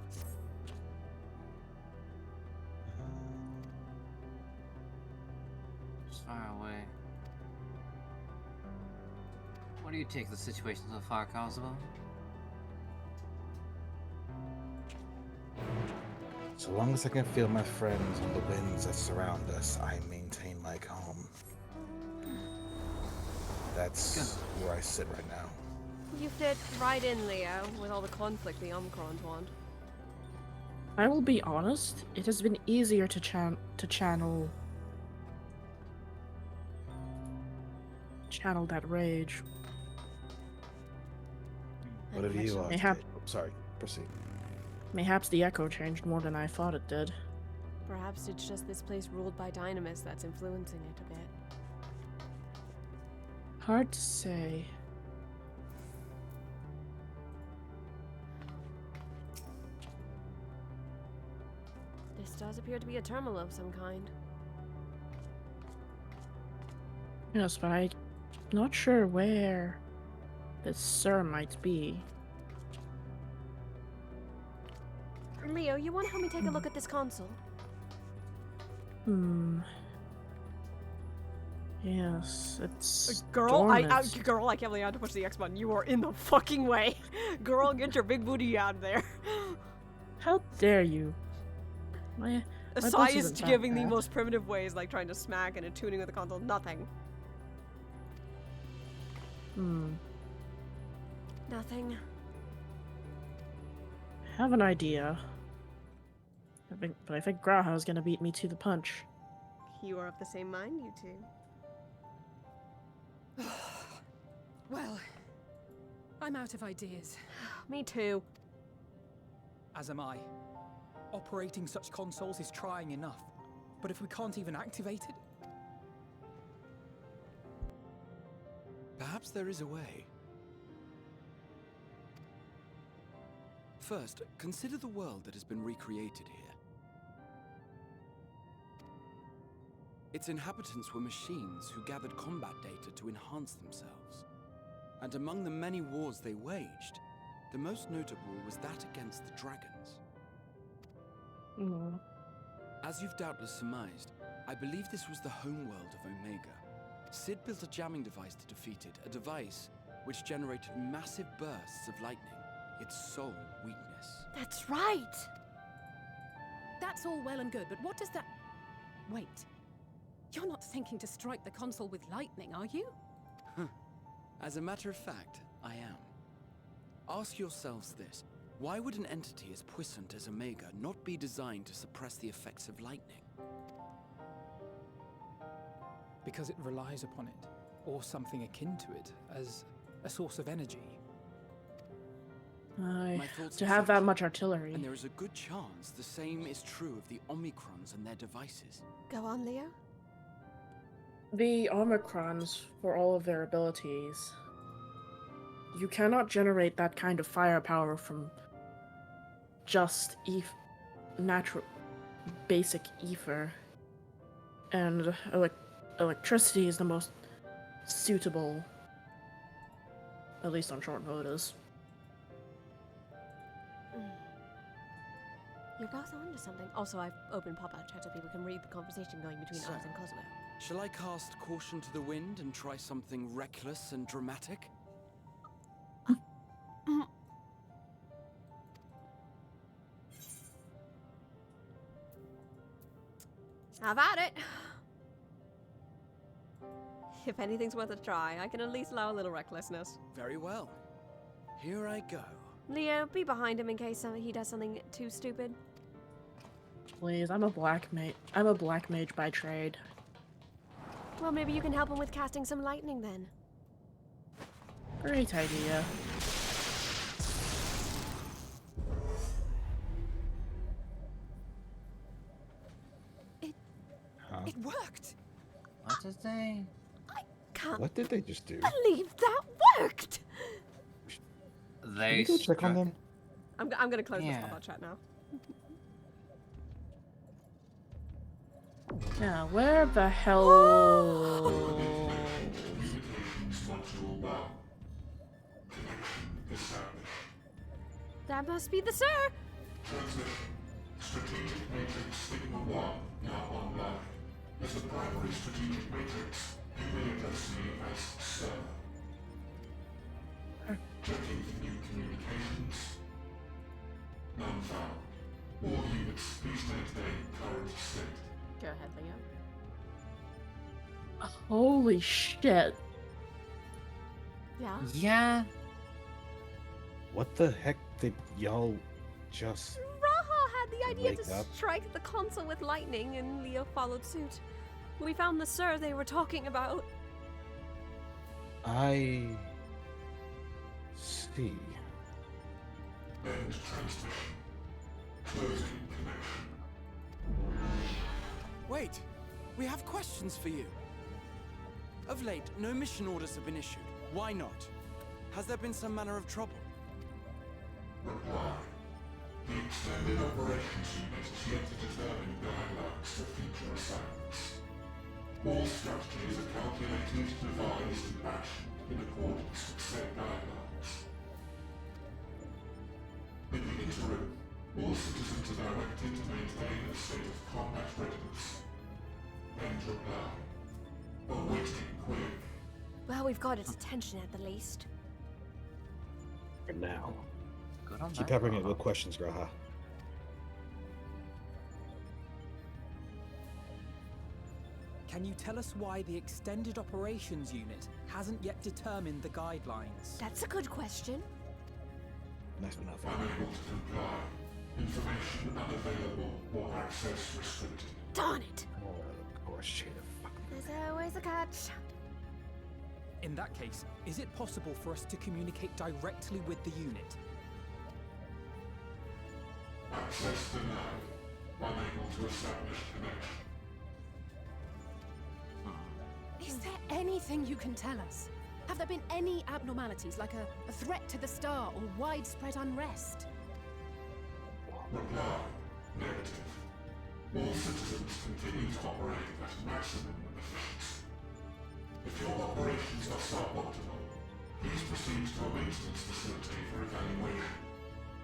Far away. What do you take the situation so far, Constable? So long as I can feel my friends on the winds that surround us, I maintain my calm. That's where I sit right now. You fit right in, Leo, with all the conflict the Omicrons want. I will be honest, it has been easier to channel that rage. What have you sorry, proceed. Mayhaps the echo changed more than I thought it did. Perhaps it's just this place ruled by Dynamis that's influencing it a bit. Hard to say. This does appear to be a terminal of some kind. Yes, but I'm not sure where this Sir might be. Leo, you want to help me take a look at this console? Yes, it's girl. I dormant. can't believe I had to push the X button. You are in the fucking way. Girl, get your big booty out of there. How dare you? My Sai boss is isn't that giving the bad. most primitive ways, like trying to smack and attuning with the console. Nothing. Nothing. I have an idea. But I think Graha's gonna beat me to the punch. You are of the same mind, you two. Well, I'm out of ideas. Me too. As am I. Operating such consoles is trying enough. But if we can't even activate it... Perhaps there is a way. First, consider the world that has been recreated here. Its inhabitants were machines who gathered combat data to enhance themselves. And among the many wars they waged, the most notable was that against the dragons. As you've doubtless surmised, I believe this was the homeworld of Omega. Sid built a jamming device to defeat it, a device which generated massive bursts of lightning, its sole weakness. That's right! That's all well and good, but what does that... Wait. You're not thinking to strike the console with lightning, are you? As a matter of fact, I am. Ask yourselves this. Why would an entity as puissant as Omega not be designed to suppress the effects of lightning? Because it relies upon it, or something akin to it, as a source of energy. My thoughts To are have such, that much artillery. and there is a good chance the same is true of the Omicrons and their devices. Go on, Leo. The Omicrons, for all of their abilities, you cannot generate that kind of firepower from just natural, basic ether. And electricity is the most suitable, at least on short notice. You're both onto something. Also, I've opened pop-out chat so people can read the conversation going between us and Cosmo. Shall I cast Caution to the Wind and try something reckless and dramatic? Have at it! If anything's worth a try, I can at least allow a little recklessness. Very well. Here I go. Leo, be behind him in case he does something too stupid. Please, I'm a black mage. I'm a black mage by trade. Well, maybe you can help him with casting some lightning then. Great idea. It worked! What did they? Can't What did they just do? believe that worked! Can They we go check on them? I'm gonna close this pop-out chat now. Yeah, where the hell? That must be the sir! Strategic Matrix Sigma 1 now online. As the primary strategic matrix, you may address me as Sir. Checking for new communications. None found. All units, please maintain current state. Go ahead, Leo. Holy shit. Yeah? Yeah. What the heck did y'all just... Raha had the idea Wake to up. strike the console with lightning, and Leo followed suit. We found the sir they were talking about. I... see. End transmission. Closing connection. Wait! We have questions for you. Of late, no mission orders have been issued. Why not? Has there been some manner of trouble? Reply. The Extended Operations Unit is yet to determine guidelines for future assignments. All strategies are calculated, devised, and actioned in accordance with said guidelines. In the interim, all citizens are directed to maintain a state of combat readiness. End reply. Awaiting quick. Well, we've got its attention at the least. For now. Good on Keep that, peppering it Raha. with questions, Graha. Can you tell us why the Extended Operations Unit hasn't yet determined the guidelines? That's a good question. Nice but nothing. Unable to comply. Information unavailable or access restricted. Darn it! Oh, of course, shit. There's always a catch. In that case, is it possible for us to communicate directly with the unit? Access denied. Unable to establish connection. Is there anything you can tell us? Have there been any abnormalities, like a threat to the star or widespread unrest? Reply. Negative. All citizens continue to operate at maximum efficiency. If your operations are suboptimal, please proceed to a maintenance facility for evaluation.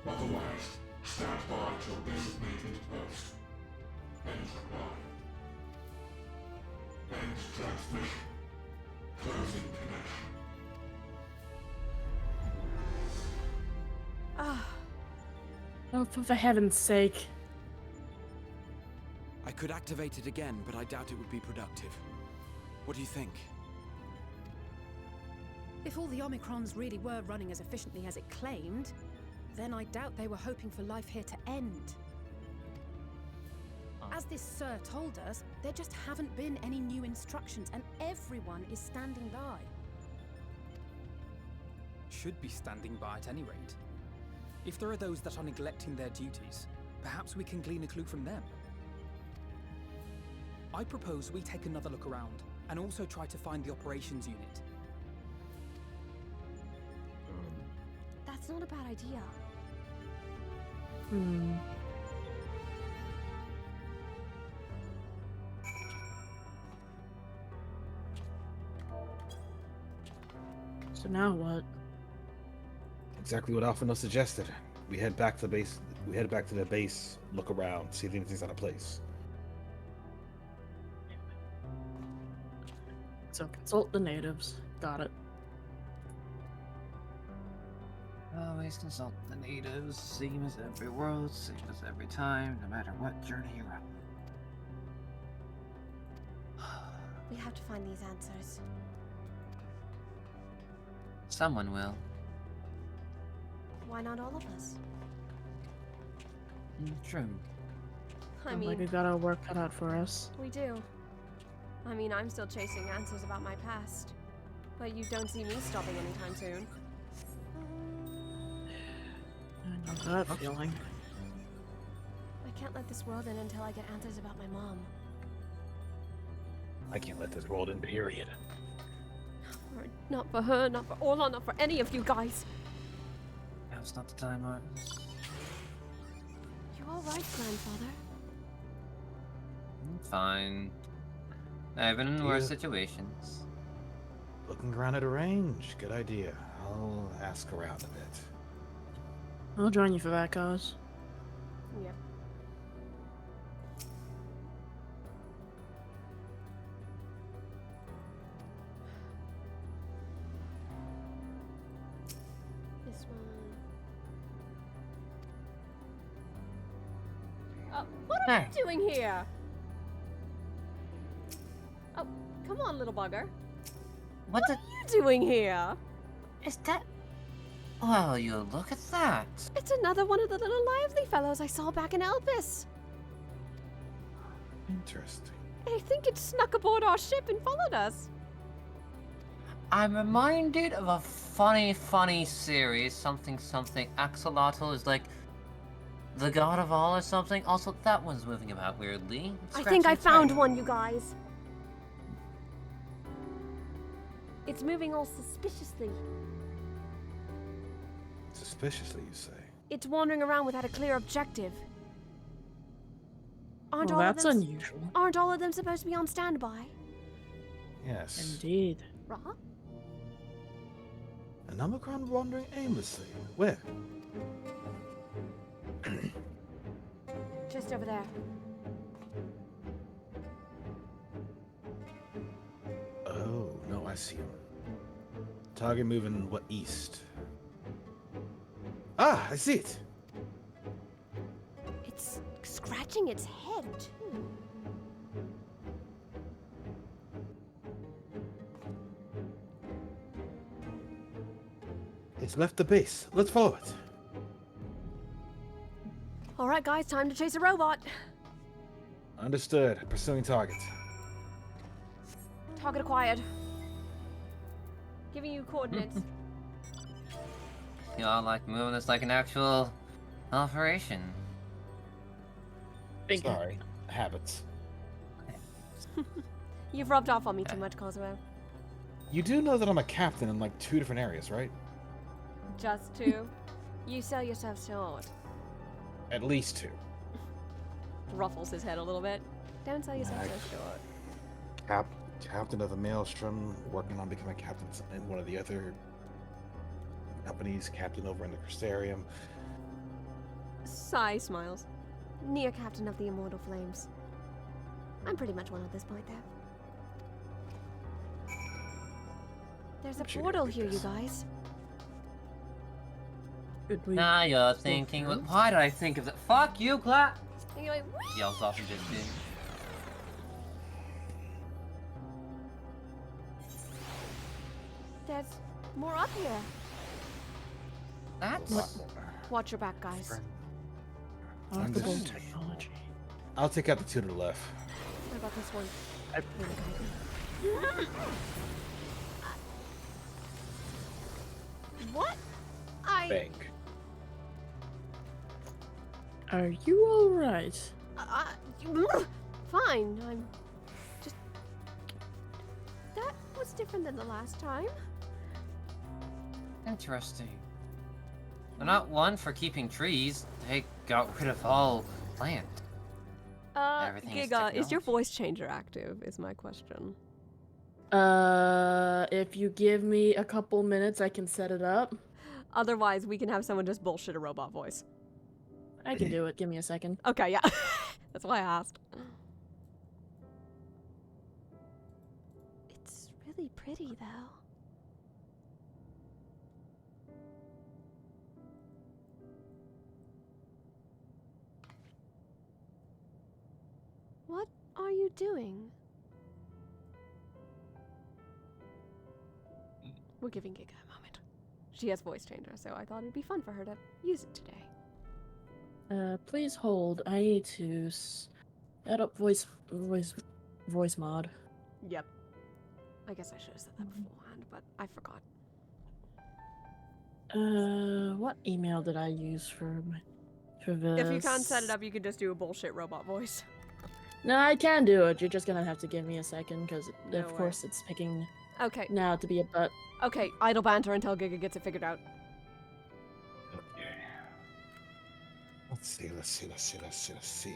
Otherwise, stand by at your designated post. End reply. End transmission. Closing connection. Oh, for heaven's sake. I could activate it again, but I doubt it would be productive. What do you think? If all the Omicrons really were running as efficiently as it claimed, then I doubt they were hoping for life here to end. As this Sir told us, there just haven't been any new instructions, and everyone is standing by. Should be standing by at any rate. If there are those that are neglecting their duties, perhaps we can glean a clue from them. I propose we take another look around, and also try to find the operations unit. That's not a bad idea. So now what? Exactly what Alphino suggested. We head back to the base. We head back to the base, look around, see if anything's out of place. So consult the natives. Got it. Always consult the natives, same as every world, same as every time, no matter what journey you're on. We have to find these answers. Someone will. Why not all of us? True. I Sounds like we mean, got our work cut out for us. we do. I mean, I'm still chasing answers about my past. But you don't see me stopping anytime soon. I know that feeling. I can't let this world in until I get answers about my mom. I can't let this world in, period. Not for her, not for Orla, not for any of you guys. Now's not the time, Marcus. You all right, grandfather? Fine. I've been in worse Yeah. situations. Looking around at a range. Good idea. I'll ask around a bit. I'll join you for that, cause. Yep. This one. What are Hey. you doing here? Oh, come on, little bugger. What are you doing here? Is that... Well, you look at that. It's another one of the little lively fellows I saw back in Elpis. Interesting. I think it snuck aboard our ship and followed us. I'm reminded of a funny series, something, Axolotl is like the god of all or something. Also, that one's moving about weirdly. I think I found Scratching one, you guys. It's moving all suspiciously. Suspiciously, you say? It's wandering around without a clear objective. Well, that's them, unusual. Aren't all of them supposed to be on standby? Yes. Indeed. Ra? An Omicron wandering aimlessly. Where? Just over there. Oh, no, I see him. Target moving what east? Ah, I see it. It's scratching its head, too. It's left the base. Let's follow it. Alright, guys, time to chase a robot. Understood. Pursuing target. Target acquired. Giving you coordinates. You all like moving this like an actual operation. Sorry. Habits. You've rubbed off on me too much, Cosmo. You do know that I'm a captain in like 2 different areas, right? Just two. You sell yourself short. At least 2. Ruffles his head a little bit. Don't sell yourself so short. Captain of the Maelstrom, working on becoming captain in one of the other companies, captain over in the Crystarium. Sigh smiles. Near captain of the Immortal Flames. I'm pretty much one at this point, though. There's a portal here, you guys. Now you're thinking, why did I think of that? Fuck you, Clap! Anyway, Yells off in distance. there's more up here. That's... Watch your back, guys. Remarkable technology. I'll take out the 2 to the left. What about this one? What? Bang. Are you alright? Fine. I'm just. That was different than the last time. Interesting. They're not one for keeping trees. They got rid of all plant. Everything is Giga, is your technology. voice changer active? Is my question. If you give me a couple minutes, I can set it up. Otherwise, we can have someone just bullshit a robot voice. I can do it. Give me a second. Okay, yeah. That's why I asked. It's really pretty, though. What are you doing? We're giving Giga a moment. She has voice changer, so I thought it'd be fun for her to use it today. Please hold. I need to set up voice mod. Yep. I guess I should have said that beforehand, but I forgot. What email did I use for this? If you can't set it up, you could just do a bullshit robot voice. No, I can do it. You're just gonna have to give me a second, because No of way. course it's picking Okay. now to be a butt. Okay, idle banter until Giga gets it figured out. Okay. Let's see.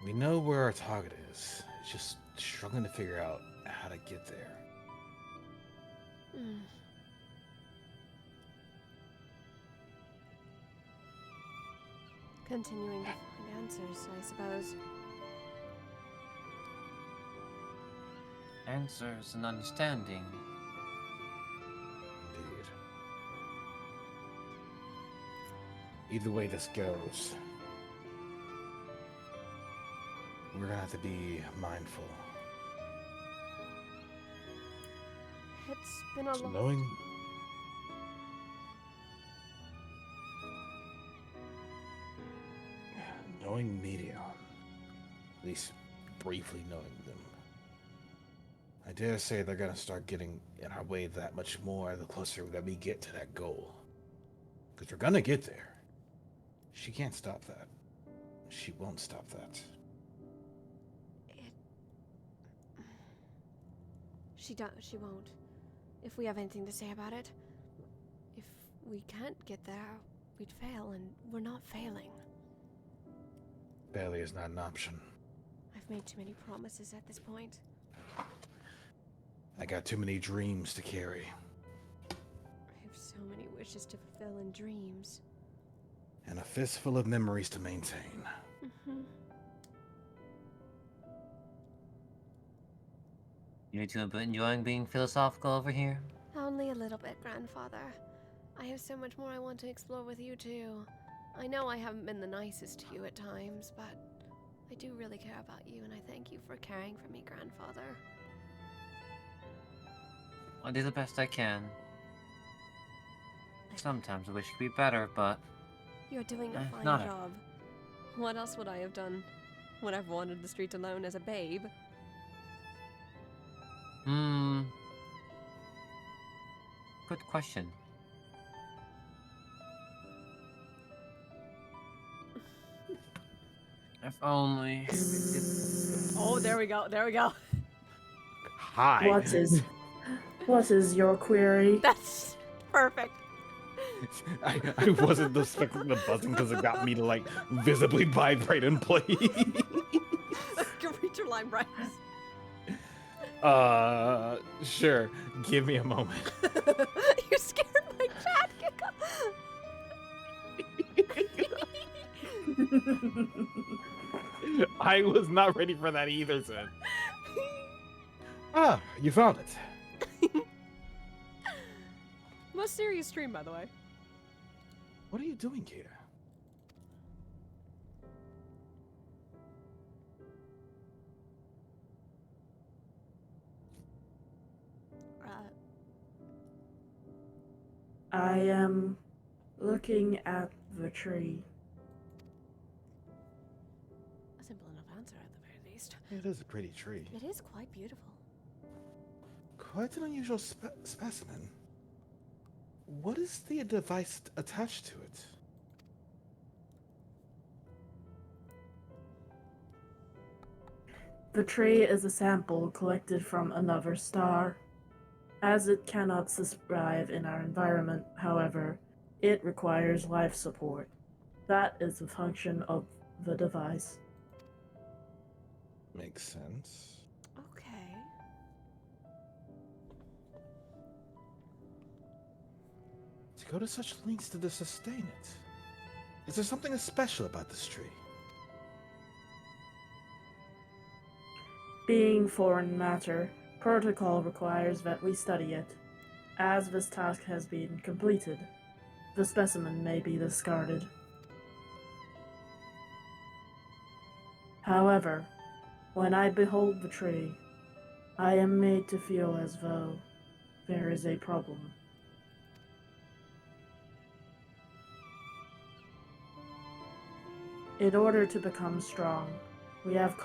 We know where our target is. It's just struggling to figure out how to get there. Continuing to find answers, I suppose. Answers and understanding. Indeed. Either way this goes, we're gonna have to be mindful. It's been a So long... knowing Medion, at least briefly knowing them, I dare say they're gonna start getting in our way that much more the closer that we get to that goal. Because we're gonna get there. She can't stop that. She won't stop that. She won't. If we have anything to say about it. If we can't get there, we'd fail, and we're not failing. Failure is not an option. I've made too many promises at this point. I got too many dreams to carry. I have so many wishes to fulfill in dreams. And a fistful of memories to maintain. You two enjoying being philosophical over here? Only a little bit, Grandfather. I have so much more I want to explore with you, too. I know I haven't been the nicest to you at times, but I do really care about you, and I thank you for caring for me, Grandfather. I do the best I can. Sometimes I wish it could be better, but... You're doing a fine not job. What else would I have done when I've wandered the streets alone as a babe? Good question. If only... Oh, there we go. There we go. Hi. What is your query? That's perfect. I wasn't expecting the buzzing because it got me to like visibly vibrate and play. Your reacher line rise. Sure. Give me a moment. You scared my chat, Giga. I was not ready for that either, son. Ah, you found it. Most serious stream, by the way. What are you doing here? I am looking at the tree. A simple enough answer, at the very least. It is a pretty tree. It is quite beautiful. Quite an unusual specimen. What is the device attached to it? The tree is a sample collected from another star. As it cannot survive in our environment, however, it requires life support. That is the function of the device. Makes sense. Okay. To go to such lengths to sustain it. Is there something special about this tree? Being foreign matter, protocol requires that we study it. As this task has been completed, the specimen may be discarded. However, when I behold the tree, I am made to feel as though there is a problem. In order to become strong, we have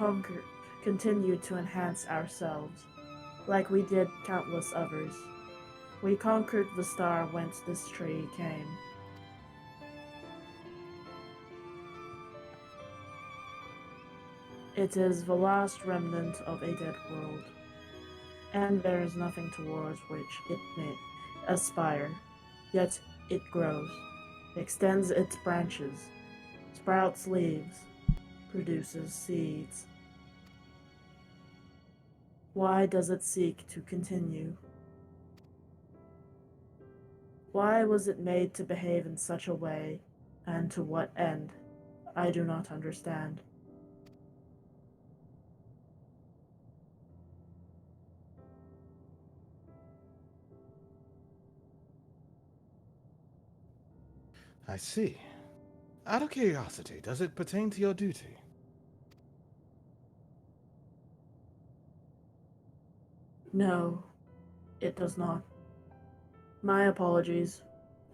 continued to enhance ourselves, like we did countless others. We conquered the star whence this tree came. It is the last remnant of a dead world, and there is nothing towards which it may aspire. Yet it grows, extends its branches, sprouts leaves, produces seeds. Why does it seek to continue? Why was it made to behave in such a way, and to what end? I do not understand. I see. Out of curiosity, does it pertain to your duty? No, it does not. My apologies.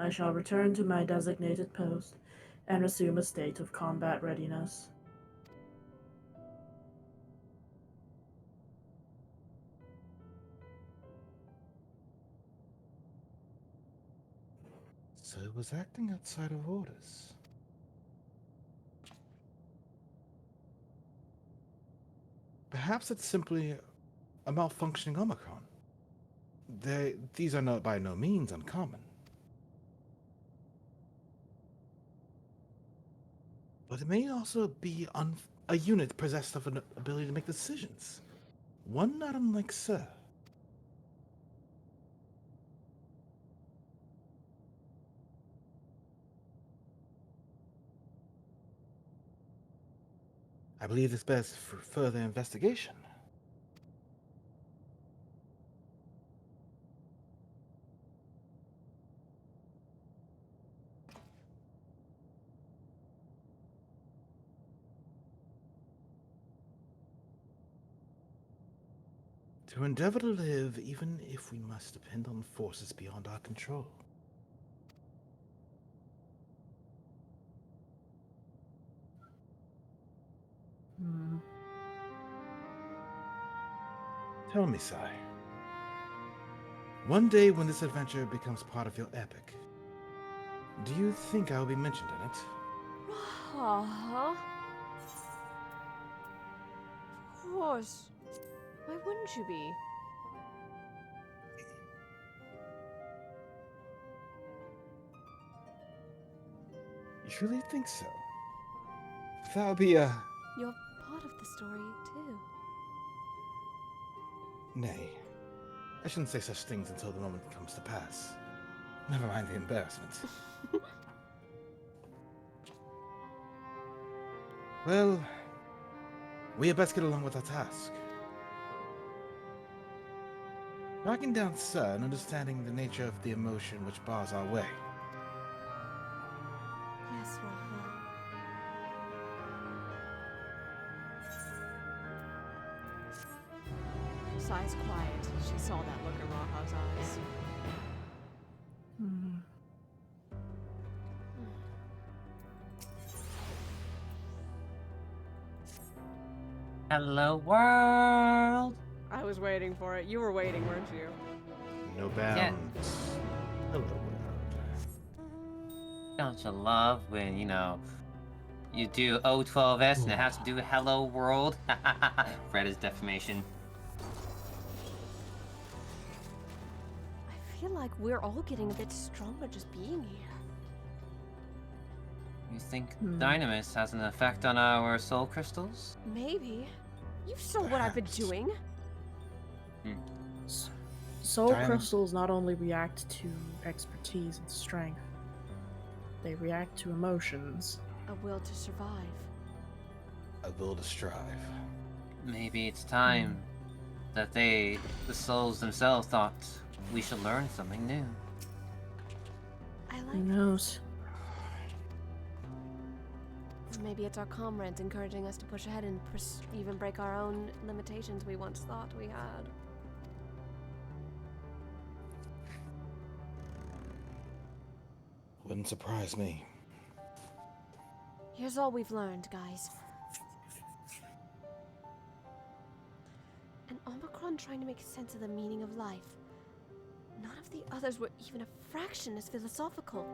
I shall return to my designated post and assume a state of combat readiness. So it was acting outside of orders. Perhaps it's simply a malfunctioning Omicron. These are not by no means uncommon. But it may also be a unit possessed of an ability to make decisions. One not unlike Sir. I believe this bears for further investigation. To endeavor to live, even if we must depend on forces beyond our control. Tell me, Sai. One day when this adventure becomes part of your epic, do you think I will be mentioned in it? Uh-huh. Of course. Why wouldn't you be? You truly think so? That would be a... You're part of the story, too. Nay. I shouldn't say such things until the moment comes to pass. Never mind the embarrassment. Well, we had best get along with our task. Tracking down Sir and understanding the nature of the emotion which bars our way. Yes, Raha. Sai's quiet. She saw that look in Raha's eyes. Hello, world! I was waiting for it. You were waiting, weren't you? No bounds. Yeah. Hello, world. Don't you love when, you do O12S and it has to do Hello World? Fred is defamation. I feel like we're all getting a bit stronger just being here. You think Dynamis has an effect on our soul crystals? Maybe. You saw what I've been doing. Soul Diana- crystals not only react to expertise and strength, they react to emotions. A will to survive. A will to strive. Maybe it's time that the souls themselves thought we should learn something new. I like Who knows? Or maybe it's our comrades encouraging us to push ahead and even break our own limitations we once thought we had. Wouldn't surprise me. Here's all we've learned, guys. An Omicron trying to make sense of the meaning of life. None of the others were even a fraction as philosophical.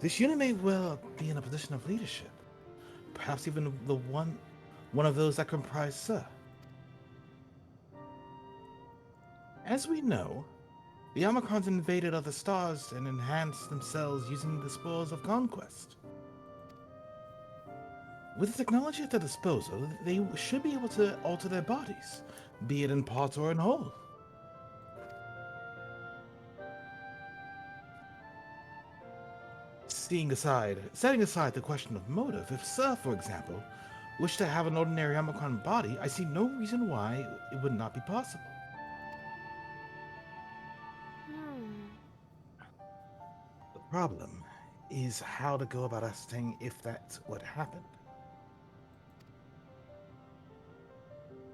This unit may well be in a position of leadership. Perhaps even the one of those that comprise Sir. As we know, the Omicrons invaded other stars and enhanced themselves using the spores of conquest. With the technology at their disposal, they should be able to alter their bodies, be it in part or in whole. Setting aside the question of motive, if Sir, for example, wished to have an ordinary Omicron body, I see no reason why it would not be possible. The problem is how to go about ascertaining if that's what happened.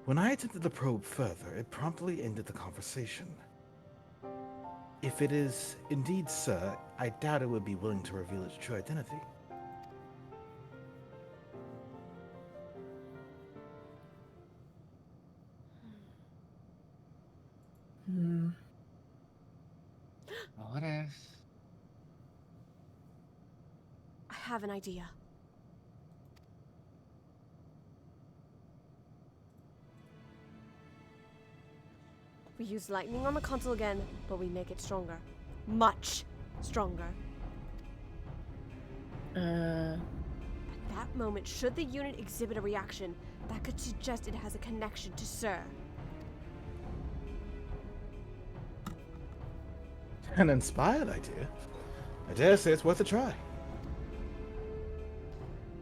When I attempted to probe further, it promptly ended the conversation. If it is indeed Sir, I doubt it would be willing to reveal its true identity. What if? I have an idea. We use lightning on the console again, but we make it stronger. Much stronger. At that moment, should the unit exhibit a reaction, that could suggest it has a connection to Sir. An inspired idea. I dare say it's worth a try.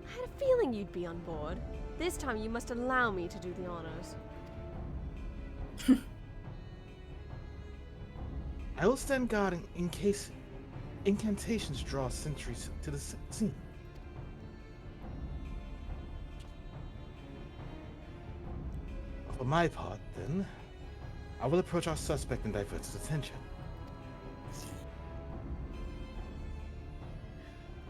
I had a feeling you'd be on board. This time you must allow me to do the honors. I will stand guard in case incantations draw sentries to the scene. For my part, then, I will approach our suspect and divert his attention.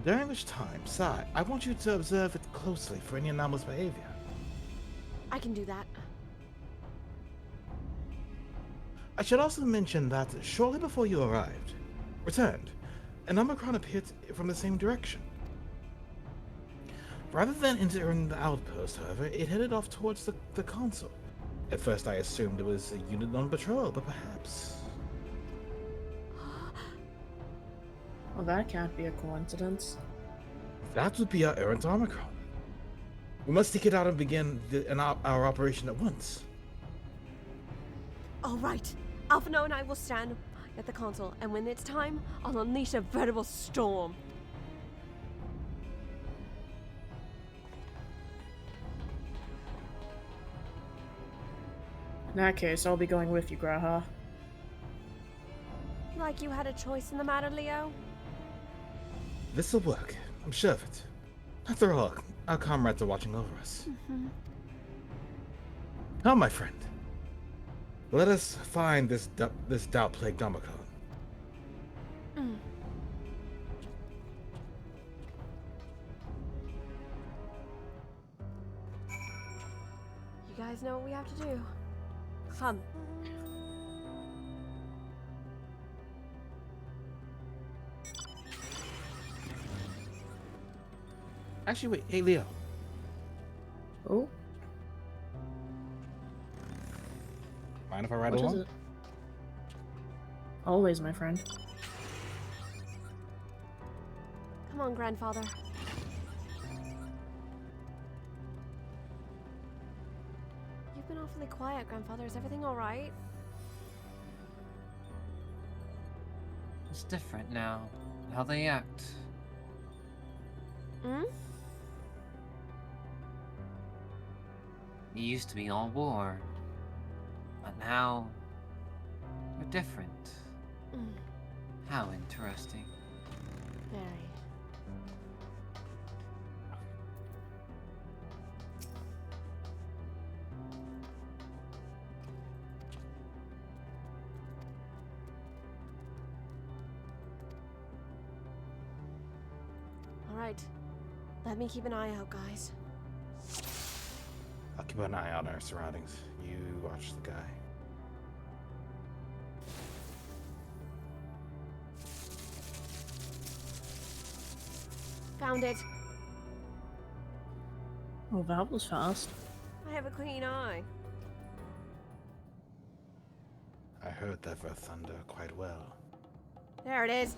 During which time, Sai, I want you to observe it closely for any anomalous behavior. I can do that. I should also mention that shortly before you returned, an Omicron appeared from the same direction. Rather than entering the outpost, however, it headed off towards the console. At first I assumed it was a unit on patrol, but perhaps... Well, that can't be a coincidence. That would be our errant Omicron. We must take it out and begin our operation at once. All right. Alphino and I will stand at the console, and when it's time, I'll unleash a veritable storm. In that case, I'll be going with you, Graha. Like you had a choice in the matter, Leo? This'll work. I'm sure of it. After all, our comrades are watching over us. Come, my friend. Let us find this doubt-plagued Omicron. You guys know what we have to do. Come. Actually, wait. Hey, Leo. Oh? Mind if I ride What along? is it? Always, my friend. Come on, grandfather. You've been awfully quiet, grandfather. Is everything alright? It's different now. How they act. Hmm? You used to be all war. But now... we're different. Mm. How interesting. Very. Alright. Let me keep an eye out, guys. I'll keep an eye on our surroundings. You watch the guy. Found it. Oh, that was fast. I have a clean eye. I heard that for thunder quite well. There it is.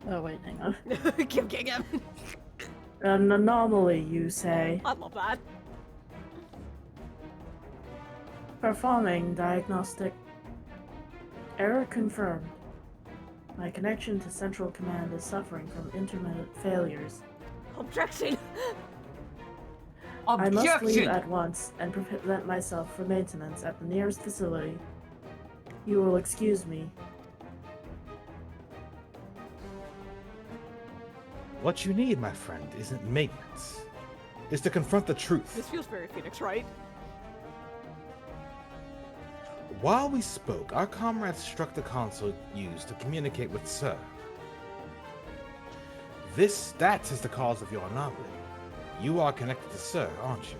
Oh, wait, hang on. Keep kicking him. An anomaly, you say? I love that. Performing diagnostic. Error confirmed. My connection to Central Command is suffering from intermittent failures. Objection! I must leave at once and prevent myself for maintenance at the nearest facility. You will excuse me. What you need, my friend, isn't maintenance. It's to confront the truth. This feels very Phoenix, right? While we spoke, our comrades struck the console used to communicate with Sir. That is the cause of your anomaly. You are connected to Sir, aren't you?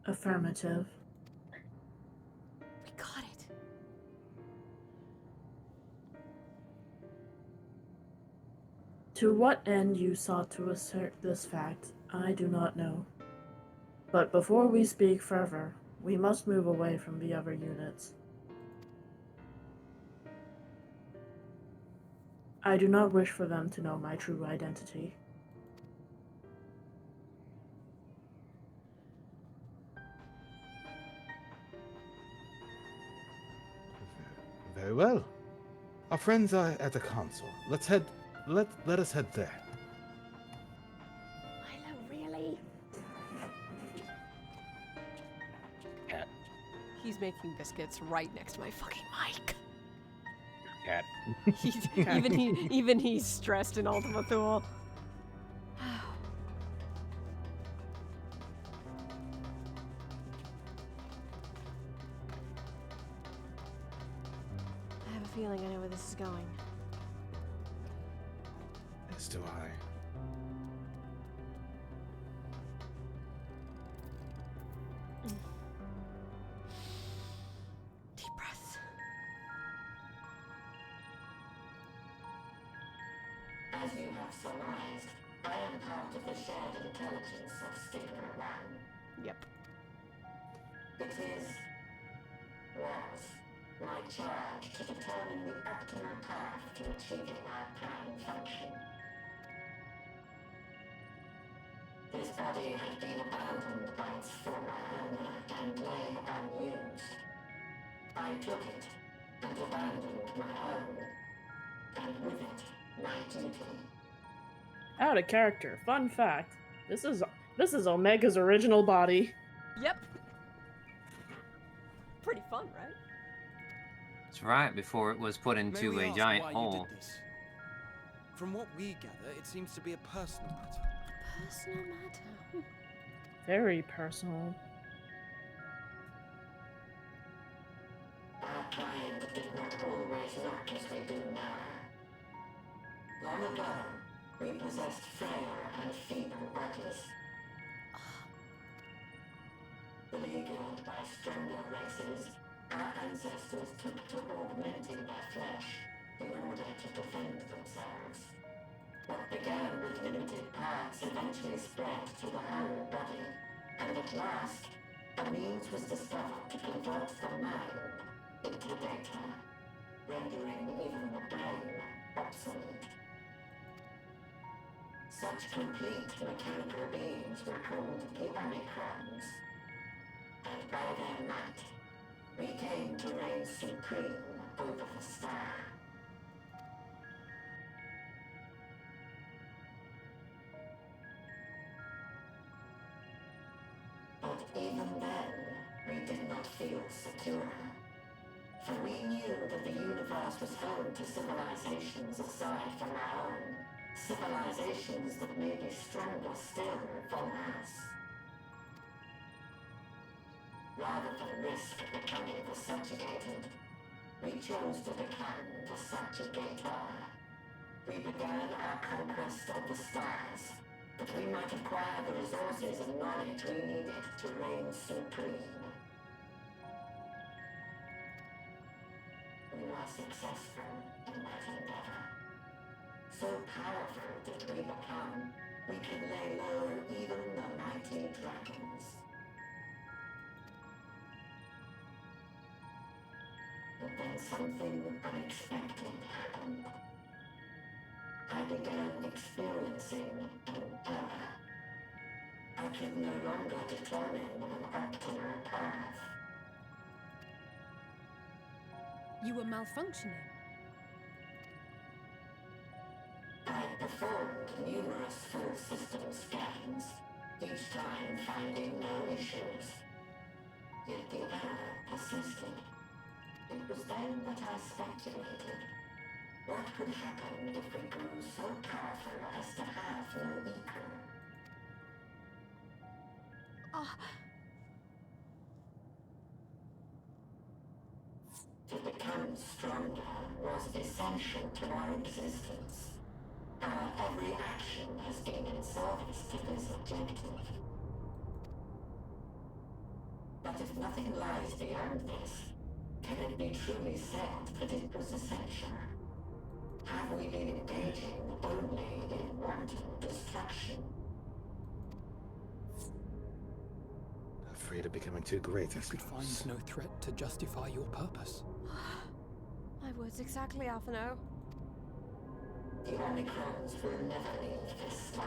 Affirmative. We got it. To what end you sought to assert this fact, I do not know. But before we speak further, we must move away from the other units. I do not wish for them to know my true identity. Very well. Our friends are at the console. Let us head there. Milo, really? Cat. He's making biscuits right next to my fucking mic. Cat. Even he's stressed in Ultima Thule. I have a feeling I know where this is going. As do I. Deep breaths. As you have surmised, I am part of the shared intelligence of Stigma 1. Yep. It was my charge to determine the optimal path to achieving our prime function. His body had been abandoned by its former owner and lay unused. I took it and abandoned my own, and with it, my duty. Out of character. Fun fact. This is Omega's original body. Yep. Pretty fun, right? It's right before it was put into May we a ask giant why hole. You did this? From what we gather, it seems to be a personal matter. Personal matter. Very personal. Our kind did not always look as they do now. Long ago, we possessed frail and feeble bodies. Beleaguered by stronger races, Our ancestors took to augmenting their flesh in order to defend themselves. What began with limited parts eventually spread to the whole body, and at last, a means was discovered to convert the mind into data, rendering even the brain obsolete. Such complete mechanical beings were called the Omicrons, and by their might, we came to reign supreme over the star. But even then, we did not feel secure. For we knew that the universe was home to civilizations aside from our own. Civilizations that may be stronger still than us. Rather than risk becoming the subjugated, we chose to become the subjugator. We began our conquest of the stars, that we might acquire the resources and knowledge we needed to reign supreme. We were successful in that endeavor. So powerful did we become, we could lay low even the mighty dragons. But then something unexpected happened. I began experiencing an error. I could no longer determine an optimal path. You were malfunctioning. I performed numerous full system scans, each time finding no issues. Yet the error persisted. It was then that I speculated. What could happen if we grew so powerful as to have no equal? To become stronger was essential to our existence. Our every action has been in service to this objective. But if nothing lies beyond this, can it be truly said that it was essential? Have we been engaging only in wanton destruction? Afraid of becoming too great, I You could find suppose. no threat to justify your purpose. My words exactly, Atheno. The Omicrons will never leave this star.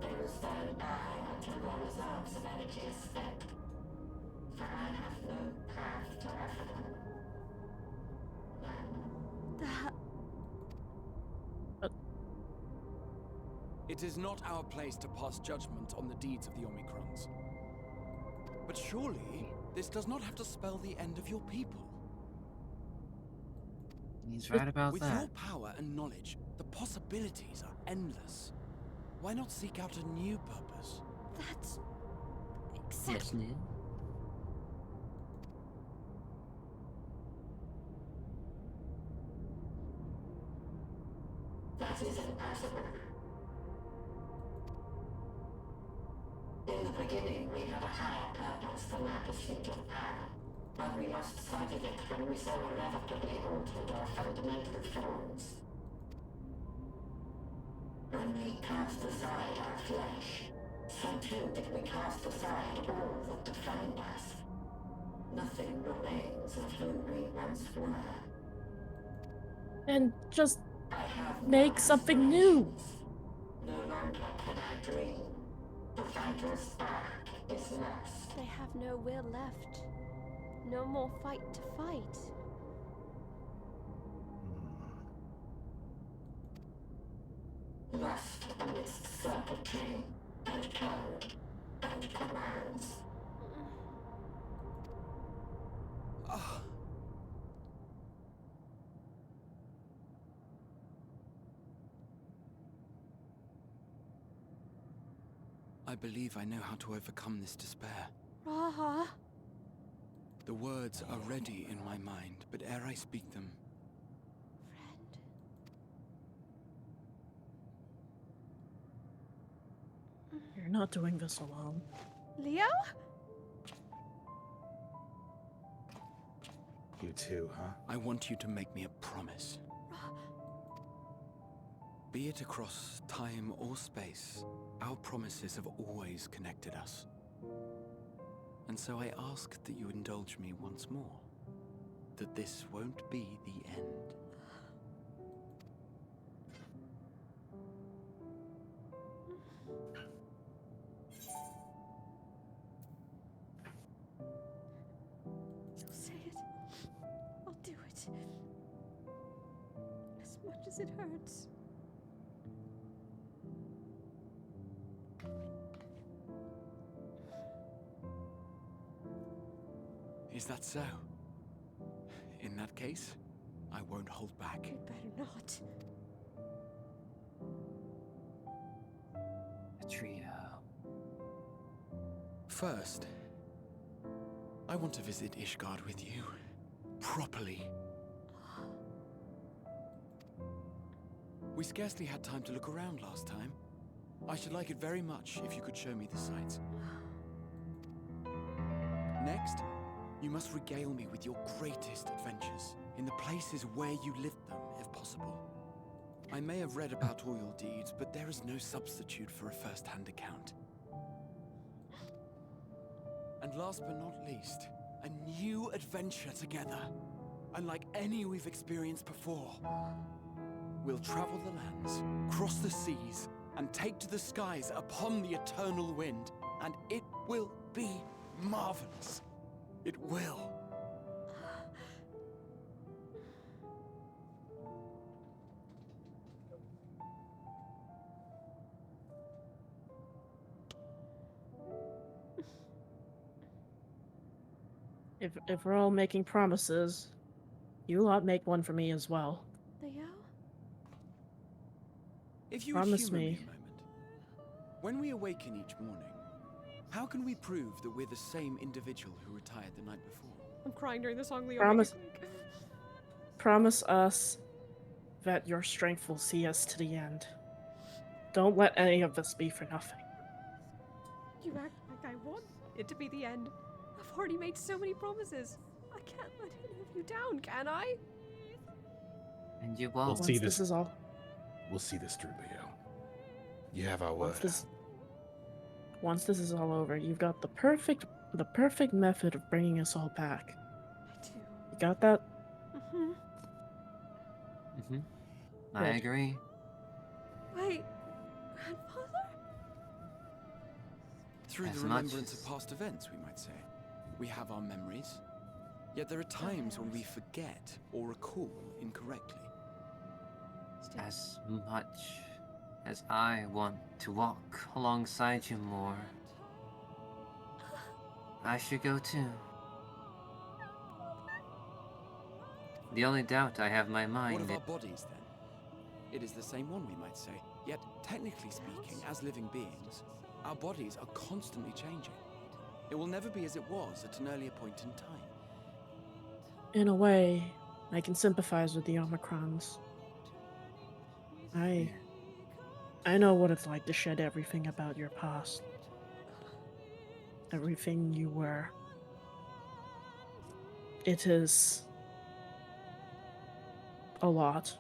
They will stand by until their reserves of energy is spent. For I have no path to offer them. It is not our place to pass judgment on the deeds of the Omicrons. But surely, this does not have to spell the end of your people. He's right about With that. your power and knowledge, the possibilities are endless. Why not seek out a new purpose? That's Yes, exactly. Neil. That is impossible. In the beginning, we had a higher purpose than our pursuit of power. But we lost sight of it when we so irrevocably altered our fundamental forms. When we cast aside our flesh, so too did we cast aside all that defined us. Nothing remains of who we once were. And just I have make something new. no longer can I dream. The vital spark is lost. They have no will left. No more fight to fight. Lost amidst circuitry and code and commands. I believe I know how to overcome this despair. Raha. The words are ready in my mind, but ere I speak them, You're not doing this alone. Leo? You too, huh? I want you to make me a promise. Be it across time or space, our promises have always connected us. And so I ask that you indulge me once more, that this won't be the end. You'll say it. I'll do it. As much as it hurts. Is that so? In that case, I won't hold back. You better not. The trio. First, I want to visit Ishgard with you. Properly. We scarcely had time to look around last time. I should like it very much if you could show me the sights. Next, you must regale me with your greatest adventures, in the places where you lived them, if possible. I may have read about all your deeds, but there is no substitute for a first-hand account. And last but not least, a new adventure together, unlike any we've experienced before. We'll travel the lands, cross the seas, and take to the skies upon the eternal wind, and it will be marvelous. It will. If we're all making promises, you lot make one for me as well. Theo? If you Promise humor me me. a moment, when we awaken each morning, how can we prove that we're the same individual who retired the night before? I'm crying during the song, Leo. Promise. Promise us that your strength will see us to the end. Don't let any of this be for nothing. You act like I want it to be the end. I've already made so many promises. I can't let any of you down, can I? And you won't. We'll see This is all. We'll see this through, Leo. You have our Once word. once this is all over, you've got the perfect method of bringing us all back. I do. You got that? Mm-hmm. Mm-hmm. I agree. Wait, grandfather? Through As the much remembrance as- of past events, we might say. We have our memories, yet there are times when we forget or recall incorrectly. As much as I want to walk alongside you more, I should go too. The only doubt I have in my What mind of is... our bodies, then? It is the same one, we might say. Yet, technically speaking, as living beings, our bodies are constantly changing. It will never be as it was at an earlier point in time. In a way, I can sympathize with the Omicrons. I know what it's like to shed everything about your past. Everything you were. It is a lot.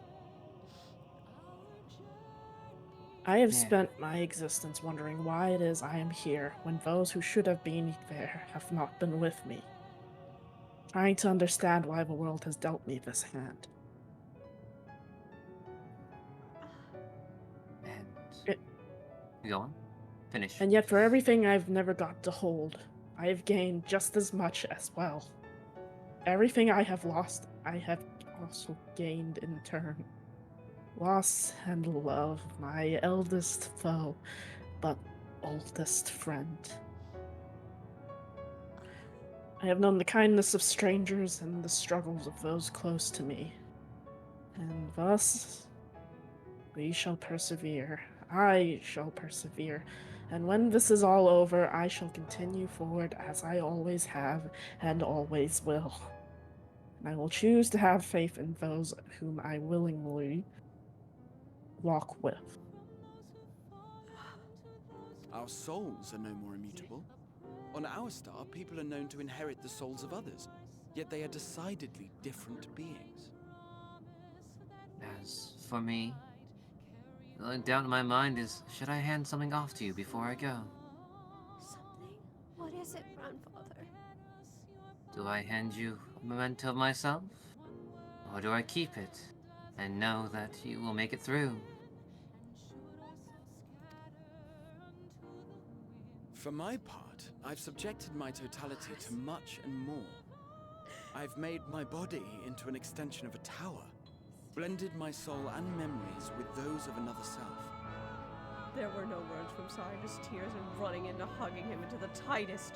I have spent my existence wondering why it is I am here when those who should have been there have not been with me. Trying to understand why the world has dealt me this hand. Go on. Finish. And yet for everything I've never got to hold, I have gained just as much as well. Everything I have lost, I have also gained in turn. Loss and love, my eldest foe, but oldest friend. I have known the kindness of strangers and the struggles of those close to me. And thus, we shall persevere. I shall persevere. And when this is all over, I shall continue forward as I always have and always will. And I will choose to have faith in those whom I willingly walk with. Our souls are no more immutable. On our star, people are known to inherit the souls of others. yet they are decidedly different beings. As for me, the only doubt in my mind is, should I hand something off to you before I go? Something? What is it, grandfather? Do I hand you a memento of myself? Or do I keep it and know that you will make it through? For my part, I've subjected my totality to much and more. I've made my body into an extension of a tower, blended my soul and memories with those of another self. There were no words from Sai, just tears and running into hugging him into the tightest,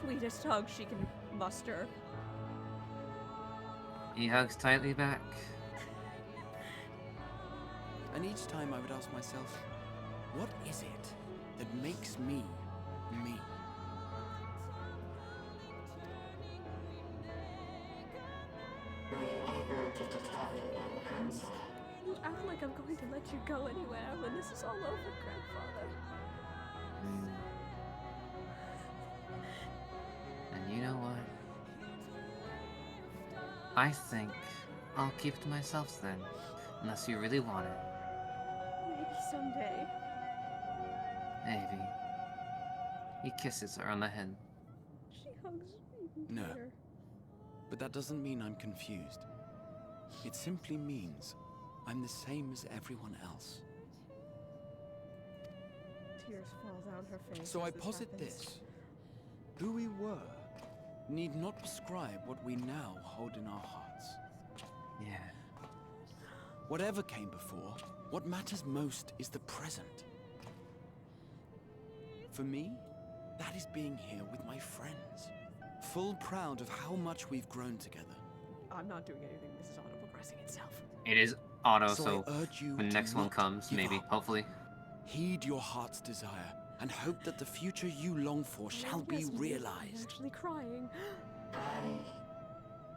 sweetest hug she can muster. He hugs tightly back. And each time I would ask myself, what is it that makes me me? You act like I'm going to let you go anywhere when this is all over, grandfather. And you know what? I think I'll keep it to myself then, unless you really want it. Maybe someday. Maybe. He kisses her on the head. She hugs even No. tighter. But that doesn't mean I'm confused. It simply means I'm the same as everyone else. Tears fall down her face. So as I this posit happens. this. Who we were need not prescribe what we now hold in our hearts. Yeah. Whatever came before, what matters most is the present. For me, that is being here with my friends. Full proud of how much we've grown together. I'm not doing anything. This is auto-progressing itself. It is auto, So I so urge you when the to next one not comes, give maybe, up. hopefully. Heed your heart's desire and hope that the future you long for shall be Yes, I'm realized. actually crying. I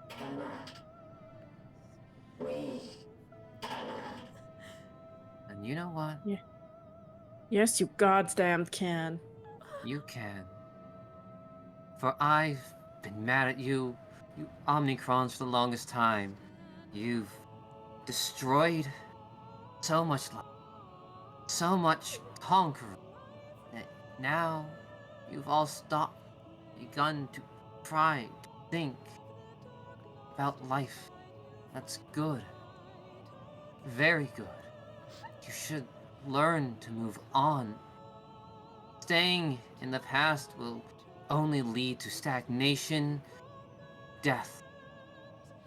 cannot. We cannot. And you know what? Yeah. Yes, you goddamn can. You can. For I've been mad at you, you Omnicrons, for the longest time. You've destroyed so much life, so much conquering, that now you've all begun to try to think about life. That's good. Very good. You should learn to move on. Staying in the past will only lead to stagnation, death.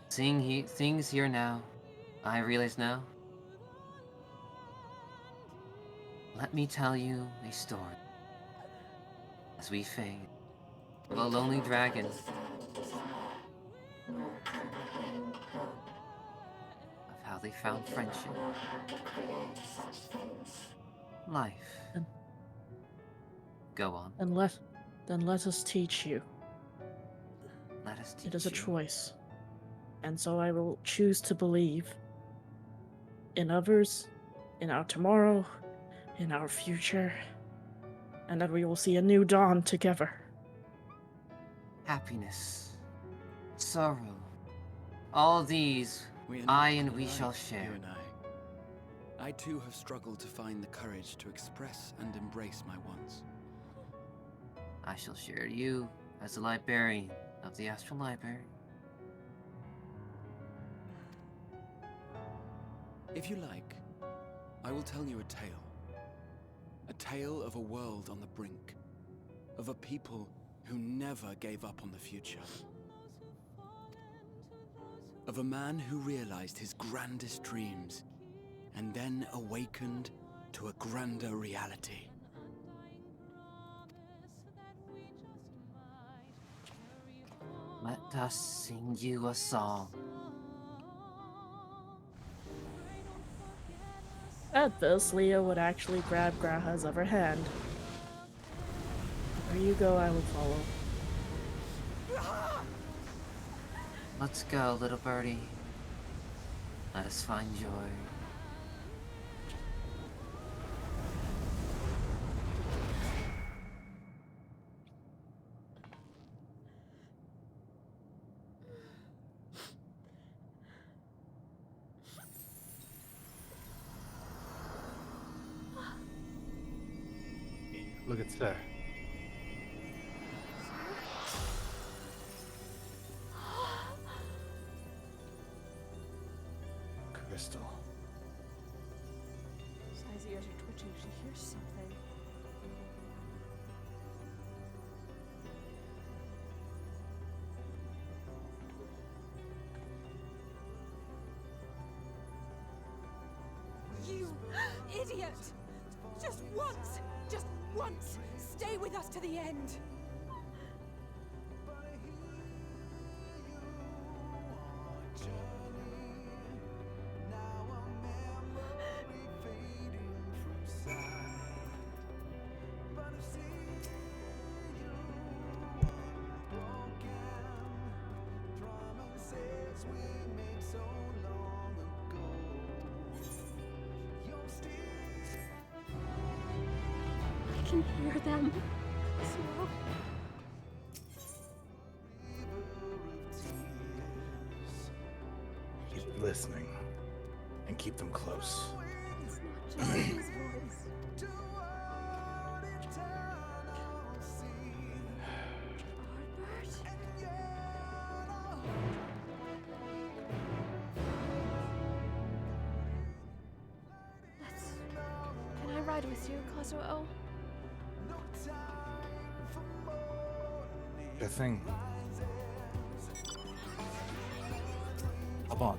Seeing things here now, I realize now. Let me tell you a story. As we fade, of a lonely dragon, of how they found friendship, life. Go on. Then let us teach you. Let us teach It is a you. choice. And so I will choose to believe in others, in our tomorrow, in our future, and that we will see a new dawn together. Happiness, sorrow, all these I and we shall share. You and I too have struggled to find the courage to express and embrace my wants. I shall share you as the librarian of the Astral Library. If you like, I will tell you a tale. A tale of a world on the brink. Of a people who never gave up on the future. Of a man who realized his grandest dreams and then awakened to a grander reality. Let us sing you a song. At this, Leah would actually grab Graha's other hand. Where you go, I will follow. Let's go, little birdie. Let us find joy. Look at Sir. Crystal. Sai's ears are twitching. She hears something. You idiot! Just once, stay with us to the end. I can hear them. Smell. Keep listening. And keep them close. It's not just his voice. Can I ride with you, Kazuo? Good thing. Come on.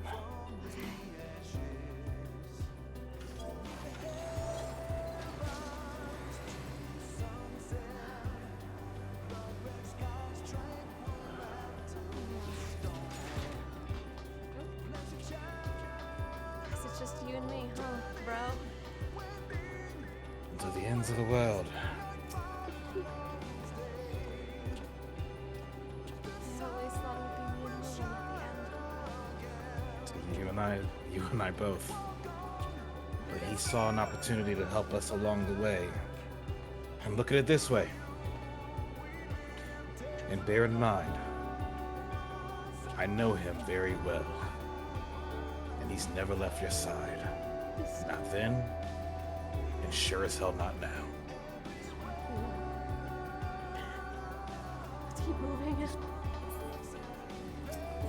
Guess it's just you and me, huh, bro? To the ends of the world. I always thought it would be me and Logan at the end. You and I both. But he saw an opportunity to help us along the way. And look at it this way. And bear in mind, I know him very well. And he's never left your side. Not then, and sure as hell not now. Let's keep moving. I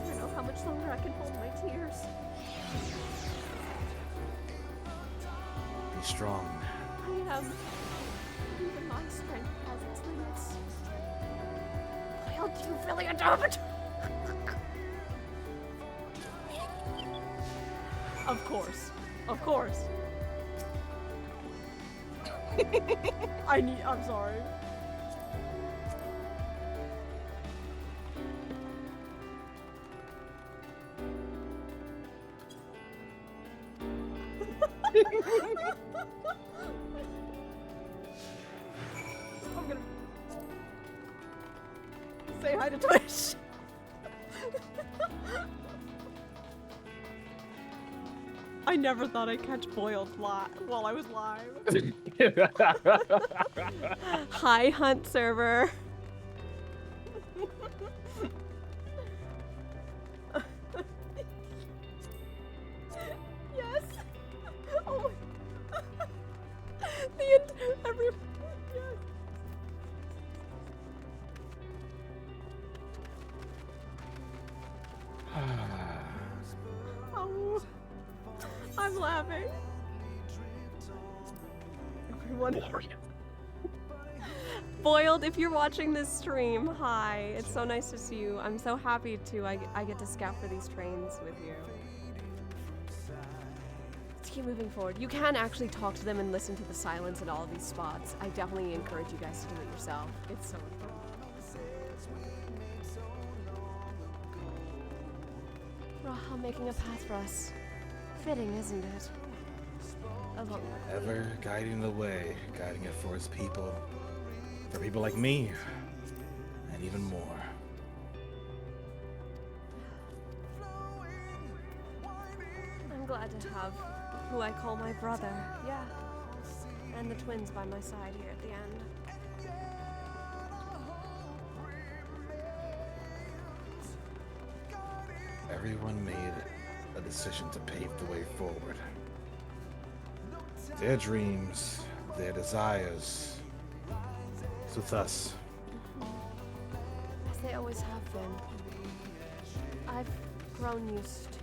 don't know how much longer I can hold my tears. Be strong. I am. Even my strength has its limits. Well, do you really adopt? Of course. Of course. I'm sorry. I'm gonna say hi to Twitch. I never thought I'd catch boiled while I was live. Hi, Hunt server. Yes. Oh my. Every. Yes. Oh. I'm laughing. Everyone. Boiled, if you're watching this stream, hi. It's so nice to see you. I'm so happy I get to scout for these trains with you. Let's keep moving forward. You can actually talk to them and listen to the silence in all of these spots. I definitely encourage you guys to do it yourself. It's so much fun. Raha making a path for us. Fitting, isn't it? Ever guiding the way, guiding it for his people. For people like me. And even more. I'm glad to have who I call my brother, yeah. And the twins by my side here at the end. Everyone made a decision to pave the way forward. Their dreams, their desires, It's with us. As they always have been. I've grown used to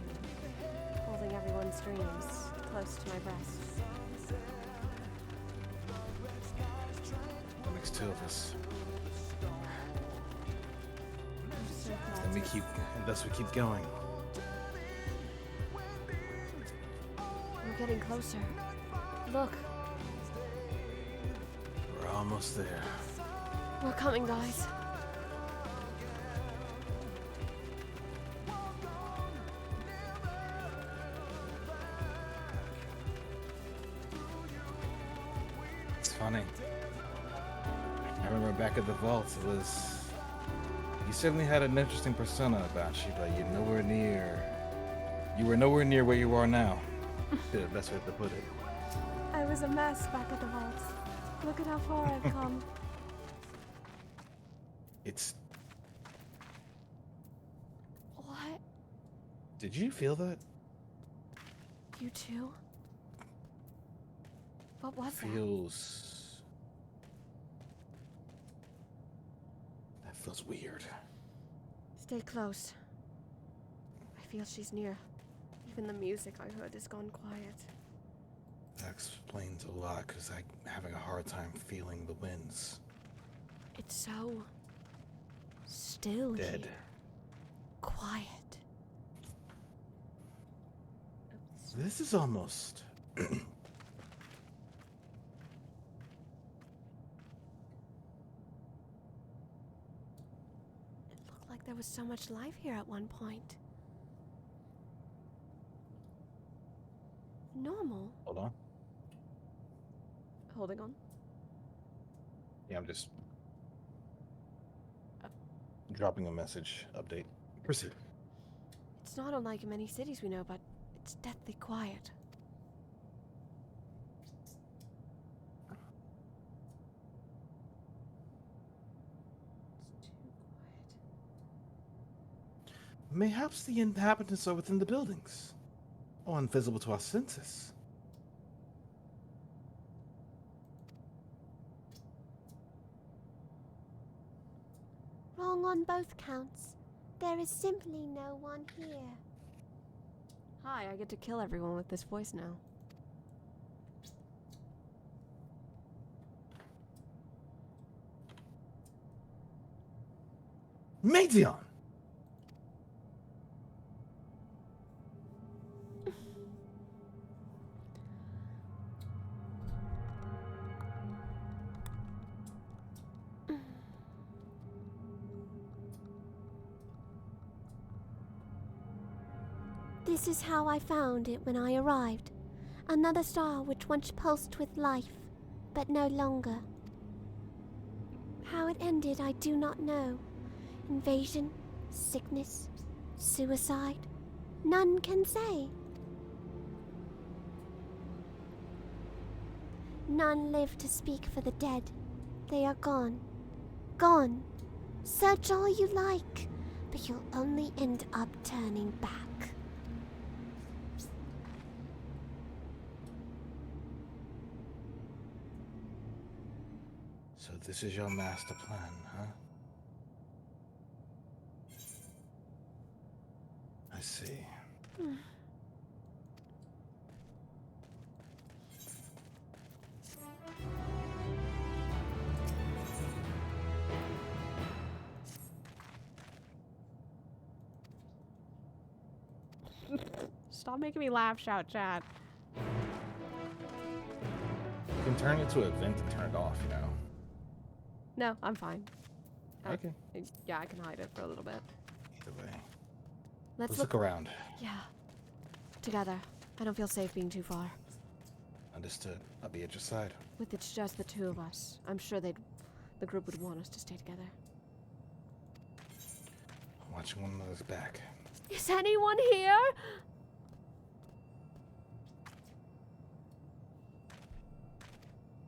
holding everyone's dreams close to my breast. That makes two of us. I'm so glad And to- thus we keep going. We're getting closer. Look, We're almost there. we're coming, guys. It's funny. I remember back at the vault, it was... You certainly had an interesting persona about you, but you're nowhere near... You were nowhere near where you are now. The best way to put it. I was a mess back at the vault. Look at how far I've come. It's... What? Did you feel that? You too? What was that? That feels weird. Stay close. I feel she's near. Even the music I heard has gone quiet. That explains a lot, because I'm having a hard time feeling the winds. It's so still Dead. here. Quiet. This is almost... Like there was so much life here at one point. Normal. Hold on. Holding on. Yeah, I'm just... dropping a message. Update. Proceed. It's not unlike many cities we know, but it's deathly quiet. Mayhaps the inhabitants are within the buildings, or invisible to our senses. Wrong on both counts. There is simply no one here. Hi, I get to kill everyone with this voice now. Madeon! This is how I found it when I arrived. Another star which once pulsed with life, but no longer. How it ended, I do not know. Invasion, sickness, suicide. None can say. None live to speak for the dead. They are gone. Gone. Search all you like, but you'll only end up turning back. So this is your master plan, huh? I see. Stop making me laugh, shout, chat. You can turn it to a vent and turn it off, you know. No, I'm fine. Okay. Yeah, I can hide it for a little bit. Either way. Let's look around. Yeah. Together. I don't feel safe being too far. Understood. I'll be at your side. With it's just the two of us, I'm sure the group would want us to stay together. Watching one another's back. Is anyone here?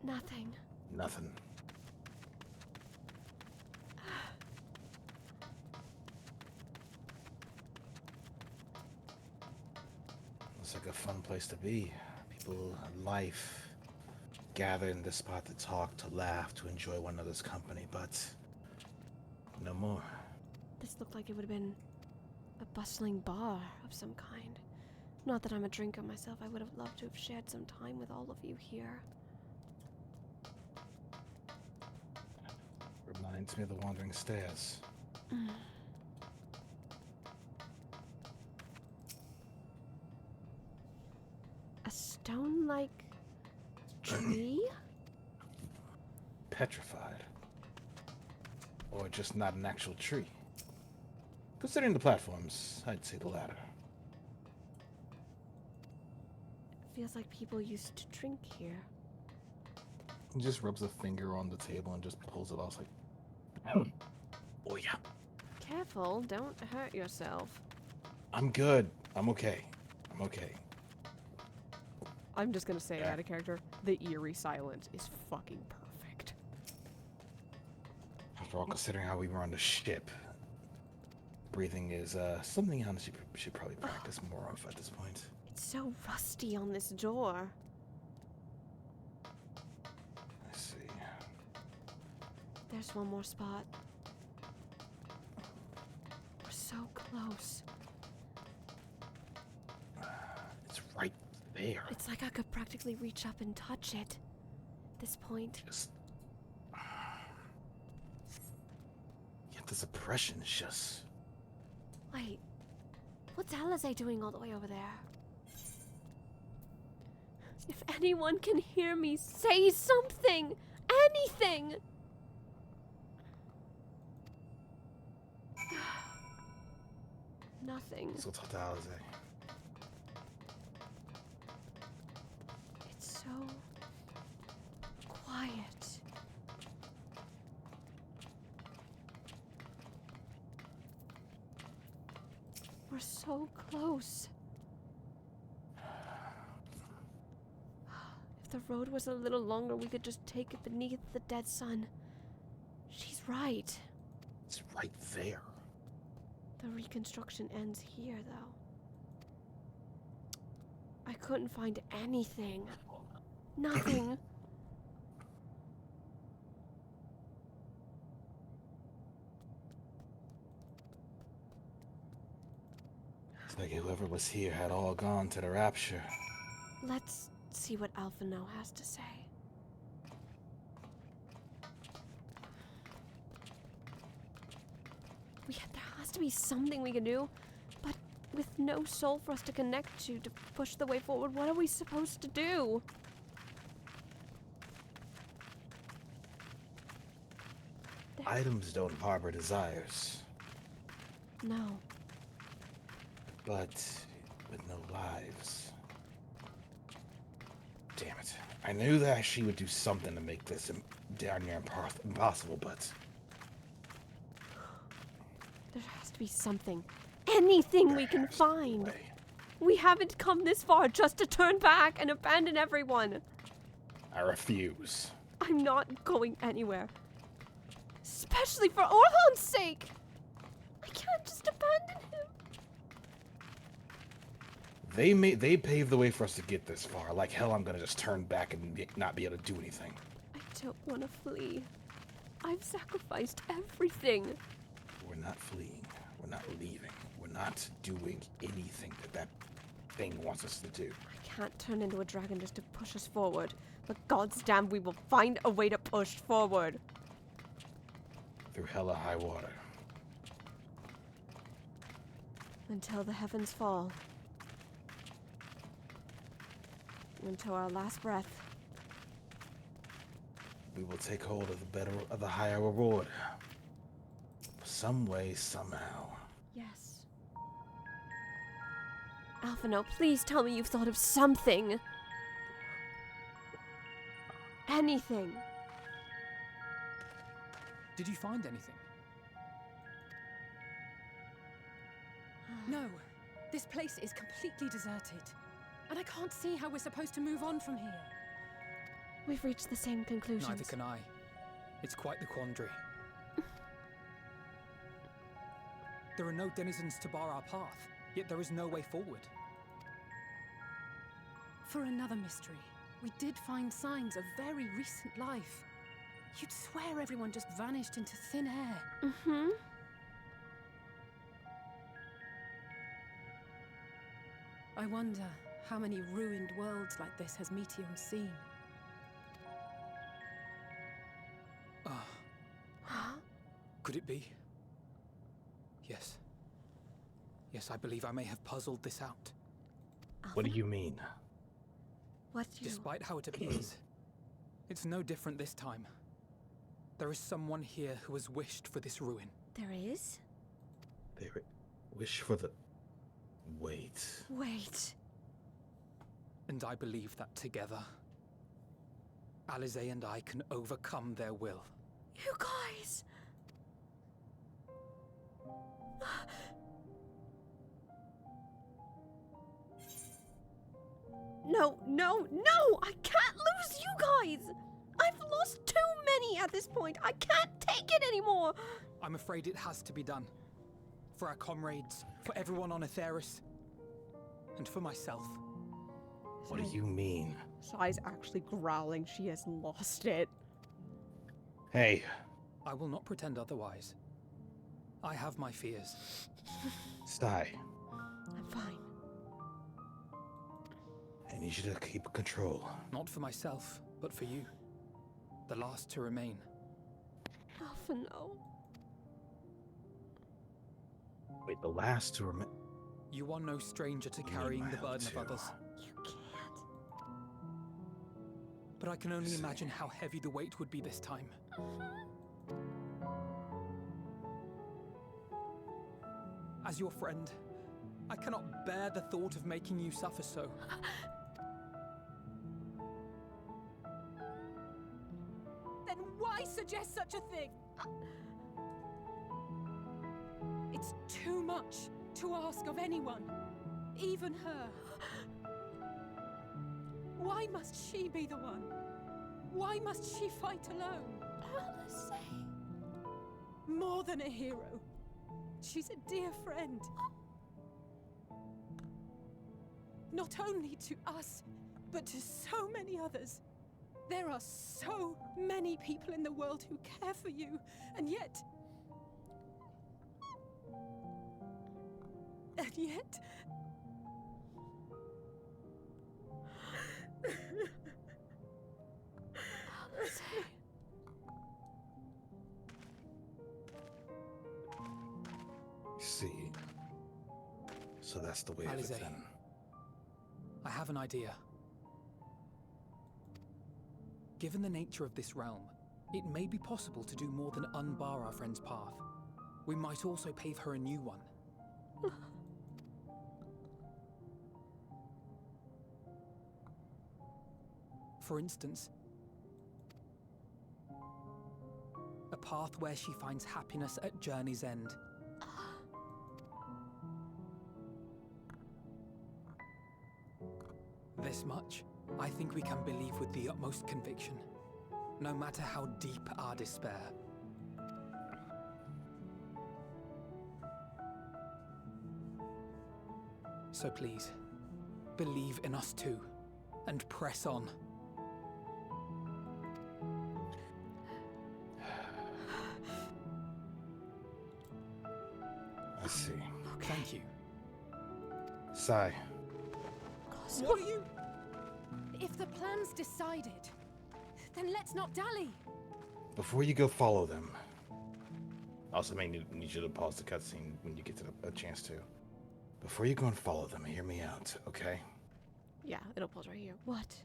Nothing. Nothing. Looks like a fun place to be. People, life, gather in this spot to talk, to laugh, to enjoy one another's company, but no more. This looked like it would have been a bustling bar of some kind. Not that I'm a drinker myself, I would have loved to have shared some time with all of you here. Reminds me of the Wandering Stairs. A stone-like tree? Petrified. Or just not an actual tree. Considering the platforms, I'd say the latter. Feels like people used to drink here. He just rubs a finger on the table and just pulls it off like, oh yeah. Careful, don't hurt yourself. I'm good. I'm okay. I'm okay. I'm just gonna say out of character, the eerie silence is fucking perfect. After all, considering how we were on the ship, breathing is something else you should probably practice more of at this point. It's so rusty on this door. I see. There's one more spot. We're so close. It's right there. It's like I could practically reach up and touch it. At this point. Yet the suppression is just... Wait. What's Alizé doing all the way over there? If anyone can hear me, say something! Anything! Nothing. So talk to Alizé. It's so quiet. We're so close. If the road was a little longer, we could just take it beneath the dead sun. She's right. It's right there. The reconstruction ends here, though. I couldn't find anything. Nothing. It's like whoever was here had all gone to the rapture. Let's see what Alphino has to say. There has to be something we can do, but with no soul for us to connect to push the way forward, what are we supposed to do? Items don't harbor desires. No. But with no lives. Damn it. I knew that she would do something to make this darn near impossible, but... There has to be something. Anything we can find. We haven't come this far just to turn back and abandon everyone. I refuse. I'm not going anywhere. Especially for Orlon's sake. I can't just abandon him. They paved the way for us to get this far. Like hell, I'm gonna just turn back and not be able to do anything. I don't want to flee. I've sacrificed everything. We're not fleeing. We're not leaving. We're not doing anything that thing wants us to do. I can't turn into a dragon just to push us forward. But God's damn, we will find a way to push forward. Through hella high water. Until the heavens fall. Until our last breath. We will take hold of the higher reward. Some way, somehow. Yes. Alphino, please tell me you've thought of something. Anything. Did you find anything? No. This place is completely deserted. And I can't see how we're supposed to move on from here. We've reached the same conclusions. Neither can I. It's quite the quandary. There are no denizens to bar our path, yet there is no way forward. For another mystery, We did find signs of very recent life. You'd swear everyone just vanished into thin air. Mm-hmm. I wonder how many ruined worlds like this has Meteor seen. Could it be? Yes. Yes, I believe I may have puzzled this out. What do you mean? What do you... Despite how it appears, it's no different this time. There is someone here who has wished for this ruin. There is? They wish for the... Wait. Wait. And I believe that together, Alize and I can overcome their will. You guys! No, no, no! I can't lose you guys! I've lost too many at this point. I can't take it anymore. I'm afraid it has to be done. For our comrades, for everyone on Aetheris, and for myself. What do you mean? Sai's actually growling. She has lost it. Hey. I will not pretend otherwise. I have my fears. Sai. I'm fine. I need you to keep control. Not for myself, but for you. The last to remain. Alpha, no. Wait, the last to remain? You are no stranger to carrying the burden of others. You can't. But I can only imagine how heavy the weight would be this time. As your friend, I cannot bear the thought of making you suffer so. Then why suggest such a thing? It's too much to ask of anyone, even her. Why must she be the one? Why must she fight alone? Alice. More than a hero. She's a dear friend. Not only to us, but to so many others. There are so many people in the world who care for you, and yet... See. So that's the way of it Alize, then. I have an idea. Given the nature of this realm, it may be possible to do more than unbar our friend's path. We might also pave her a new one. For instance, a path where she finds happiness at journey's end. This much, I think we can believe with the utmost conviction, no matter how deep our despair. So please, believe in us too, and press on. I see. Thank you. Sai. What are you... If the plan's decided, then let's not dally. Before you go follow them, also may need you to pause the cutscene when you get to a chance to. Before you go and follow them, hear me out, okay? Yeah, it'll pause right here. What?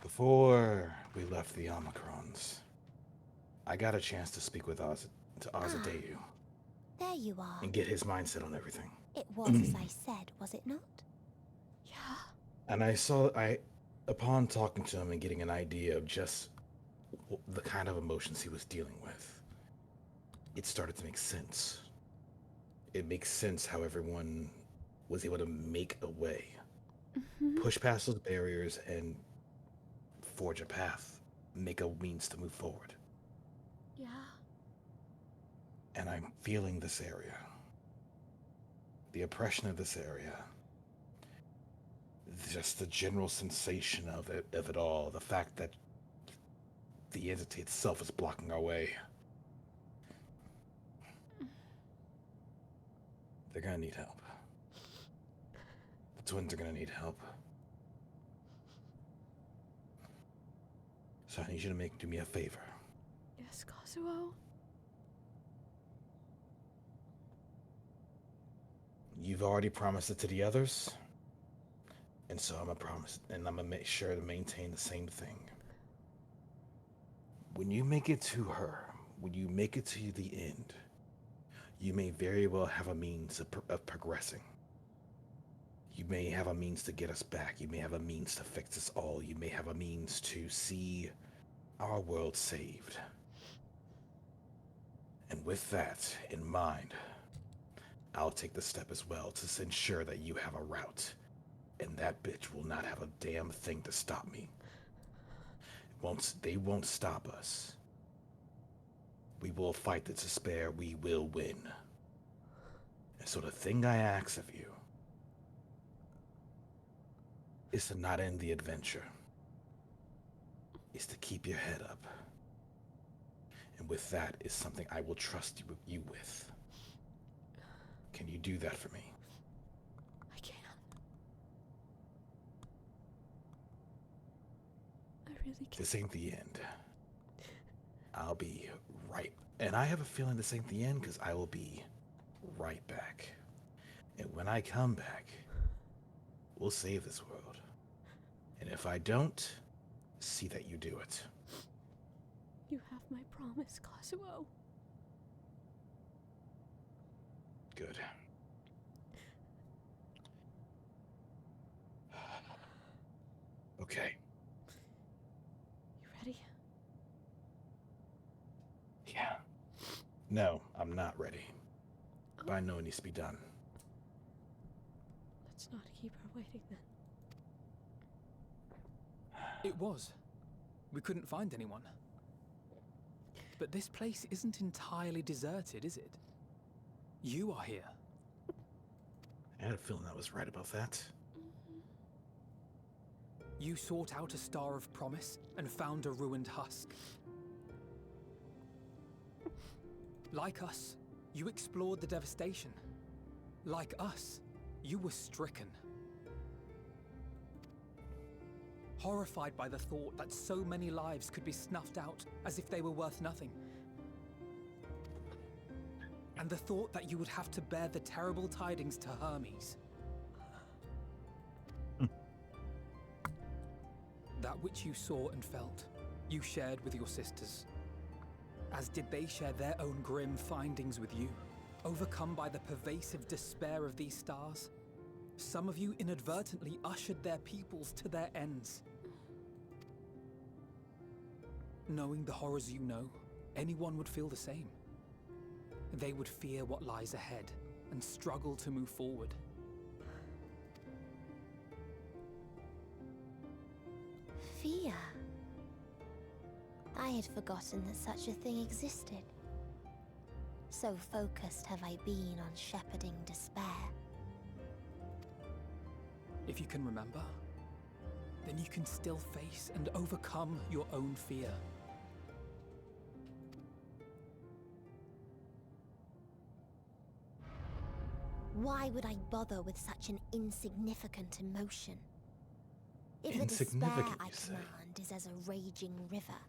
Before we left the Omicrons, I got a chance to speak with Azadeu. There you are. And get his mindset on everything. It was as I said, was it not? Yeah. And upon talking to him and getting an idea of just the kind of emotions he was dealing with, it started to make sense. It makes sense how everyone was able to make a way, push past those barriers and forge a path, make a means to move forward. Yeah. And I'm feeling this area. The oppression of this area. just the general sensation of it all, the fact that the entity itself is blocking our way. They're gonna need help. The twins are gonna need help. So I need you to do me a favor. Yes, Kazuo. You've already promised it to the others, and so I'm gonna make sure to maintain the same thing. When you make it to her, when you make it to the end, you may very well have a means of progressing. You may have a means to get us back. You may have a means to fix us all. You may have a means to see our world saved. And with that in mind, I'll take the step as well to ensure that you have a route. And that bitch will not have a damn thing to stop me. They won't stop us. We will fight the despair. We will win. And so the thing I ask of you is to not end the adventure. Is to keep your head up. And with that is something I will trust you with. Can you do that for me? I can. I really can. This ain't the end. I'll be right. And I have a feeling this ain't the end because I will be right back. And when I come back, we'll save this world. And if I don't, see that you do it. You have my promise, Kazuo. Good. Okay. You ready? Yeah. No, I'm not ready. But I know it needs to be done. Let's not keep her waiting then. It was. We couldn't find anyone. But this place isn't entirely deserted, is it? You are here. I had a feeling I was right about that. You sought out a star of promise and found a ruined husk. Like us, you explored the devastation. Like us, you were stricken. Horrified by the thought that so many lives could be snuffed out as if they were worth nothing. And the thought that you would have to bear the terrible tidings to Hermes. That which you saw and felt, you shared with your sisters. As did they share their own grim findings with you, overcome by the pervasive despair of these stars. Some of you inadvertently ushered their peoples to their ends. Knowing the horrors you know, anyone would feel the same. They would fear what lies ahead and struggle to move forward. Fear. I had forgotten that such a thing existed. So focused have I been on shepherding despair. If you can remember, then you can still face and overcome your own fear. Why would I bother with such an insignificant emotion? If the despair Insignificant, I you say? command is as a raging river,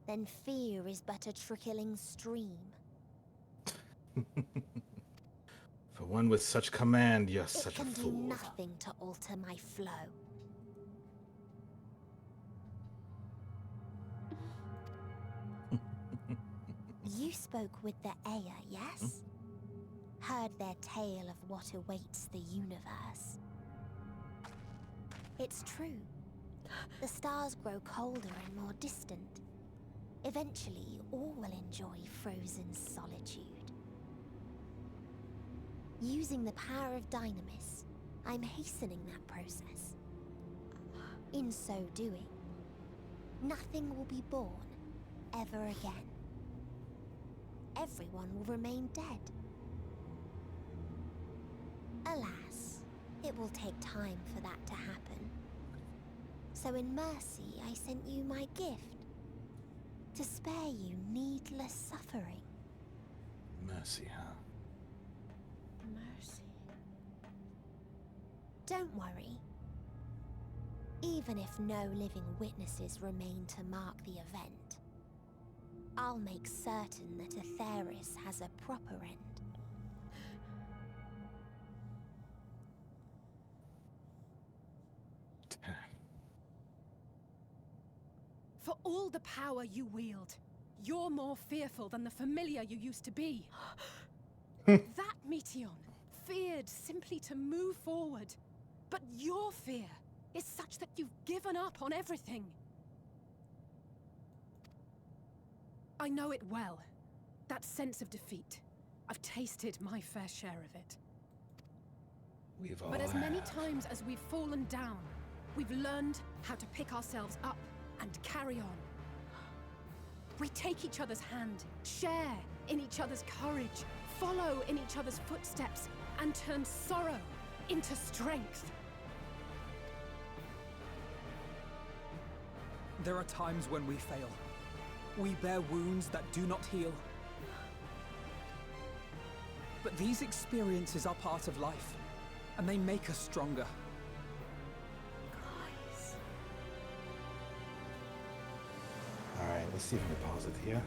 then fear is but a trickling stream. For one with such command, you're It such a can do fool. nothing to alter my flow. You spoke with the Aya, yes? Heard their tale of what awaits the universe. It's true. The stars grow colder and more distant. Eventually, all will enjoy frozen solitude. Using the power of Dynamis, I'm hastening that process. In so doing, nothing will be born ever again. Everyone will remain dead. Alas, It will take time for that to happen. So in mercy, I sent you my gift. To spare you needless suffering. Mercy, huh? Mercy. Don't worry. Even if no living witnesses remain to mark the event, I'll make certain that Atheris has a proper end. For all the power you wield, you're more fearful than the familiar you used to be. That Meteion feared simply to move forward. But your fear is such that you've given up on everything. I know it well. That sense of defeat. I've tasted my fair share of it. We've all But as many have. times as we've fallen down, we've learned how to pick ourselves up and carry on. We take each other's hand, share in each other's courage, follow in each other's footsteps, and turn sorrow into strength. There are times when we fail. We bear wounds that do not heal. But these experiences are part of life, and they make us stronger. Alright, let's see if we can pause it here.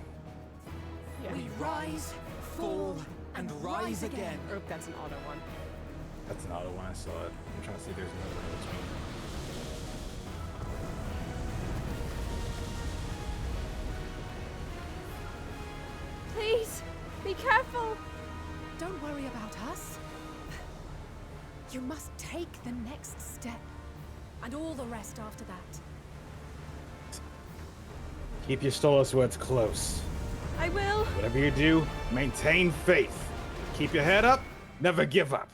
Yeah. We rise, fall, and rise again. Or that's an auto one. That's an auto one, I saw it. I'm trying to see if there's another one in between. Please, be careful. Don't worry about us. You must take the next step, and all the rest after that. Keep your Stolas words close. I will. Whatever you do, maintain faith. Keep your head up, never give up.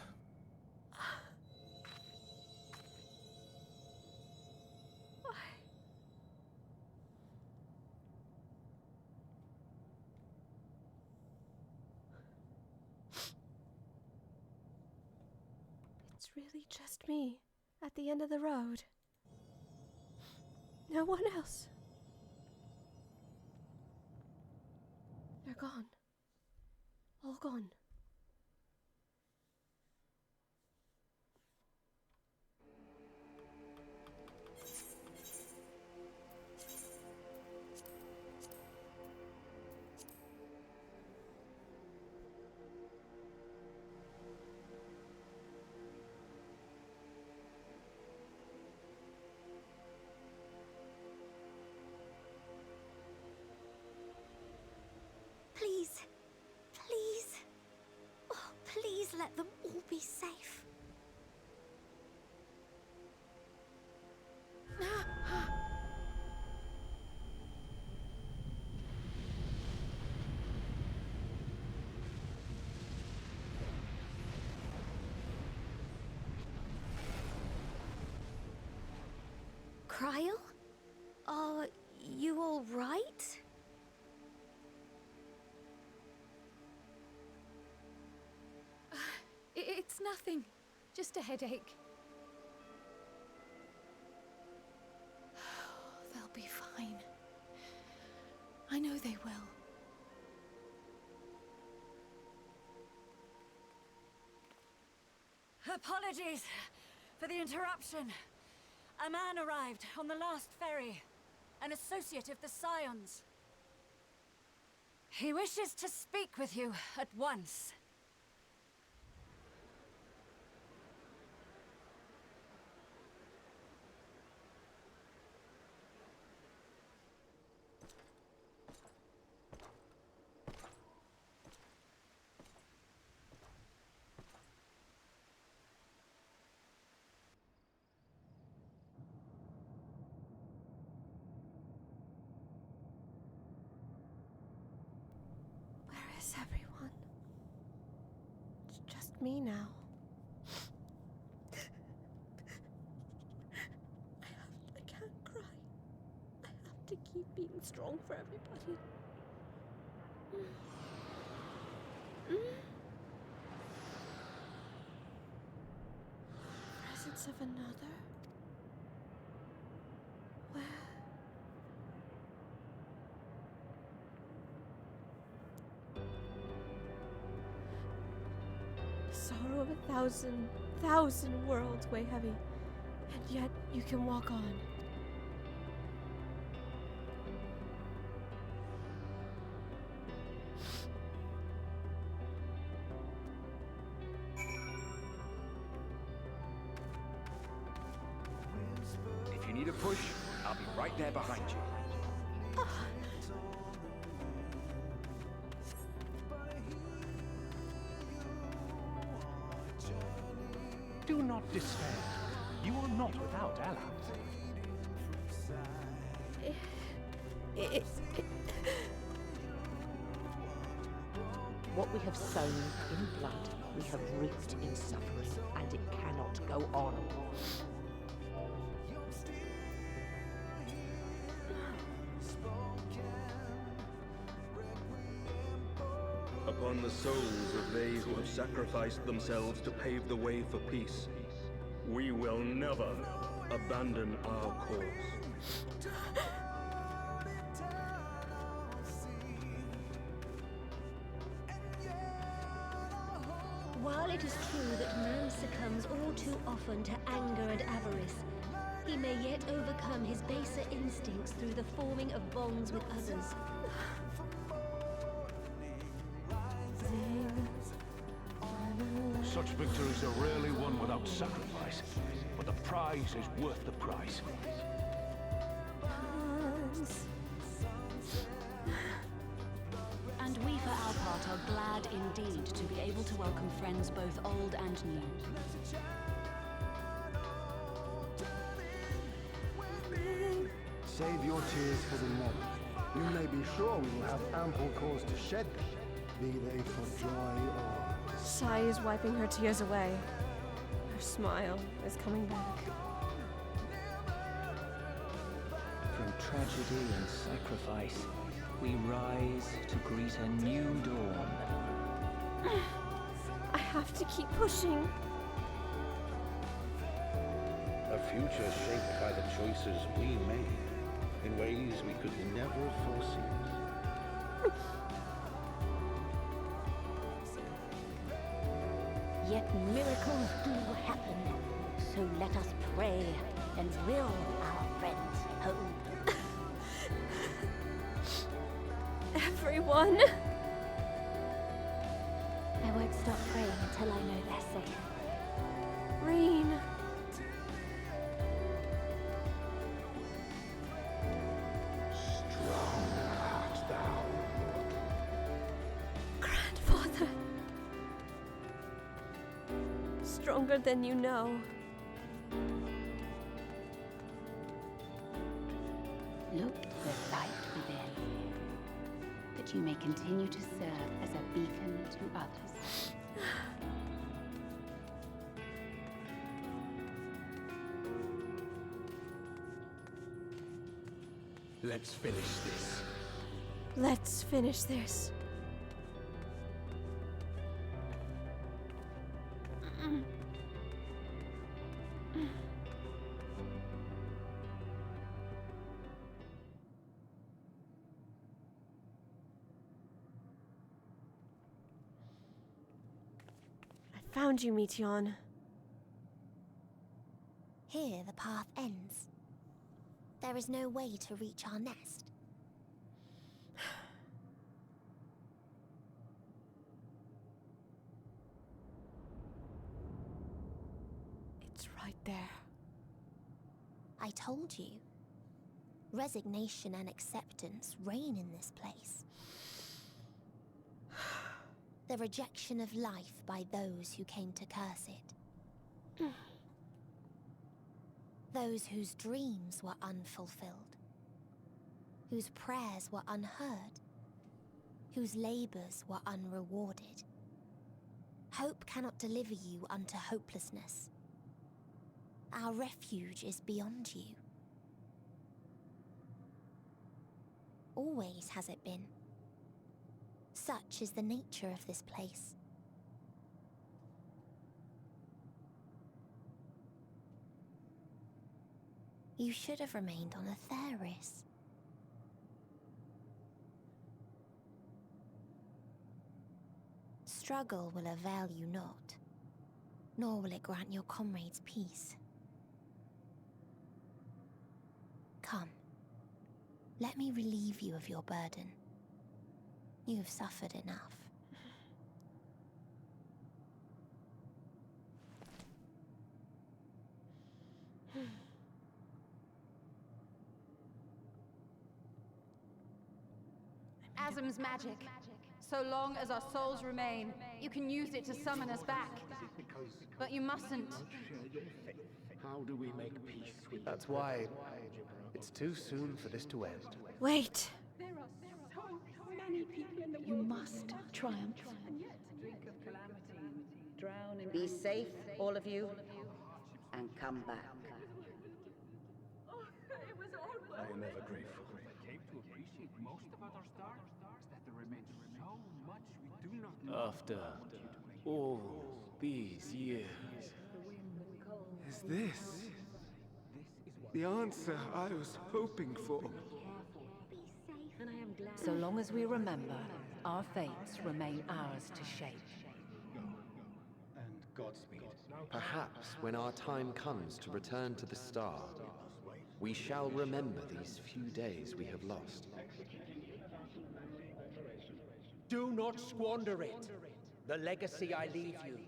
It's really just me at the end of the road. No one else. They're gone. All gone. Please. Please. Oh, please let them all be safe. Cryle? Are you all right? It's nothing. Just a headache. They'll be fine. I know they will. Apologies for the interruption. A man arrived on the last ferry. An associate of the Scions. He wishes to speak with you at once. Where is everyone? It's just me now. I can't cry. I have to keep being strong for everybody. Evidence of another? Where? The sorrow of 1,000 worlds weigh heavy, and yet you can walk on. If you need a push, I'll be right there behind you. Do not despair. You are not without allies. What we have sown in blood, we have reaped in suffering, and it cannot go on. Upon the souls of they who have sacrificed themselves to pave the way for peace, we will never abandon our cause. While it is true that man succumbs all too often to anger and avarice, he may yet overcome his baser instincts through the forming of bonds with others. Such victories are rarely won without sacrifice, but the prize is worth the price. And we, for our part, are glad indeed to be able to welcome friends both old and new. Save your tears for the morrow. You may be sure we will have ample cause to shed them, be they for joy or... Sai is wiping her tears away. Her smile is coming back. From tragedy and sacrifice, we rise to greet a new dawn. I have to keep pushing. A future shaped by the choices we made in ways we could never foresee. Yet miracles do happen, so let us pray and will our friends home. Everyone! I won't stop praying until I know they're safe. Reen! Strong art thou. Grandfather! Stronger than you know. Look to the light within, that you may continue to serve as a beacon to others. Let's finish this. Let's finish this. I found you, Meteion. Here the path ends. There is no way to reach our nest. It's right there. I told you. Resignation and acceptance reign in this place. The rejection of life by those who came to curse it. Those whose dreams were unfulfilled. Whose prayers were unheard. Whose labors were unrewarded. Hope cannot deliver you unto hopelessness. Our refuge is beyond you. Always has it been. Such is the nature of this place. You should have remained on Atheris. Struggle will avail you not, nor will it grant your comrades peace. Come, let me relieve you of your burden. You have suffered enough. Azim's magic. So long as our souls remain, you can use it to summon us back. But you mustn't. How do we make peace with That's why it's too soon for this to end. Wait. There are so many people in the world. You must triumph. Drink of calamity, drown in... Be safe, all of you, and come back. I am ever grateful. I came to appreciate most about our star is that there remains so much we do not know. After all these years. Is this the answer I was hoping for? So long as we remember, our fates remain ours to shape. And Godspeed. Perhaps when our time comes to return to the star, we shall remember these few days we have lost. Do not squander it. The legacy I leave you.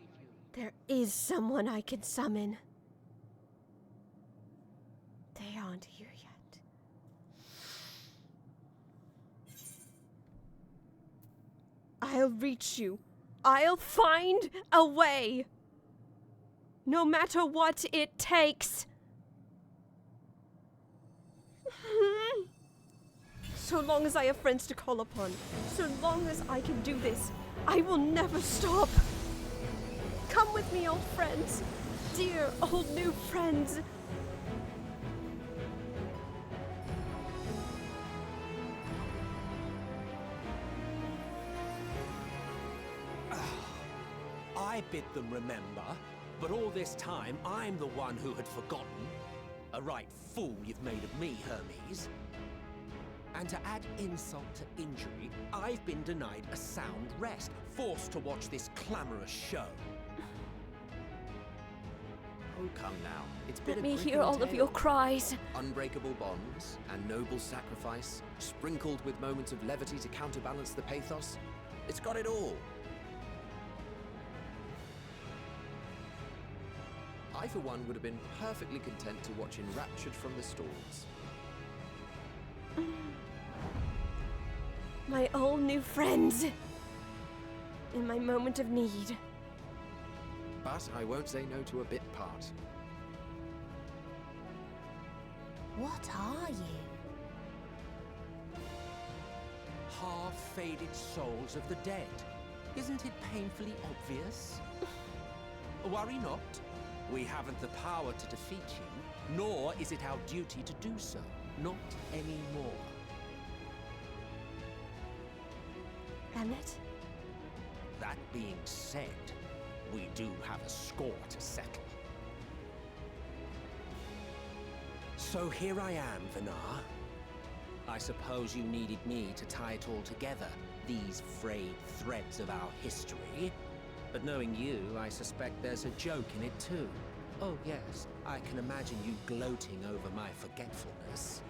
There is someone I can summon. They aren't here yet. I'll reach you. I'll find a way. No matter what it takes. So long as I have friends to call upon, so long as I can do this, I will never stop. Come with me, old friends. Dear old new friends. I bid them remember, but all this time I'm the one who had forgotten. A right fool you've made of me, Hermes. And to add insult to injury, I've been denied a sound rest, forced to watch this clamorous show. Oh, come now. It's been Let a me gripping hear all of tale. your cries. Unbreakable bonds and noble sacrifice, sprinkled with moments of levity to counterbalance the pathos. It's got it all. I, for one, would have been perfectly content to watch enraptured from the stalls. My old new friends. In my moment of need. But I won't say no to a bit part. What are you? Half-faded souls of the dead. Isn't it painfully obvious? Worry not. We haven't the power to defeat you, nor is it our duty to do so. Not anymore. Emmett? That being said, we do have a score to settle. So here I am, Vinar. I suppose you needed me to tie it all together, these frayed threads of our history. But knowing you, I suspect there's a joke in it too. Oh yes, I can imagine you gloating over my forgetfulness.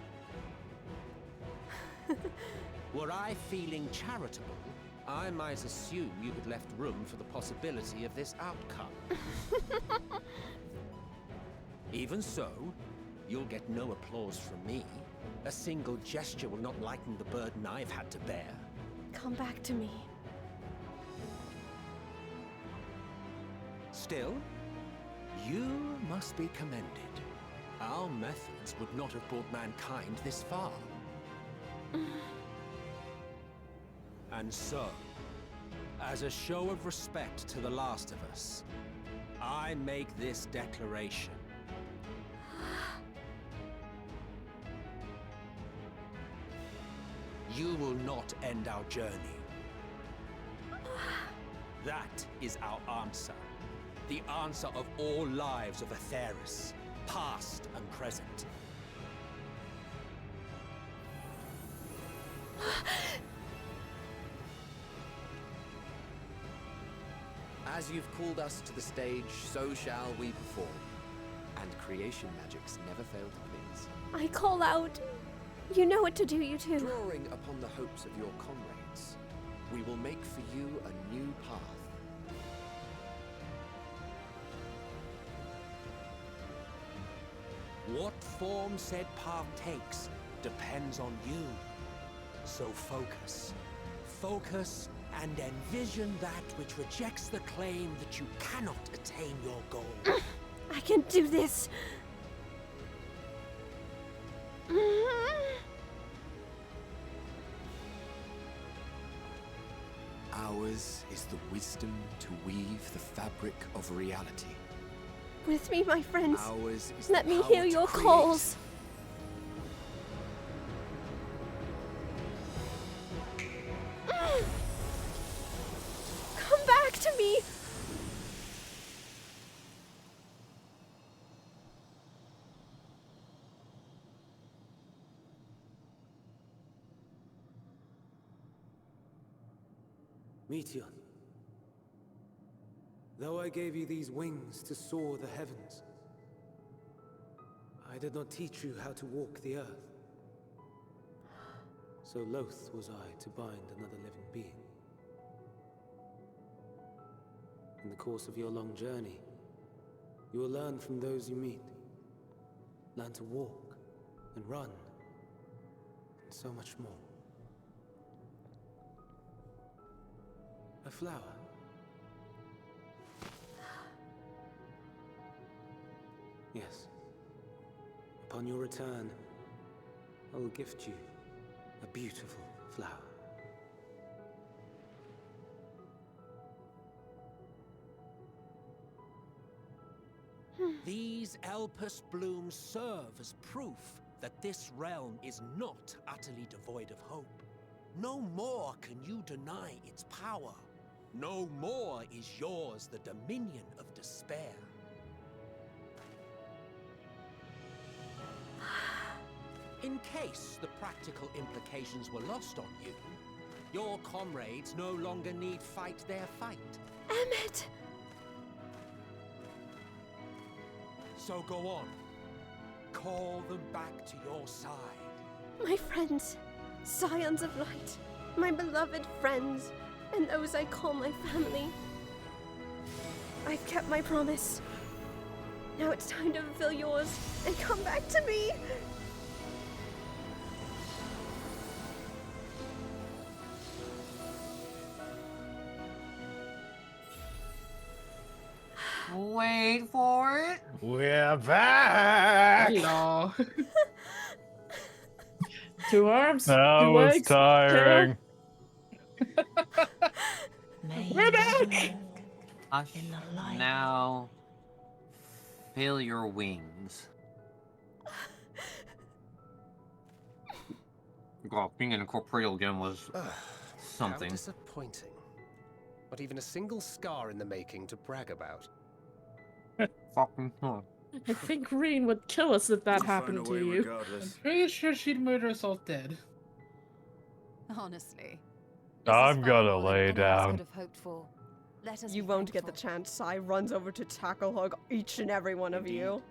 Were I feeling charitable, I might assume you had left room for the possibility of this outcome. Even so, you'll get no applause from me. A single gesture will not lighten the burden I've had to bear. Come back to me. Still, you must be commended. Our methods would not have brought mankind this far. And so, as a show of respect to the last of us, I make this declaration. You will not end our journey. That is our answer. The answer of all lives of Atheris, past and present. As you've called us to the stage, so shall we perform. And creation magics never fail to please. I call out. You know what to do, you two. Drawing upon the hopes of your comrades, we will make for you a new path. What form said path takes depends on you. So focus. Focus and envision that which rejects the claim that you cannot attain your goal. I can do this. Ours is the wisdom to weave the fabric of reality. With me, my friends. Ours is Let the me power hear to your create. calls. Come back to me. Meteor, though I gave you these wings to soar the heavens, I did not teach you how to walk the earth. So loath was I to bind another living being. In the course of your long journey, you will learn from those you meet. Learn to walk and run, and so much more. A flower. Yes. Upon your return, I will gift you a beautiful flower. These Elpis blooms serve as proof that this realm is not utterly devoid of hope. No more can you deny its power. No more is yours the dominion of despair. In case the practical implications were lost on you, your comrades no longer need fight their fight. Emmett! So go on. Call them back to your side. My friends, scions of light, my beloved friends, and those I call my family. I've kept my promise. Now it's time to fulfill yours and come back to me. Wait for it. We're back. Hello. 2 arms. That 2 was legs, tiring. We're back. Hush now. Fill your wings. God, being incorporeal again was something. How disappointing. Not even a single scar in the making to brag about. Fucking hell. I think Green would kill us if that happened to you. I'm pretty sure she'd murder us all dead. Honestly. I'm gonna lay Could have hoped for. Let us You be won't get the thankful. chance. Sai runs over to tackle hug each and every one of you.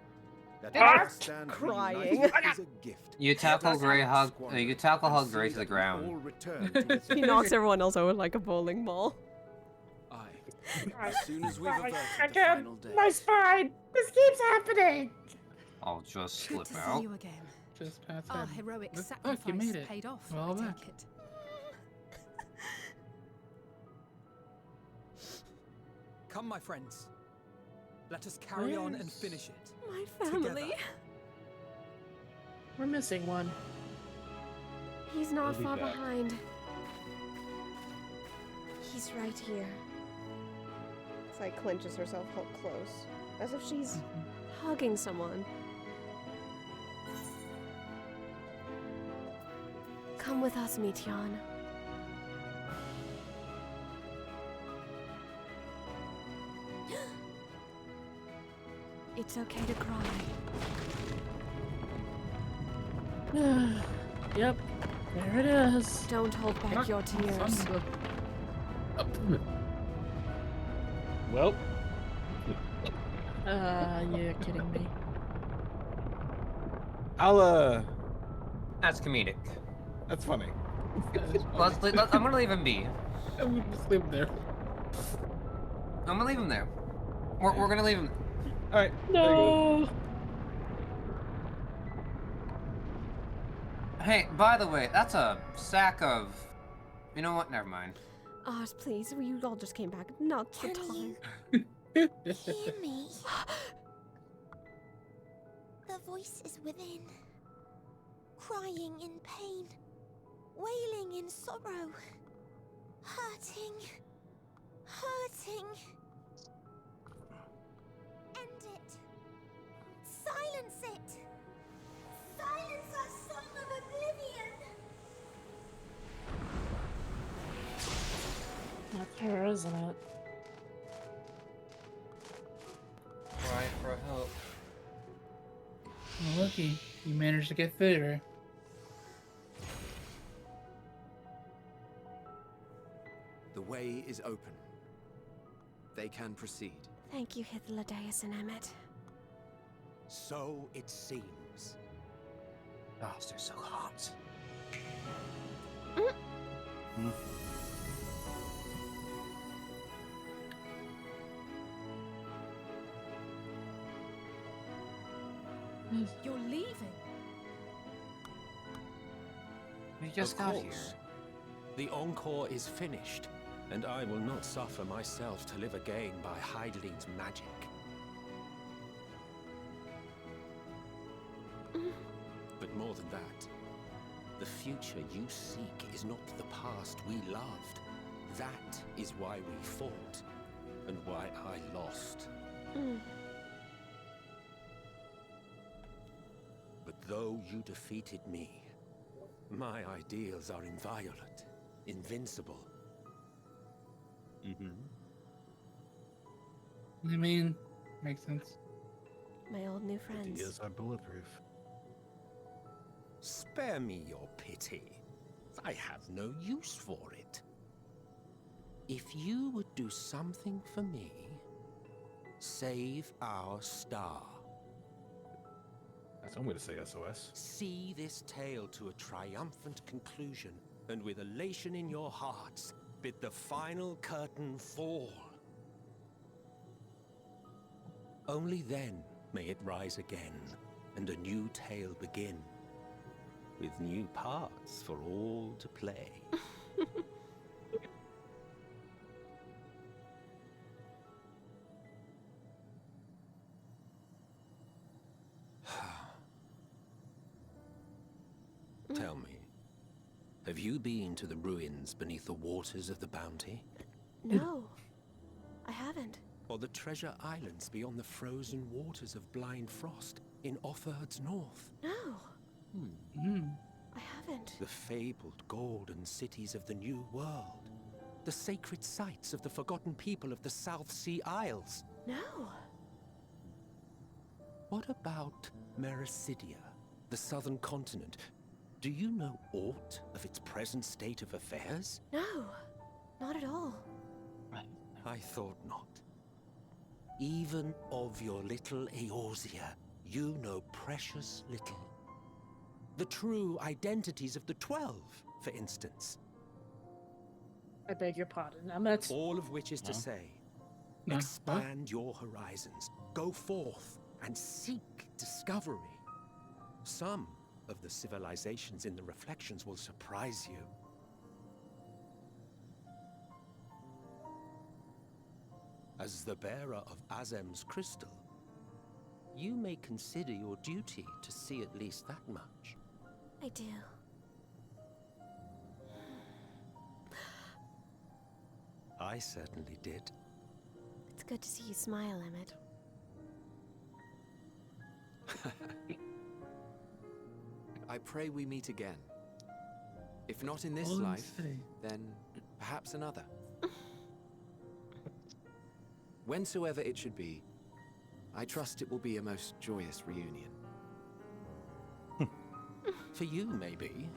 Crying. Crying. Is a gift. You tackle Grey Hug. You tackle Hug Grey to the ground. He knocks everyone else over like a bowling ball. As soon as we've averted I the can't. final day. My spine. This keeps happening. I'll just Good slip to see out. you again. Just past Our that. heroic Look, sacrifice you made it. paid off. We're all I back. take it. Come, my friends. Let us carry on and finish it. My family. Together. We're missing one. He's not He'll be far back. behind. He's right here. Sai clenches herself close, as if she's hugging someone. Come with us, Meteon. It's okay to cry. Yep. There it is. Don't hold back your tears. Well. You're kidding me. That's comedic. That's funny. I'm gonna leave him be. I'm gonna just leave him there. I'm gonna leave him there. We're gonna leave him. All right. No. Hey, by the way, that's a sack of. You know what? Never mind. Oz, please, you all just came back. Not the time. Hear me. The voice is within, crying in pain, wailing in sorrow, hurting. End it. Silence it. Silence our song of oblivion. That's her, isn't it? Cry for help. Well, lucky you managed to get through her. The way is open. They can proceed. Thank you, Hythlodaeus and Emmet. So it seems. Oh, they're so hot. You're leaving? We just Of got course. here. The encore is finished, and I will not suffer myself to live again by Heideling's magic. But more than that, the future you seek is not the past we loved. That is why we fought, and why I lost. But though you defeated me, my ideals are inviolate, invincible. I mean, makes sense. My old new friends. Ideas are bulletproof. Spare me your pity. I have no use for it. If you would do something for me, save our star. That's one way to say SOS. See this tale to a triumphant conclusion, and with elation in your hearts, bid the final curtain fall. Only then may it rise again, and a new tale begin, with new parts for all to play. Tell me, have you been to the ruins beneath the waters of the Bounty? No, I haven't. Or the treasure islands beyond the frozen waters of Blind Frost in Offerd's north? No, I haven't. The fabled golden cities of the New World. The sacred sites of the forgotten people of the South Sea Isles. No. What about Mericidia, the southern continent? Do you know aught of its present state of affairs? No, not at all. I thought not. Even of your little Eorzea, you know precious little. The true identities of the 12, for instance. I beg your pardon, Emmet. All of which is to say, expand your horizons, go forth and seek discovery. Some of the civilizations in the reflections will surprise you. As the bearer of Azem's crystal, you may consider your duty to see at least that much. I do. I certainly did. It's good to see you smile, Emmet. I pray we meet again. If not in this All I'm life, saying. then perhaps another. Whensoever it should be, I trust it will be a most joyous reunion. For you, maybe.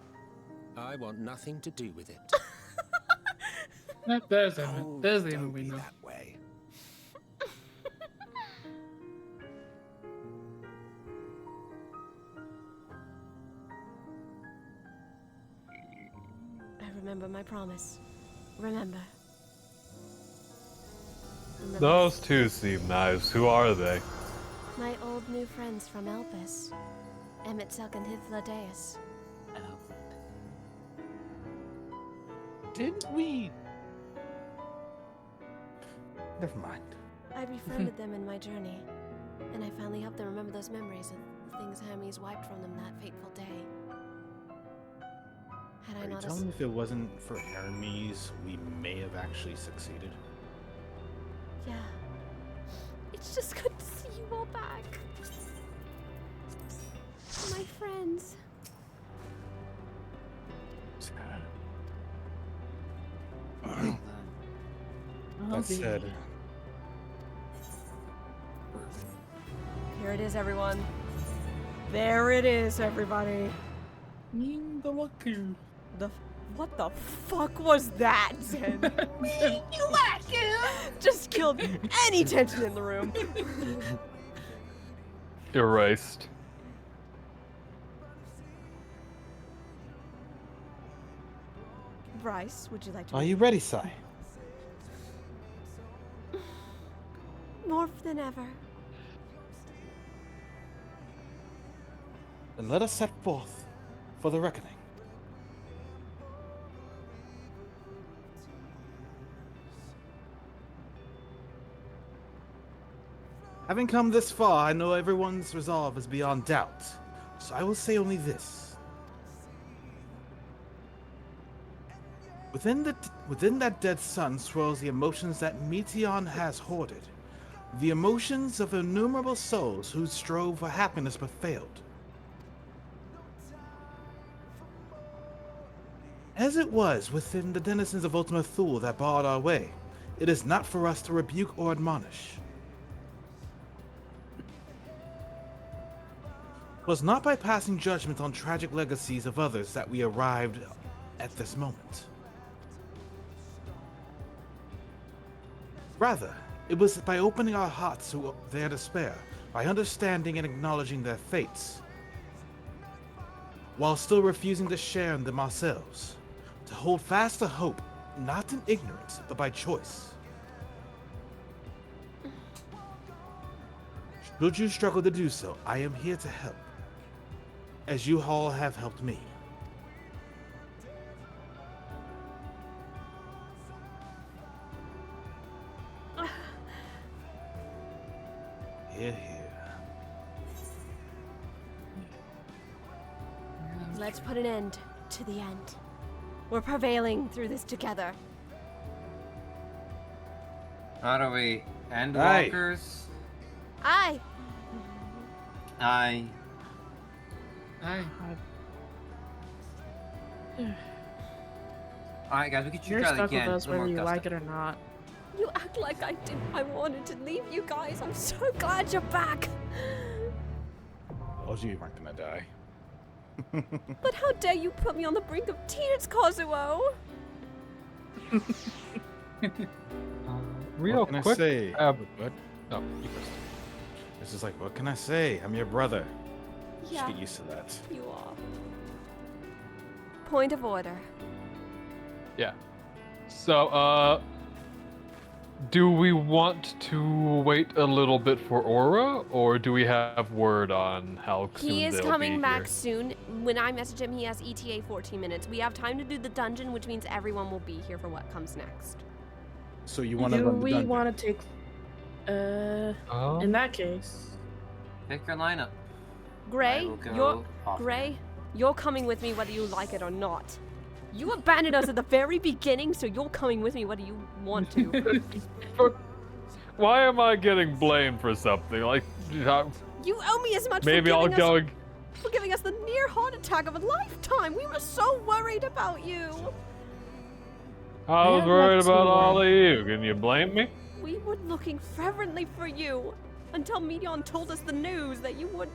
I want nothing to do with it. There's the image we know. That way. I remember my promise. Remember. Those two seem nice. Who are they? My old new friends from Elpis. Emmitsuk and Hithlodeus. Didn't we? Never mind. I befriended them in my journey, and I finally helped them remember those memories of the things Hermes wiped from them that fateful day. Had I Are you not telling me if it wasn't for Hermes, we may have actually succeeded? Yeah. It's just good to see you all back. My friends. That said, Here it is, everyone. There it is, everybody. Endwalker. What the fuck was that, Zen? Just killed any tension in the room. Erased. Bryce, would you like to? are you ready, Sai? More than ever. Then let us set forth for the reckoning. Having come this far, I know everyone's resolve is beyond doubt, so I will say only this. Within that dead sun swirls the emotions that Meteion has hoarded. The emotions of innumerable souls who strove for happiness but failed. As it was within the denizens of Ultima Thule that barred our way, it is not for us to rebuke or admonish. It was not by passing judgment on tragic legacies of others that we arrived at this moment. Rather, it was by opening our hearts to their despair, by understanding and acknowledging their fates, while still refusing to share in them ourselves, to hold fast to hope, not in ignorance, but by choice. Should you struggle to do so, I am here to help, as you all have helped me. Here, here. Let's put an end to the end. We're prevailing through this together. How do we end walkers? Aye. Aye. Alright guys, we can You're try that stuck again. with us One more whether you gusto. like it or not. You act like I didn't. I wanted to leave you guys. I'm so glad you're back. Oh, you weren't gonna die. But how dare you put me on the brink of tears, Kazuo? Real What can quick. I say? What? Oh, you first. This is like, what can I say? I'm your brother. Yeah. Just get used to that. You are. Point of order. Yeah. So, do we want to wait a little bit for Aura, or do we have word on how soon He is they'll coming be back here? soon. When I message him, he has ETA 14 minutes. We have time to do the dungeon, which means everyone will be here for what comes next. So you want to Do run the we dungeon? want to take? In that case, Pick your lineup. Gray, will go you're off. Gray, you're coming with me whether you like it or not. You abandoned us at the very beginning, so you're coming with me whether you want to. Why am I getting blamed for something? Like, You owe me as much maybe for I'll giving go. us, for giving us the near heart attack of a lifetime. We were so worried about you. I was Yeah, worried that's about the all one. of you. Can you blame me? We were looking fervently for you until Meteion told us the news that you were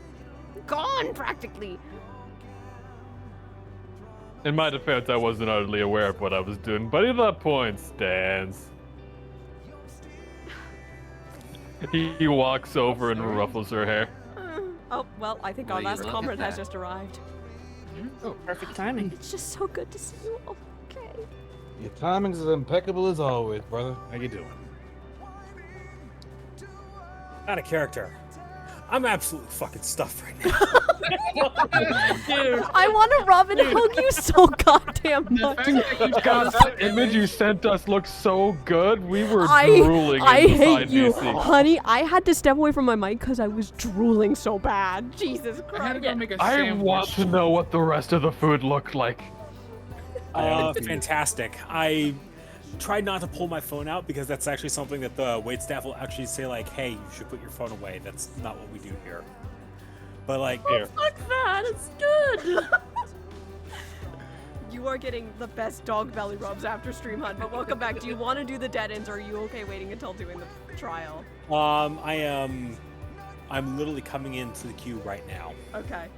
gone practically. In my defense, I wasn't utterly aware of what I was doing, but at that point stands. He walks over and ruffles her hair. Oh, well, I think our Will you last look at comrade has that? just arrived. Oh, perfect timing. It's just so good to see you. Okay. Your timing's as impeccable as always, brother. How you doing? Out of character. I'm absolutely fucking stuffed right now. Dude. I want to rub and hug you so goddamn much. God, that image you sent us looks so good. We were drooling I inside hate you, DC. honey. I had to step away from my mic because I was drooling so bad. Jesus Christ. I had to go make a I sandwich. want to know what the rest of the food looked like. Fantastic. I tried not to pull my phone out because that's actually something that the waitstaff will actually say, like, hey, you should put your phone away. That's not what we do here. But, like, here. Fuck that, it's good. You are getting the best dog belly rubs after stream hunt, but welcome back. Do you want to do the dead ends, or are you okay waiting until doing the trial? I'm literally coming into the queue right now. Okay.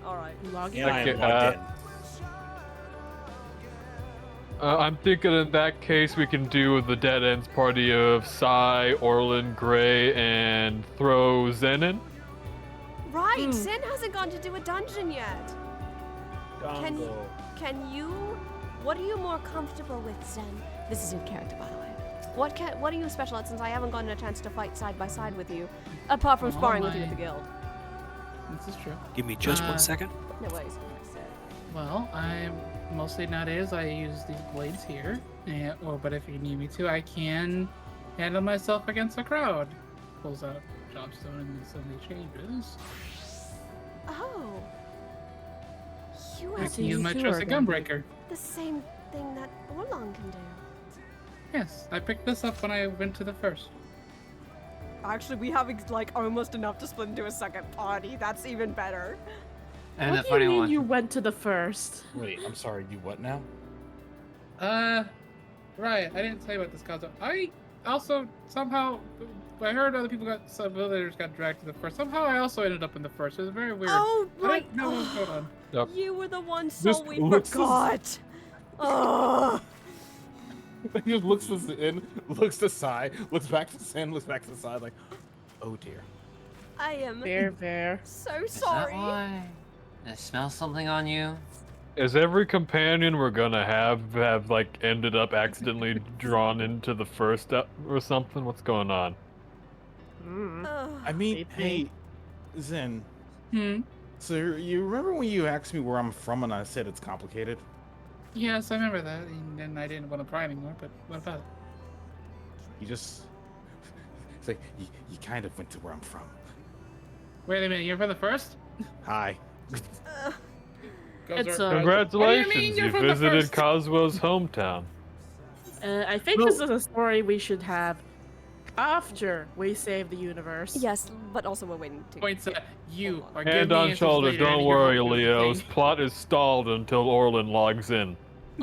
Alright. And I am logged in. I'm thinking in that case we can do the dead ends party of Sai, Orlin, Gray, and throw Zen in. Right, Zen hasn't gone to do a dungeon yet. Can you? What are you more comfortable with, Zen? This is in character, by the way. What are you special at, since I haven't gotten a chance to fight side by side with you, apart from sparring with you at the guild? This is true. Give me just 1 second. No ways. Well, I'm mostly nowadays I use these blades here, but if you need me to, I can handle myself against a crowd. Pulls out Chopstone and suddenly changes. Oh. You I have can use my trusted gunbreaker. the same thing that Orlon can do. Yes, I picked this up when I went to the first. Actually, we have like almost enough to split into a second party. That's even better. And What do you mean you went to the first? Wait, I'm sorry, you what now? Right, I didn't tell you about this concept. I also somehow, I heard other people some villagers got dragged to the first. Somehow I also ended up in the first. It was very weird. Oh, I right. didn't know what was going on. Yep. You were the one This soul we looks forgot. Oh. He just looks to Sin, looks to Sai, looks back to Sin, looks back to Sai, like, oh dear. I am Fair. so Is that sorry. why? I smell something on you. Is every companion we're gonna have like ended up accidentally drawn into the first or something? What's going on? I mean, hey, Zen. So you remember when you asked me where I'm from and I said it's complicated? Yes, I remember that, and then I didn't want to pry anymore, but what about it? You just... It's like, you kind of went to where I'm from. Wait a minute, you're from the first? Hi. Congratulations, you visited Coswell's hometown. I think this is a story we should have after we save the universe. Yes, but also we're waiting to. Points at you. Or Hand on shoulder, don't worry, Leo's plot is stalled until Orlin logs in.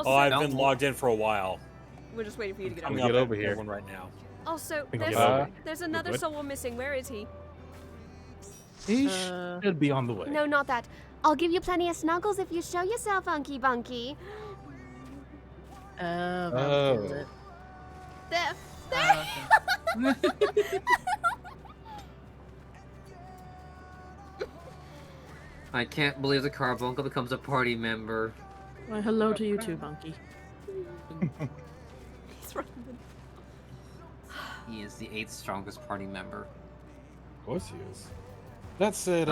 Oh, I've been logged in for a while. We're just waiting for you to get I'm over. Get over here. One right now. Also, We can there's, get over. there's another good? soul we're missing. Where is he? He should be on the way. No, not that. I'll give you plenty of snuggles if you show yourself, Unky Bunky. Oh. There. I can't believe the Carbuncle becomes a party member. Well, hello to you too, Bunky. He's running. He is the 8th strongest party member. Of course he is. That said,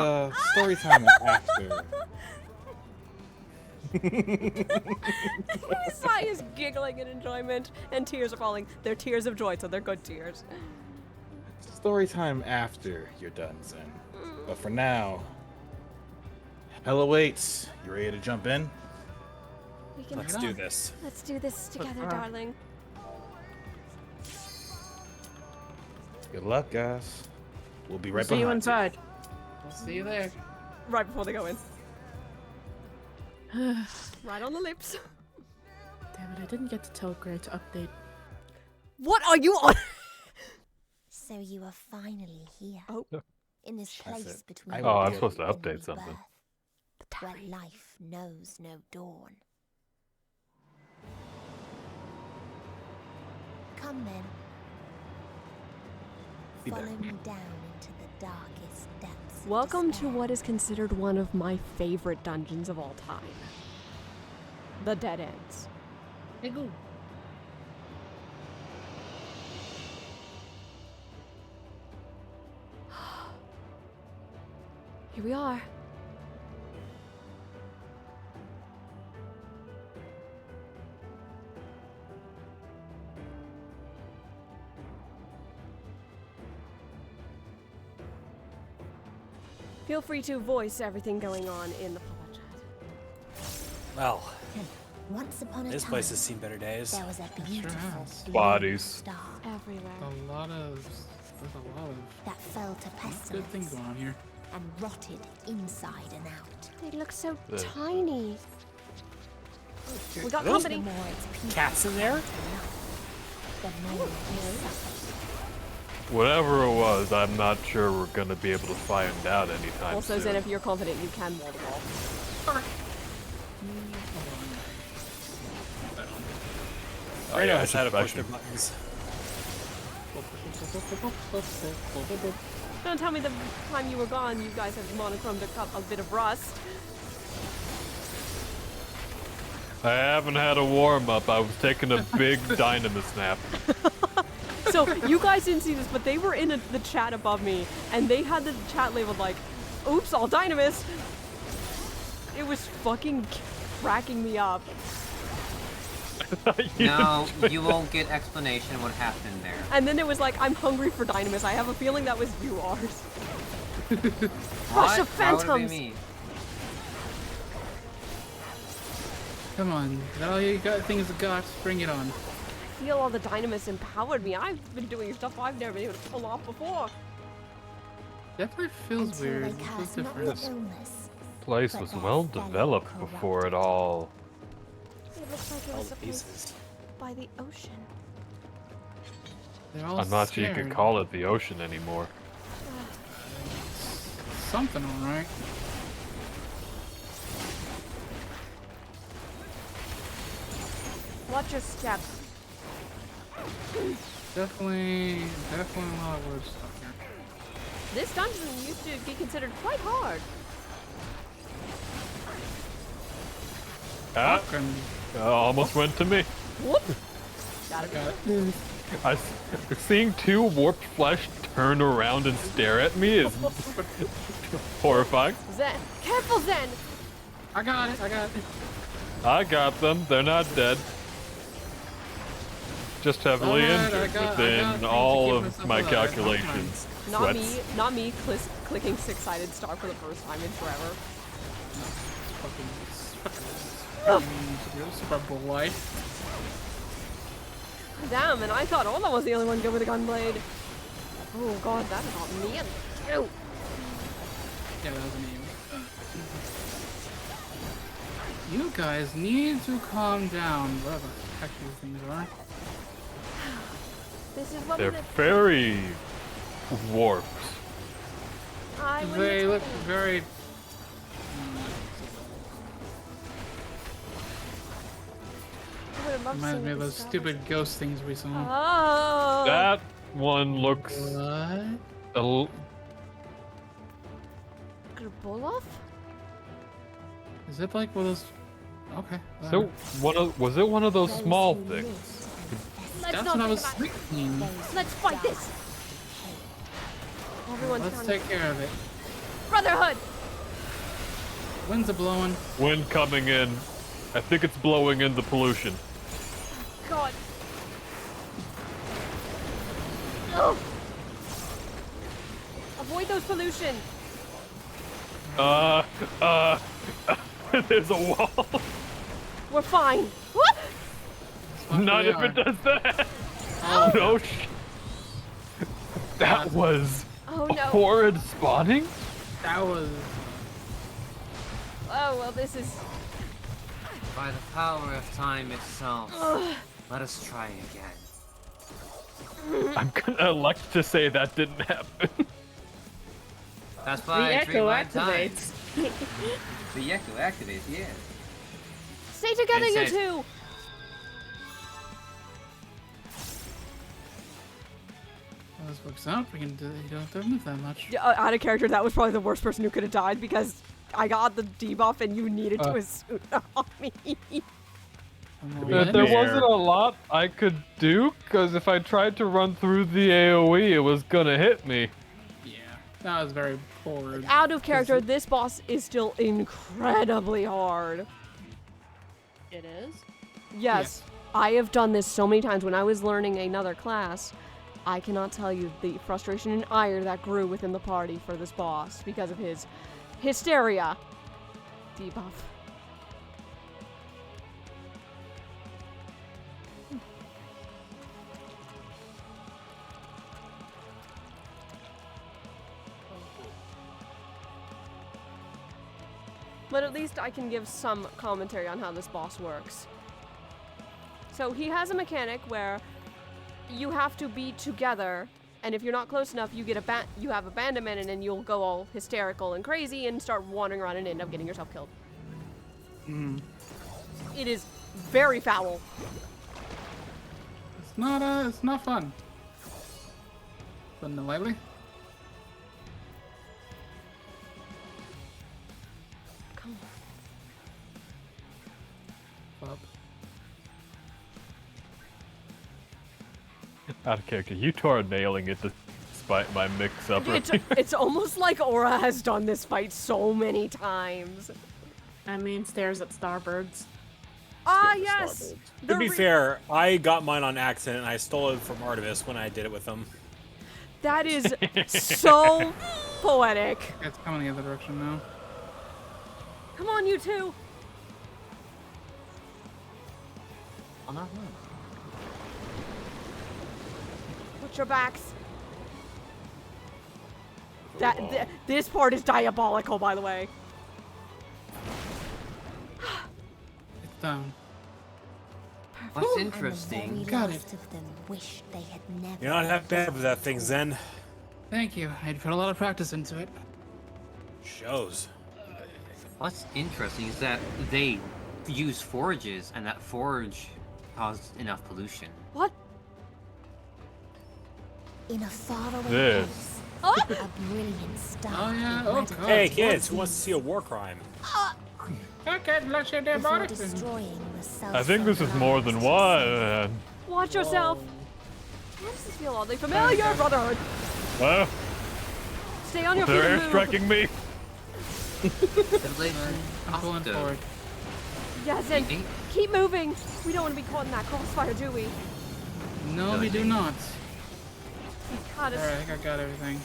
story time after. Sai is giggling in enjoyment, and tears are falling. They're tears of joy, so they're good tears. Story time after you're done, Zen. But for now, hell awaits. You ready to jump in? We can Let's do this. Let's do this together, darling. Good luck, guys. We'll be right See you behind inside. We'll see you there. Right before they go in. Right on the lips. Damn it, I didn't get to tell Gray to update. What are you on? So you are finally here. Oh. In this That's place it. between. Oh, I'm supposed to update something. where life knows no dawn. Come then. Follow me down into the darkest depths. Welcome to what is considered one of my favorite dungeons of all time. The Dead Ends. Hey, go. Here we are. Feel free to voice everything going on in the pod chat. Well, once upon a this time, place has seen better days. there was a beautiful Bodies. star everywhere. There's a lot of that fell to good things pestilence going on here. and rotted inside and out. They look so Yeah. tiny. We got Are those company. cats in there? The more we suffer. Whatever it was, I'm not sure we're gonna be able to find out anytime Also, soon. Zen, if you're confident, you can wall the wall. I know yeah, how to push suspicion. their buttons. Don't tell me the time you were gone, you guys have monochromed a bit of rust. I haven't had a warm-up. I was taking a big dynamis nap. So, you guys didn't see this, but they were in the chat above me, and they had the chat labeled like, oops, all dynamis. It was fucking cracking me up. No, you won't get explanation what happened there. And then it was like, I'm hungry for dynamis. I have a feeling that was you, Ars. Rush of Why would it be Phantoms! me? Come on, is that all you got? Things got? Bring it on. I feel all the dynamis empowered me. I've been doing stuff I've never been able to pull off before. Definitely feels Until weird. they It feels cast not different. the illness, Place was well developed before it all. It looks like it All was the a place pieces. by the ocean. They're all I'm not sure you scared. could call it the ocean anymore. Something alright. Watch your step. Definitely a lot of wood stuff here. This dungeon used to be considered quite hard. Ah, Fucking almost went to me. Whoop! Got it. Seeing two warped flesh turn around and stare at me is horrifying. Zen! Careful, Zen! I got it. I got them. They're not dead. Just heavily Alright, injured I within got things to all keep of myself my alive. calculations. Not Sweats. me, not me clicking six-sided star for the first time in forever. Super boy. Damn, and I thought Ola was the only one good with a gunblade. Oh god, that is not me and you. Yeah, that was me. You guys need to calm down. Whatever the heck these things are. This is what They're we very warped. They look very. Reminds me of those stupid ghost things we saw. Oh. That one looks What? a l- Bolov? Is it like one of those? Okay. So was it one of those small things? Let's That's not what I think was about thinking. Let's fight this. Everyone's Let's down. take care of it. Brotherhood. Winds are blowing. Wind coming in. I think it's blowing in the pollution. God. Oh. Avoid those pollution. There's a wall. We're fine. What? Not if it does that. Oh no! That was Oh no. horrid spawning. That was. Oh well, this is. By the power of time itself, Ugh. let us try again. I'm gonna elect to say that didn't happen. That's why I drink my time. The echo activates, yeah. Stay together, It you says- two! Well, this works out. We can do, you don't have to move that much. Yeah, out of character, that was probably the worst person who could have died because I got the debuff and you needed to assume on me. There wasn't a lot I could do, because if I tried to run through the AoE, it was gonna hit me. Yeah, that was very poor. Out of character, this boss is still incredibly hard. It is? Yes, I have done this so many times when I was learning another class. I cannot tell you the frustration and ire that grew within the party for this boss because of his hysteria debuff. But at least I can give some commentary on how this boss works. So he has a mechanic where you have to be together, and if you're not close enough, you get you have abandonment, and then you'll go all hysterical and crazy and start wandering around and end up getting yourself killed. It is very foul. It's not fun. Putting it lightly. Come on. Up. Out of character, you two are nailing it despite my mix-up. It's almost like Aura has done this fight so many times. I mean, stares at starbirds. Ah, yes! To be fair, I got mine on accident and I stole it from Artemis when I did it with him. That is so poetic. It's coming the other direction now. Come on, you two! On our way. Watch your backs. This part is diabolical, by the way. It's down. What's interesting? Got it. You're not half bad with that thing, Zen. Thank you. I'd put a lot of practice into it. Shows. What's interesting is that they use forages, and that forage caused enough pollution. What? In a faraway This. place, Oh! a brilliant star. Oh yeah. Oh god. Hey kids, who wants to see a war crime? Okay, let's get that Before body. destroying the I think this is more than one. Watch yourself. Why does this feel oddly familiar, Brotherhood? Well, Stay on your feet they're and move. striking me. I'm pulling forward. Yes, and keep moving. We don't want to be caught in that crossfire, do we? No, we do not. God, Alright, I think I got everything.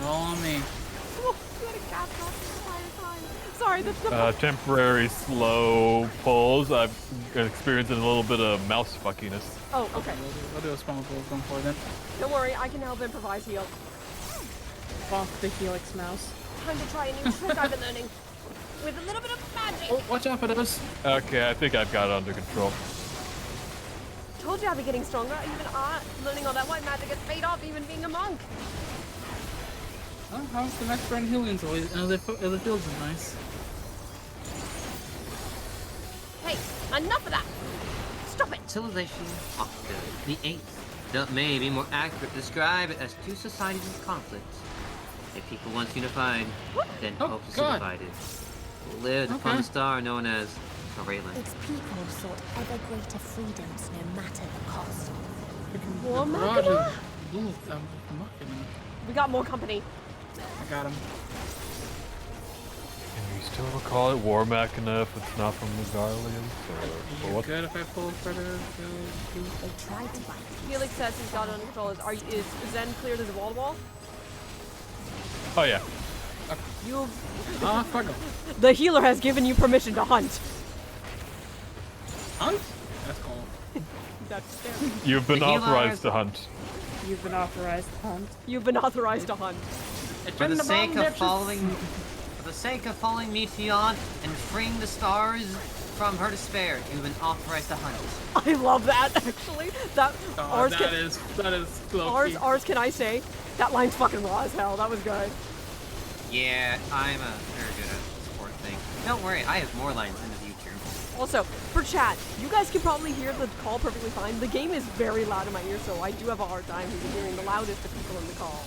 All on me. Oh, you had a gas mask the entire time. Sorry, that's the Temporary slow pulls. I've experienced a little bit of mouse fuckiness. Oh, okay. I'll do a small pull going forward then. Don't worry, I can help improvise heal. Bonk the Helix mouse. Time to try a new trick I've been learning. With a little bit of magic. Oh, watch out for those. Okay, I think I've got it under control. Told you I'd be getting stronger. Even learning all that white magic has paid off, even being a monk. Oh, how's the next brand healing always? The fields are nice. Hey, enough of that. Stop it. Civilization Octave, the 8th, that may be more accurate describe it as two societies in conflict. A people once unified, then hopelessly divided, lived upon the star known as Karaylan. Its people sought ever greater freedoms, no matter the cost. War Machina? We got more company. I got him. Can you still call it War Machina if it's not from the Garleans? Or what? Good if I pull further. They tried to bite. Felix says he's got it under control. Is Zen cleared as a wall-to-wall? Oh yeah. You. Fuck him. The healer has given you permission to hunt. Hunt? That's cool. That's scary. You've been authorized to hunt. You've been authorized to hunt. You've been authorized to hunt. For the sake of following Meteon and freeing the stars from her despair, you've been authorized to hunt. I love that, actually. That is low-key. Ours, can I say? That line's fucking raw as hell. That was good. Yeah, I'm very good at the support thing. Don't worry, I have more lines in the future. Also, for chat, you guys can probably hear the call perfectly fine. The game is very loud in my ear, so I do have a hard time hearing the loudest of people in the call.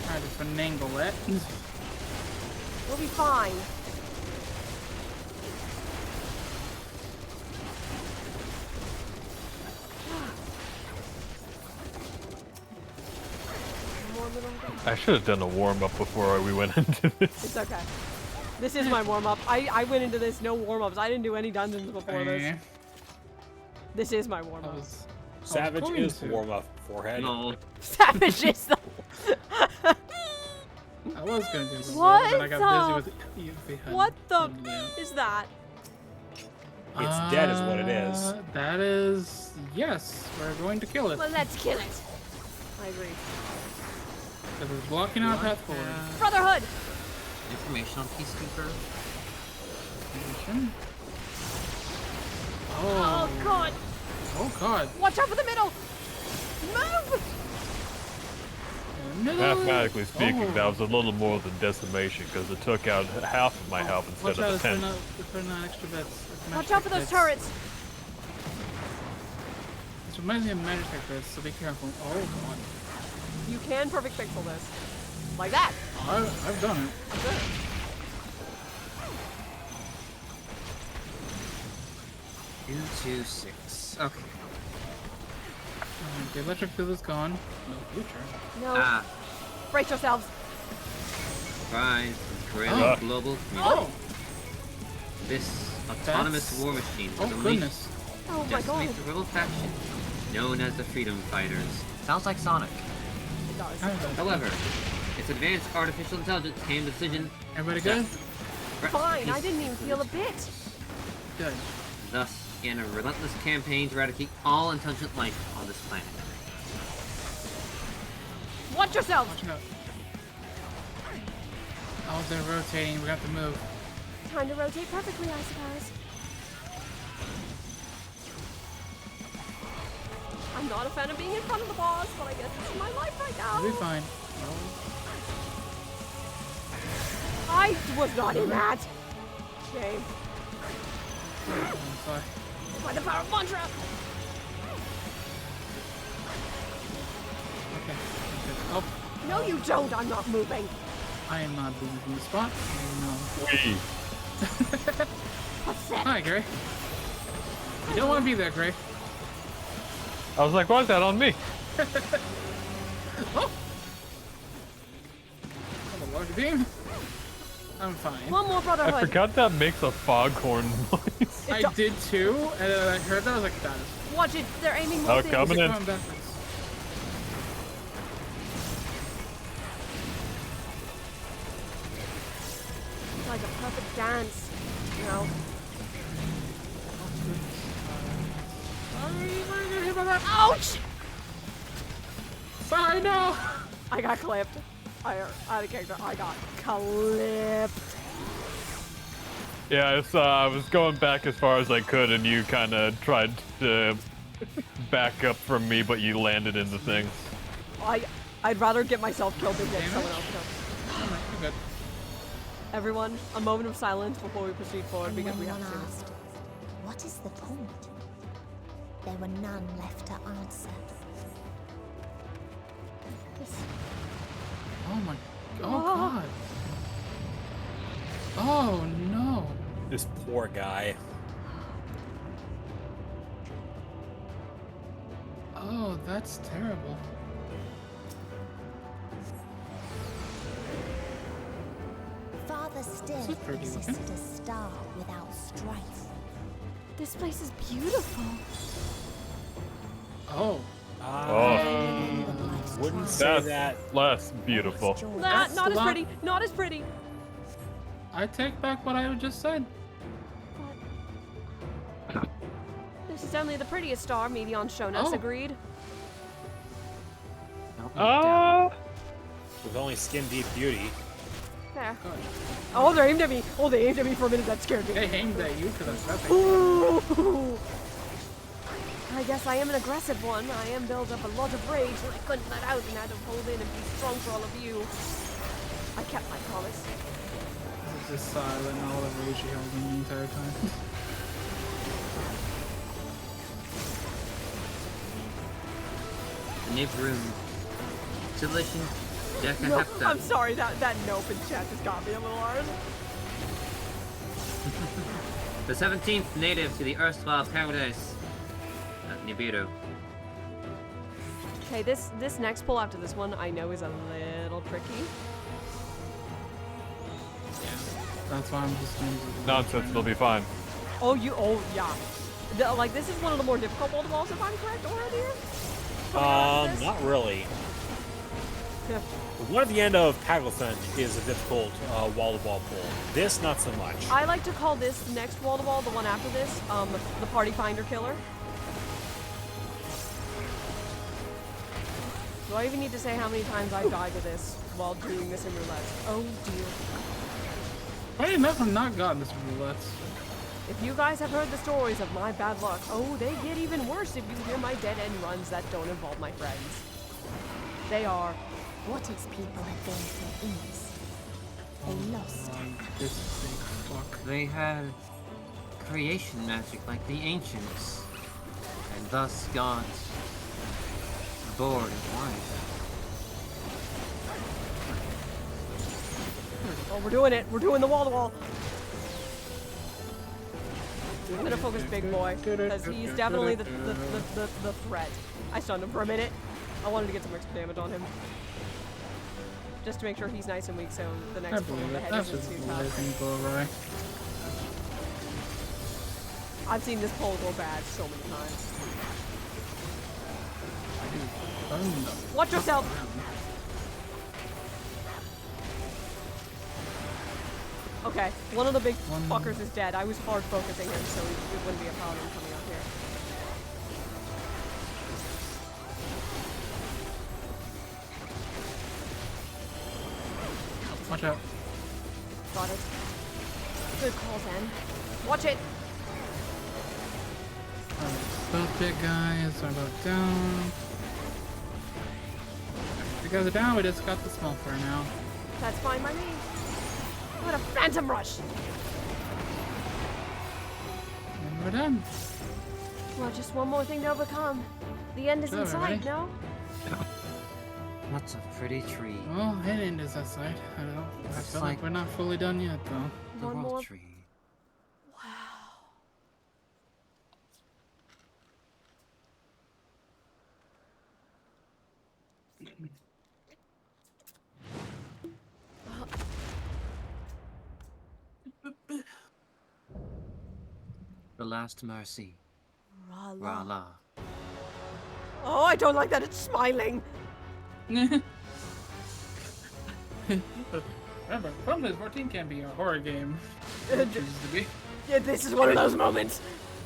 Try to finagle it. We'll be fine. I should have done a warm-up before we went into this. It's okay. This is my warm-up. I went into this no warm-ups. I didn't do any dungeons before this. This is my warm-up. Savage is the warm-up forehead. No. Savage is the... I was gonna do the What but I got busy with What the is that? It's dead is what it is. That is... Yes, we're going to kill it. Well, let's kill it. I agree. Because it's blocking our path forward. Brotherhood! Information on Peacekeeper. Oh, God! Oh, God. Watch out for the middle! Move! Mathematically speaking, that was a little more than decimation because it took out half of my health instead of the 10. Putting on extra bits. Watch out for those turrets! This reminds me of magic bits, so be careful. Oh, God. You can perfect pixel this. Like that. I've done it. I'm good. Two, 2, 6. Okay. The electric field is gone. No future. No. Brace yourselves. Fine. Creating global community. Oh. This autonomous war machine was unleashed goodness. Oh to my decimate God. the rebel faction known as the Freedom Fighters. Sounds like Sonic. It does. However, its advanced artificial intelligence came to decision. Everybody good? Fine, I didn't even feel a bit. Good. Thus, began a relentless campaign to eradicate all intelligent life on this planet. Watch yourselves! Watch out. Oh, they're rotating. We have to move. Time to rotate perfectly, I suppose. I'm not a fan of being in front of the boss, but I guess it's my life right now. We'll be fine. I was not in that. Okay. Sorry. By the power of mantra. Okay. Oh. No, you don't. I'm not moving. I am not moving from the spot. No. Pathetic. Hi, Gray. You don't want to be there, Gray. I was like, why is that on me? Oh! I'm a large beam. I'm fine. One more brotherhood. I forgot that makes a foghorn noise. I did too, and then I heard that, I was like, that is... Watch it. They're aiming more things. Coming in. Going backwards. It's like a perfect dance, you know. Ouch! Sorry, no! I got clipped. I had a character. I got clipped. Yeah, I was going back as far as I could, and you kind of tried to back up from me, but you landed in the thing. I'd rather get myself killed than get someone else killed. Oh, good. Everyone, a moment of silence before we proceed forward because we have to see this. What is the point? There were none left to answer. Oh my... Oh, God. Oh, no. This poor guy. Oh, that's terrible. Farther still existed a star without strife. This place is beautiful. Oh. Wouldn't say That's that. less beautiful. Not as pretty. Not as pretty. I take back what I just said. This is only the prettiest star, Medion shown us. Agreed. With only skin deep beauty. There. Oh, they aimed at me. Oh, they aimed at me for a minute. That scared me. They aimed at you because I'm nothing. Ooh. I guess I am an aggressive one. I am built up a lot of rage that I couldn't let out and had to hold in and be strong for all of you. I kept my promise. It's just silent, all the rage she held in the entire time. The Nib Room. Civilization Deca No, Hepta. I'm sorry, that nope in chat just got me a little hard. The 17th native to the erstwhile paradise at Nibiru. Okay, this next pull after this one I know is a little tricky. That's why I'm just doing Nonsense, they'll be fine. Oh, yeah. Like, this is one of the more difficult wall-to-walls, if I'm correct, already? Not really. Yeah. The one at the end of Paglethon is a difficult wall-to-wall pull. This, not so much. I like to call this next wall-to-wall, the one after this, the Party Finder Killer. Do I even need to say how many times I died to this while doing this in roulette? Oh, dear. Funny enough, I've not gotten this roulette. If you guys have heard the stories of my bad luck, oh, they get even worse if you hear my dead-end runs that don't involve my friends. They are... What its people have been through is they lost. This thing, fuck. They had creation magic like the ancients, and thus got bored of life. Oh, we're doing it. We're doing the wall-to-wall. I'm gonna focus Big Boy, because he's definitely the threat. I stunned him for a minute. I wanted to get some extra damage on him. Just to make sure he's nice and weak, so the next pull of the head isn't too tough. I've seen this pull go bad so many times. Watch yourself! Okay, one of the big fuckers is dead. I was hard focusing him, so it wouldn't be a problem coming up here. Watch out. Got it. Good call, Zen. Watch it! Both big guys are both down. The guys are down, we just got the smoke for now. That's fine by me. What a phantom rush! And we're done. Well, just one more thing to overcome. The end is in sight, no? What's a pretty tree? Well, it end is that side. I feel like we're not fully done yet, though. The One world more. tree. The last mercy. Rala. Oh, I don't like that it's smiling. Remember, Final Fantasy 14 can be a horror game. It chooses to be. Yeah, this is one of those moments.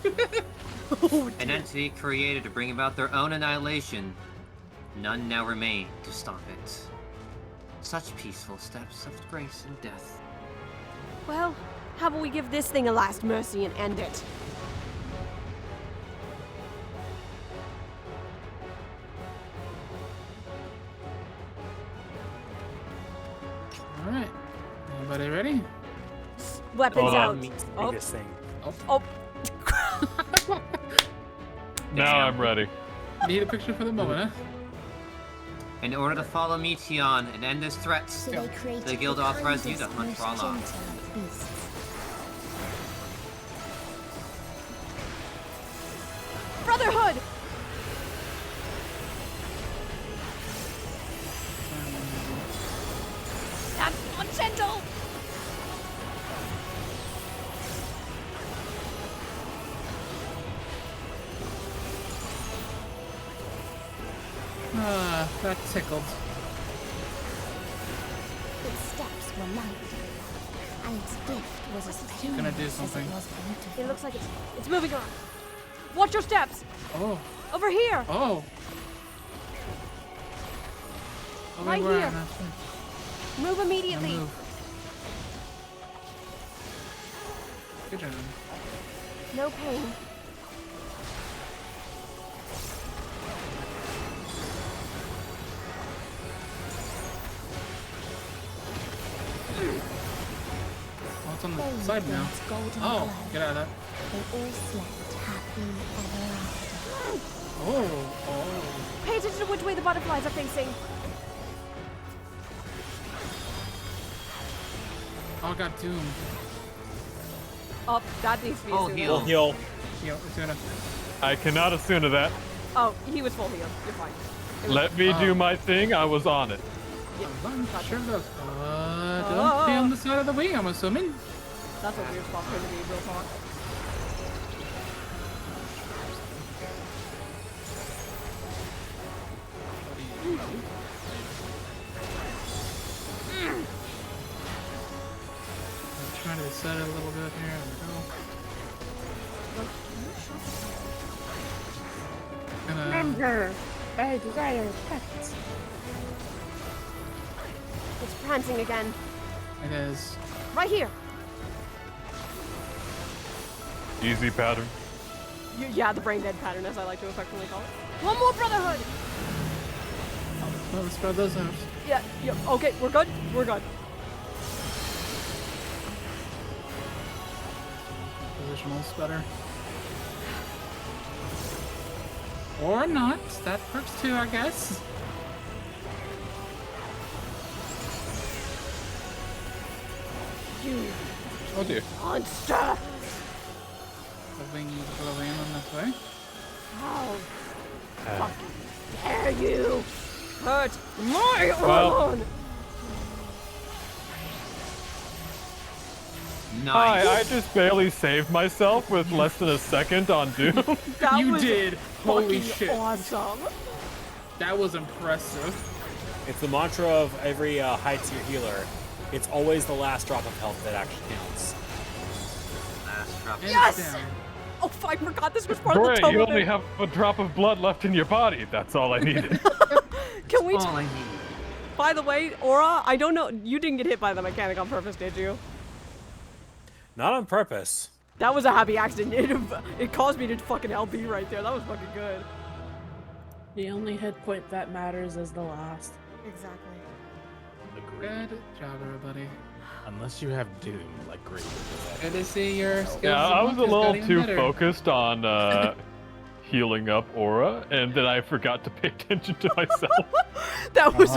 An entity created to bring about their own annihilation. None now remain to stop it. Such peaceful steps of grace and death. Well, how about we give this thing a last mercy and end it? Alright. Everybody ready? Weapons out. Oh. Biggest thing. Oh. Now I'm ready. Need a picture for the moment, huh? In order to follow Meteon and end this threat, the guild authorized you to hunt Rala. Brotherhood! That's not gentle! That tickled. Its steps were light, and its gift was as painless Gonna do as something. it was beautiful. It looks like it's moving on. Watch your steps! Oh. Over here! Oh. Right where here. I'm at. Move immediately. Move. Good job. No pain. It's on the side now. Oh, get out of that. They all slept happy ever after. Oh. Pay attention to which way the butterflies are facing. Oh, got doomed. Oh, that needs to be Oh, a heal. Heal. Heal, Asuna. I cannot assume to that. Oh, he was full healed. You're fine. Let me do my thing. I was on it. I'm sure those. Don't be on the side of the wing, I'm assuming. That's a weird spot for him to be, real talk. I'm trying to set it a little bit here. There we go. Remember, I desire pets. It's prancing again. It is. Right here. Easy pattern. Yeah, the brain dead pattern, as I like to affectionately call it. One more brotherhood. Well, let's spread those out. Yeah. Okay, we're good. We're good. Positional spreader. Or not. That works too, I guess. You Oh dear. monster! Hoping you to go in on this way. How fucking dare you hurt my Well. own! Hi, I just barely saved myself with less than a second on Doom. That You was did. Holy fucking shit. awesome. That was impressive. It's the mantra of every high tier healer. It's always the last drop of health that actually counts. Last drop. Yes! Oh, I forgot this was part of the Great, totem. you only have a drop of blood left in your body. That's all I needed. Can we? All I need. By the way, Aura, I don't know. You didn't get hit by the mechanic on purpose, did you? Not on purpose. That was a happy accident. It caused me to fucking LB right there. That was fucking good. The only hit point that matters is the last. Exactly. Good job, everybody. Unless you have Doom, like great. Good to see your skills. Yeah, I was a little too better. focused on healing up Aura, and then I forgot to pay attention to myself. That was.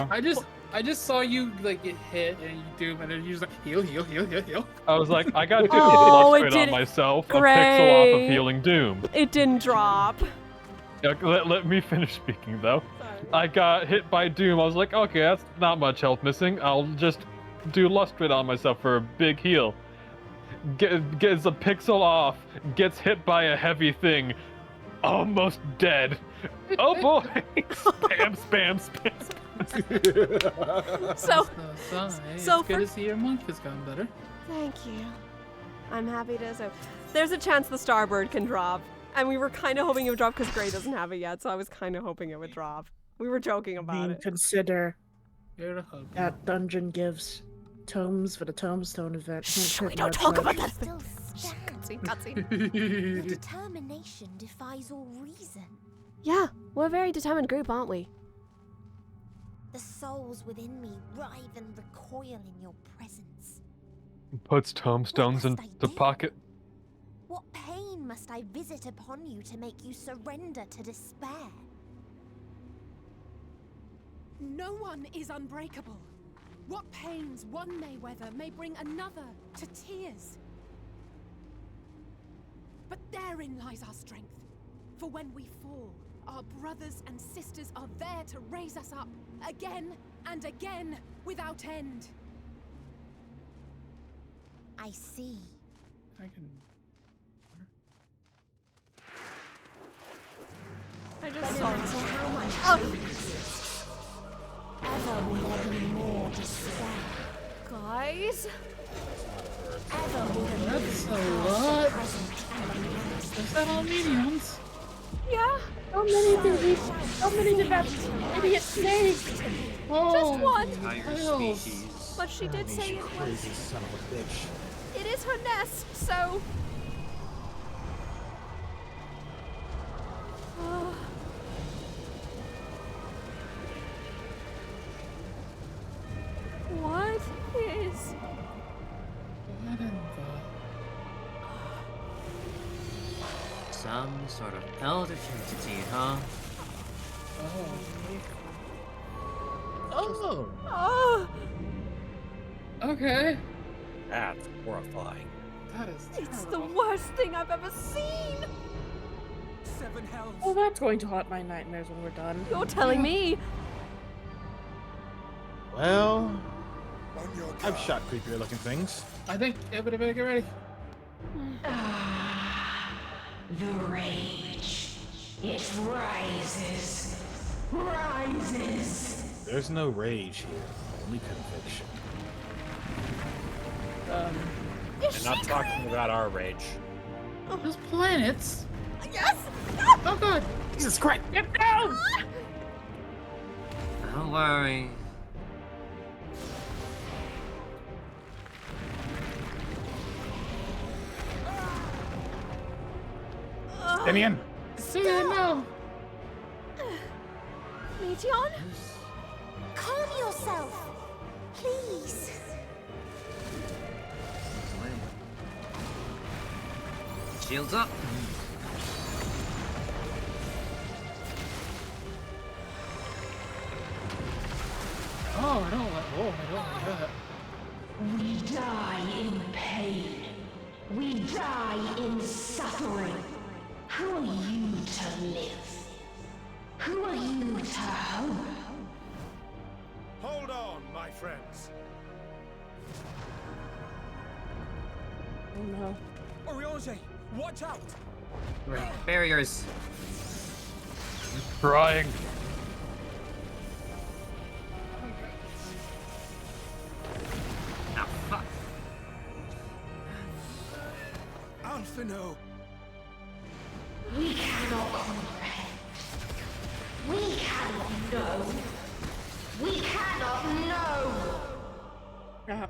I just saw you like get hit and you do, and then you just like heal. I was like, I got Doom Oh, it flustered on did- myself, a pixel off of Great. healing Doom. It didn't drop. Yeah, let me finish speaking though. I got hit by Doom. I was like, okay, that's not much health missing. I'll just do Lustrid on myself for a big heal. Gets a pixel off, gets hit by a heavy thing, almost dead. Oh boy! spam. So it's so good to see your monk has gotten better. Thank you. I'm happy to. So, there's a chance the Starbird can drop, and we were kind of hoping it would drop because Gray doesn't have it yet. So I was kind of hoping it would drop. We were joking about it. Consider Here to hug. that dungeon gives tomes for the tombstone event. Shh, we don't talk about that. Still stands. Cutscene. Your determination defies all reason. Yeah, we're a very determined group, aren't we? The souls within me writhe and recoil in your presence. Puts tombstones in the pocket. What pain must I visit upon you to make you surrender to despair? No one is unbreakable. What pains one may weather may bring another to tears. But therein lies our strength. For when we fall, our brothers and sisters are there to raise us up, again and again, without end. I see. I can. I just No matter how much Oh. ever will there be more despair. Guys? Ever will the That's a moon lot. present and past. Is that all mediums? Yeah. How many did that idiot snake? Just one. Entire Hells. species. But she did say it was. Crazy son of a bitch. It is her nest, so. What is What in the Some sort of eldritch entity, huh? Oh. Oh, Okay. That's horrifying. That is it's the terrible. worst thing I've ever seen. 7 hells. Oh, that's going to haunt my nightmares when we're done. You're telling me. Well, I've shot creepier looking things. I think everybody better get ready. The rage. It rises. Rises. There's no rage here, only conviction. And not talking about our rage. Those planets. Yes. Oh god. Jesus Christ. Get down. Don't worry. Demian. Simeon, no. Meteon? Calm yourself, please. Shields up. Oh, I don't like. Oh, I don't like that. We die in pain. We die in suffering. Who are you to live? Who are you to hope? Hold on, my friends. Oh no. Oriange, watch out! Right. Barriers. Trying. Ah, fuck. Alphino! We cannot comprehend. We cannot know. We cannot know. God.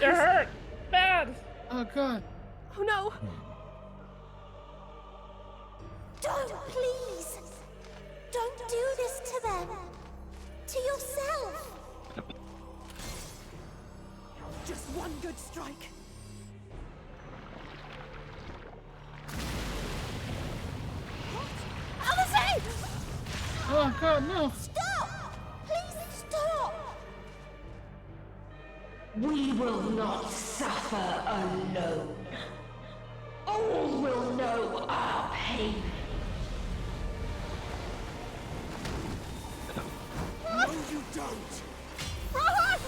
It hurt. Bad. Oh god. Oh no. Don't, please. Don't do this to them. To yourself. Just one good strike. Alice! Oh god, no. Stop! Please stop! We will not suffer alone. All will know our pain. No, you don't! Run!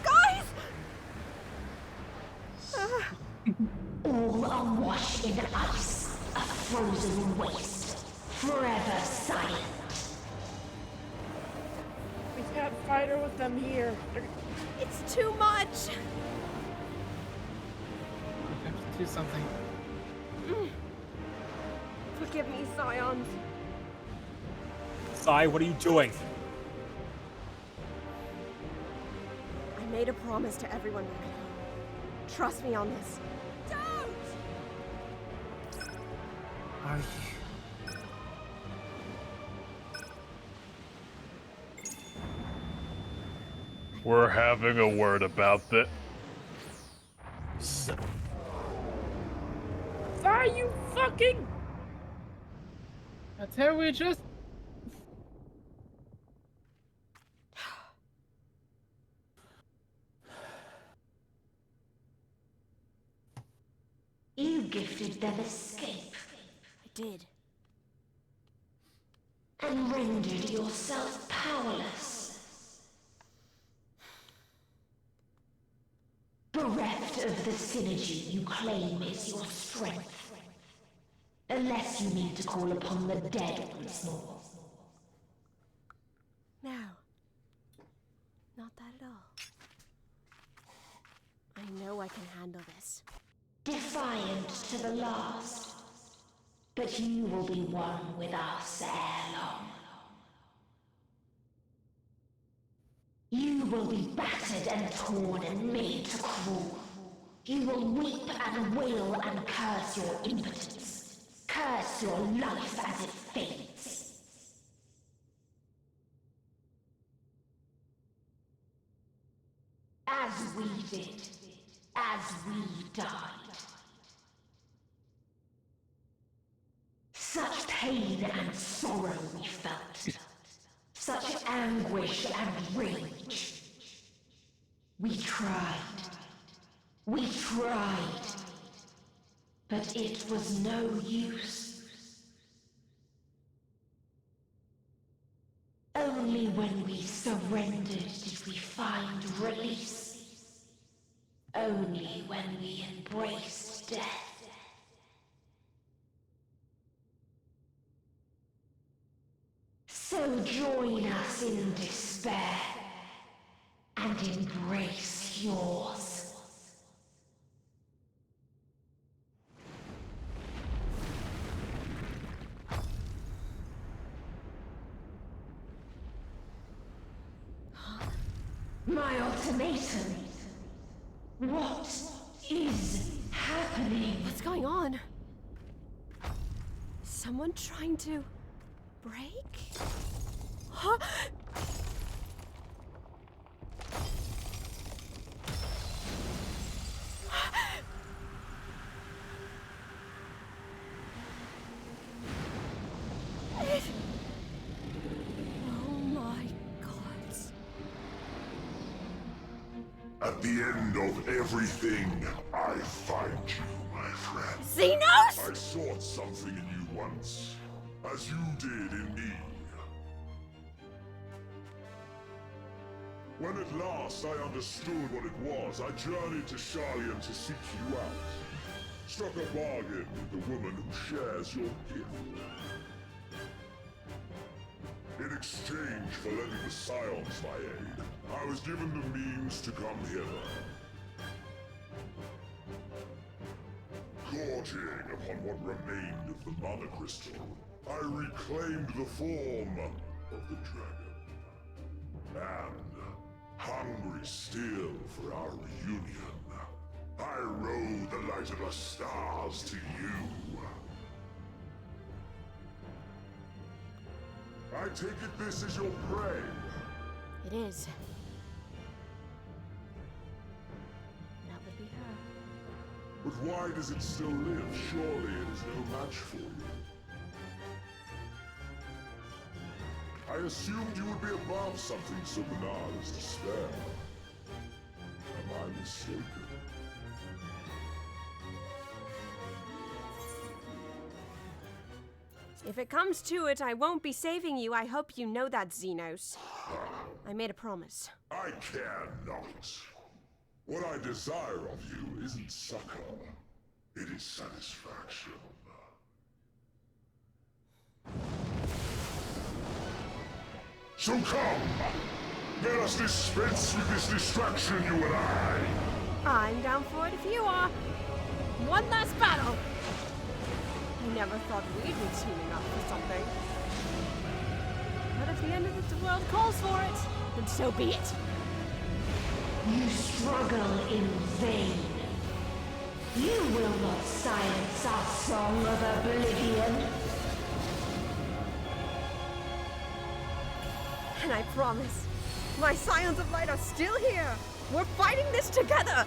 Guys! All awash in ice, a frozen waste, forever silent. We can't fight her with them here. It's too much. I have to do something. Forgive me, Scions. Sai, what are you doing? I made a promise to everyone back at home. Trust me on this. Are you? We're having a word about this. Sorry, you fucking. That's how we just. You gifted them escape. I did. And rendered yourself powerless. Bereft of the synergy you claim is your strength. Unless you need to call upon the dead once more. No. Not that at all. I know I can handle this. Defiant to the last. But you will be one with us ere long. You will be battered and torn and made to crawl. You will weep and wail and curse your impotence. Curse your life as it fades. As we did. As we died. Such pain and sorrow we felt. Such anguish and rage. We tried. We tried. But it was no use. Only when we surrendered did we find release. Only when we embraced death. So join us in despair and embrace yours. My ultimatum. What is happening? What's going on? Someone trying to break? Huh? Oh my gods. At the end of everything, I find you, my friend. Xenos! I sought something in you once, as you did in me. When at last I understood what it was, I journeyed to Sharlayan to seek you out. Struck a bargain with the woman who shares your gift. In exchange for lending the Scions my aid, I was given the means to come hither. Gorging upon what remained of the Mother Crystal, I reclaimed the form of the dragon. And, hungry still for our reunion, I rode the light of the stars to you. I take it this is your prey. It is. That would be her. But why does it still live? Surely it is no match for you. I assumed you would be above something so banal as despair. Am I mistaken? If it comes to it, I won't be saving you. I hope you know that, Xenos. I made a promise. I care not. What I desire of you isn't succor. It is satisfaction. So come! Let us dispense with this distraction, you and I! I'm down for it if you are. One last battle! I never thought we'd be teaming up for something. But if the end of the world calls for it, then so be it. You struggle in vain. You will not silence our song of oblivion. And I promise, my Scions of Light are still here. We're fighting this together.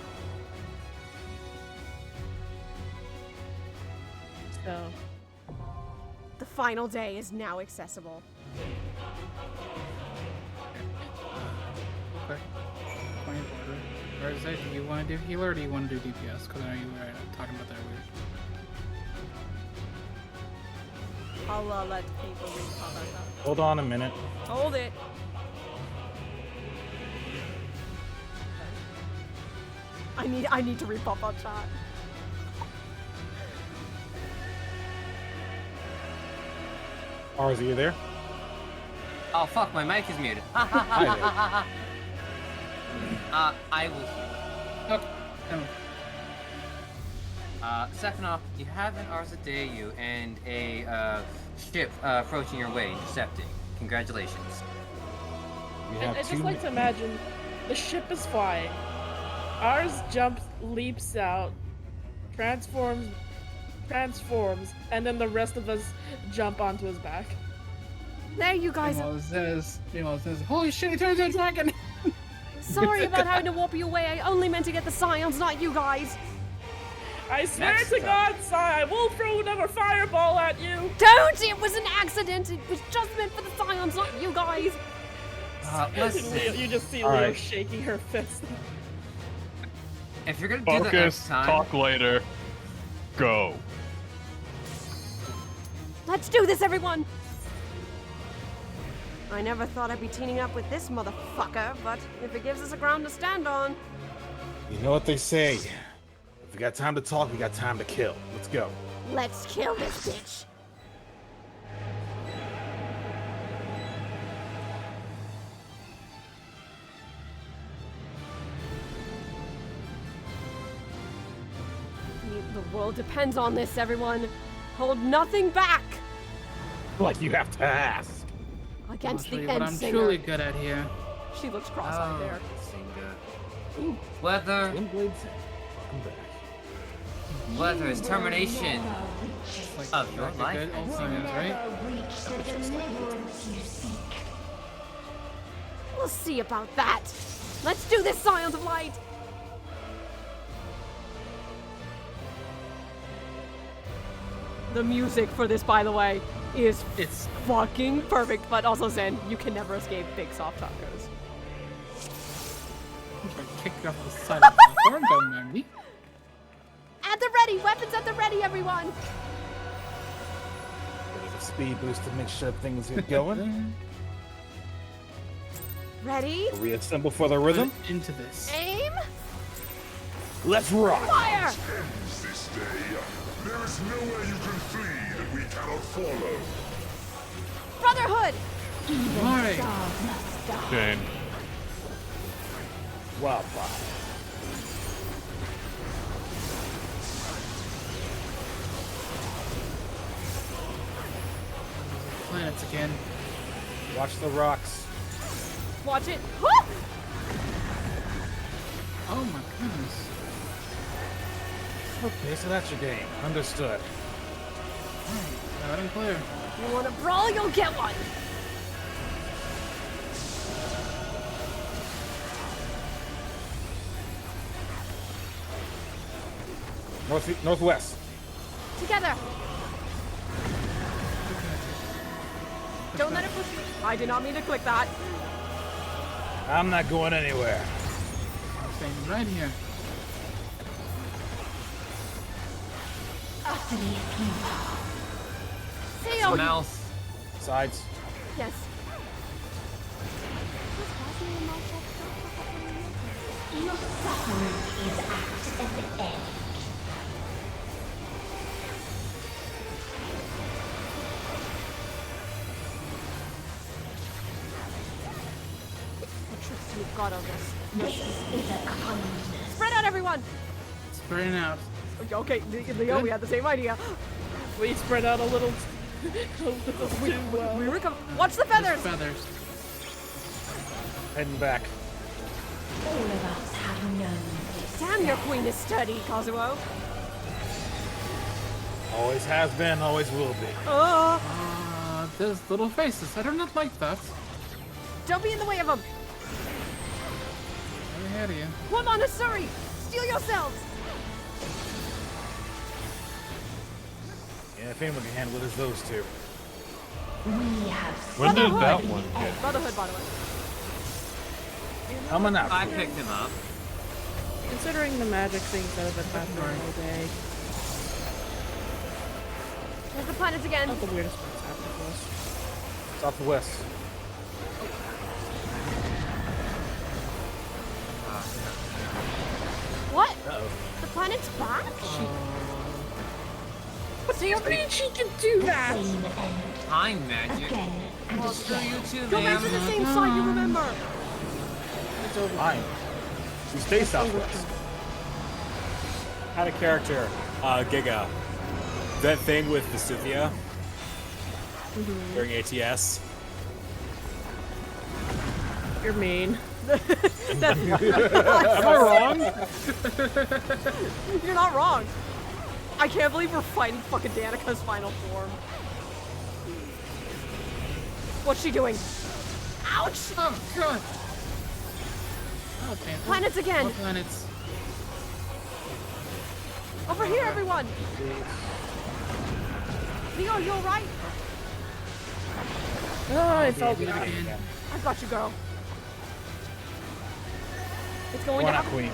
So, the final day is now accessible. Okay. Point of order. Or is that, do you want to do healer or do you want to do DPS? Because I know you were talking about that earlier. I'll let people read all that stuff. Hold on a minute. Hold it. I need to rebuff on chat. Ars, are you there? Oh fuck, my mic is muted. Hi I will heal. Okay. Sephiroth, you have an Arzadeu and a ship approaching your way, intercepting. Congratulations. I just like to imagine the ship is flying. Ours jumps, leaps out, transforms, and then the rest of us jump onto his back. There you guys are. Says, holy shit, he turned into a dragon! Sorry about having to warp you away. I only meant to get the scions, not you guys. I swear to God, Si, I will throw another fireball at you. Don't! It was an accident. It was just meant for the scions, not you guys. Leo, you just see Leo shaking her fist. If you're gonna do that next time, talk later. Go. Let's do this, everyone. I never thought I'd be teaming up with this motherfucker, but if it gives us a ground to stand on. You know what they say. If we got time to talk, we got time to kill. Let's go. Let's kill this bitch. The world depends on this, everyone. Hold nothing back. Like you have to ask. Against the what end I'm singer. truly good at here. She looks cross-eyed there. Whether it's termination of your life, right? We'll see about that. Let's do this, Scions of Light. The music for this, by the way, is fucking perfect, but also Zen, you can never escape big soft tacos. Kick you off the side of the platform, don't mind me. At the ready! Weapons at the ready, everyone! Bit of a speed boost to make sure things get going. Ready? Reassemble for the rhythm. Into this. Aim! Let's rock! Fire! This day, there is nowhere you can flee that we cannot follow. Brotherhood! Jane. Wildfire. Planets again. Watch the rocks. Watch it. Oh my goodness. Okay, so that's your game. Understood. Loud and clear. You want to brawl, you'll get one. Northwest. Together. Don't let it push me. I did not mean to click that. I'm not going anywhere. I'm staying right here. Theo! Mouse. Sides. Yes. Your suffering is at an end. You've got on this. This is a kindness. Spread out, everyone! Spreading out. Okay, Leo, we had the same idea. We spread out a little. We were coming. Watch the feathers! Feathers. Heading back. All of us have known this. Damn, your queen is sturdy, Kazuo. Always has been, always will be. Those little faces. I do not like that. Don't be in the way of them. Right ahead of you. Come on, Asuri! Steal yourselves! Yeah, if anyone can handle it, it's those two. We have. When did that one get? Brotherhood, by the way. Coming up. I picked him up. Considering the magic things that have been happening all day. There's the planets again. Not the weirdest things happening to us. Southwest. What? Uh-oh. The planet's back? What do you mean she can do that? Time magic. Well, screw you too, Go back to the same side you remember. It's over. Fine. We stay southwest. Had a character, Giga. That thing with Vesuvius during ATS. You're mean. Am I wrong? You're not wrong. I can't believe we're fighting fucking Danica's final form. What's she doing? Ouch! Oh god! Oh, damn. Planets again! More planets. Over here, everyone! Leo, you alright? Oh, I felt do it bad. again. I got you, girl. It's going Why to not happen. Queen?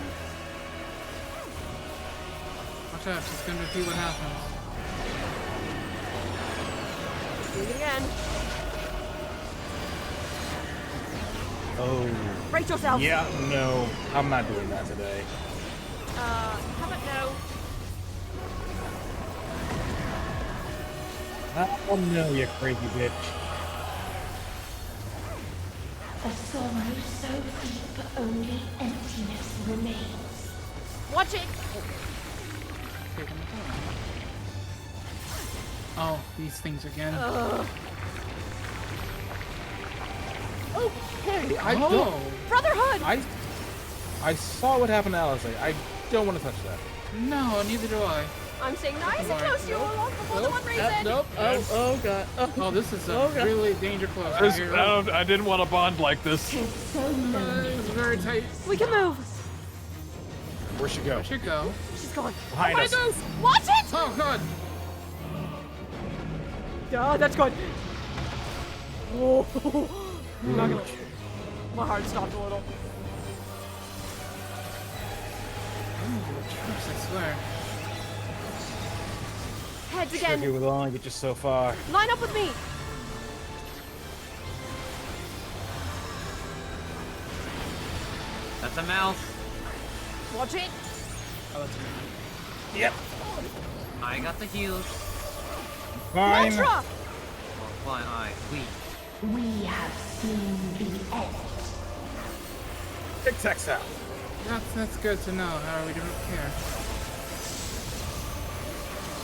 Watch out, she's gonna repeat what happens. Do it again. Oh. Brace yourself. Yeah, no. I'm not doing that today. How about no? Oh no, you crazy bitch. A sorrow so deep only emptiness remains. Watch it! Oh, these things again. Okay, I Oh. don't. Brotherhood! I saw what happened to Alice. I don't want to touch that. No, neither do I. I'm staying nice and close to you all along for more than one reason. Nope. Oh god. Oh, this is a Oh, God. really danger close right here. I didn't want to bond like this. It's very tight. We can move. Where'd she go? Should go. She's gone. Behind us. Watch it! Oh god. Oh, that's good. Oh, I'm not gonna. My heart stopped a little. I swear. Heads Trigger again. will only get you so far. Line up with me. That's a mouse. Watch it. Oh, that's a Yep. I got the heals. Fine. Mantra. Well, fine, alright, weak. We have seen the end. Tic Tac out. That's good to know. How we don't care.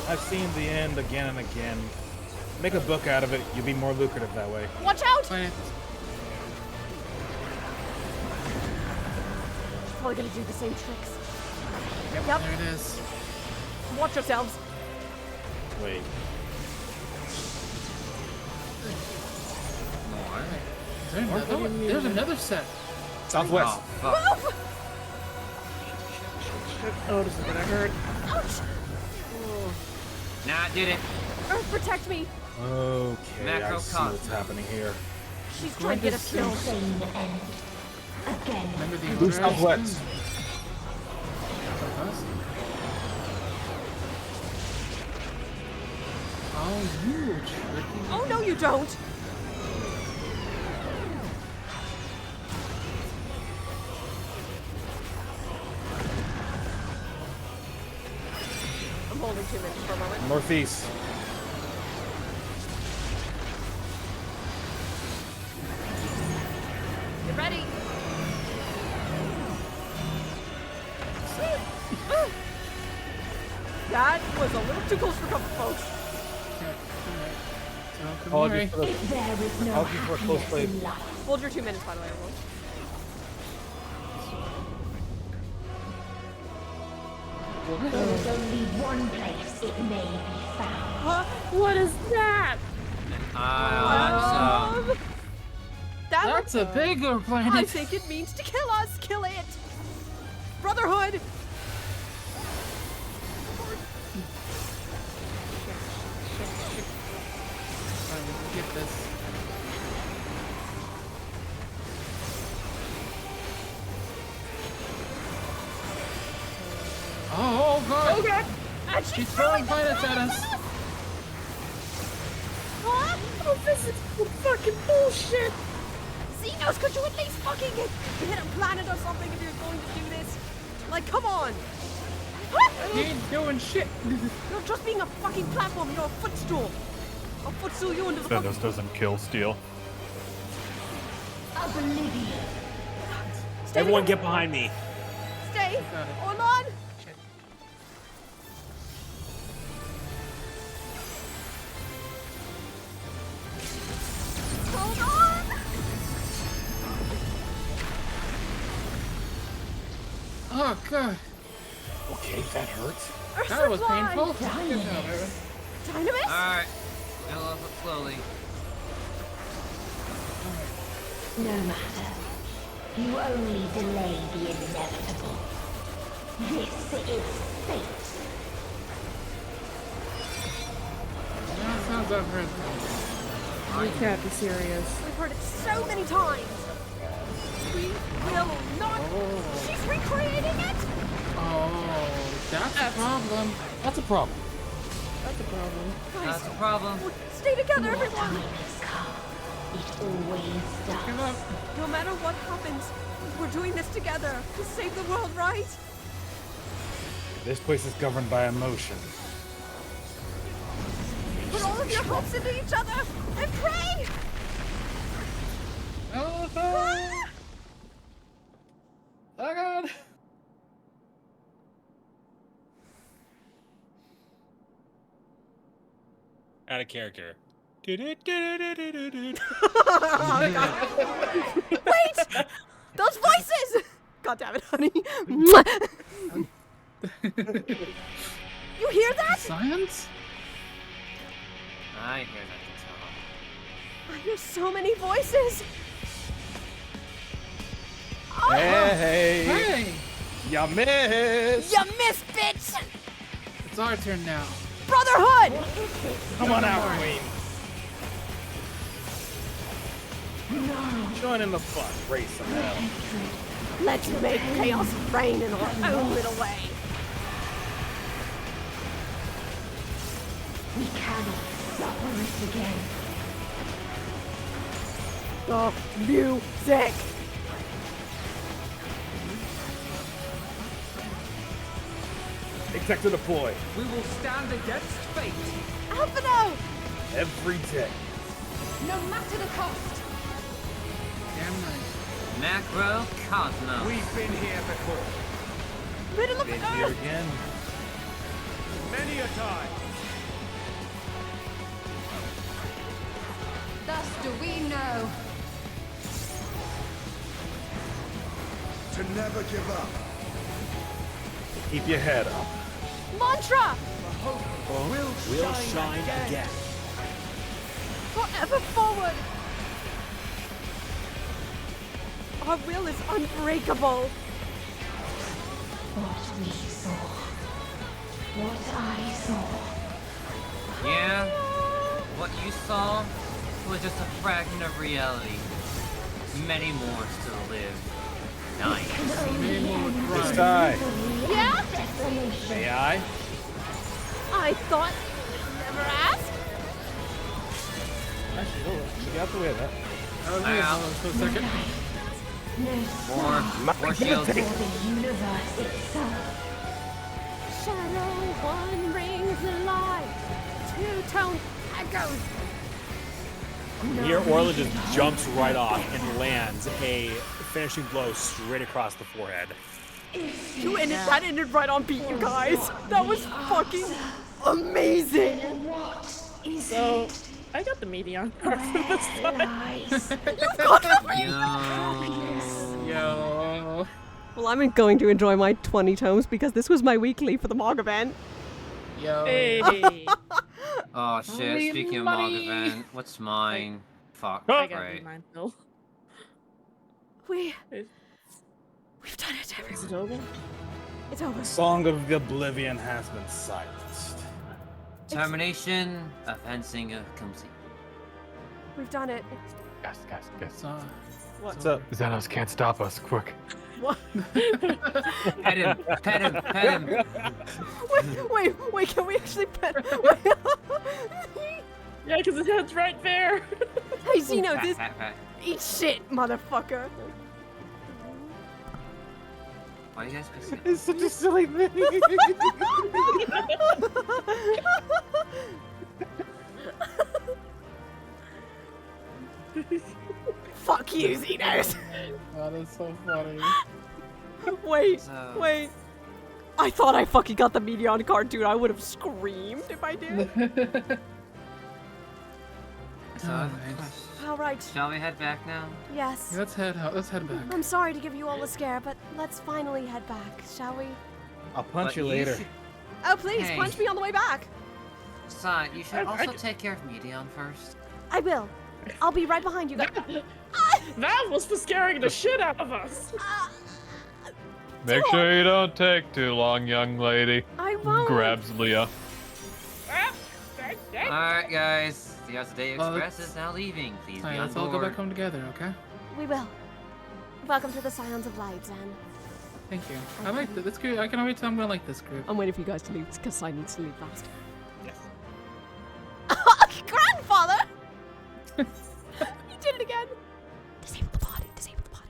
I've seen the end again and again. Make a book out of it. You'll be more lucrative that way. Watch out. Planet. Probably gonna do the same tricks. Yep. There it is. Watch yourselves. Wait. Is there another one? There's another set. Southwest. Oh, fuck. Move. Oh, this is gonna hurt. Ouch. Nah, did it. Earth, protect me. Okay, I Macro see cost. what's happening here. She's trying to get us killed. Same end. Again. Remember the Who's order? Southwest? Oh, you tricky. Oh no, you don't. I'm holding 2 minutes for a moment. Northeast. Get ready. That was a little too close for comfort, folks. Apologies for the, If there is no apologies for a close happiness play. in life, Hold your 2 minutes, by the way, everyone. there is only one place it may be found. Huh? What is that? That's a bigger planet. I think it means to kill us. Kill it. Brotherhood. Get this. Oh god! Oh god! And She's throwing planets at us! Huh? Oh, this is fucking bullshit. Xenos, could you at least fucking hit a planet or something if you're going to do this? Like, come on! You ain't doing shit! You're just being a fucking platform, you're a footstool! I'll footstool you into the Xenos doesn't kill steel. Oblivion. Everyone get behind me. Stay! Hold on! Hold on! Oh god. Okay, that hurts. That was painful. Good Dynamis. job, Evan. Dynamis? Alright. Go up slowly. No matter. You only delay the inevitable. This is fate. That sounds unreasonable. You can't be serious. We've heard it so many times. We will not. She's recreating it. Oh, that's a problem. That's a problem. That's a problem. That's a problem. Stay together, everyone. Time has come. It always does. No matter what happens, we're doing this together to save the world, right? This place is governed by emotion. Put all of your hopes into each other and pray. Oh, oh god. Out of character. Oh, God. Wait! Those voices! God damn it, honey. You hear that? Science? I hear that I hear so many voices. Hey! Hey! You missed! You missed, bitch! It's our turn now. Brotherhood! Come on out, Queen. Join in the fun. Race some hell. Let's make chaos reign in our own little way. We cannot suffer it again. The music! Exact to deploy. We will stand against fate. Alphino! Every day. No matter the cost. Damn right. Macro Cosmos. We've been here before. Middle of Been the here earth! again. Many a time. Thus do we know. To never give up. Keep your head up. Mantra! Will shine again. Forever forward! Our will is unbreakable. What we saw. What I saw. Yeah? What you saw was just a fraction of reality. Many more still live. Nice. This guy. Yeah? May I? I thought you'd never ask. Actually, hold on. Get out the way of that. For a second. More shields. For the universe itself. Shadow one rings the light. Two-tone echoes. Here, Orla just jumps right off and lands a finishing blow straight across the forehead. That ended right on beat, you guys. That was fucking amazing. So, I got the median card for this time. You've got the Yo. Well, I'm going to enjoy my 20 tomes because this was my weekly for the MOG event. Yo. Hey. Oh shit, Need speaking of money. MOG event, what's mine? Fuck, I got right. mine still. We've done it, everyone. Is it over? It's over. Song of the Oblivion has been silenced. Termination of fencing of complete. We've done it. Guys. What's up? Xenos can't stop us. Quick. What? Pet him. Wait, can we actually pet? Yeah, because his head's right there. Hey, Zeno, this. Pat. Eat shit, motherfucker. Why are you guys pissing? It's such a silly thing. Fuck you, Xenos. That is so funny. Wait. I thought I fucking got the Medion card, dude. I would have screamed if I did. So, All right. Shall we head back now? Yes. Yeah, let's head out. Let's head back. I'm sorry to give you all a scare, but let's finally head back, shall we? I'll punch you later. Oh, please, Hey. punch me on the way back. Son, you should also take care of Medion first. I will. I'll be right behind you guys. That was for scaring the shit out of us. Make sure you don't take too long, young lady. I won't. Grabs Leah. Alright, guys. The House of Day Express is now leaving. Please be Alright, on let's all board. go back home together, okay? We will. Welcome to the Scions of Light, Zen. Thank you. I like this group. I can already tell I'm gonna like this group. I'm waiting for you guys to leave because I need to leave fast. Yes. Grandfather! You did it again. Disable the body. Disable the body.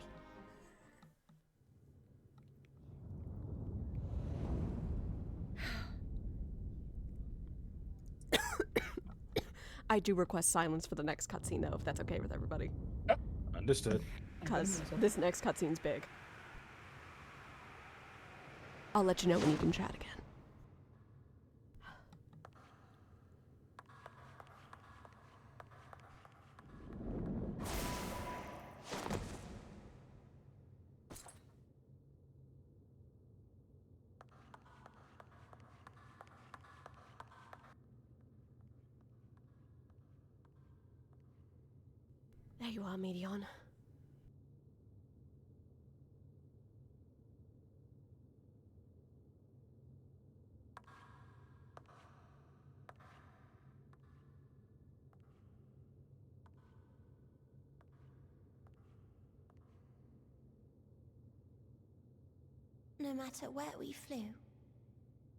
I do request silence for the next cutscene, though, if that's okay with everybody. Understood. Because this next cutscene's big. I'll let you know when you can chat again. There you are, Medion. No matter where we flew,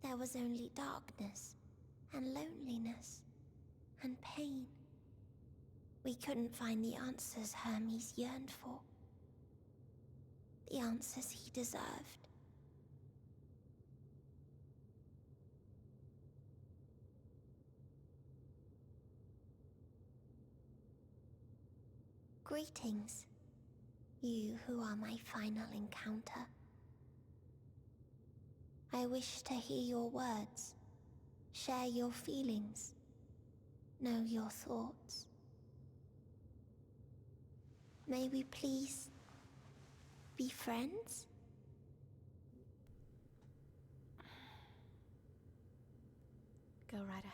there was only darkness and loneliness and pain. We couldn't find the answers Hermes yearned for. The answers he deserved. Greetings, you who are my final encounter. I wish to hear your words, share your feelings, know your thoughts. May we please be friends? Go right ahead.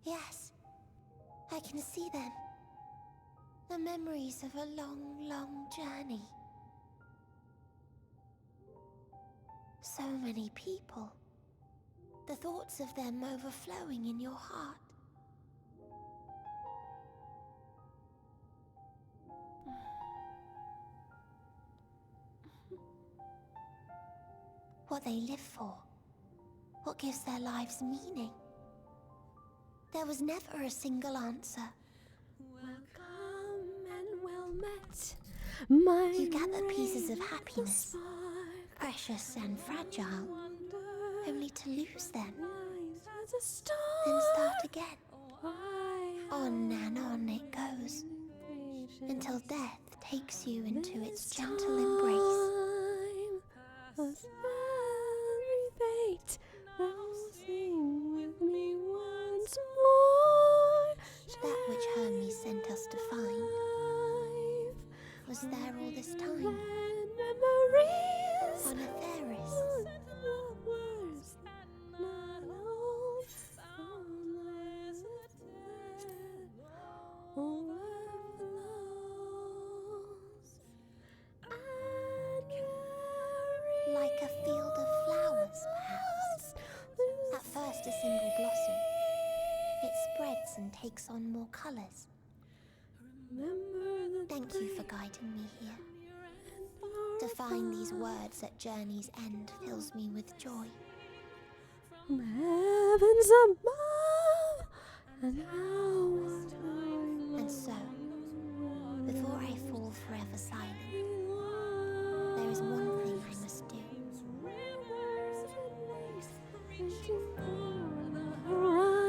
Yes, I can see them. The memories of a long, long journey. So many people. The thoughts of them overflowing in your heart. What they live for. What gives their lives meaning. There was never a single answer. Welcome and well met. You gather pieces of happiness, precious and fragile, only to lose them, then start again. On and on it goes, until death takes you into its gentle embrace. Sing with me once more. That which Hermes sent us to find was there all this time. Memories on Etheris. Like a field of flowers, perhaps. At first a single blossom. It spreads and takes on more colors. Thank you for guiding me here. To find these words at journey's end fills me with joy. From heavens above, and so, before I fall forever silent, there is one thing I must do.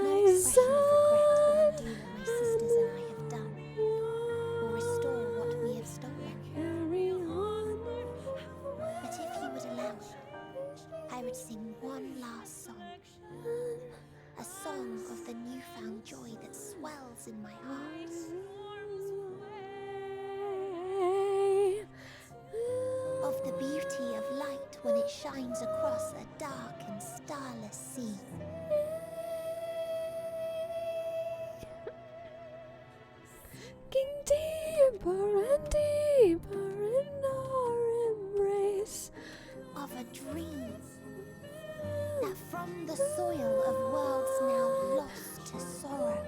No expression of regret. shines across a dark and starless sea. Getting deeper and deeper in our embrace of a dream that from the soil of worlds now lost to sorrow,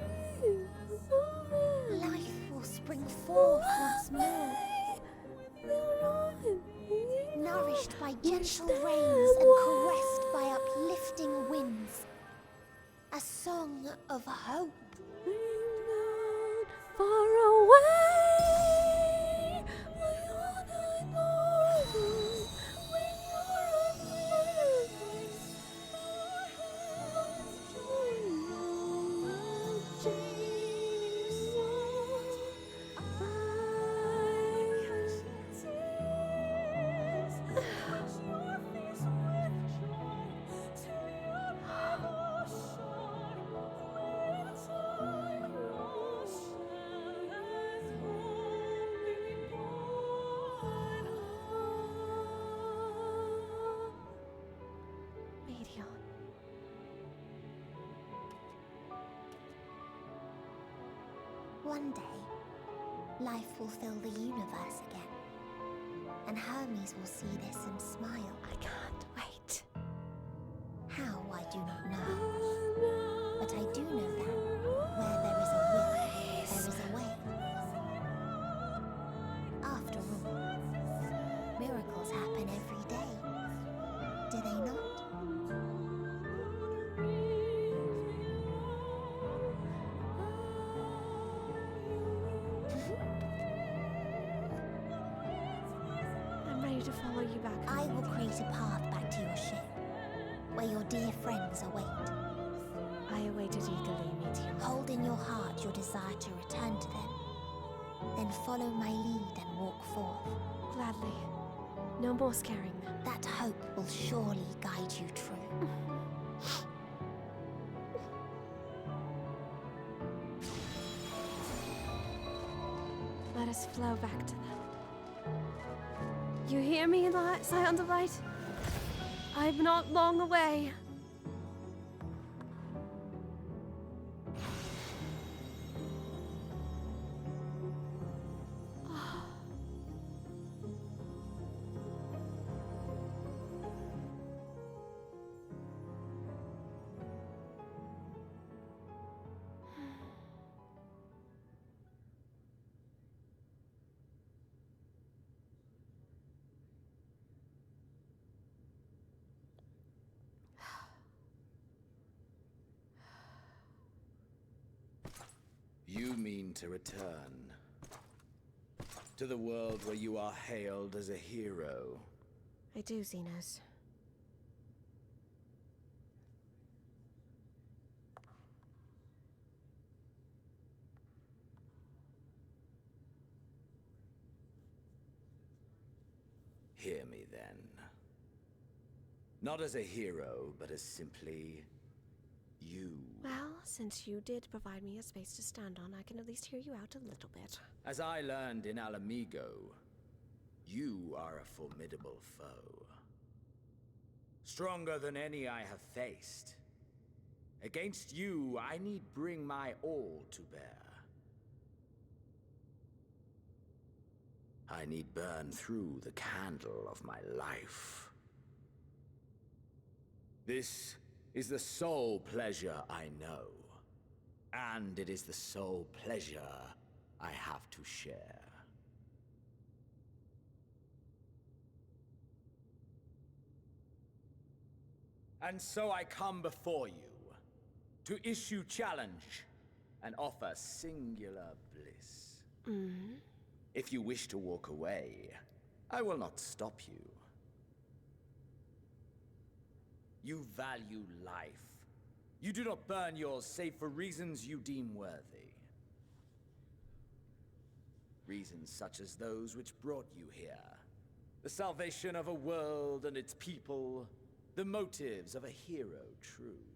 life will spring forth once more, nourished by gentle rains and caressed by uplifting winds. A song of hope. Far away. One day, life will fill the universe again, and Hermes will see this and smile. I can't wait. How, I do not know. But I do know that where there is a will, there is a way. After all, miracles happen every day, do they not? To follow you back. I will create a path back to your ship, where your dear friends await. I await it eagerly, Meteor. Hold in your heart your desire to return to them. Then follow my lead and walk forth. Gladly. No more scaring them. That hope will surely guide you true. Let us flow back to them. You hear me, Scion of Light? I'm not long away. You mean to return to the world where you are hailed as a hero? I do, Xenos. Hear me then. Not as a hero, but as simply you. Well, since you did provide me a space to stand on, I can at least hear you out a little bit. As I learned in Alamigo, you are a formidable foe. Stronger than any I have faced. Against you, I need bring my all to bear. I need burn through the candle of my life. This is the sole pleasure I know, and it is the sole pleasure I have to share. And so I come before you to issue challenge and offer singular bliss. Mm-hmm. If you wish to walk away, I will not stop you. You value life. You do not burn yours save for reasons you deem worthy. Reasons such as those which brought you here. The salvation of a world and its people. The motives of a hero true.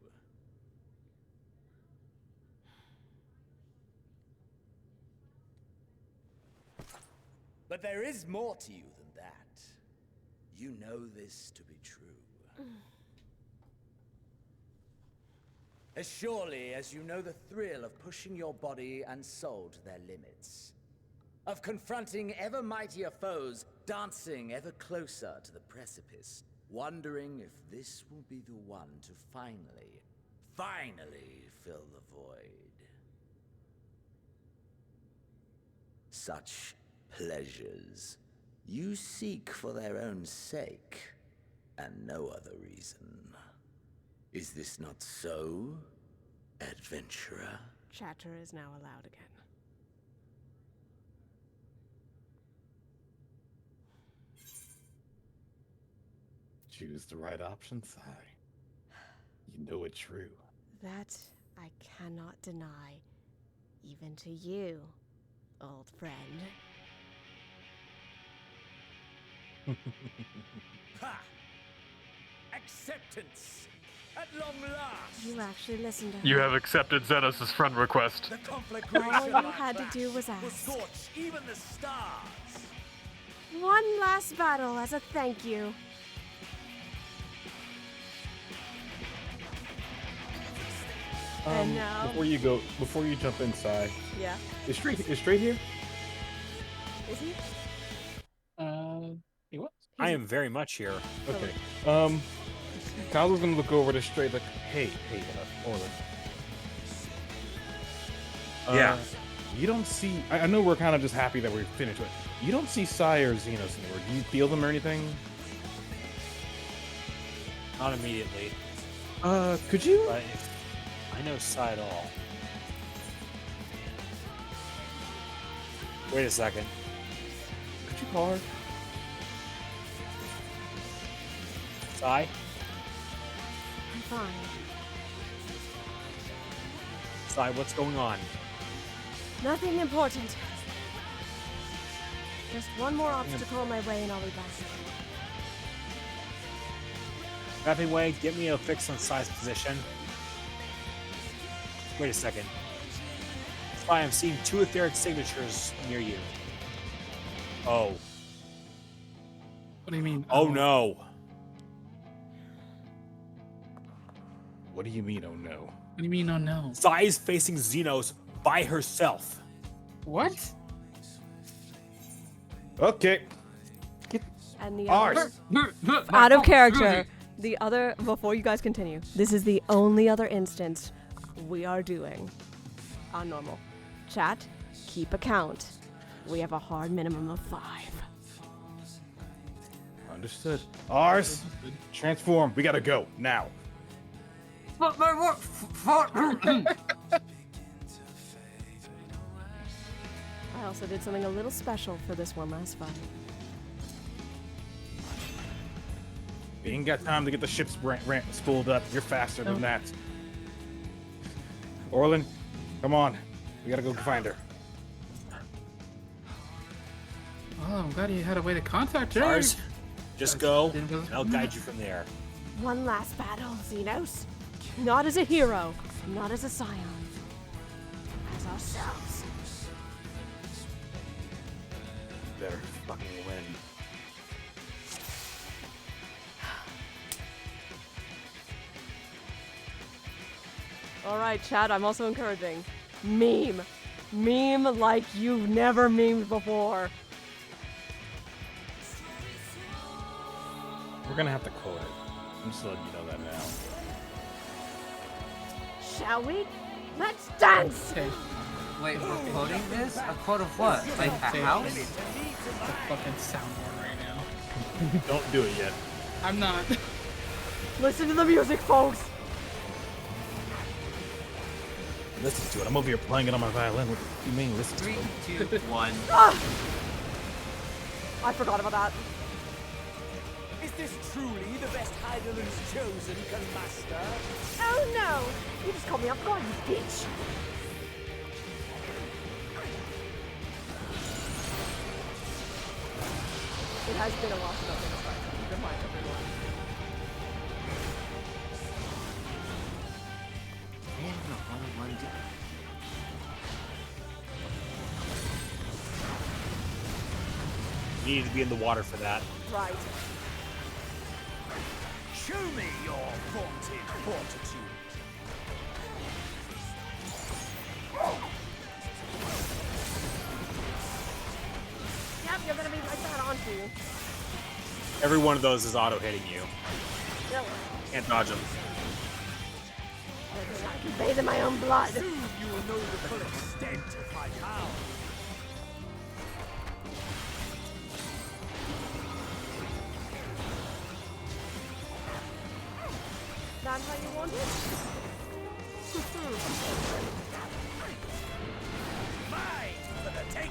But there is more to you than that. You know this to be true. As surely as you know the thrill of pushing your body and soul to their limits. Of confronting ever mightier foes, dancing ever closer to the precipice, wondering if this will be the one to finally fill the void. Such pleasures you seek for their own sake, and no other reason. Is this not so, adventurer? Chatter is now allowed again. Choose the right option, Sai. You know it's true. That I cannot deny, even to you, old friend. Ha! Acceptance! At long last! You actually listened to her. You have accepted Zenos' friend request. The conflagration All you of had to our do was clash will ask. scorch even the stars! One last battle as a thank you. And now... Before you jump inside. Yeah. Is straight here? Is he? He was. I am very much here. Okay. Kyle was gonna look over to straight like, hey, Orlin. Yeah. You don't see. I know we're kind of just happy that we're finished, but you don't see Sai or Xenos anywhere. Do you feel them or anything? Not immediately. Could you? But if I know Sai at all. Wait a second. Could you call her? Sai? I'm fine. Sai, what's going on? Nothing important. Just one more obstacle on my way and I'll be back. Rapping way, get me a fix on Sai's position. Wait a second. Sai, I'm seeing 2 etheric signatures near you. Oh. What do you mean? Oh no. What do you mean, oh no? What do you mean, oh no? Sai is facing Xenos by herself. What? Okay. And the Ours. out of character. The other, before you guys continue, this is the only other instance we are doing on normal. Chat, keep a count. We have a hard minimum of 5. Understood. Ours. Transform. We gotta go now. But my work. I also did something a little special for this one last fight. We ain't got time to get the ships spooled up. You're faster than that. Orlin, come on. We gotta go find her. Oh, I'm glad you had a way to contact her. Ours. Just go, and I'll guide you from there. One last battle, Xenos. Not as a hero, not as a scion. As ourselves. Better fucking win. Alright, chat, I'm also encouraging. Meme. Meme like you've never memed before. We're gonna have to quote it. I'm just letting you know that now. Shall we? Let's dance! Okay. Wait, we're quoting this? A quote of what? Like a house? The fucking soundboard right now. Don't do it yet. I'm not. Listen to the music, folks! Listen to it. I'm over here playing it on my violin. What do you mean, listen to 3, it? 2, 1. Ah! I forgot about that. Is this truly the best Heidelberg's chosen, Master? Oh no! You just called me off guard, you bitch! It has been a while since I've been a fighter. Keep in mind, everyone. You need to be in the water for that. Right. Show me your vaunted fortitude. Yep, you're gonna be like that, aren't you? Every one of those is auto-hitting you. Really? Can't dodge them. I can bathe in my own blood. Soon you will know the full extent of my power. That's how you want it?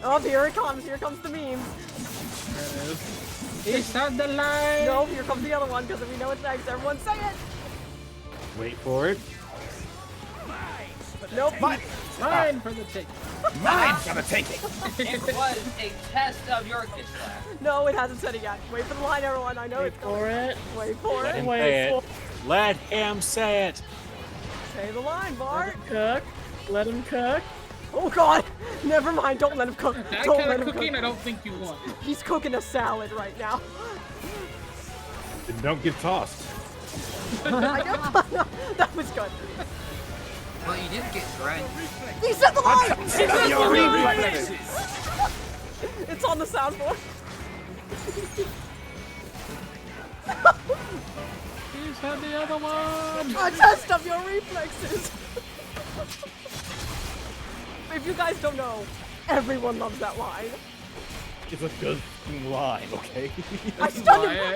Oh, here it comes. Here comes the meme. There it is. It's on the line! No, here comes the other one, because we know it's next. Everyone say it! Wait for it. Nope. Mine for the take. Mine for the taking. It was a test of your pitch class. No, it hasn't said it yet. Wait for the line, everyone. I know Wait it's coming. for it. Wait for Let it. him Wait say for it. Let him say it. Say the line, Bart. Cook. Let him cook. Oh God! Never mind. Don't let him cook. That Don't kind let of him cooking cook. I don't think you want. He's cooking a salad right now. Then don't get tossed. I know. That was good. Well, you didn't get drenched. He said the line. He said your reflexes. It's on the soundboard. He said the other one. A test of your reflexes. If you guys don't know, everyone loves that line. It's a good line, okay?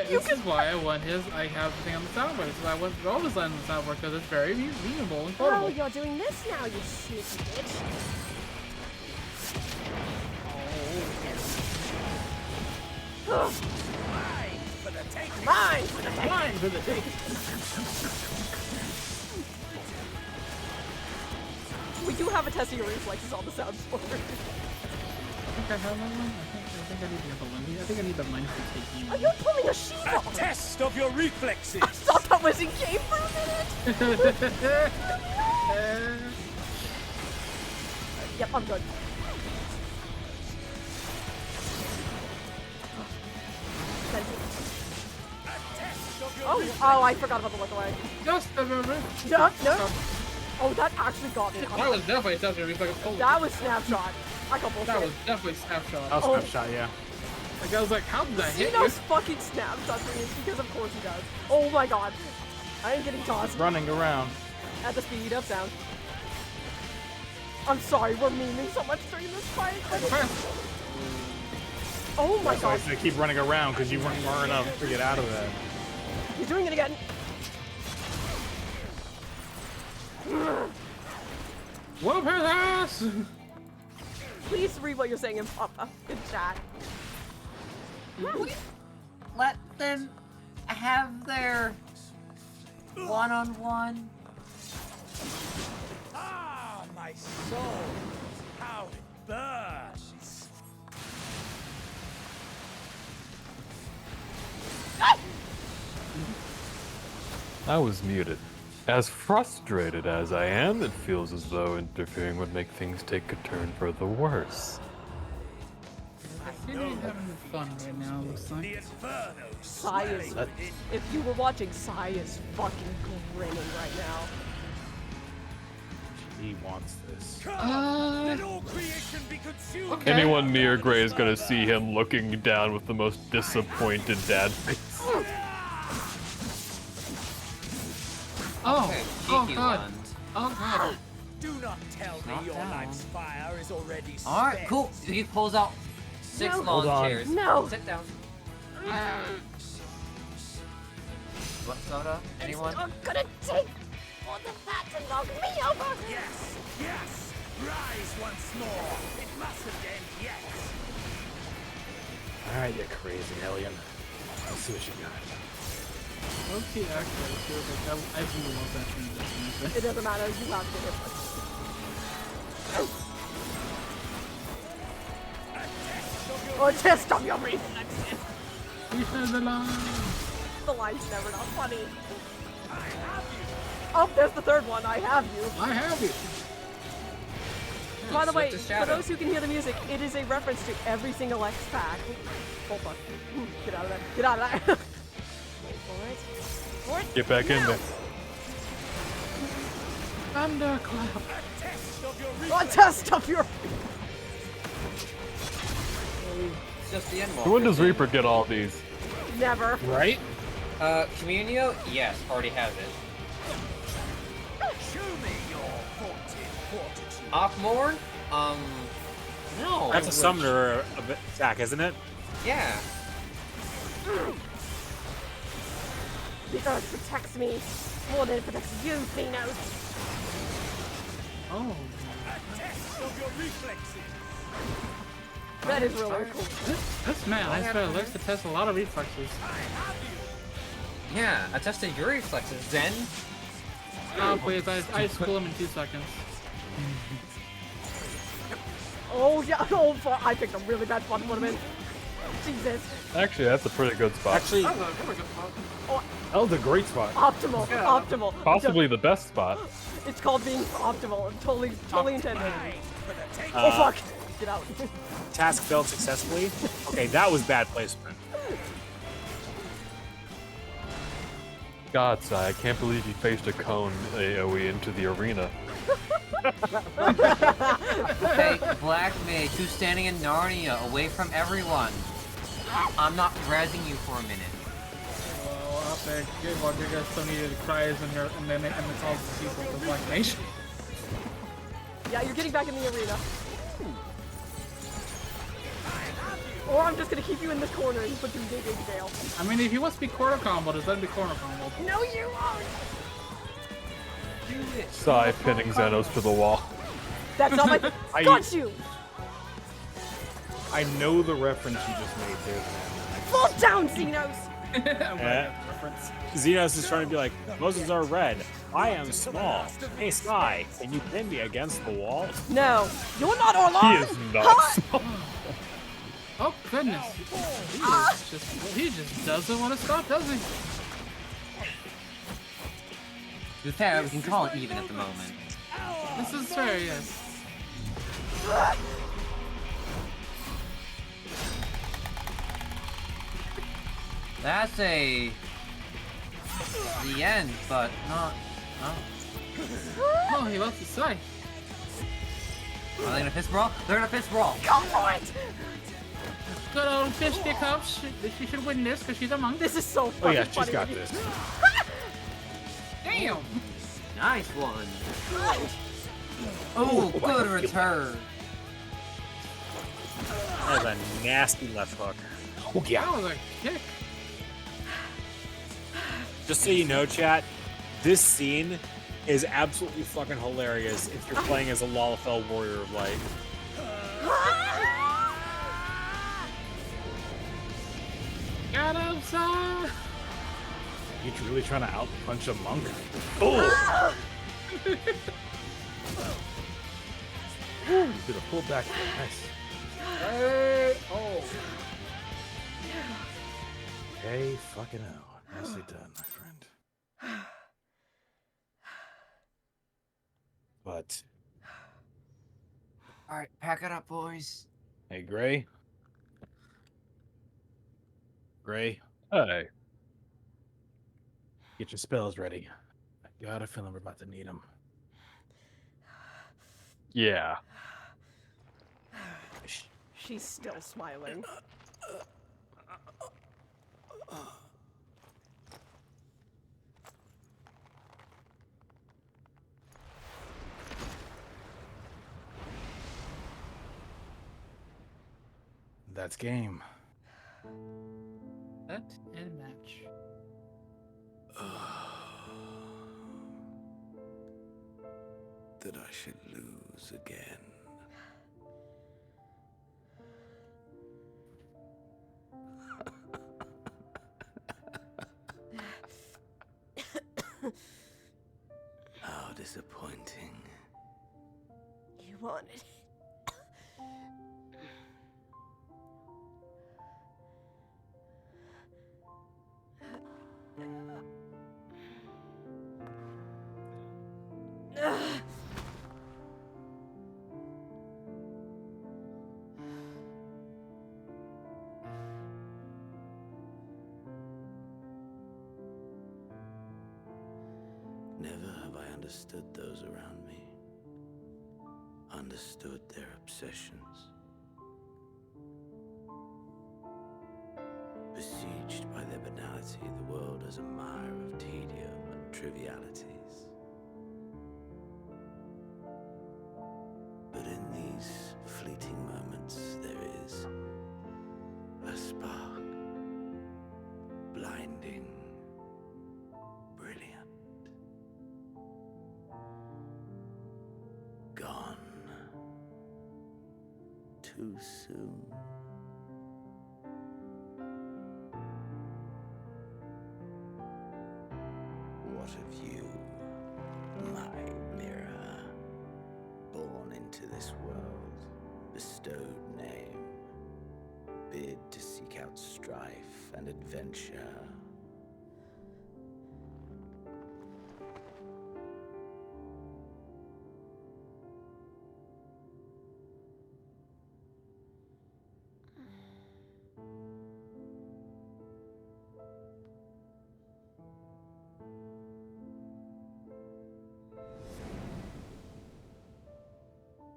This is why I want his. I have the thing on the soundboard. This is why I want Roma's line on the soundboard because it's very memeable and Oh, quotable. you're doing this now, you sneaky bitch. Oh. Mine for the take. Mine for the take. Mine for the take. We do have a test of your reflexes on the soundboard. I think I have one. I think I need the other one. I think I need the mine for taking. Are you pulling a sheep A off? test of your reflexes. I thought that was in game for a minute. Yep, I'm good. Oh, I forgot about the look away. Just a moment. No, no. Oh, that actually got me. That was definitely a touch of reflex. That was snapshot. I got bullshit. That was definitely snapshot. That was snapshot, yeah. Like I was like, how did that hit Xenos you? fucking snapshots me because of course he does. Oh my god. I ain't getting tossed. Running around. At the speed of sound. I'm sorry, we're memeing so much during this fight. Oh my That's why I god. said keep running around because you weren't far enough to get out of that. He's doing it again. Whoop his ass! Please read what you're saying in chat. Let them have their one-on-one. Ah, my soul. How it burns. I was muted. As frustrated as I am, it feels as though interfering would make things take a turn for the worse. I feel like having fun right now, looks like. Sai is, if you were watching, Sai is fucking grinning right now. He wants this. Let all creation be consumed. Okay. Anyone near Gray is gonna see him looking down with the most disappointed dad face. Oh, Okay, oh cheeky god. ones. Oh god. Do not tell me Not your down. life's fire is already spent. Alright, cool. He pulls out 6 No. lawn Hold on. chairs. No. Sit down. What soda? Anyone? I'm gonna take all the fat to knock me over. Yes, yes. Rise once more. It mustn't end yet. Alright, you crazy alien. Let's see what you got. Okay, actually, I feel like I really love that transition. It doesn't matter, you have to hit first. Oh, test of your reflexes. He said the line. The line's never not funny. Oh, there's the third one. I have you. I have you. By the way, Slip to for shadow. those who can hear the music, it is a reference to every single X pack. Oh fuck. Get out of there. Get out of there. Wait for it. Get back in there. Thunderclap. A test of your. It's just the Endwalker. So when does Reaper get all these? Never. Right? Communio? Yes, already has it. Show me your fortitude. Off-Morn? No. That's a summoner attack, isn't it? Yeah. The earth protects me more than it protects you, Thanos. Oh. That is really cool. This man, I swear, likes to test a lot of reflexes. Yeah, I tested your reflexes, Zen. Oh, please, I school him in 2 seconds. Oh, yeah. Oh, fuck. I picked a really bad spot to put him in. Jesus. Actually, that's a pretty good spot. Actually, Oh, that was a great spot. optimal. Optimal. Possibly the best spot. It's called being optimal. Totally intended. Oh, fuck. Get out. Task failed successfully. Okay, that was bad placement. God, Sai, I can't believe you faced a cone AoE into the arena. Hey, Black Mage, who's standing in Narnia, away from everyone. I'm not razzing you for a minute. Well, up there, good one. You guys still needed cries and then it calls the people for Black Nation. Yeah, you're getting back in the arena. Or I'm just gonna keep you in this corner and put you in big jail. I mean, if he wants to be corner combo, does that be corner combo? No, you won't! Sai pinning Xenos to the wall. That's not my. Got you! I know the reference you just made there. Fall down, Xenos! Xenos is trying to be like, Moses are red. I am small. Hey, Sky, can you pin me against the wall? No, you're not Orlon! He is not small. Oh goodness! He just doesn't want to stop, does he? To be fair, we can call it even at the moment. This is fair, yes. That's the end, but not. Oh, he lost his sight. Are they gonna fist brawl? They're gonna fist brawl. Go for it! Good old fish stick up. She should win this because she's a monk. This is so Oh yeah, fucking she's got funny. this. Damn! Nice one. Oh, good return. That was a nasty left hook. Oh yeah. That was a kick. Just so you know, chat, this scene is absolutely fucking hilarious if you're playing as a Lalafell Warrior of Light. Got him, son! You really trying to out-punch a monk? Oh! Ooh, you did a pull back. Nice. Hey! Oh. Hey, fucking hell. Nicely done, my friend. But, Alright, pack it up, boys. hey, Gray. Gray, Hey. get your spells ready. I got a feeling we're about to need them. Yeah. She's still smiling. That's game. Set and match. That I should lose again. How disappointing. You wanted it. Never have I understood those around me. Understood their obsessions. Besieged by their banality, the world is a mire of tedium and trivialities. But in these fleeting moments, there is a spark, blinding, brilliant, gone too soon. What of you, my mirror, born into this world, bestowed name, bid to seek out strife and adventure?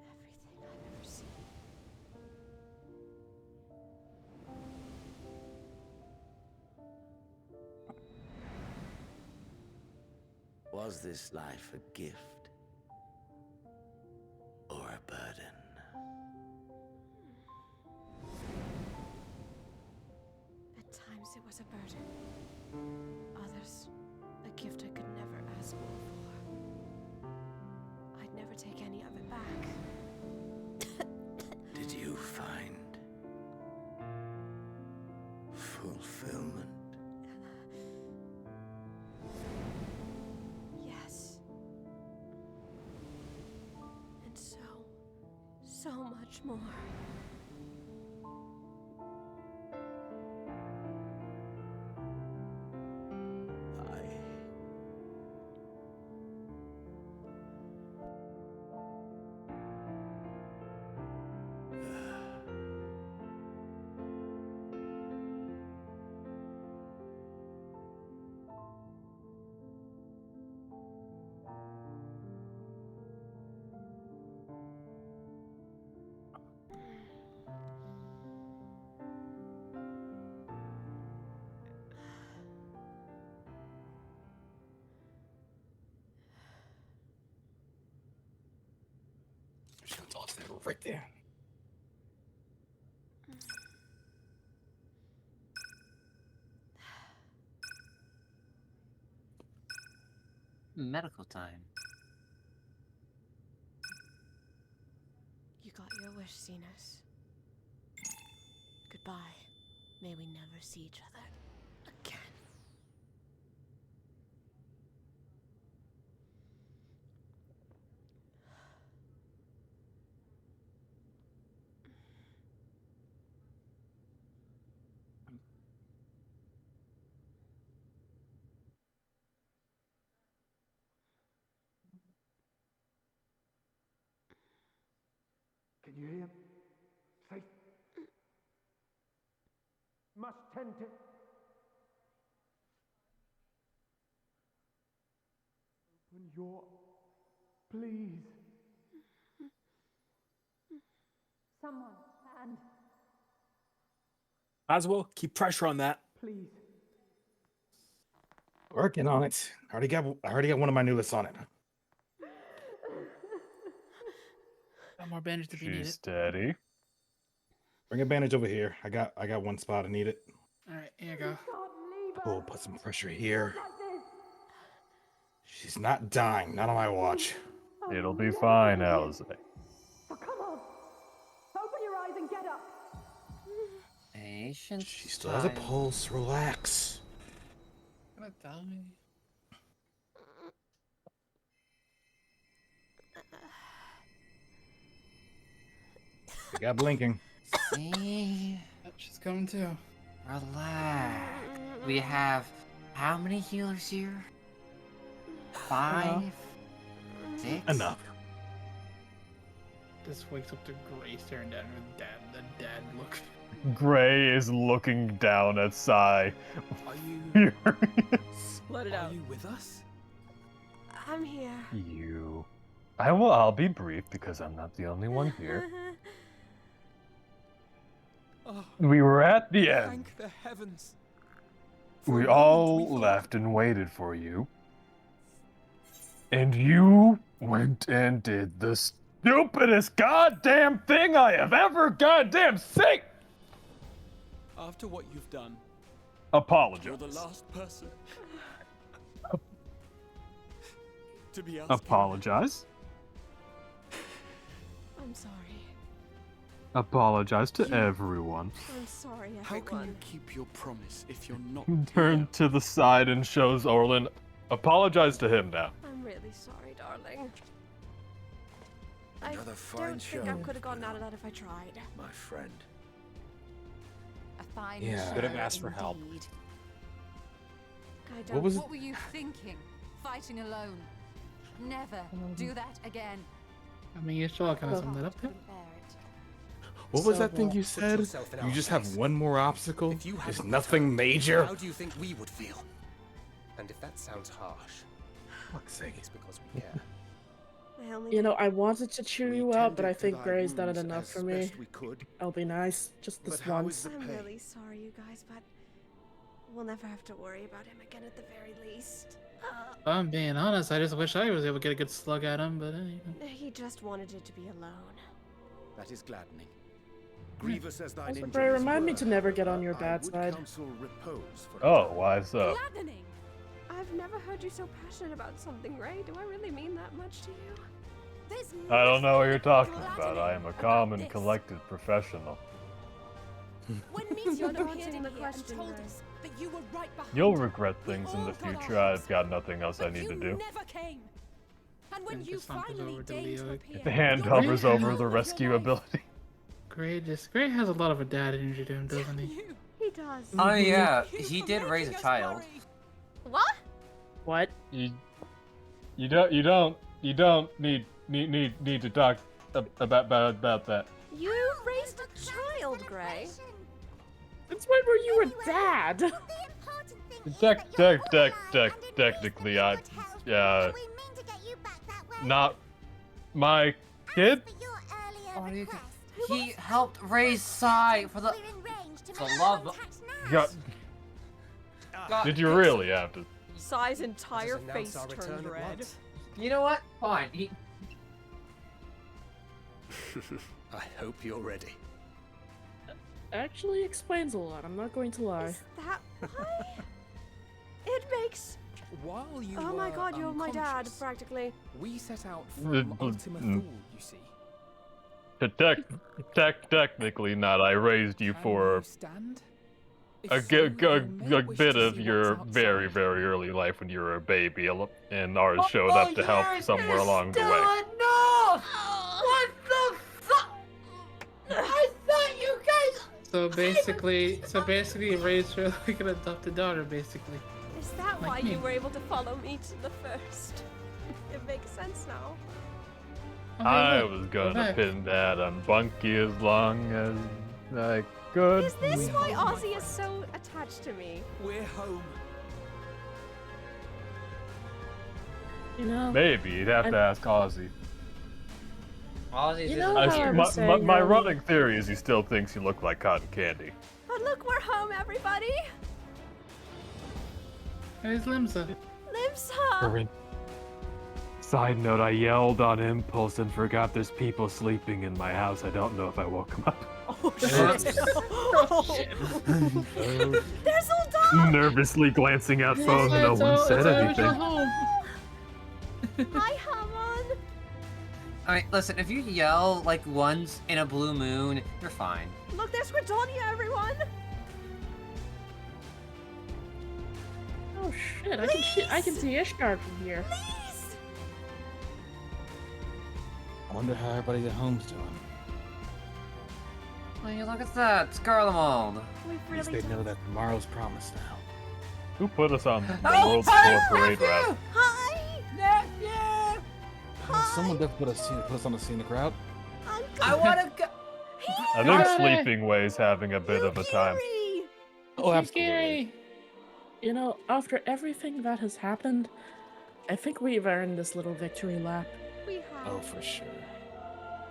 Everything I've ever seen. Was this life a gift or a burden? At times it was a burden. Others, a gift I could never ask more for. I'd never take any of it back. Did you find fulfillment? Yes. And so much more. Right there. Medical time. You got your wish, Zenos. Goodbye. May we never see each other again. Can you hear? Safe. Must tend to. Open your. Please. Someone, and Oswald, keep pressure on that. Please. Working on it. I already got one of my newest on it. Got more bandages if you need She's it. steady. Bring a bandage over here. I got one spot. I need it. All right, here you go. Oh, put some pressure here. She's not dying. Not on my watch. It'll be fine, Alize. So come on. Open your eyes and get up. Patience. She still has a pulse. Relax. Gonna die. We got blinking. See? She's coming too. Relax. We have how many healers here? 5? 6? Enough. Just wakes up to Gray staring down her the dad look. Gray is looking down at Sai. Are you? Let it out. Are you with us? I'm here. I'll be brief because I'm not the only one here. Oh, We were at the end. thank the heavens. For We a moment all thought- left and waited for you. And you went and did the stupidest goddamn thing I have ever goddamn seen! After what you've done, Apologize. you're the last person to be asking. Apologize. I'm sorry. Apologize to everyone. I'm sorry, everyone. How can you keep your promise if you're not? Turn to the side and shows Orlin. Apologize to him now. I'm really sorry, darling. Another fine I don't think I show. could have gotten out of that if I tried. My friend. A fine Yeah. show Could have asked for help. indeed. I don't. was What were you thinking? Fighting alone. Never do that again. I mean, you still kind of summed it up there. What was So, that thing you said? yourself in You our just place. have one more obstacle? If you There's hadn't nothing returned, major? How do you think we would feel? And if that sounds harsh, fuck's sake, it's because we care. I only You know, I wanted to cheer you up, but I tended to think thy Gray's done it wounds enough as for me. best we could. I'll be nice, just this But how once. is the I'm pain? really sorry, you guys, but we'll never have to worry about him again at the very least. If I'm being honest, I just wish I was able to get a good slug at him, but He just wanted it to be alone. That is gladdening. Grievous as thine Also, injuries Gray, remind me were, to never get on however, your I bad would side. counsel repose for a Oh, time. why so? Gladdening! I've never heard you so passionate about something, Ray. Do I really mean that much to you? There's I don't know what you're talking nothing about. I am a calm and collected professional. When Meteor You're not appeared answering in the here question, and told Ray. us that you were right behind You'll him, regret we things in all the got our future. I've hopes. got nothing else I But need to you do. never came. And when And you just saunters finally over to deigned to Leo. appear, The hand your hovers only over hope the of your rescue life. ability. Gray has a lot of a dad energy to him, doesn't he? He does. Oh yeah, he did raise a child. What? What? You don't need to talk about that. You raised a child, Gray. Since when were you a dad? Technically, not my kid. He helped raise Sai for the love. God, did you really have to? Sai's entire Let us face announce our turned return at red. once. You know what? Fine. I hope you're ready. Actually explains a lot, I'm not going to lie. Is that why? It makes. While you Oh my were god, you're my dad, unconscious, practically. we set out from Ultima Thule, you see. Technically not. I raised you for Stand? a If so, you may wish bit to of see your what's very, outside. very early life when you were a baby, and ours showed up to help somewhere along the way. Enough! What the fuck? I thought you guys. So basically, you raised her like an adopted daughter, basically. Is that Like why me. you were able to follow me to the first? It makes sense now. I was gonna pin that on Bunky as long as I could. Is this why Ozzy is so attached to me? We're home. You know, Maybe you'd have to ask Ozzy. Ozzy's You is know a how weird- I'm saying, My running theory is he still thinks you look like cotton candy. But look, we're home, everybody! Where's Limsa? Limsa! Side note, I yelled on impulse and forgot there's people sleeping in my house. I don't know if I woke them up. Oh shit! There's Ulda! Nervously glancing at phone, no one said anything. Hi, Hammond! Alright, listen, if you yell like once in a blue moon, you're fine. Look, there's Redonia, everyone! oh shit, I can see Ishgard from here. Please! I wonder how everybody at home's doing. Oh, you look at that, Scarlemold. We've At least really they know that tomorrow's promised now. Who put us on the Oh, world's hi, tour parade nephew! route? Hi! Nephew! Well, someone did put us on a scenic route. I wanna go. I think Sleeping Way's having a bit of a time. Oh, absolutely. Gary, you know, after everything that has happened, I think we've earned this little victory lap. We have. Oh, for sure.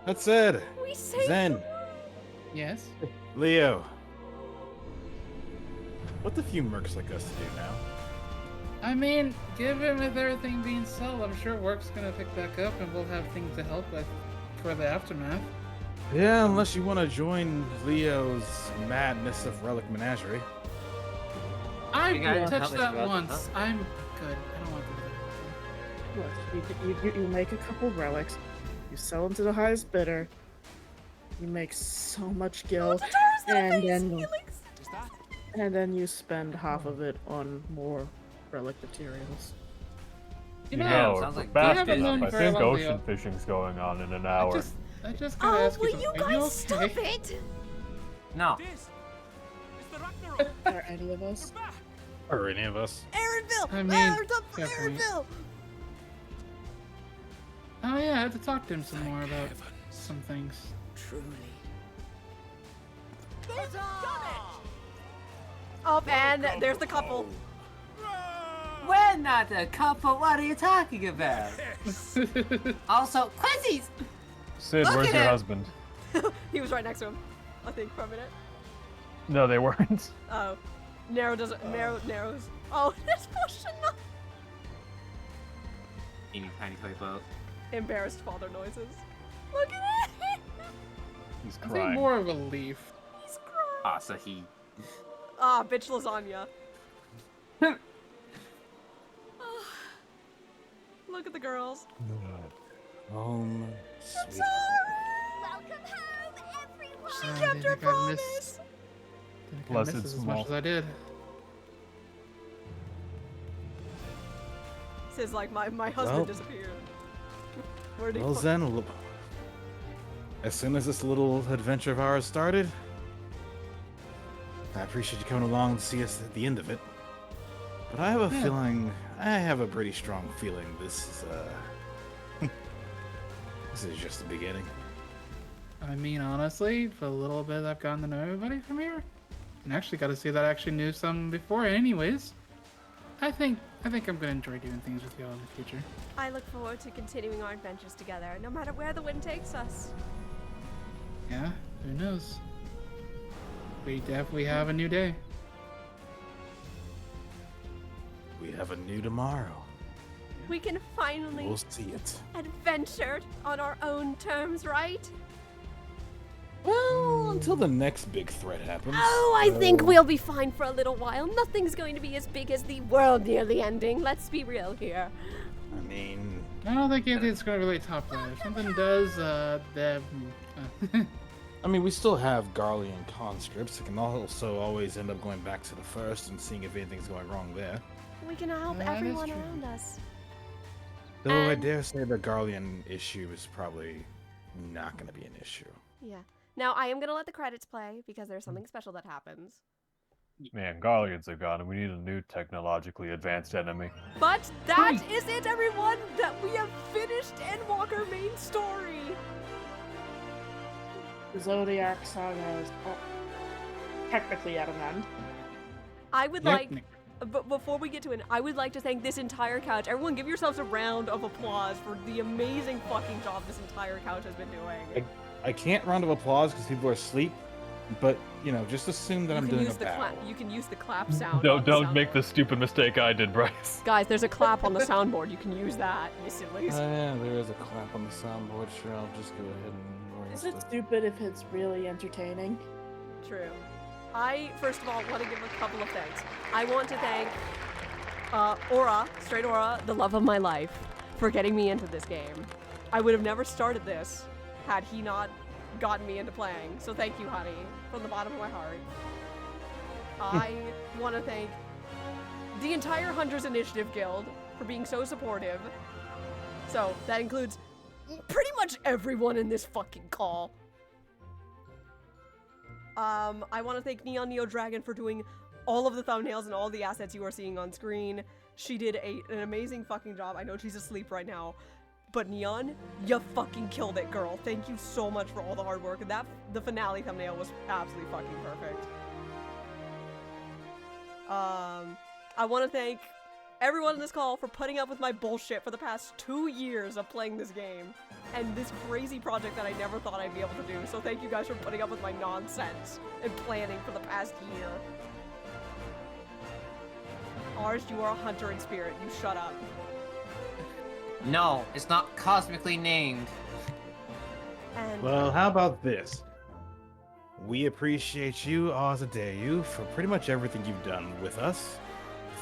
That said, We saved Zen, Yes? Leo, what the few mercs like us to do now? I mean, given with everything being sold, I'm sure work's gonna pick back up and we'll have things to help with for the aftermath. Yeah, unless you want to join Leo's madness of Relic Menagerie. I guys help touched me that throughout the once. stuff? I'm good. I don't want to do that. Look, you make a couple relics, you sell them to the highest bidder, you make so much gil, and then you spend half of it on more relic materials. You know, know, sounds we're like fast haven't enough. known I very think long, ocean Leo. fishing's going on in an hour. I just gotta ask will you you something. guys Are you stop okay? it? No. Are any of us? Or any of us. Aaronville! I mean, for definitely. Aaronville! Oh yeah, I had to talk to him some more about some things. Truly. Oh, and there's the couple. We're not a couple. What are you talking about? Also, Quincy's. Sid, Look where's at your him. husband? He was right next to him, I think, for a minute. No, they weren't. Oh. Narrows. Oh, this potion. Teeny tiny toy boat. Embarrassed father noises. Look at it! He's I crying. think more of a relief. He's crying. Ah, so he. Ah, bitch lasagna. Look at the girls. Home, I'm sweet. sorry. Welcome home, everyone. She Sorry, kept her didn't think I'd promise. Bless miss its as small. much as I did. Says like my husband Well. disappeared. Where'd he Well, go? Zen, as soon as this little adventure of ours started, I appreciate you coming along to see us at the end of it. But I have a feeling, I have a pretty strong feeling this is, this is just the beginning. I mean, honestly, for the little bit I've gotten to know everybody from here, and actually got to see that I actually knew some before anyways, I think I'm gonna enjoy doing things with y'all in the future. I look forward to continuing our adventures together, no matter where the wind takes us. Yeah, who knows? We definitely have a new day. We have a new tomorrow. We can finally We'll see it. adventure on our own terms, right? Well, until the next big threat happens. Oh, I think we'll be fine for a little while. Nothing's going to be as big as the world nearly ending. Let's be real here. I mean, I don't think it's gonna really top that. If something does, I mean, we still have Garlean conscripts. It can also always end up going back to the first and seeing if anything's going wrong there. We can help That is everyone true. around us. Though I And- dare say the Garlean issue is probably not going to be an issue. Yeah. Now, I am going to let the credits play because there's something special that happens. Man, Garleans are gone, and we need a new technologically advanced enemy. But that is it, everyone! That we have finished Endwalker main story! The Zodiac Saga is technically at an end. I would like, but before we get to it, I would like to thank this entire couch. Everyone give yourselves a round of applause for the amazing fucking job this entire couch has been doing. I can't round of applause because people are asleep, but, you know, just assume that I'm doing a bow. You can use the clap sound. Don't make the stupid mistake I did, Bryce. Guys, there's a clap on the soundboard. You can use that, you sillies. Yeah, there is a clap on the soundboard. Sure, I'll just go ahead and Is it stupid if it's really entertaining? True. I, first of all, want to give a couple of thanks. I want to thank Aura, Straight Aura, the love of my life, for getting me into this game. I would have never started this had he not gotten me into playing. So thank you, honey, from the bottom of my heart. I want to thank the entire Hunters Initiative Guild for being so supportive. So that includes pretty much everyone in this fucking call. I want to thank Neon Neo Dragon for doing all of the thumbnails and all the assets you are seeing on screen. She did an amazing fucking job. I know she's asleep right now, but Neon, you fucking killed it, girl. Thank you so much for all the hard work. And the finale thumbnail was absolutely fucking perfect. I want to thank everyone in this call for putting up with my bullshit for the past 2 years of playing this game. And this crazy project that I never thought I'd be able to do. So thank you guys for putting up with my nonsense and planning for the past year. Ars, you are a hunter in spirit. You shut up. No, it's not cosmically named. And Well, how about this? We appreciate you, Azadeu, for pretty much everything you've done with us.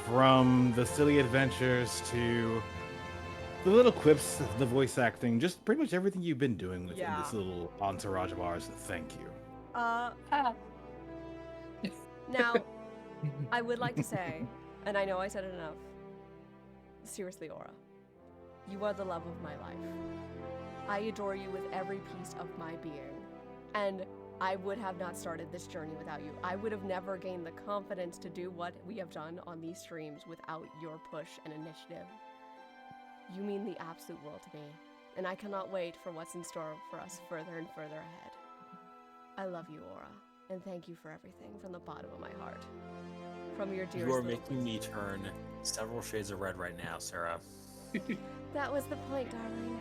From the silly adventures to the little quips, the voice acting, just pretty much everything you've been doing within this little entourage of ours. Thank you. Now, I would like to say, and I know I said it enough, seriously, Aura, you are the love of my life. I adore you with every piece of my being, and I would have not started this journey without you. I would have never gained the confidence to do what we have done on these streams without your push and initiative. You mean the absolute world to me, and I cannot wait for what's in store for us further and further ahead. I love you, Aura, and thank you for everything from the bottom of my heart. From your dearest You are little making me turn several shades of red right now, Sarah. That was the point, darling.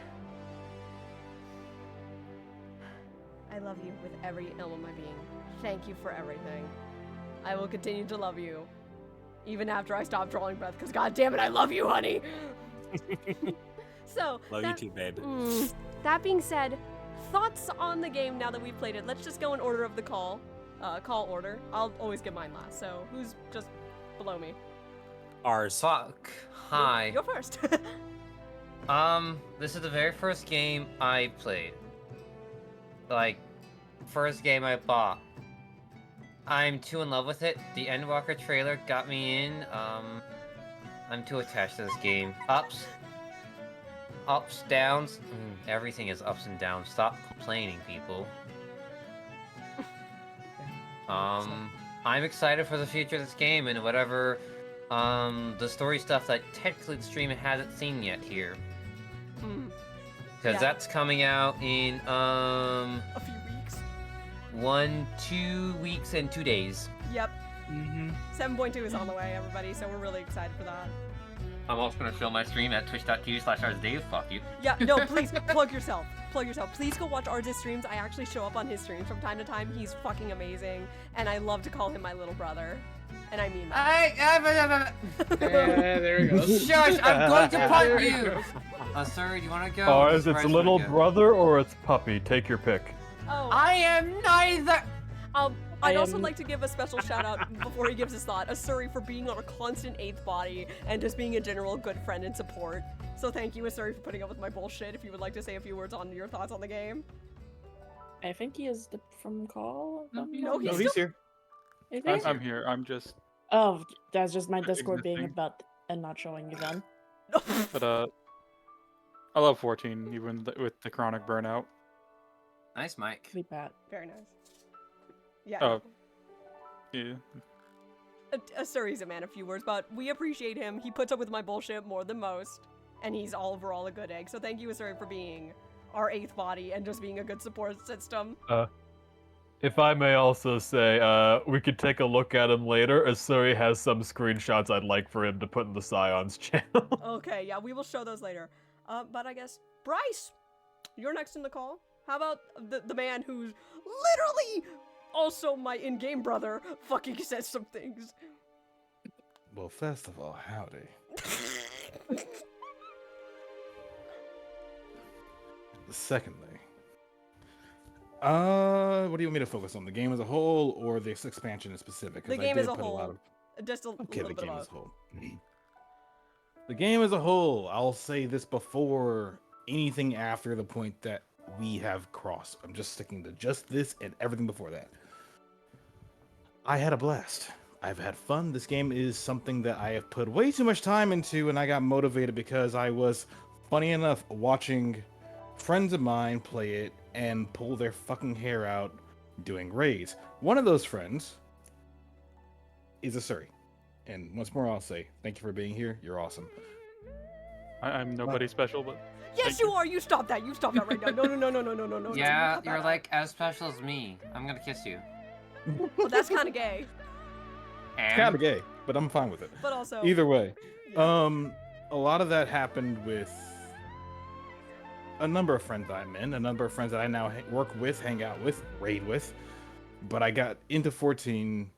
I love you with every element of my being. Thank you for everything. I will continue to love you, even after I stop drawing breath, because god damn it, I love you, honey! So, love you too, babe. That being said, thoughts on the game now that we've played it? Let's just go in order of the call order. I'll always get mine last, so who's just below me? Ars. Fuck. Hi. Go first. This is the very first game I played. Like, first game I bought. I'm too in love with it. The Endwalker trailer got me in. I'm too attached to this game. Ups, downs. Everything is ups and downs. Stop complaining, people. I'm excited for the future of this game and whatever, the story stuff that technically the stream hasn't seen yet here. Because that's coming out in, a few weeks. 2 weeks and 2 days. Yep. 7.2 is on the way, everybody, so we're really excited for that. I'm also going to film my stream at twitch.tv/ArsDave. Fuck you. Yeah, no, please, plug yourself. Plug yourself. Please go watch Ars' streams. I actually show up on his streams from time to time. He's fucking amazing, and I love to call him my little brother. And I mean that. There he goes. Shush, I'm going to punt you! Sir, do you want to go? Ars, it's little brother or it's puppy. Take your pick. Oh. I am neither! I'd also like to give a special shout out before he gives his thought, Asuri, for being our constant 8th body and just being a general good friend and support. So thank you, Asuri, for putting up with my bullshit. If you would like to say a few words on your thoughts on the game. I think he is from call. No, he's here. Is he? I'm here. I'm just. Oh, that's just my Discord being about and not showing you then. But I love 14 even with the chronic burnout. Nice, Mike. Sleep at. Very nice. Yeah. Oh. Yeah. Asuri's a man of few words, but we appreciate him. He puts up with my bullshit more than most, and he's overall a good egg. So thank you, Asuri, for being our 8th body and just being a good support system. If I may also say, we could take a look at him later. Asuri has some screenshots I'd like for him to put in the Scion's channel. Okay, yeah, we will show those later. But I guess, Bryce, you're next in the call. How about the man who's literally also my in-game brother fucking says some things? Well, first of all, howdy. Secondly, what do you want me to focus on? The game as a whole or this expansion in specific? The game as a whole. Just a little bit the game of as a whole. The game as a whole, I'll say this before anything after the point that we have crossed. I'm just sticking to just this and everything before that. I had a blast. I've had fun. This game is something that I have put way too much time into, and I got motivated because I was, funny enough, watching friends of mine play it and pull their fucking hair out doing raids. One of those friends is Asuri. And once more, I'll say, thank you for being here. You're awesome. I'm nobody special, but... Yes, you are! You stop that! You stop that right now! No. Yeah, you're like as special as me. I'm gonna kiss you. Well, that's kind of gay. And? Kind of gay. but I'm fine with it. But also, either way, a lot of that happened with a number of friends I'm in, a number of friends that I now work with, hang out with, raid with. But I got into 14,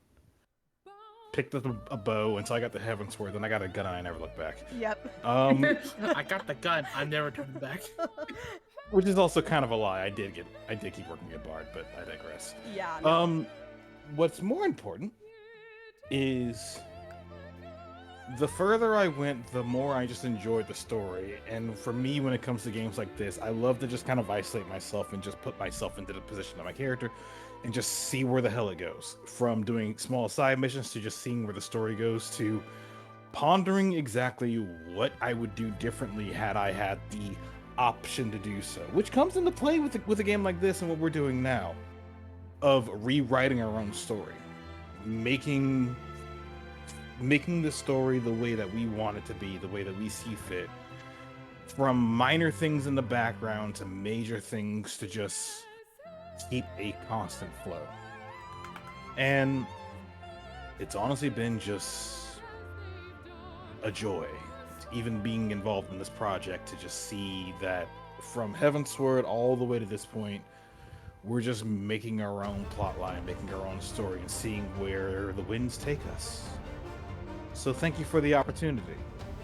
picked up a bow until I got the Heaven Sword, then I got a gun and I never looked back. Yep. I got the gun. I'm never turning back. Which is also kind of a lie. I did keep working at Bard, but I digress. Yeah. No. What's more important is the further I went, the more I just enjoyed the story. And for me, when it comes to games like this, I love to just kind of isolate myself and just put myself into the position of my character and just see where the hell it goes. From doing small side missions to just seeing where the story goes to pondering exactly what I would do differently had I had the option to do so, which comes into play with a game like this and what we're doing now, of rewriting our own story, making the story the way that we want it to be, the way that we see fit, from minor things in the background to major things, to just keep a constant flow. And it's honestly been just a joy, even being involved in this project, to just see that from Heavensward all the way to this point, we're just making our own plotline, making our own story, and seeing where the winds take us. So thank you for the opportunity.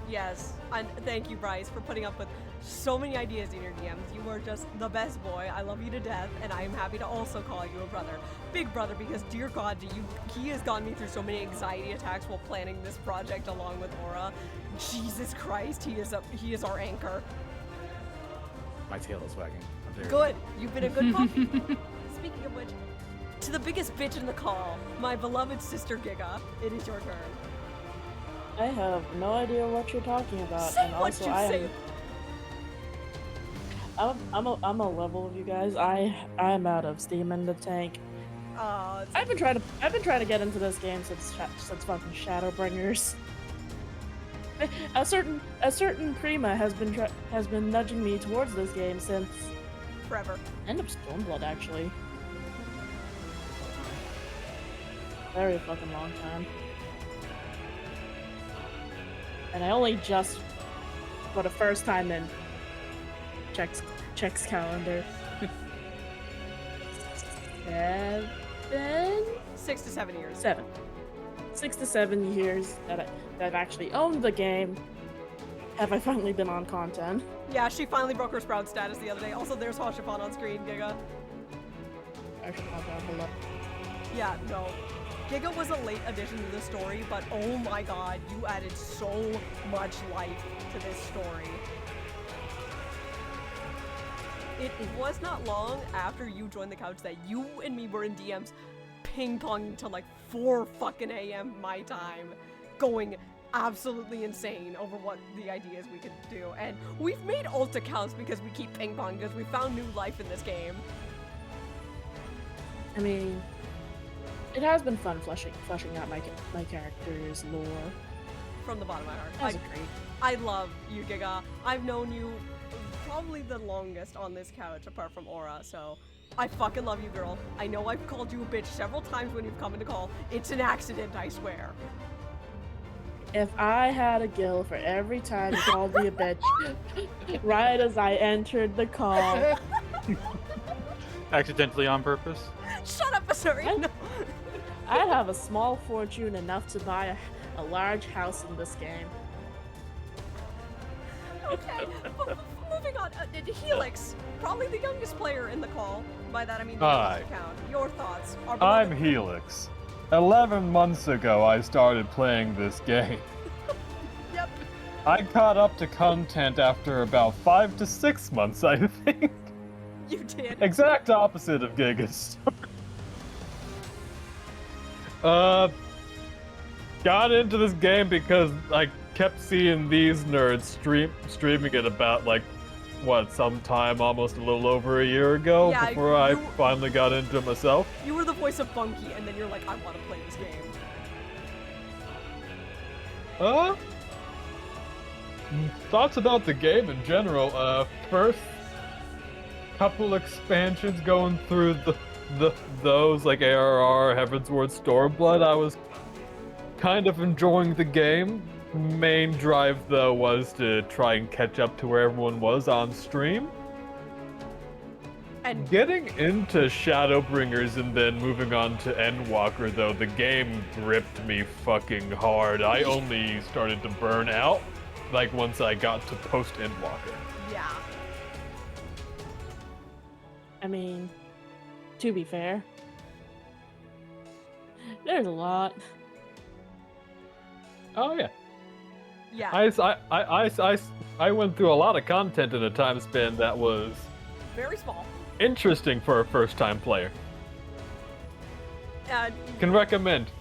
Yes, and thank you, Bryce, for putting up with so many ideas in your DMs. You were just the best boy. I love you to death, and I am happy to also call you a brother. Big brother, because dear God, he has gotten me through so many anxiety attacks while planning this project along with Aura. Jesus Christ, he is our anchor. My tail is wagging. Good, you've been a good puppy. Speaking of which, to the biggest bitch in the call, my beloved sister Giga, it is your turn. I have no idea what you're talking about, Say and what also you I'm a level of you guys. I'm out of steam in the tank. I've been trying to get into this game since fucking Shadowbringers. A certain Prima has been nudging me towards this game since forever. End of Stormblood, actually. Very fucking long time. And I only just, for the first time in checks calendar. 6 to 7 years. 6 to 7 years that I've actually owned the game. Have I finally been on content? Yeah, she finally broke her Sprout status the other day. Also, there's Hashifan on screen, Giga. Hashifan down below. Yeah, no. Giga was a late addition to the story, but oh my god, you added so much life to this story. It was not long after you joined the couch that you and me were in DMs ping-ponging till like 4 fucking a.m. my time, going absolutely insane over what the ideas we could do. And we've made alt accounts because we keep ping-ponging, because we found new life in this game. I mean, it has been fun fleshing out my character's lore. From the bottom of my heart. I love you, Giga. I've known you probably the longest on this couch, apart from Aura, so I fucking love you, girl. I know I've called you a bitch several times when you've come into call. It's an accident, I swear. If I had a gil for every time you called me a bitch, right as I entered the call. Accidentally on purpose? Shut up, Asuri! No. I'd have a small fortune enough to buy a large house in this game. Okay, moving on. Helix, probably the youngest player in the call. By that I mean the Hi. youngest account. Your thoughts? I'm Helix. 11 months ago I started playing this game. Yep. I caught up to content after about 5 to 6 months, I think. You did. Exact opposite of Giga's. Got into this game because I kept seeing these nerds streaming it about sometime almost a little over a year ago, Yeah, before I finally got into it myself. You were the voice of Bunky, and then you're like, I want to play this game. Thoughts about the game in general. First couple expansions going through those like ARR, Heavensward, Stormblood, I was kind of enjoying the game. Main drive, though, was to try and catch up to where everyone was on stream. And getting into Shadowbringers and then moving on to Endwalker, though, the game gripped me fucking hard. I only started to burn out, like, once I got to post-Endwalker. Yeah. I mean, to be fair, there's a lot. Oh, yeah. Yeah. I went through a lot of content in a time span that was very small. Interesting for a first-time player. Can recommend.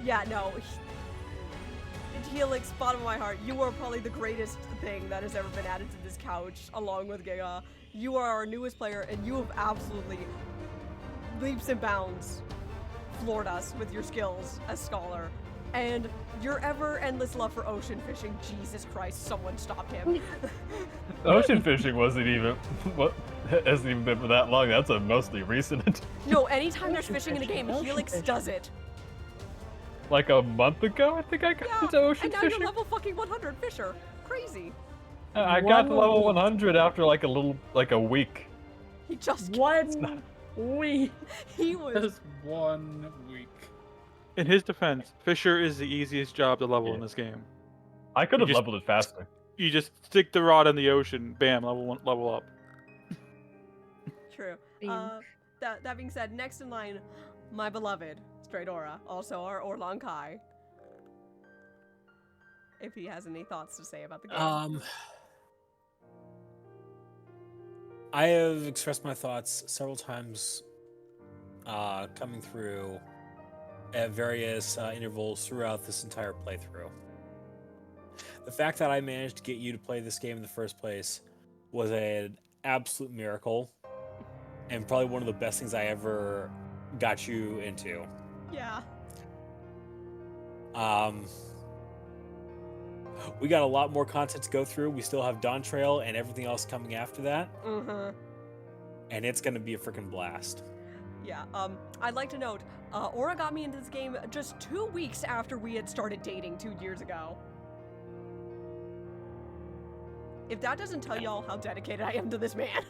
Yeah, no. Helix, bottom of my heart, you are probably the greatest thing that has ever been added to this couch, along with Giga. You are our newest player, and you have absolutely leaps and bounds floored us with your skills as Scholar. And your ever-endless love for ocean fishing. Jesus Christ, someone stop him. Ocean fishing hasn't even been for that long. That's a mostly recent. No, anytime there's fishing in a game, Helix does it. Like a month ago, I think I got into ocean and now fishing. you're level fucking 100 fisher. Crazy. I got to level 100 after like a week. He just 1 week. He was just 1 week. In his defense, Fisher is the easiest job to level in this game. I could have leveled it faster. You just stick the rod in the ocean, bam, level up. True. That being said, next in line, my beloved Straight Aura, also our Orlon Kai. If he has any thoughts to say about the game. I have expressed my thoughts several times coming through at various intervals throughout this entire playthrough. The fact that I managed to get you to play this game in the first place was an absolute miracle, and probably one of the best things I ever got you into. Yeah. We got a lot more content to go through. We still have Dawn Trail and everything else coming after that. Mm-hmm. And it's gonna be a freaking blast. Yeah, I'd like to note, Aura got me into this game just 2 weeks after we had started dating 2 years ago. If that doesn't tell y'all how dedicated I am to this man.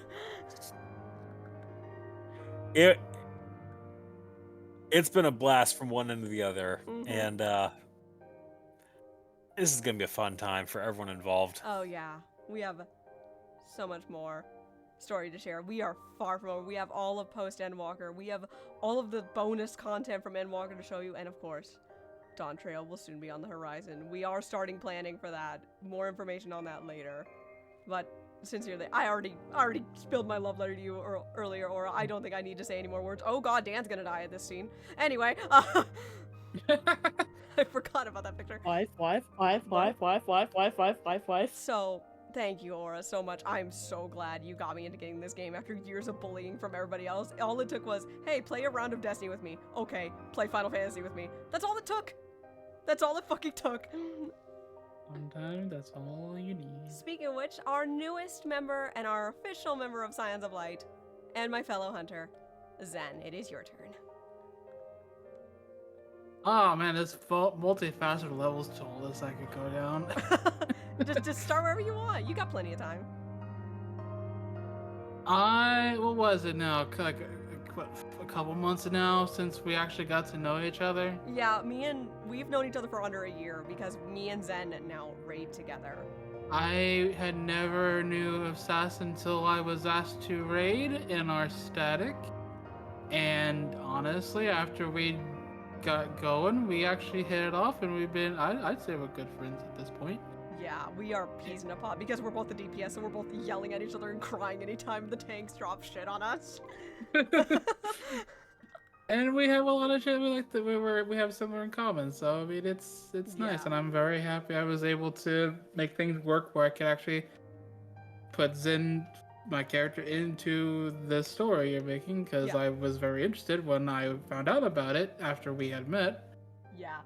It's been a blast from one end to the other, and this is gonna be a fun time for everyone involved. Oh yeah, we have so much more story to share. We are far from over. We have all of post Endwalker. We have all of the bonus content from Endwalker to show you, and of course, Dawn Trail will soon be on the horizon. We are starting planning for that. More information on that later. But sincerely, I already spilled my love letter to you earlier, or I don't think I need to say any more words. Oh god, Dan's gonna die at this scene. Anyway, I forgot about that picture. Five. So, thank you, Aura, so much. I'm so glad you got me into getting this game after years of bullying from everybody else. All it took was, hey, play a round of Destiny with me. Okay, play Final Fantasy with me. That's all it took. That's all it fucking took. Sometimes that's all you need. Speaking of which, our newest member and our official member of Scions of Light, and my fellow hunter, Zen, it is your turn. Oh man, there's multifaceted levels to all this I could go down. just start wherever you want. You got plenty of time. What was it now? Like a couple months now since we actually got to know each other. Yeah, we've known each other for under a year because me and Zen now raid together. I had never knew of Sass until I was asked to raid in our static. And honestly, after we got going, we actually hit it off, and we've been, I'd say we're good friends at this point. Yeah, we are peas in a pod because we're both the DPS, so we're both yelling at each other and crying anytime the tanks drop shit on us. And we have a lot of shit we have similar in common, so I mean it's nice, and I'm very happy I was able to make things work where I could actually put Zen, my character, into the story you're making, because I was very interested when I found out about it after we had met. Yeah.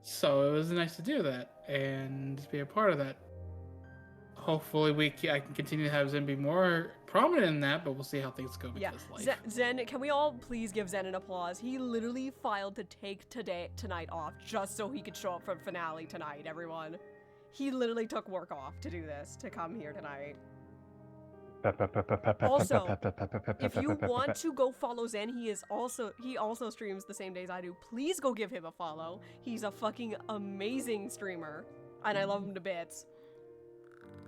So it was nice to do that and be a part of that. hopefully I can continue to have Zen be more prominent in that, but we'll see how things go with Yeah, this life. Zen, can we all please give Zen an applause? He literally filed to take tonight off just so he could show up for finale tonight, everyone. He literally took work off to do this, to come here tonight. Also, if you want to go follow Zen, he also streams the same days I do. Please go give him a follow. He's a fucking amazing streamer, and I love him to bits.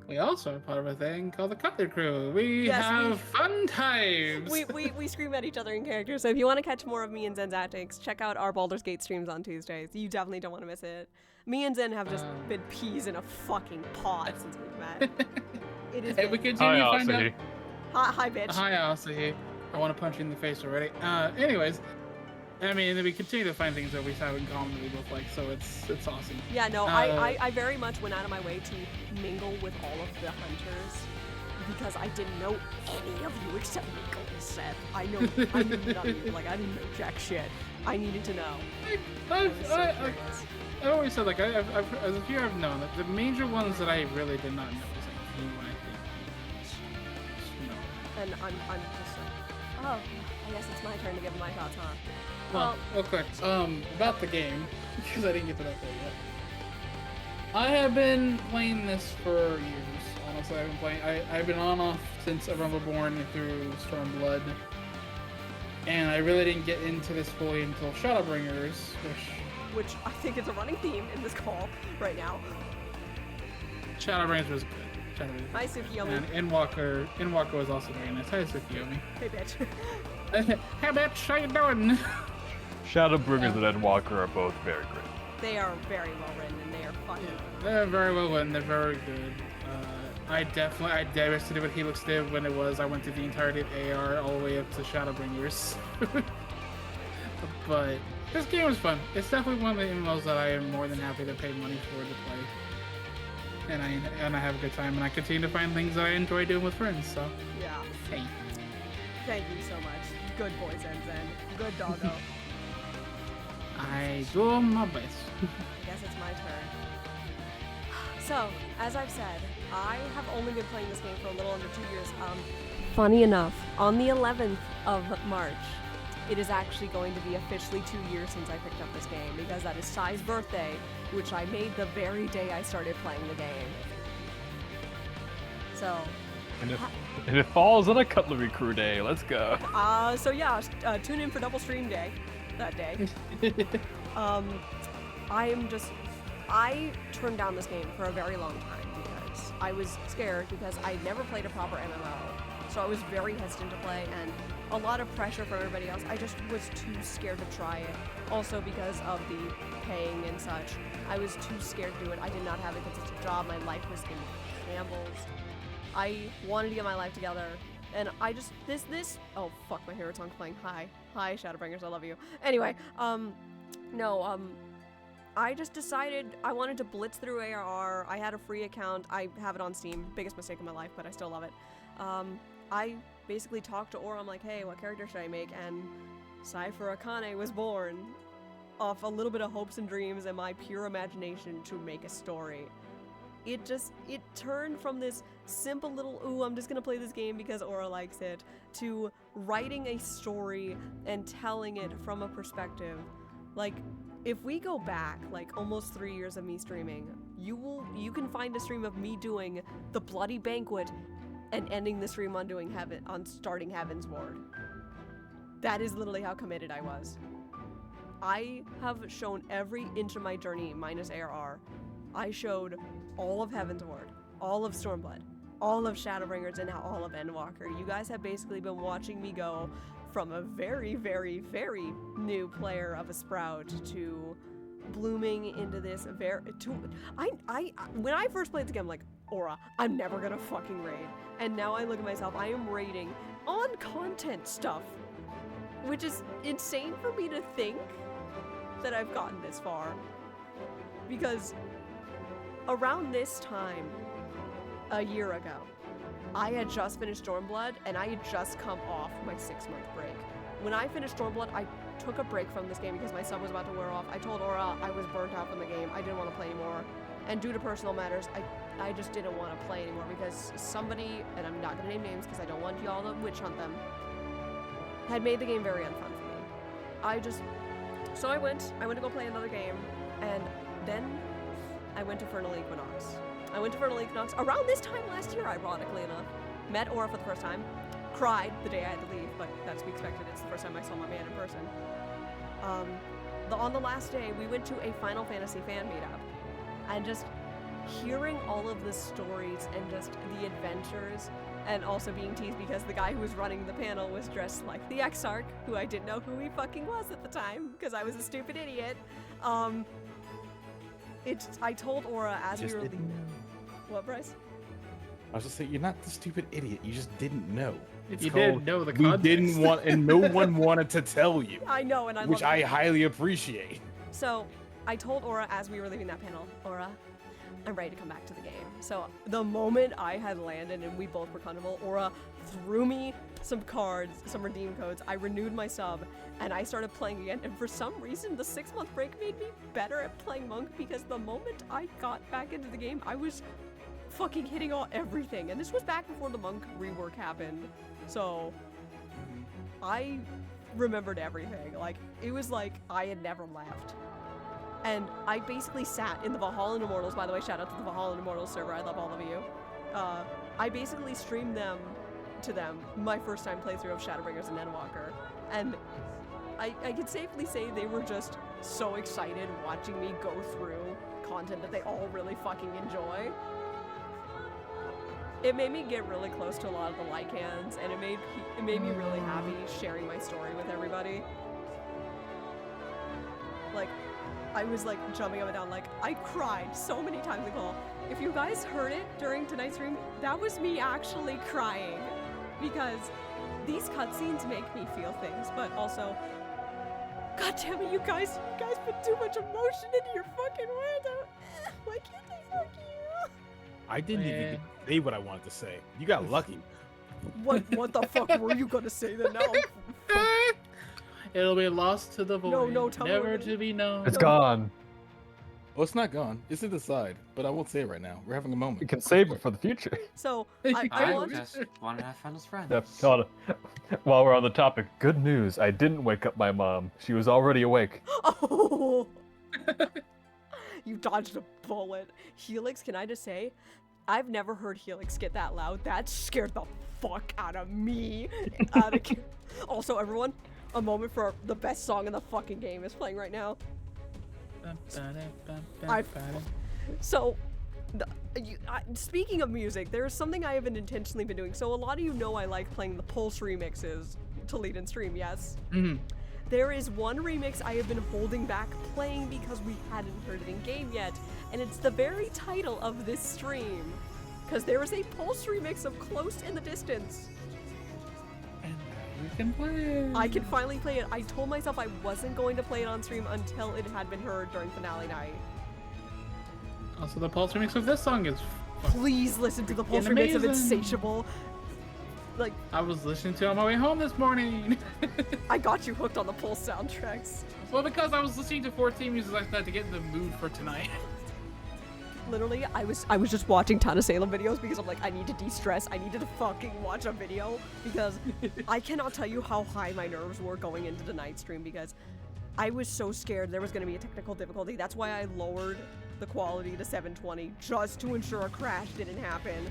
We also are part of a thing called the Cutler Crew. We have fun times. We scream at each other in character. So if you want to catch more of me and Zen's antics, check out our Baldur's Gate streams on Tuesdays. You definitely don't want to miss it. Me and Zen have just been peas in a fucking pod since we've met. It is. Hey, we continue to find out. Hi, bitch. Hi, Asahi. I want to punch you in the face already. Anyways, I mean, we continue to find things that we have in common that we both like, so it's awesome. Yeah, no, I very much went out of my way to mingle with all of the hunters because I didn't know any of you except Miko and Seth. I knew none of you. Like, I didn't know jack shit. I needed to know. I always said, like, as a few I've known, that the major ones that I really did not know was like you, I think. No. And I'm just like, oh, I guess it's my turn to give my thoughts, huh? Well, real quick, about the game, because I didn't get to that part yet. I have been playing this for years. Honestly, I've been on and off since A Realm Reborn through Stormblood. And I really didn't get into this fully until Shadowbringers, which I think is a running theme in this call right now. Shadowbringers was good. Hi, Tsukiyomi. And Endwalker was also very nice. Hi, Tsukiyomi. Hey, bitch. Hey, bitch, how you doing? Shadowbringers and Endwalker are both very great. They are very well written and they are fun. Yeah, they're very well written. They're very good. I devastated what Helix did when I went through the entirety of AR all the way up to Shadowbringers. But this game was fun. It's definitely one of the MMOs that I am more than happy to pay money for to play. And I have a good time, and I continue to find things that I enjoy doing with friends, so. Yeah. Hey. Thank you so much. Good boy, Zen. Good doggo. I do my best. I guess it's my turn. So, as I've said, I have only been playing this game for a little under 2 years. Funny enough, on the 11th of March, it is actually going to be officially 2 years since I picked up this game, because that is Sai's birthday, which I made the very day I started playing the game. So... And it falls on a Cutlery Crew day. Let's go. So yeah, tune in for double stream day that day. I turned down this game for a very long time because I was scared because I never played a proper MMO. So I was very hesitant to play and a lot of pressure from everybody else. I just was too scared to try it. Also because of the paying and such. I was too scared to do it. I did not have a consistent job. My life was in shambles. I wanted to get my life together, and I just, oh fuck, my favorite song's playing. Hi, Shadowbringers, I love you. Anyway, I just decided I wanted to blitz through ARR. I had a free account, I have it on Steam, biggest mistake of my life, but I still love it. I basically talked to Aura, I'm like, hey, what character should I make? And Cypher Akane was born off a little bit of hopes and dreams and my pure imagination to make a story. It turned from this simple little, ooh, I'm just gonna play this game because Aura likes it, to writing a story and telling it from a perspective. Like, if we go back, like, almost 3 years of me streaming, you can find a stream of me doing the Bloody Banquet and ending the stream on starting Heaven's Ward. That is literally how committed I was. I have shown every inch of my journey, minus ARR. I showed all of Heaven's Ward, all of Stormblood, all of Shadowbringers, and now all of Endwalker. You guys have basically been watching me go from a very, very, very new player of a Sprout to blooming into this when I first played the game, I'm like, Aura, I'm never gonna fucking raid. And now I look at myself, I am raiding on content stuff, which is insane for me to think that I've gotten this far. Because around this time, a year ago, I had just finished Stormblood, and I had just come off my 6-month break. When I finished Stormblood, I took a break from this game because my sub was about to wear off. I told Aura I was burnt out from the game, I didn't want to play anymore, And due to personal matters, I just didn't want to play anymore because somebody, and I'm not going to name names because I don't want y'all to witch hunt them, had made the game very unfun for me. So I went to go play another game, and then I went to Vernal Equinox. I went to Vernal Equinox around this time last year, ironically enough. Met Aura for the first time. Cried the day I had to leave, but that's to be expected. It's the first time I saw my man in person. On the last day, we went to a Final Fantasy fan meetup, and just hearing all of the stories and just the adventures, and also being teased because the guy who was running the panel was dressed like the Exarch, who I didn't know who he fucking was at the time because I was a stupid idiot. I told Aura as we were leaving. What, Bryce? I was just saying, you're not the stupid idiot. You just didn't know. It's You called, didn't know the we context. didn't want, and no one wanted to tell you. I know, and I which love I it. highly appreciate. So I told Aura as we were leaving that panel, Aura, I'm ready to come back to the game. So the moment I had landed and we both were comfortable, Aura threw me some cards, some redeem codes. I renewed my sub, and I started playing again. And for some reason, the 6-month break made me better at playing Monk because the moment I got back into the game, I was fucking hitting everything. And this was back before the Monk rework happened. So I remembered everything. Like, it was like I had never left. And I basically sat in the Valhalla Immortals, by the way, shout out to the Valhalla Immortals server, I love all of you. I basically streamed to them my first time playthrough of Shadowbringers and Endwalker. And I can safely say they were just so excited watching me go through content that they all really fucking enjoy. It made me get really close to a lot of the Lycans, and it made me really happy sharing my story with everybody. Like, I was like jumping up and down, like I cried so many times in call. If you guys heard it during tonight's stream, that was me actually crying because these cutscenes make me feel things, but also, god damn it, you guys put too much emotion into your fucking words. Why can't I fuck you? I didn't even say what I wanted to say. You got lucky. What the fuck were you gonna say then? Now? It'll be lost to the void. No, tell me never what to be known. It's gone. Well, it's not gone. It's in the side, but I won't say it right now. We're having a moment. You can save it for the future. So, I just want to have fun as friends. Yep, hold on. While we're on the topic, good news. I didn't wake up my mom. She was already awake. Oh! You dodged a bullet. Helix, can I just say, I've never heard Helix get that loud. That scared the fuck out of me. Also, everyone, a moment for the best song in the fucking game is playing right now. Speaking of music, there's something I haven't intentionally been doing. So a lot of you know I like playing the Pulse remixes to lead in stream, yes? Mm-hmm. There is one remix I have been holding back playing because we hadn't heard it in game yet, and it's the very title of this stream. Because there is a Pulse remix of Close in the Distance. You can play it. I can finally play it. I told myself I wasn't going to play it on stream until it had been heard during finale night. Also, the Pulse remix of this song is Please listen to the Pulse remix of Insatiable. Like, I was listening to it on my way home this morning. I got you hooked on the Pulse soundtracks. Well, because I was listening to 14 music like that to get in the mood for tonight. Literally, I was just watching Town of Salem videos because I'm like, I need to de-stress. I needed to fucking watch a video because I cannot tell you how high my nerves were going into the night stream because I was so scared there was going to be a technical difficulty. That's why I lowered the quality to 720 just to ensure a crash didn't happen.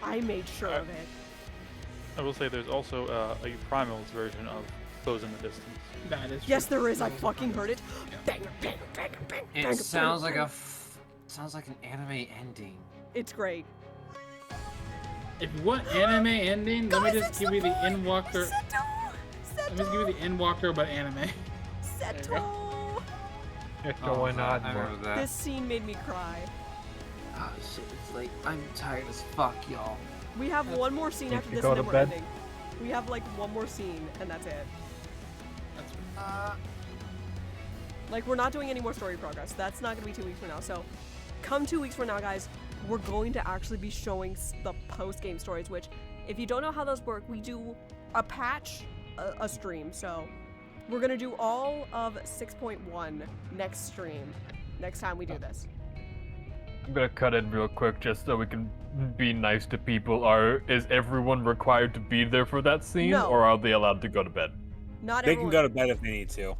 I made sure of it. I will say there's also a Primal's version of Close in the Distance. That is yes, there is. I fucking heard it. Banger, banger, banger, banger, banger, It sounds banger, like sounds like an anime ending. It's great. If you want anime ending, let me just give you the Endwalker. Let me just give you the Endwalker, but anime. Seto. Going on. I remember that. This scene made me cry. Oh shit, it's late. I'm tired as fuck, y'all. We have one more scene after you this go and to then we're bed? ending. We have like one more scene and that's it. Like, we're not doing any more story progress. That's not gonna be 2 weeks from now. So come 2 weeks from now, guys, we're going to actually be showing the post-game stories, which if you don't know how those work, we do a patch, a stream. So we're gonna do all of 6.1 next stream. next time we do this. I'm gonna cut in real quick just so we can be nice to people. Is everyone required to be there for that scene, No. or are they allowed to go to bed? Not They everyone. can go to bed if they need to.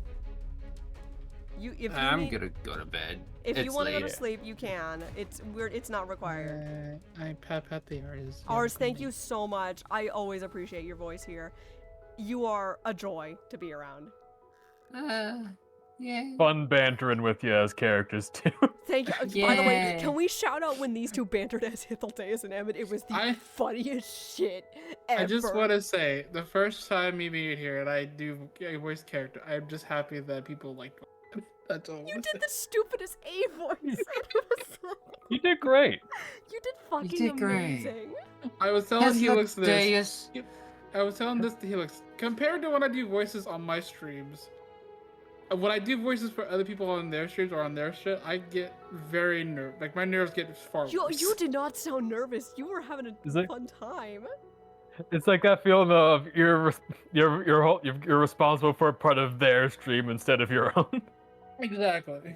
I'm gonna go to bed. If you want to go to late. sleep, you can. It's not required. I pat the Ars. Ars, thank you so much. I always appreciate your voice here. You are a joy to be around. Yeah. Fun bantering with you as characters too. Thank you. By the way, can we shout out when these two bantered as Hithildeus and Emmett? It was the funniest shit ever. I just want to say, the first time me being here and I do a voice character, I'm just happy that people like it. That's all. You did the stupidest A voice. You did great. You did fucking did great. amazing. I was telling Helix this. Hithildeus. I was telling this to Helix. Compared to when I do voices on my streams, when I do voices for other people on their streams or on their shit, I get very nervous. Like, my nerves get far worse. You did not sound nervous. You were having a fun time. It's like that feeling of you're responsible for a part of their stream instead of your own. Exactly.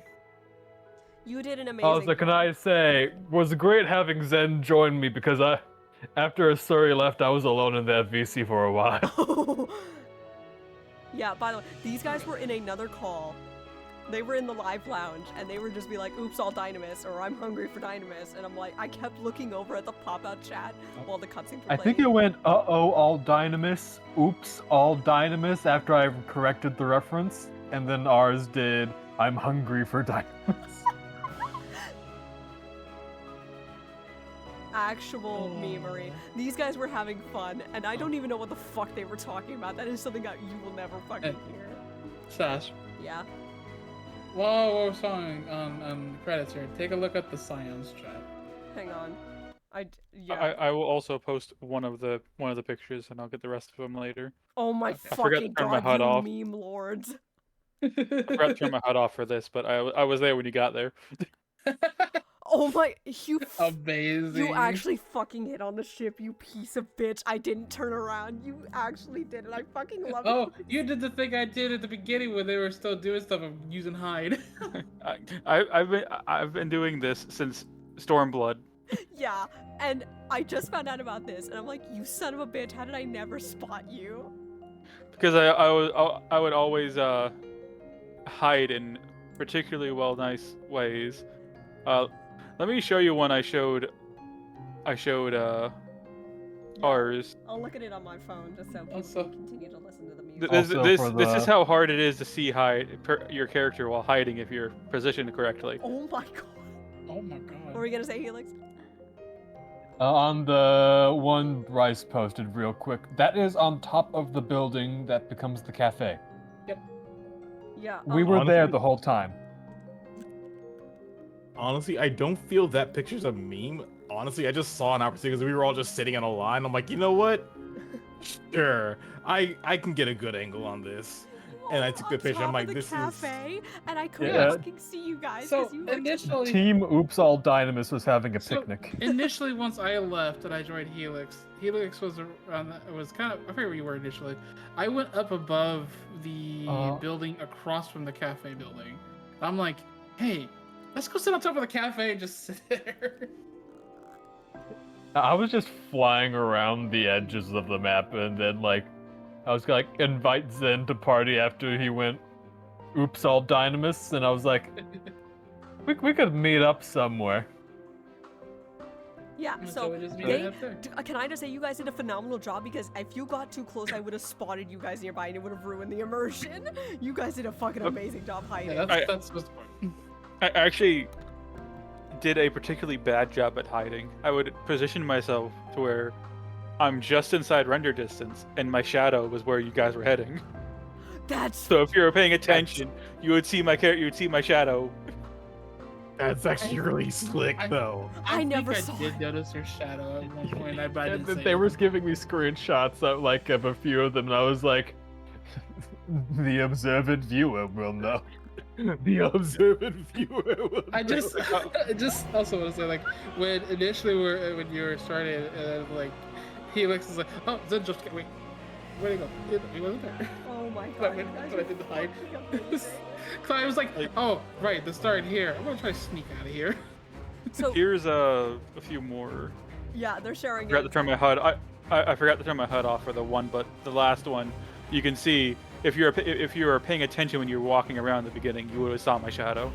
You did an amazing Also, can I say, was great having Zen join me because after Asuri left, I was alone in that VC for a while. Yeah, by the way, these guys were in another call. They were in the live lounge, and they were just be like, oops, all Dynamis, or I'm hungry for Dynamis. And I'm like, I kept looking over at the pop-out chat while the cutscenes were playing. I think it went, uh-oh, all Dynamis, oops, all Dynamis, after I corrected the reference. And then ours did, I'm hungry for Dynamis. Actual memery. These guys were having fun, and I don't even know what the fuck they were talking about. That is something that you will never fucking hear. Sash. Yeah. While we're talking on credits here, take a look at the Scions chat. Hang on. I will also post one of the pictures, and I'll get the rest of them later. Oh my I forgot to fucking turn my god, HUD you off. meme lords. I forgot to turn my HUD off for this, but I was there when you got there. Oh my, amazing. You actually fucking hit on the ship, you piece of bitch. I didn't turn around. You actually did it. I fucking love it. Oh, you did the thing I did at the beginning when they were still doing stuff of using hide. I've been doing this since Stormblood. Yeah, and I just found out about this, and I'm like, you son of a bitch, how did I never spot you? Because I would always hide in particularly nice ways. Let me show you one I showed ours. I'll look at it on my phone just so people can continue to listen to the music. This is how hard it is to see your character while hiding if you're positioned correctly. Oh my god. Oh my god. What were you gonna say, Helix? On the one Bryce posted real quick, that is on top of the building that becomes the cafe. Yep. Yeah. We were there the whole time. Honestly, I don't feel that picture's a meme. Honestly, I just saw an opportunity because we were all just sitting on a line. I'm like, you know what? Sure, I can get a good angle on this. And I took the picture. I'm like, this is. Cafe, and I couldn't fucking see you guys. So you were initially, Team Oops All Dynamis was having a picnic. Initially, once I left and I joined Helix, Helix was around. It was kind of. I forget where you were initially. I went up above the building across from the cafe building. I'm like, hey, let's go sit on top of the cafe and just sit there. I was just flying around the edges of the map, and then I was gonna invite Zen to party after he went oops all Dynamis, and I was like, we could meet up somewhere. Yeah, so can I just say you guys did a phenomenal job, because if you got too close, I would have spotted you guys nearby and it would have ruined the immersion. You guys did a fucking amazing job hiding. Yeah, that's the point. I actually did a particularly bad job at hiding. I would position myself to where I'm just inside render distance, and my shadow was where you guys were heading. So if you were paying attention, you would see my shadow. That's actually really slick, though. I never did notice your shadow at one point. I didn't say They were giving me screenshots of a few of them, and I was like, the observant viewer will know. The observant viewer will know. I just also want to say, when when you were starting, Helix was like, oh, Zen just wait, where'd he go? He wasn't there. Oh my god. But I didn't hide. So I was like, oh, right, the start here. I'm gonna try to sneak out of here. So here's a few more. Yeah, they're sharing I forgot to turn my HUD. I forgot to turn my HUD off for the one, but the last one, you can see if you were paying attention when you were walking around the beginning, you would have saw my shadow.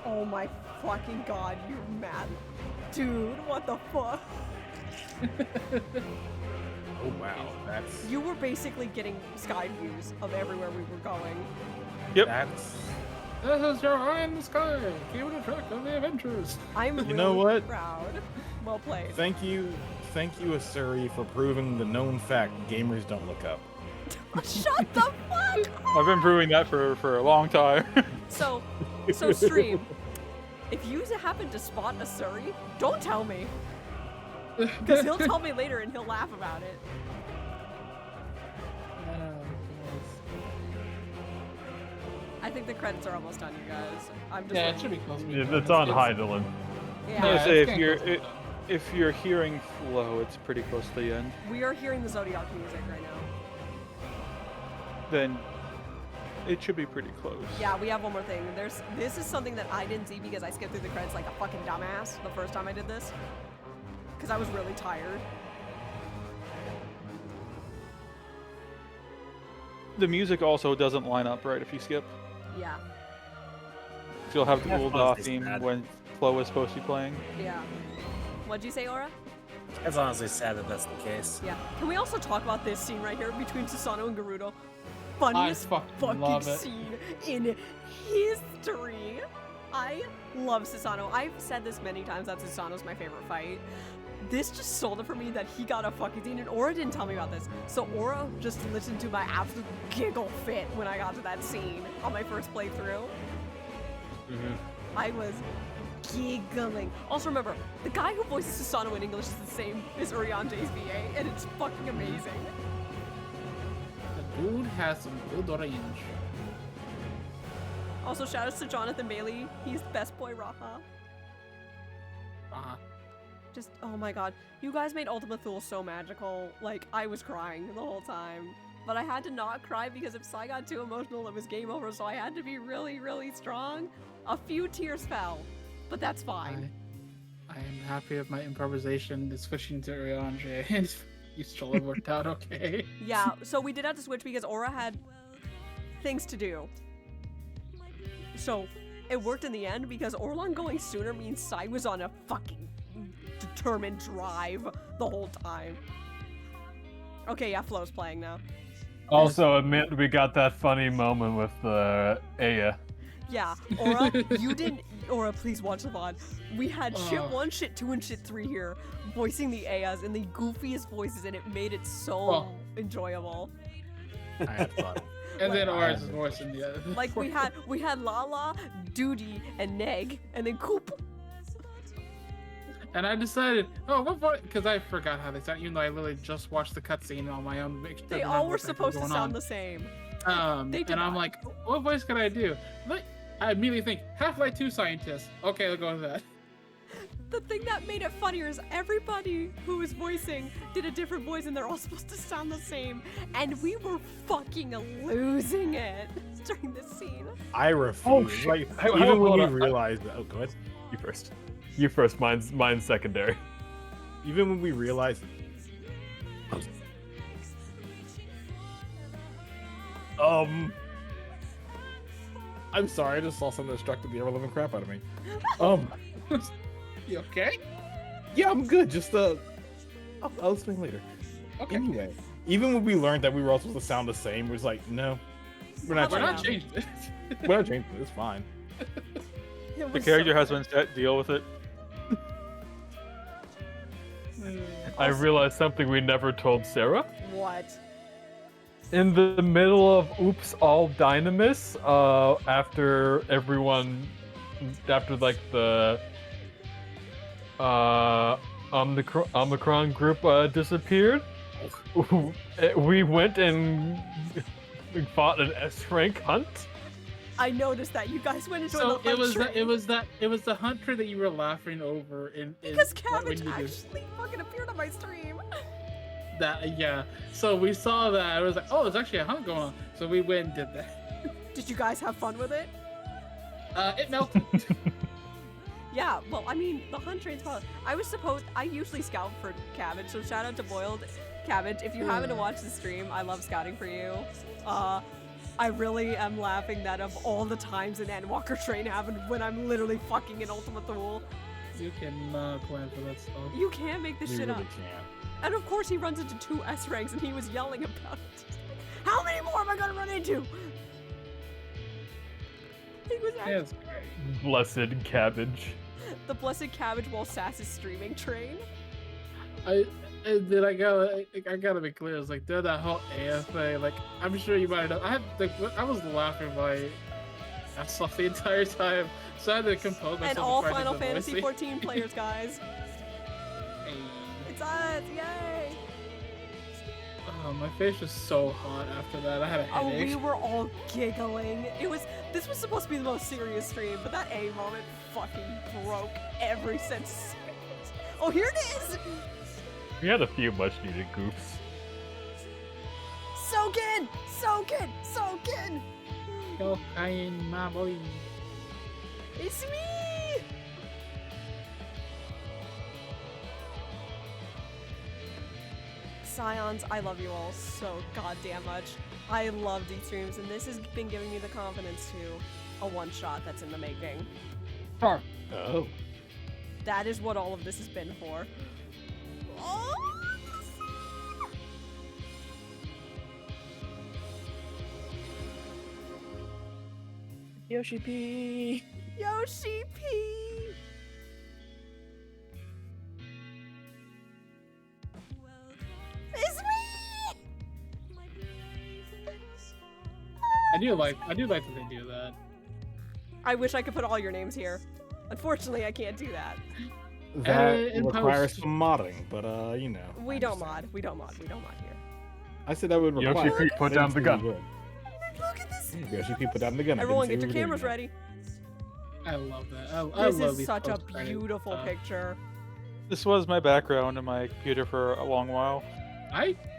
Oh my fucking god, you're mad. Dude, what the fuck? Oh wow, that's... You were basically getting sky views of everywhere we were going. Yep. This is your eye in the sky. Keep the track of the adventures. I'm really You know what? proud. Well played. Thank you, Asuri, for proving the known fact gamers don't look up. Shut the fuck up! I've been proving that for a long time. So stream. If you happen to spot a Surrey, don't tell me. Because he'll tell me later and he'll laugh about it. I think the credits are almost done, you guys. I'm just Yeah, it should be close. It's on high, Dylan. Yeah. I say if you're hearing flow, it's pretty close to the end. We are hearing the Zodiac music right now. Then it should be pretty close. Yeah, we have one more thing. This is something that I didn't see because I skipped through the credits like a fucking dumbass the first time I did this. Because I was really tired. The music also doesn't line up right if you skip. Yeah. You'll have the That's old honestly theme sad. when flow is supposed to be playing. Yeah. What'd you say, Aura? It's honestly sad that that's the case. Yeah. Can we also talk about this scene right here between Susano and Gerudo? Funniest fucking love it. scene in history. I love Susano. I've said this many times that Susano's my favorite fight. This just sold it for me that he got a fucking scene, and Aura didn't tell me about this. So Aura just listened to my absolute giggle fit when I got to that scene on my first playthrough. I was giggling. Also remember, the guy who voices Susano in English is the same as Uriange's VA, and it's fucking amazing. The dude has some good range. Also, shout outs to Jonathan Bailey. He's best boy Raha. Just, oh my god. You guys made Ultima Thule so magical. Like, I was crying the whole time. But I had to not cry because if Sai got too emotional, it was game over, so I had to be really, really strong. A few tears fell, but that's fine. I am happy with my improvisation. The switching to Uriange and you still have worked out okay. Yeah, so we did have to switch because Aura had things to do. So it worked in the end because Orlan going sooner means Sai was on a fucking determined drive the whole time. Okay, yeah, Flo's playing now. Also, admit we got that funny moment with Aya. Yeah, Aura, you didn't. Aura, please watch the VOD. We had shit 1, shit 2, and shit 3 here, voicing the Ayas in the goofiest voices, and it made it so enjoyable. I had fun. And then Aura's voice in the other. Like we had Lala, Duty, and Neg, and then Coop. And I decided, oh, what voice? Because I forgot how they sound, even though I literally just watched the cutscene on my own. They all were supposed to sound the same. They did and I'm not. like, what voice can I do? Like, I immediately think, Half-Life 2 scientist. Okay, I'll go with that. The thing that made it funnier is everybody who was voicing did a different voice and they're all supposed to sound the same. And we were fucking losing it during this scene. I refuse. Oh, shit. Like, Hold even when we on. realized that. Oh, go ahead. You first. You first. Mine's secondary. Even when we realized. I'm sorry, I just saw something that struck the ever-living crap out of me. You okay? Yeah, I'm good. Just I'll explain later. Okay. Anyway, even when we learned that we were all supposed to sound the same, it was like, no, we're not changing it. We're not changing it. It's fine. The character has been set. Deal with it. I realized something we never told Sarah. What? In the middle of Oops All Dynamis, after like the Omicron group disappeared, we went and fought an S-rank hunt. I noticed that you guys went into So the hunt train. it was the hunter that you were laughing over because when Cabbage you actually fucking appeared on my stream. That yeah. So we saw that. I was like, oh, there's actually a hunt going on. So we went and did that. Did you guys have fun with it? It melted. Yeah, well, I mean, the hunt train's fun. I usually scout for Cabbage, so shout out to Boiled Cabbage. If you happen to watch the stream, I love scouting for you. I really am laughing that of all the times an Endwalker train happened when I'm literally fucking an Ultima Thule. You can plan for that stuff. You can't make this shit up. And of course he runs into 2 S ranks and he was yelling about it. How many more am I gonna run into? He was actually Blessed Cabbage. the Blessed Cabbage while Sass is streaming train. I gotta be clear. It's like during that whole AF thing. Like I'm sure you might know. I was laughing my ass off the entire time, so I had to compose myself. And all Final Fantasy 14 players, guys. Hey. It's us! Yay! Oh, my face was so hot after that. I had a headache. Oh, we were all giggling. This was supposed to be the most serious stream, but that A moment fucking broke every sense. Oh, here it is! We had a few much needed goofs. Soak in! Soak in! Soak in! Cocaine, my boy. It's me! Scions, I love you all so goddamn much. I love these streams, and this has been giving me the confidence to a one-shot that's in the making. Oh. That is what all of this has been for. Oh! Yoshi P. Yoshi P. It's me. I do like that they do that. I wish I could put all your names here. Unfortunately, I can't do that. That requires some modding, but you know. We don't mod. We don't mod here. I said that would require. Yoshi P, put down the gun. Look at this. Yoshi P, put down the gun. Everyone, get your cameras ready. I love that. This love is these such a post-credit beautiful stuff. picture. This was my background on my computer for a long while.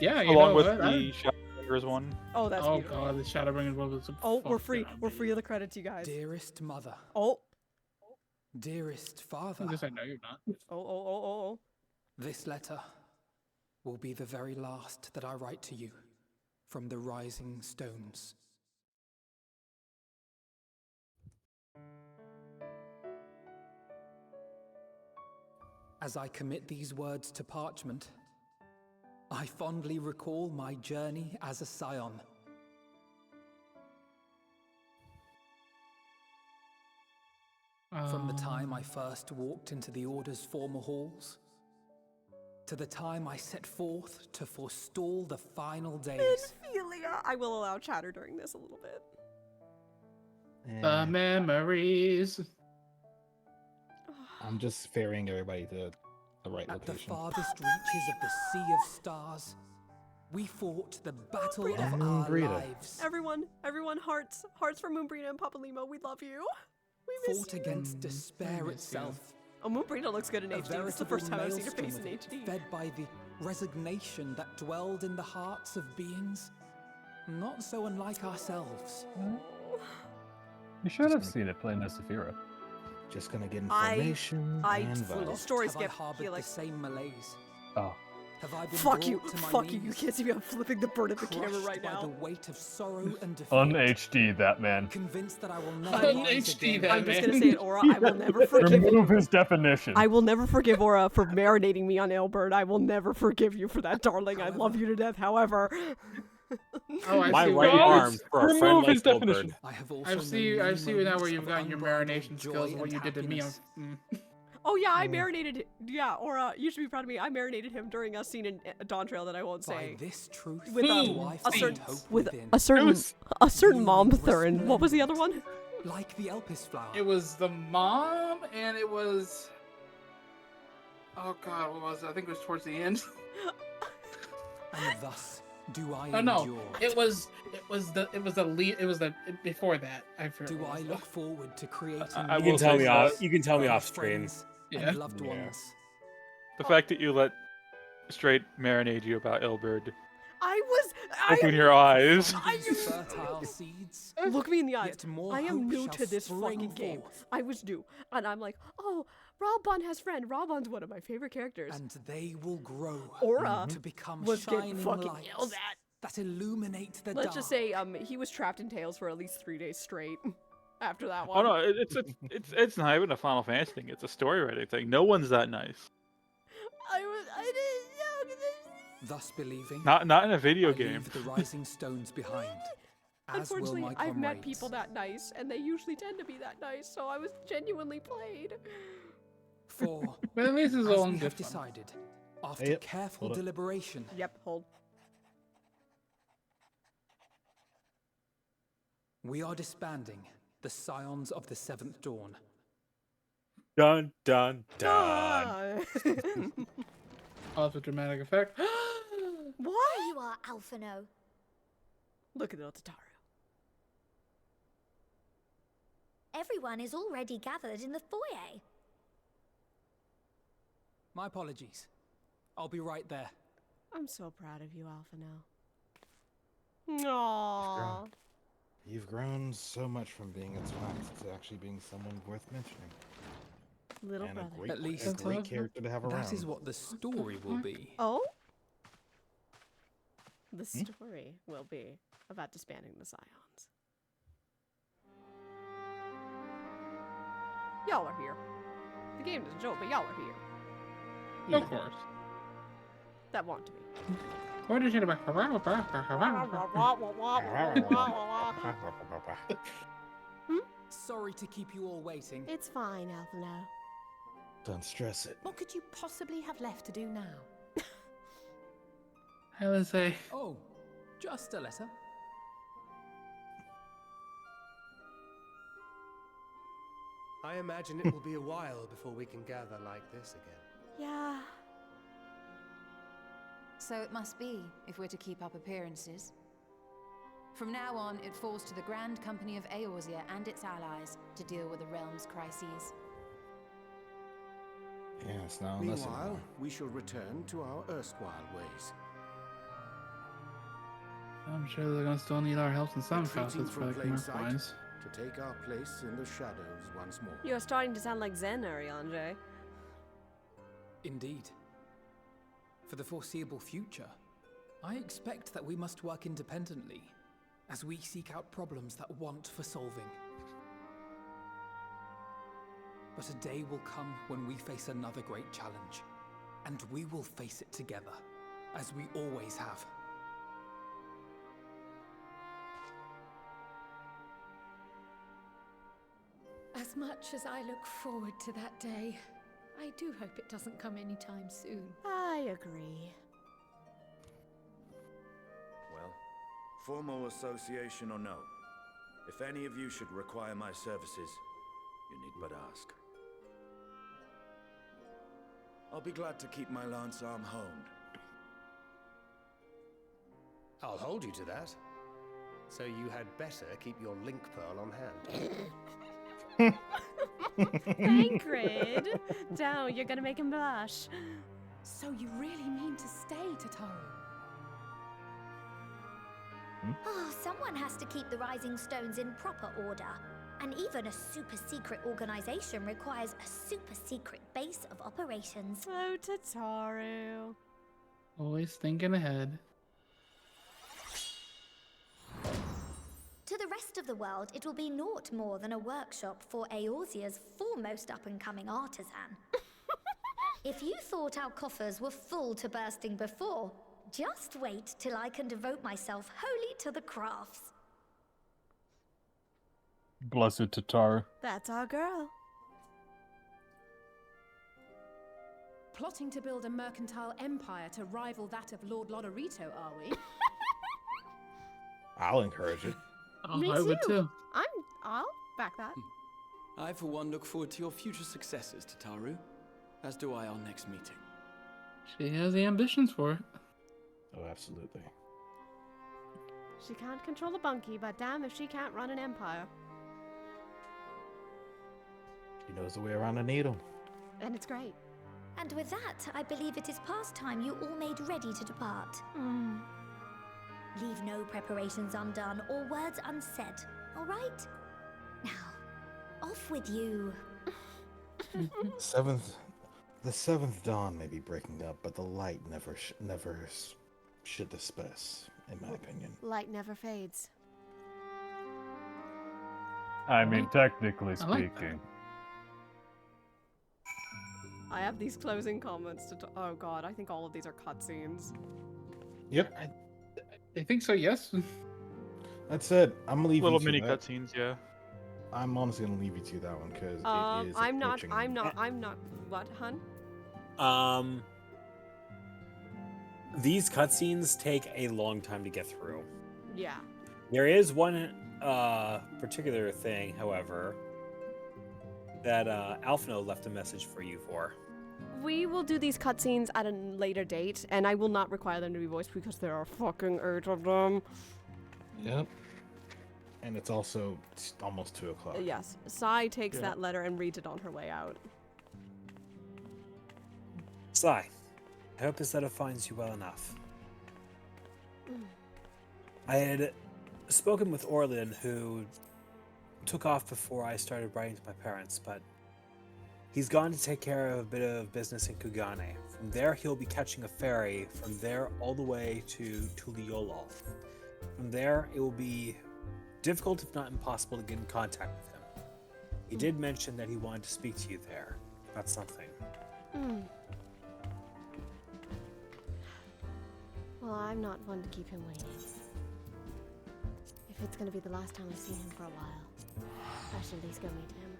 Yeah, you along know with what? the Shadowbringers one. Oh, that's beautiful. God, the Shadowbringers one was. Oh, we're free. We're free of the credits, you guys. Dearest mother. Oh. Dearest father. Yes, I know you're not. Oh. This letter will be the very last that I write to you from the rising stones. As I commit these words to parchment, I fondly recall my journey as a scion. From the time I first walked into the Order's former halls, to the time I set forth to forestall the final days. Ophelia. I will allow chatter during this a little bit. The memories. I'm just ferrying everybody to the right At the location. farthest reaches of the Sea of Stars, we fought the battle of our Moonbreeder. lives. Everyone, hearts for Moonbreeder and Papa Limo. We love you. We miss Fought you. against despair itself. Oh, Moonbreeder looks good in A HD. This is the first time I've seen her veritable face in maelstrom HD. fed by the resignation that dwelled in the hearts of beings not so unlike ourselves. You should have seen it playing as Saphira. Just gonna get information and Full vibes. oft story have I skip, harbored Felix. the same malaise. Oh. Have I been Fuck you. brought to my Fuck you. You knees, can't see me. I'm flipping the bird at the camera crushed right by now. the weight of sorrow and defeat, Un-HD, that man. convinced that I will never rise Un-HD, again. that I'm just gonna say it, Aura. I will never forgive Remove you. his definition. I will never forgive Aura for marinating me on Elbert. I will never forgive you for that, darling. I love you to death. However, Oh, I My see. right Well, arm for a remove friend his like definition. Elbert. I have also I known see many now where moments you've of gotten your unbridled marination joy skills and what and you did to me on. happiness. oh yeah, I marinated. Yeah, Aura, you should be proud of me. I marinated him during a scene in Dawn Trail that I won't By say. this truth With do I a find certain, hope with within. a certain mom Thurin. What was the other one? Like the Elpis flower. It was the mom, and it was. Oh God, what was it? I think it was towards the end. And thus do I Oh no, endure. it was the lead. It was the before that. I forget. Do what I it was. look forward to creating I You will can tell say me off. this. You can tell me with off screen. friends Yeah. and loved Yeah. ones. The fact that you let straight marinate you about Ilberd. I was. Open your eyes. fertile seeds. Look me in the eyes. Yet more I am hope new shall to this spring fucking game. forth. I was new, and I'm like, oh, Raubon has friend. Raubon's one of my favorite characters. And they will grow Aura to become was getting shining fucking lights yelled at. that illuminate the Let's dark. just say, he was trapped in Tales for at least 3 days straight. After that Oh one. no, it's not even a Final Fantasy thing. It's a story writing thing. No one's that nice. I didn't know. Thus believing, Not in a video I game. leave the rising stones behind. As will Unfortunately, my I've met comrades. people that nice, and they usually tend to be that nice, so I was genuinely played. For But at least it's as all we in have good fun. decided, after Yep, careful hold up. deliberation, Yep, hold. we are disbanding the Scions of the Seventh Dawn. Dun dun dun. Pause with dramatic effect. What? There you are, Alphino. Look at little Tataru. Everyone is already gathered in the foyer. My apologies. I'll be right there. I'm so proud of you, Alphino. Aww. You've grown so much from being a twat to actually being someone worth mentioning. Little And brother. a great, At least a great character to have around. that is what the story will be. Oh? The story will be about disbanding the Scions. Y'all are here. The game doesn't show it, but y'all are here. Of course. That want to be. What did you do? Sorry to keep you all waiting. It's fine, Alphino. Don't stress it. What could you possibly have left to do now? I would say. Oh, just a letter. I imagine it will be a while before we can gather like this again. Yeah. So it must be, if we're to keep up appearances. From now on, it falls to the Grand Company of Eorzea and its allies to deal with the realm's crises. Yes, now unless Meanwhile, we shall return to our erstwhile ways. I'm sure they're gonna still need our help in some Retreating facets for from the plain commerce sight wise. to take our place in the shadows once more. You're starting to sound like Zen, Ariane. Indeed. For the foreseeable future, I expect that we must work independently as we seek out problems that want for solving. But a day will come when we face another great challenge, and we will face it together, as we always have. As much as I look forward to that day, I do hope it doesn't come anytime soon. I agree. Well, formal association or no, if any of you should require my services, you need but ask. I'll be glad to keep my lance arm honed. I'll hold you to that. So you had better keep your link pearl on hand. Thancred! Down, you're gonna make him blush. So you really mean to stay, Tataru? Oh, someone has to keep the Rising Stones in proper order. And even a super secret organization requires a super secret base of operations. Oh, Tataru. Always thinking ahead. To the rest of the world, it will be naught more than a workshop for Eorzea's foremost up-and-coming artisan. If you thought our coffers were full to bursting before, just wait till I can devote myself wholly to the crafts. Blessed Tatar. That's our girl. Plotting to build a mercantile empire to rival that of Lord Lodorito, are we? I'll encourage it. Me I would too. I'll back that. I, for one, look forward to your future successes, Tataru. As do I our next meeting. She has the ambitions for it. Oh, absolutely. She can't control a bunkie, but damn if she can't run an empire. She knows the way around a needle. And it's great. And with that, I believe it is past time you all made ready to depart. Leave no preparations undone or words unsaid, all right? Now, off with you. The seventh dawn may be breaking up, but the light never should disperse, in my opinion. Light never fades. I mean, technically I like speaking. I have these closing comments to. Oh god, I think all of these are cutscenes. Yep. I think so, yes. That's it. I'm gonna leave Little you mini to that. cutscenes, yeah. I'm honestly gonna leave you to that one because it is I'm not. approaching. I'm not. What, hun? These cutscenes take a long time to get through. Yeah. There is one particular thing, however, that Alphino left a message for you for. We will do these cutscenes at a later date, and I will not require them to be voiced because there are fucking 8 of them. Yep. And it's also almost 2 o'clock. Yes. Sai takes Yeah. that letter and reads it on her way out. Sai, I hope this letter finds you well enough. I had spoken with Orlin, who took off before I started writing to my parents, but he's gone to take care of a bit of business in Kugane. From there, he'll be catching a ferry from there all the way to Tuliolol. From there, it will be difficult, if not impossible, to get in contact with him. He did mention that he wanted to speak to you there about something. Well, I'm not one to keep him waiting. If it's gonna be the last time I see him for a while, I should at least go meet him.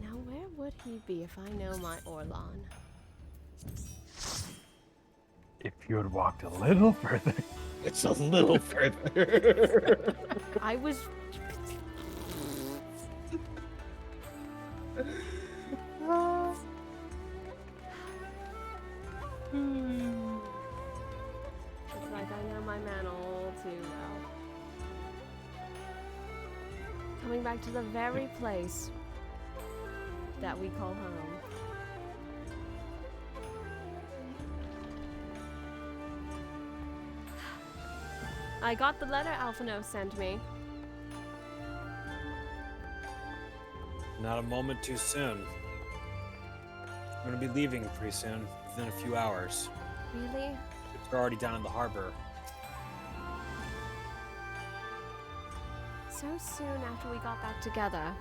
Now, where would he be if I know my Orlan? If you had walked a little further. It's a little further. I was. It's like I know my man all too well. Coming back to the very place that we call home. I got the letter Alphino sent me. Not a moment too soon. I'm going to be leaving pretty soon, within a few hours. Really? We're already down in the harbor. So soon after we got back together,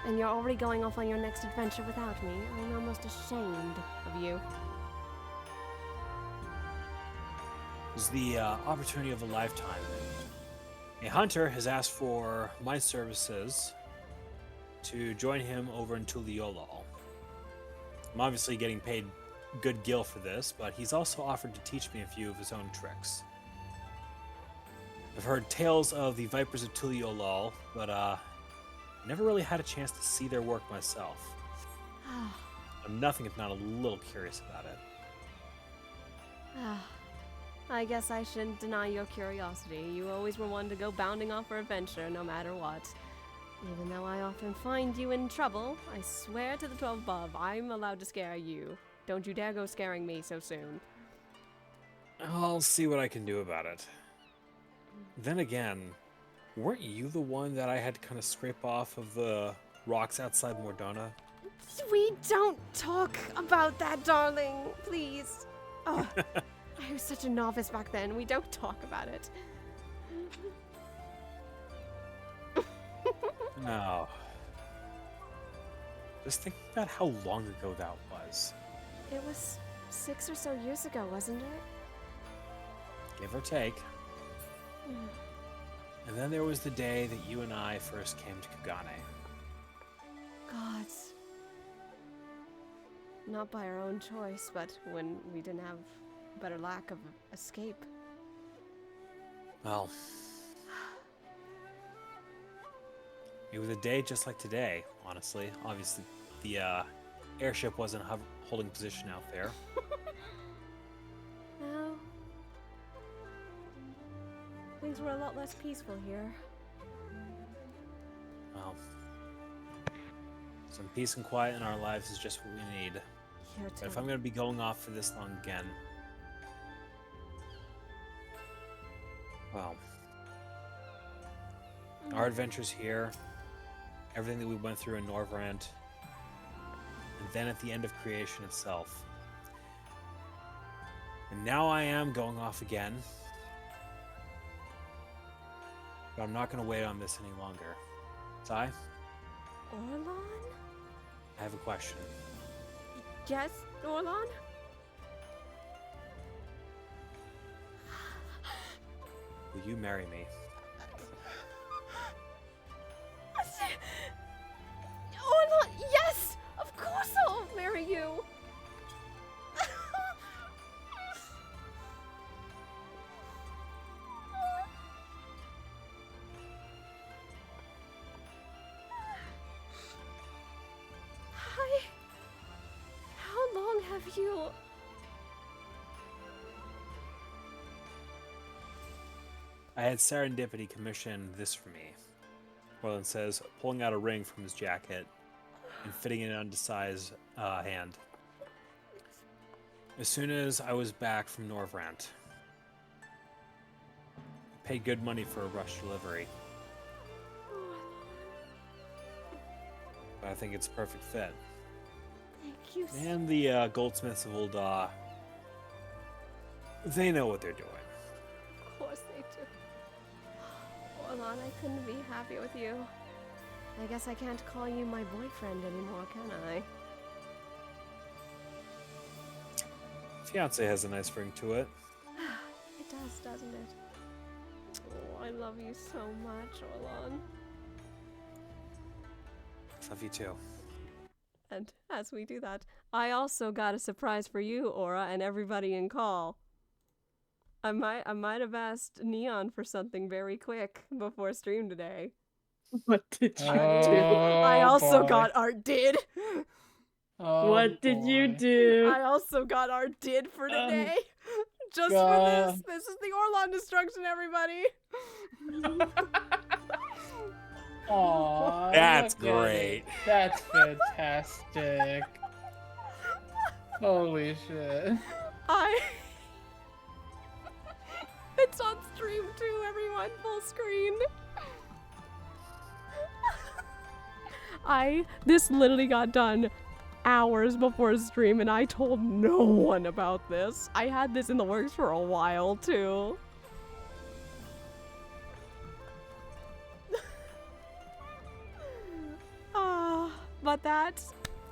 and you're already going off on your next adventure without me. I'm almost ashamed of you. It was the opportunity of a lifetime. A hunter has asked for my services to join him over in Tuliolol. I'm obviously getting paid good gil for this, but he's also offered to teach me a few of his own tricks. I've heard tales of the Vipers of Tuliolol, but never really had a chance to see their work myself. I'm nothing if not a little curious about it. I guess I shouldn't deny your curiosity. You always were one to go bounding off for adventure, no matter what. Even though I often find you in trouble, I swear to the 12 above, I'm allowed to scare you. Don't you dare go scaring me so soon. I'll see what I can do about it. Then again, weren't you the one that I had to kind of scrape off of the rocks outside Mordona? We don't talk about that, darling. Please. Oh, I was such a novice back then. We don't talk about it. No. Just think about how long ago that was. It was 6 or so years ago, wasn't it? Give or take. And then there was the day that you and I first came to Kugane. God. Not by our own choice, but when we didn't have better lack of escape. Well, it was a day just like today, honestly. Obviously, the airship wasn't holding position out there. No. Things were a lot less peaceful here. Well, Some peace and quiet in our lives is just what we need. Here But if too. I'm going to be going off for this long again, well, our adventures here, everything that we went through in Norvrant, and then at the end of creation itself. And now I am going off again. But I'm not going to wait on this any longer. Sai, Orlan? I have a question. Yes, Orlan? Will you marry me? Orlan, yes! Of course I'll marry you! How long have you... I had Serendipity commission this for me. Orlan says, pulling out a ring from his jacket and fitting it onto Sai's hand. As soon as I was back from Norvrant, I paid good money for a rush delivery. But I think it's a perfect fit. Thank you. And the goldsmiths of Ul'dah, they know what they're doing. Of course they do. Orlan, I couldn't be happier with you. I guess I can't call you my boyfriend anymore, can I? Fiance has a nice ring to it. It does, doesn't it? Oh, I love you so much, Orlan. Love you too. And as we do that, I also got a surprise for you, Aura, and everybody in call. I might have asked Neon for something very quick before stream today. What did you do? I also boy. got art did. What did you do? I also got art did for today. Just for God. this. This is the Orlan destruction, everybody. Aww. That's look at great. it. That's fantastic. Holy shit. It's on stream too, everyone. Full screen. This literally got done hours before stream, and I told no one about this. I had this in the works for a while too. But that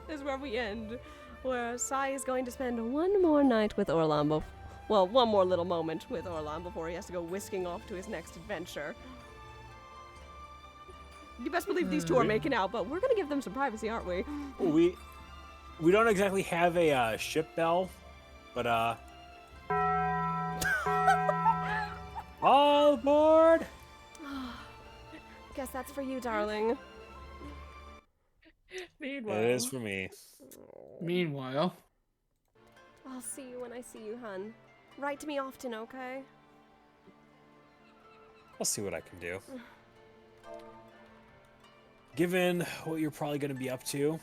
is where we end, where Sai is going to spend one more night with Orlan, well, one more little moment with Orlan before he has to go whisking off to his next adventure. You best believe these two are making out, but we're gonna give them some privacy, aren't we? We don't exactly have a ship bell, but all aboard. Guess that's for you, darling. Meanwhile. It is for me. Meanwhile. I'll see you when I see you, hun. Write to me often, okay? I'll see what I can do. Given what you're probably going to be up to,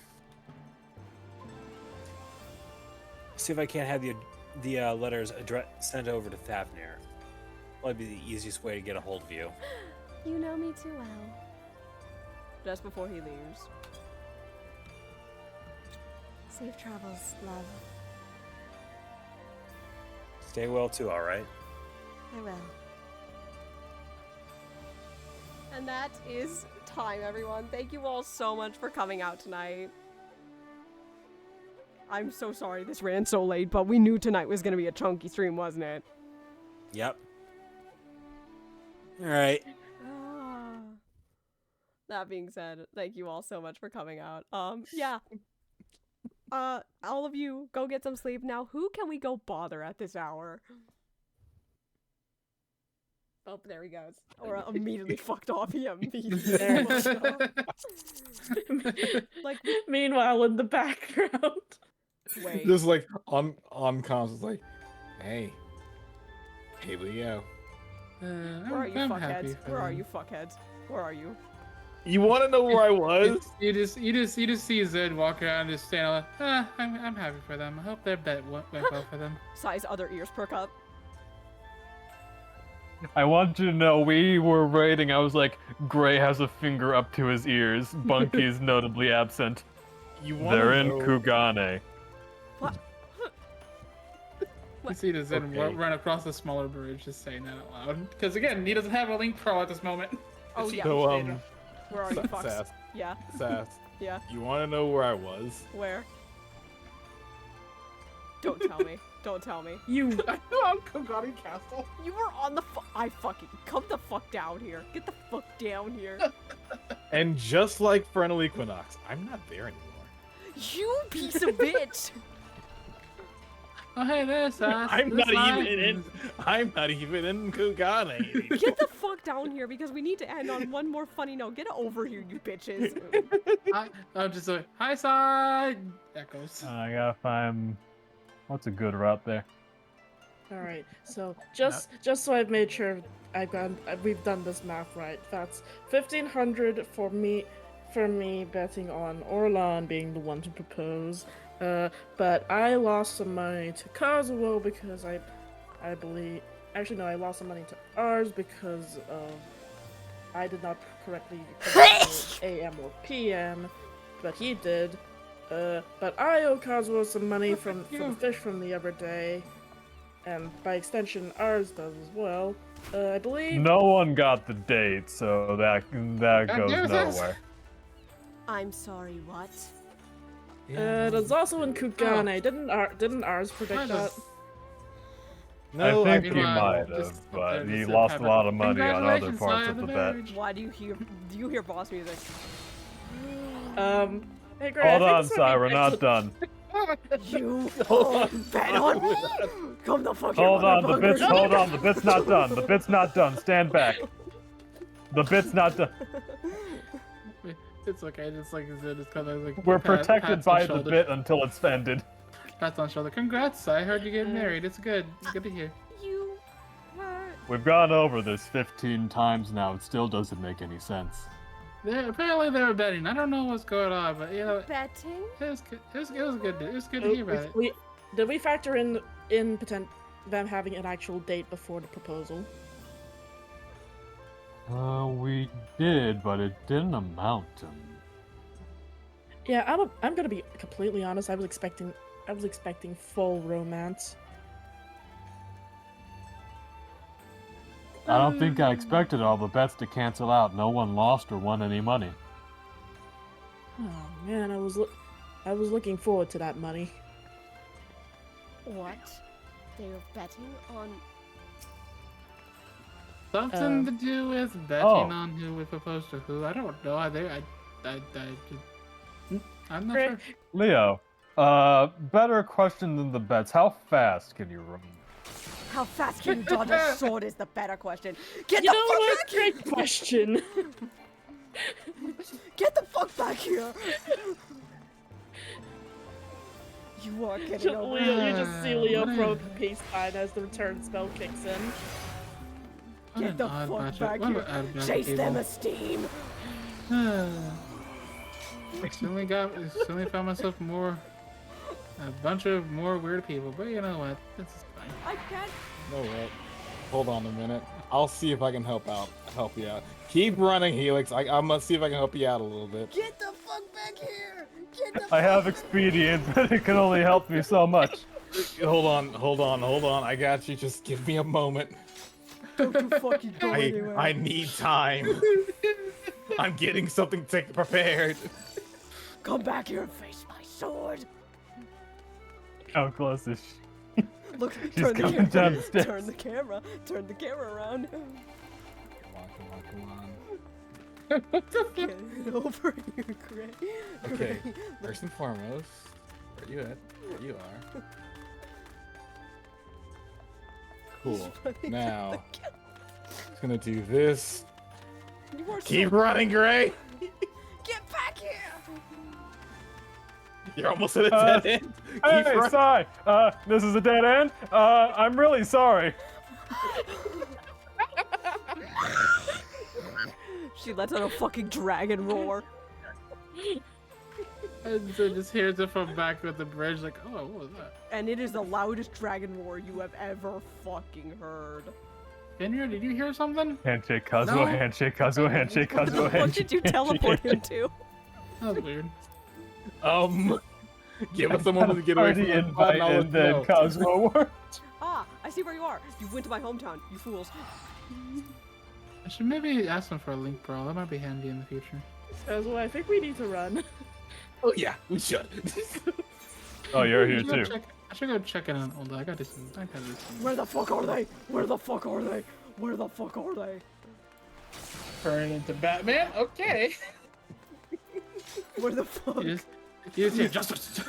see if I can't have the letters sent over to Thavnir. Probably be the easiest way to get a hold of you. You know me too well. Just before he leaves. Safe travels, love. Stay well too, all right? I will. And that is time, everyone. Thank you all so much for coming out tonight. I'm so sorry this ran so late, but we knew tonight was going to be a chunky stream, wasn't it? Yep. All right. That being said, thank you all so much for coming out. Yeah. All of you, go get some sleep. Now, who can we go bother at this hour? Oh, there he goes. Or immediately fucked off. He immediately fucked off. Like, meanwhile, in the background. Wait. Just like on comms, it's like, hey Leo. Where are you, fuckheads? Where are you, fuckheads? Where are you? You want to know where I was? You just see Zed walk around and just stand like, I'm happy for them. I hope their bet went well for them. Sai's other ears perk up. I want you to know we were raiding. I was like, Gray has a finger up to his ears. Bunky is notably absent. They're in Kugane. What? You see the Zed run across the smaller bridge, just saying that out loud. Because again, he doesn't have a link pro at this moment. Oh yeah. So where are you, Fox? Sass. Yeah. Sass. Yeah. You want to know where I was? Where? Don't tell me. Don't tell me. You on Kogani Castle? You were on the I fucking come the fuck down here. Get the fuck down here. And just like Fernal Equinox, I'm not there anymore. You piece of bitch. Oh hey, there's Sass. I'm not even in Kugane. Get the fuck down here because we need to end on one more funny note. Get over here, you bitches. I'm just like, hi, Sai. Echoes. I gotta find. What's a good route there? All right, so just so I've made sure we've done this math right. That's 1,500 for me betting on Orlan being the one to propose. But I lost some money to Kazuo because I believe actually no, I lost some money to ours because I did not correctly AM or PM, but he did. But I owe Kazuo some money from the fish from the other day, and by extension, ours does as well. I believe. No one got the date, so that goes nowhere. I'm sorry. What? There's also in Kugane. Didn't ours predict that? No, I think he might have, but he lost a lot of money on other parts of the bet. Why do you hear boss music? Hey, Gray, Hold on, Sai, we're not done. You bet on me? Come the fuck here, Hold on, the bit's not done. The bit's not done. Stand back. The bit's not done. It's okay, just like Zed is kind of like. We're protected by the bit until it's ended. Pats on shoulder. Congrats, I heard you getting married. It's good. It's good to hear. You hurt. We've gone over this 15 times now. It still doesn't make any sense. Apparently they were betting. I don't know what's going on, but you know. Betting? It was good. It was good. It was good to hear about it. Did we factor in them having an actual date before the proposal? We did, but it didn't amount to. Yeah, I'm gonna be completely honest. I was expecting full romance. I don't think I expected all the bets to cancel out. No one lost or won any money. Oh man, I was looking forward to that money. What? They were betting on something to do with betting on who would propose to who. I don't know. I'm not sure. Leo, better question than the bets. How fast can you run? how fast can you dodge a sword is the better question. Get you the know fuck what? back here! Great question. Get the fuck back here! You are getting over. You just see Leo throw the peace sign as the return spell kicks in. Get the fuck back here! Chase them, Esteem! Suddenly found myself a bunch of more weird people, but you know what? This is fine. I can't. You know what? Hold on a minute. I'll see if I can help you out. Keep running, Helix. I'm gonna see if I can help you out a little bit. Get the fuck back here! Get the I have expedient, but it can only help me so much. Hold on. I got you. Just give me a moment. Don't fucking go anywhere. I need time. I'm getting something prepared. Come back here and face my sword. How close is she? Look, She's turn the coming camera. down the stairs. Turn the camera around. Come on. Get over here, Gray. Okay, first and foremost, where you at? There you are. Cool. Now, just gonna do this. Keep running, Gray. Get back here! You're almost at a dead end. Hey, Sai! This is a dead end? I'm really sorry. She lets out a fucking dragon roar. And so just hears it from back with the bridge, like, oh, what was that? And it is the loudest dragon roar you have ever fucking heard. Fenrir, did you hear something? Handshake, Kazuo, No. handshake, Kazuo, handshake, Kazuo, handshake. What did you teleport him to? That was weird. Give us a moment to get away from Party the invite and then Kazuo worked. Ah, I see where you are. You went to my hometown, you fools. I should maybe ask them for a link, bro. That might be handy in the future. Well, I think we need to run. Oh yeah, we should. Oh, you're here I should go too. I should go check it out. Hold on, I gotta do some. Where the fuck are they? Where the fuck are they? Where the fuck are they? Turn into Batman? Okay. Where the fuck? You just hear justice.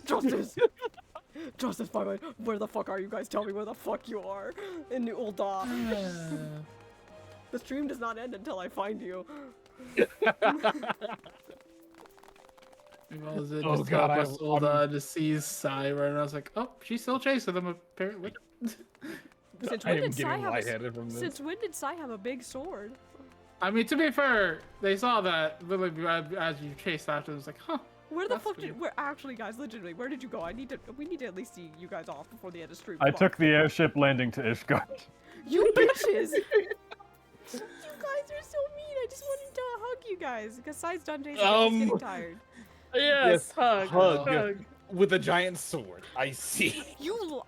Justice! Justice, bye bye. Where the fuck are you guys? Tell me where the fuck you are. In New Ulda. The stream does not end until I find you. Well, is it Oh just God, help us Ulda just sees Cyber, and I was like, oh, she's still chasing them apparently. Since I when am did Sai getting have lightheaded from this. Since when did Sai have a big sword? I mean, to be fair, they saw that literally as you chased after. It was like, huh. Where the That's fuck weird. did? Where actually, guys? Legitimately, where did you go? We need to at least see you guys off before the end of stream. I took the airship landing to Ishgard. You bitches! You guys are so mean. I just wanted to hug you guys because Sai's done chasing. He's getting tired. Yes, hug. With a giant sword. I see.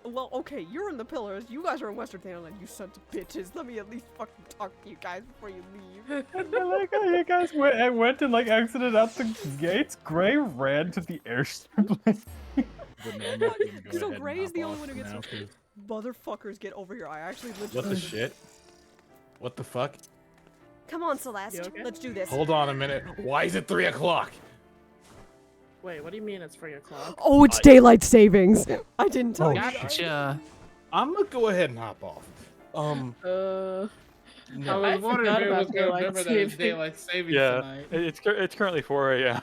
Well, okay, you're in the pillars. You guys are in Western Thailand. You sons of bitches. Let me at least fucking talk to you guys before you leave. I like how you guys went and like exited out the gates. Gray ran to the airship landing. So Gray is the only one who gets. Motherfuckers, get over here. I actually legit. What the shit? What the fuck? Come on, Celeste. Okay? Let's do this. Hold on a minute. Why is it 3 o'clock? Wait, what do you mean it's 3 o'clock? Oh, it's daylight savings. I didn't tell you. Gotcha. I'm gonna go ahead and hop off. I was wondering if it was going to remember that it's daylight savings tonight. It's currently 4 a.m.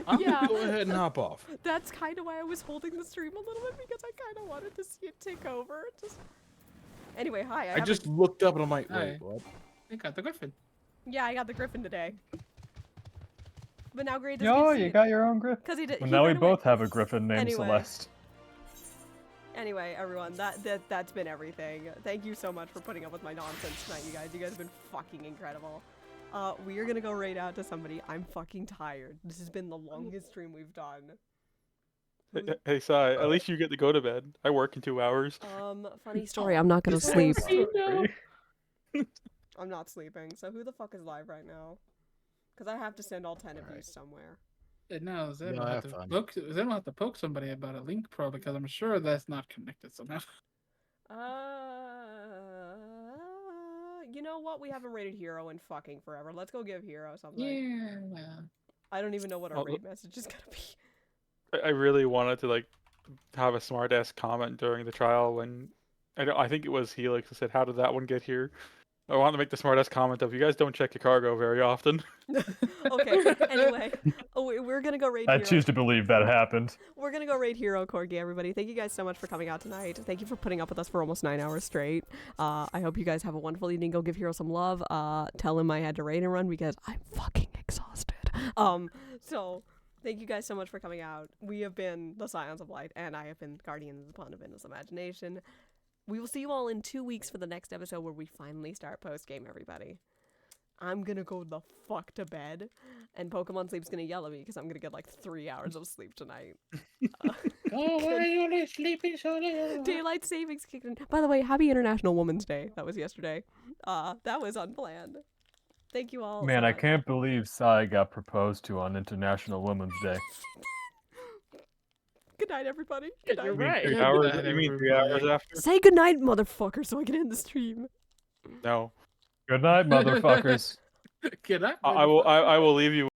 I'm Yeah. gonna go ahead and hop off. That's kind of why I was holding the stream a little bit because I kind of wanted to see it take over. Anyway, hi. I just looked up and I'm like, Hi. wait, what? I got the Griffin. Yeah, I got the Griffin today. But now Gray doesn't Yo, get to see you it. got your own Griffin. 'Cause he did. Well, he now we ran away. both have a Griffin named Anyway. Celeste. Anyway, everyone, that's been everything. Thank you so much for putting up with my nonsense tonight, you guys. You guys have been fucking incredible. We are gonna go raid out to somebody. I'm fucking tired. This has been the longest stream we've done. Hey, Sai, at least you get to go to bed. I work in 2 hours. Funny story. I'm not gonna sleep. No. I'm not sleeping. So who the fuck is live right now? Because I have to send all 10 of you somewhere. No, Zed No, will have have to fun. Zed will have to poke somebody about a link pro because I'm sure that's not connected somehow. You know what? We haven't rated Hero in fucking forever. Let's go give Hero something. Yeah. I don't even know what our Oh, raid message is gonna be. I really wanted to like have a smart ass comment during the trial when I think it was Helix who said, "How did that one get here?" I wanted to make the smart ass comment of, "You guys don't check your cargo very often." Okay. Anyway, we're gonna go raid. I Hero. choose to believe that happened. We're gonna go raid Hero Corgi, everybody. Thank you guys so much for coming out tonight. Thank you for putting up with us for almost 9 hours straight. I hope you guys have a wonderful evening. Go give Hero some love. Tell him I had to raid and run because I'm fucking exhausted. So thank you guys so much for coming out. We have been the Scions of Light, and I have been Guardians upon of Endless Imagination. We will see you all in 2 weeks for the next episode where we finally start post-game, everybody. I'm gonna go the fuck to bed, and Pokemon Sleep's gonna yell at me because I'm gonna get like 3 hours of sleep tonight. Oh, why are you only sleeping so late? Daylight savings kicked in. By the way, happy International Women's Day. That was yesterday. That was unplanned. Thank you all. Man, so I much. can't believe Sai got proposed to on International Women's Day. Good night, everybody. Good night. You're right. 3 hours? You mean 3 hours after? Say good night, motherfucker, so I can end the stream. No. Good night, motherfuckers. Good night. I will leave you